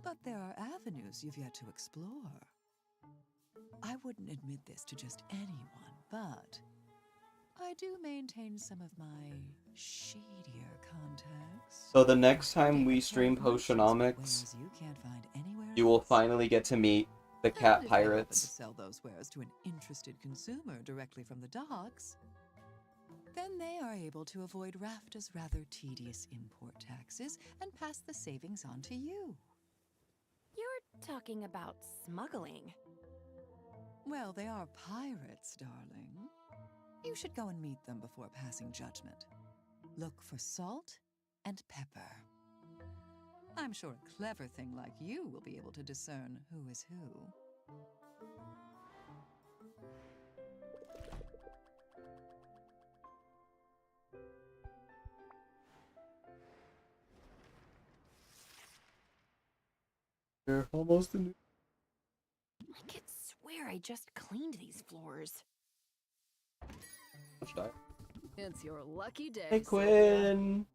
But there are avenues you've yet to explore. I wouldn't admit this to just anyone, but I do maintain some of my shadier contacts. So the next time we stream Potionomics, you will finally get to meet the cat And if they happen to pirates. sell those wares to an interested consumer directly from the docks, then they are able to avoid Rafta's rather tedious import taxes and pass the savings on to you. You're talking about smuggling. Well, they are pirates, darling. You should go and meet them before passing judgment. Look for salt and pepper. I'm sure a clever thing like you will be able to discern who is who. You're almost in. I could swear I just cleaned these floors. It's your lucky day. Hey, Sylvia. Quinn.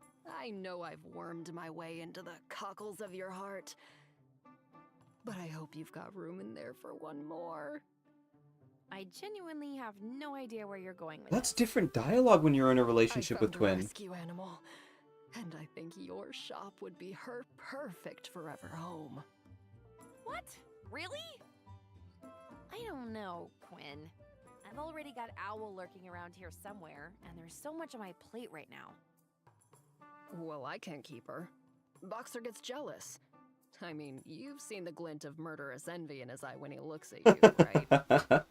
I know I've wormed my way into the cockles of your heart. But I hope you've got room in there for one more. I genuinely have no idea where you're going with That's this. different dialogue when you're in a relationship I with found a Quinn. rescue animal, and I think your shop would be her perfect forever home. What? Really? I don't know, Quinn. I've already got Owl lurking around here somewhere, and there's so much on my plate right now. Well, I can't keep her. Boxer gets jealous. I mean, you've seen the glint of murderous envy in his eye when he looks at you, right? That's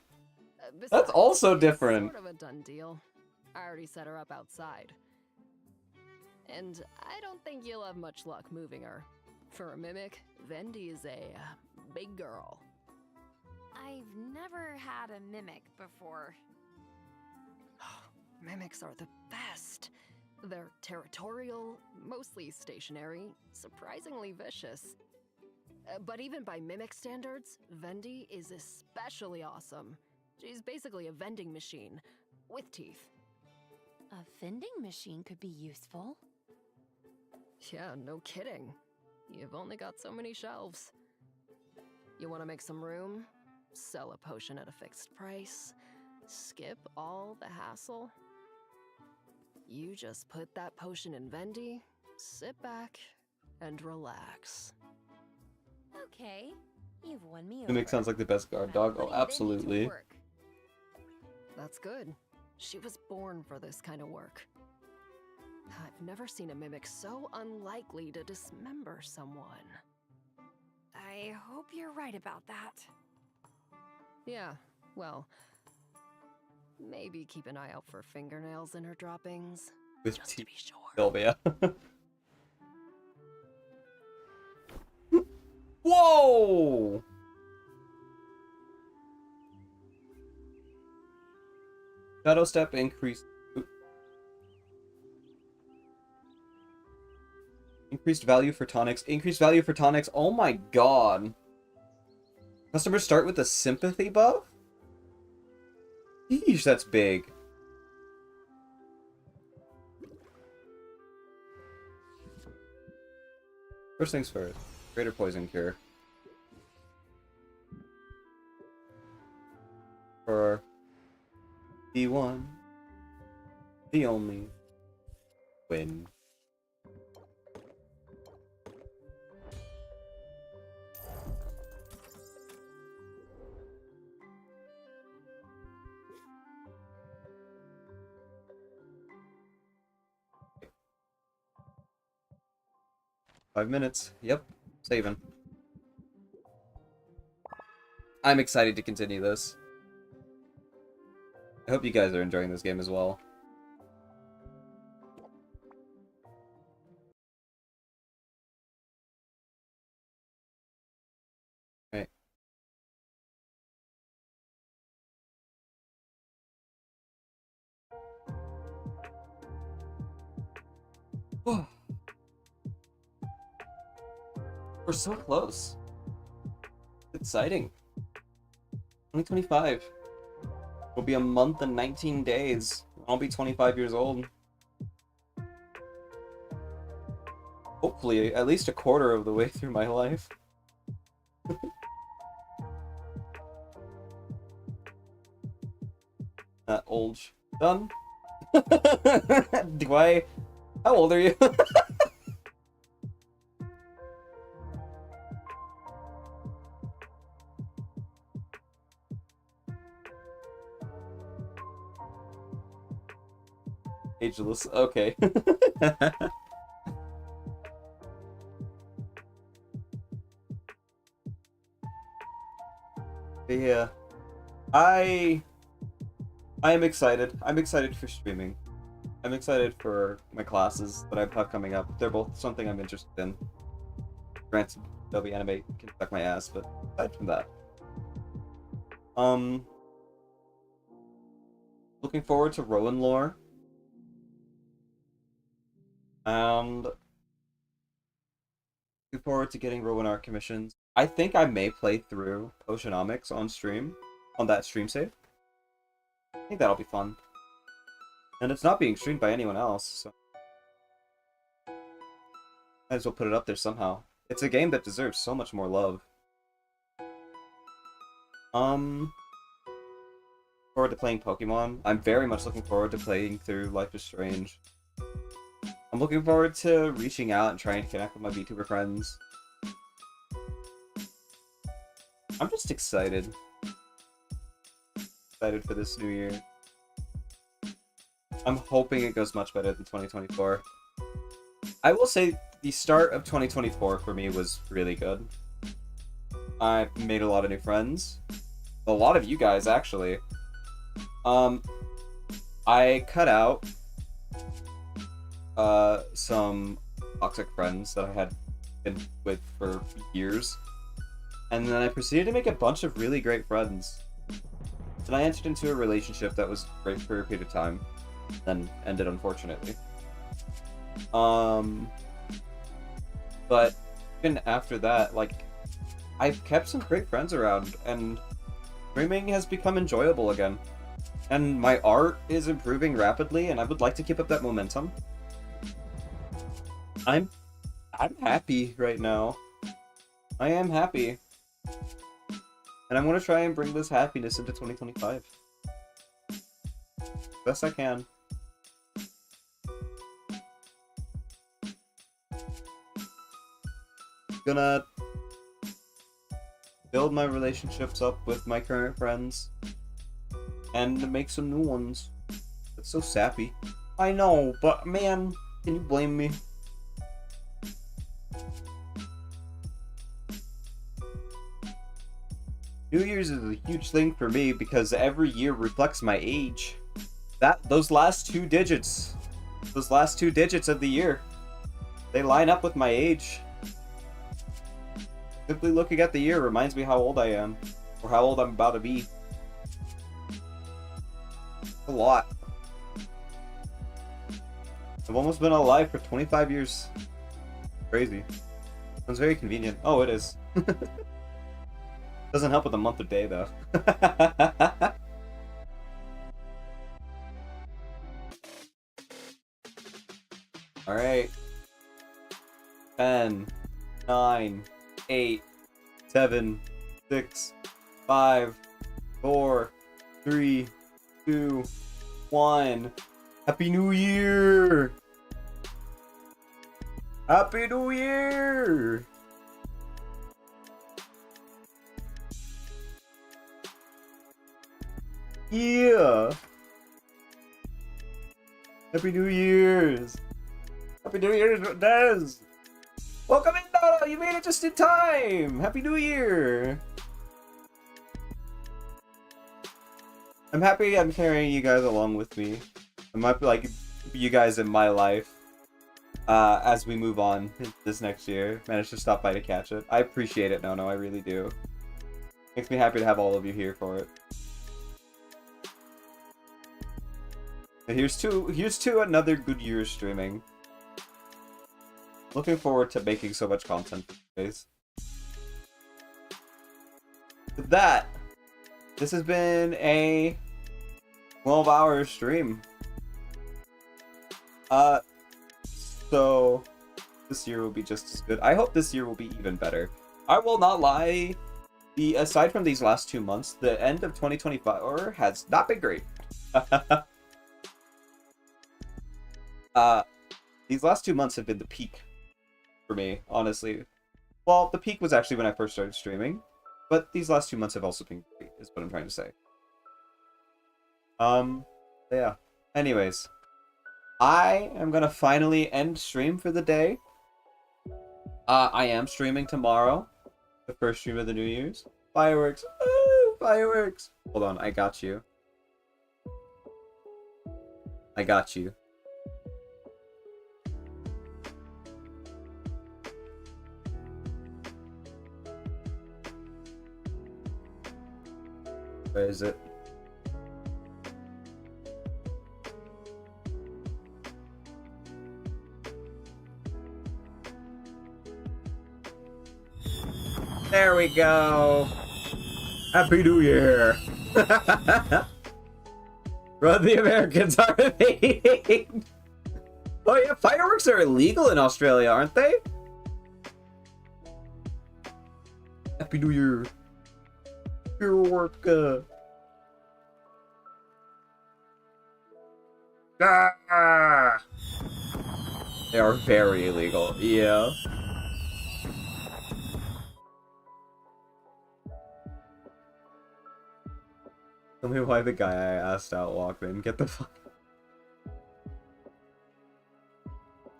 Besides, also it's different. Sort of a done deal. I already set her up outside. And I don't think you'll have much luck moving her. For a mimic, Vendi is a big girl. I've never had a mimic before. Mimics are the best. They're territorial, mostly stationary, surprisingly vicious. But even by mimic standards, Vendi is especially awesome. She's basically a vending machine, with teeth. A vending machine could be useful. Yeah, no kidding. You've only got so many shelves. You want to make some room? Sell a potion at a fixed price? Skip all the hassle? You just put that potion in Vendi, sit back, and relax. Okay, you've won me over. Mimic sounds like the best guard Now dog. putting Oh, Vendi to absolutely. work. That's good. She was born for this kind of work. I've never seen a mimic so unlikely to dismember someone. I hope you're right about that. Yeah, well, maybe keep an eye out for fingernails in her droppings. With just to be sure. Sylvia. Whoa! Shadow step increased. Increased value for tonics. Increased value for tonics. Oh my god. Customers start with a sympathy buff? Yeesh, that's big. First things first. Greater poison cure. For the one, the only, win. Five minutes. Yep. Saving. I'm excited to continue this. I hope you guys are enjoying this game as well. Right. Oh. We're so close. It's exciting. 2025. It'll be a month and 19 days. I'll be 25 years old. Hopefully, at least a quarter of the way through my life. That old done? Do I? How old are you? Ageless. Okay. Yeah. I am excited. I'm excited for streaming. I'm excited for my classes that I have coming up. They're both something I'm interested in. Granted, Adobe Animate can suck my ass, but aside from that. Looking forward to Rowan lore. And looking forward to getting Rowan art commissions. I think I may play through Potionomics on stream, on that stream save. I think that'll be fun. And it's not being streamed by anyone else, so might as well put it up there somehow. It's a game that deserves so much more love. Forward to playing Pokemon. I'm very much looking forward to playing through Life is Strange. I'm looking forward to reaching out and trying to connect with my VTuber friends. I'm just excited. Excited for this new year. I'm hoping it goes much better than 2024. I will say the start of 2024 for me was really good. I've made a lot of new friends. A lot of you guys, actually. I cut out some toxic friends that I had been with for years. And then I proceeded to make a bunch of really great friends. And I entered into a relationship that was great for a period of time. Then ended, unfortunately. But even after that, like, I've kept some great friends around, and streaming has become enjoyable again. And my art is improving rapidly, and I would like to keep up that momentum. I'm happy right now. I am happy. And I'm going to try and bring this happiness into 2025. Best I can. Gonna build my relationships up with my current friends and make some new ones. It's so sappy. I know, but man, can you blame me? New Year's is a huge thing for me because every year reflects my age. Those last two digits of the year, they line up with my age. Simply looking at the year reminds me how old I am, or how old I'm about to be. A lot. I've almost been alive for 25 years. Crazy. Sounds very convenient. Oh, it is. Doesn't help with the month of day, though. Alright. 10, 9, 8, 7, 6, 5, 4, 3, 2, 1. Happy New Year! Happy New Year! Yeah! Happy New Year's! Happy New Year's, Des! Welcome in, Dono! You made it just in time! Happy New Year! I'm happy I'm carrying you guys along with me. I'm happy, like, you guys in my life. As we move on this next year. Managed to stop by to catch it. I appreciate it, Nono, I really do. Makes me happy to have all of you here for it. But here's to another good year of streaming. Looking forward to making so much content for you guys. With that, this has been a 12-hour stream. So this year will be just as good. I hope this year will be even better. I will not lie. Aside from these last 2 months, the end of 2025 has not been great. These last 2 months have been the peak for me, honestly. Well, the peak was actually when I first started streaming, but these last 2 months have also been great, is what I'm trying to say. Yeah. Anyways, I am gonna finally end stream for the day. I am streaming tomorrow, the first stream of the New Year's. Fireworks! Ooh, fireworks! Hold on, I got you. I got you. Where is it? There we go. Happy New Year. Run the Americans are invading. Oh yeah, fireworks are illegal in Australia, aren't they? Happy New Year. Firework. Ah! They are very illegal. Yeah. Tell me why the guy I asked out walked in. Get the fuck.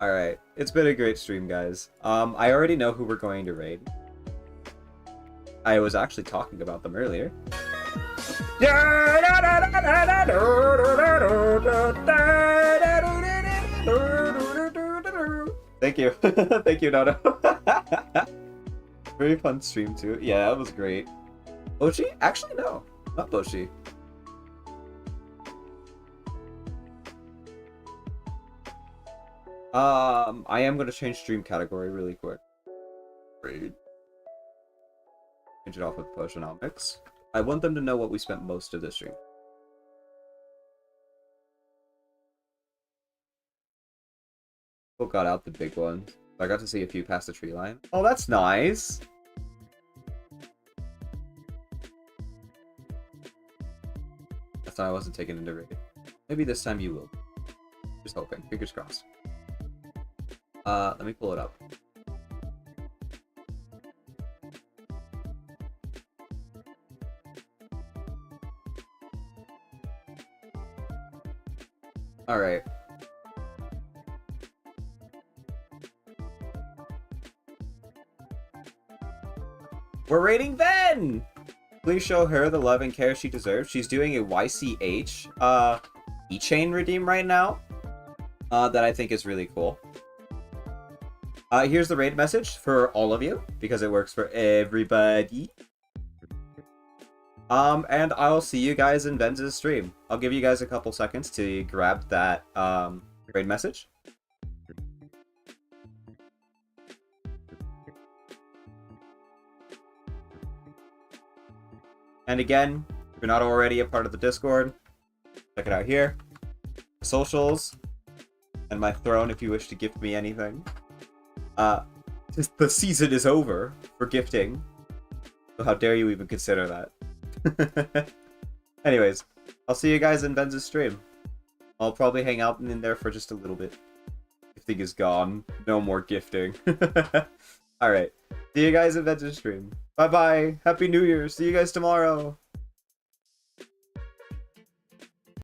Alright. It's been a great stream, guys. I already know who we're going to raid. I was actually talking about them earlier. Thank you. Thank you, Nono. Very fun stream, too. Yeah, that was great. Boshi? Actually, no. Not Boshi. I am going to change stream category really quick. Raid. Change it off with Potionomics. I want them to know what we spent most of this stream. People got out the big ones. I got to see a few past the tree line. Oh, that's nice. That's why I wasn't taken into raid. Maybe this time you will. Just hoping. Fingers crossed. Let me pull it up. Alright. We're raiding Ven! Please show her the love and care she deserves. She's doing a YCH e-chain redeem right now. That I think is really cool. Here's the raid message for all of you, because it works for everybody. And I'll see you guys in Ven's stream. I'll give you guys a couple seconds to grab that, raid message. And again, if you're not already a part of the Discord, check it out here. Socials, and my throne if you wish to gift me anything. The season is over for gifting. So how dare you even consider that? Anyways, I'll see you guys in Ben's stream. I'll probably hang out in there for just a little bit. Gifting is gone. No more gifting. Alright. See you guys in Ben's stream. Bye bye. Happy New Year. See you guys tomorrow.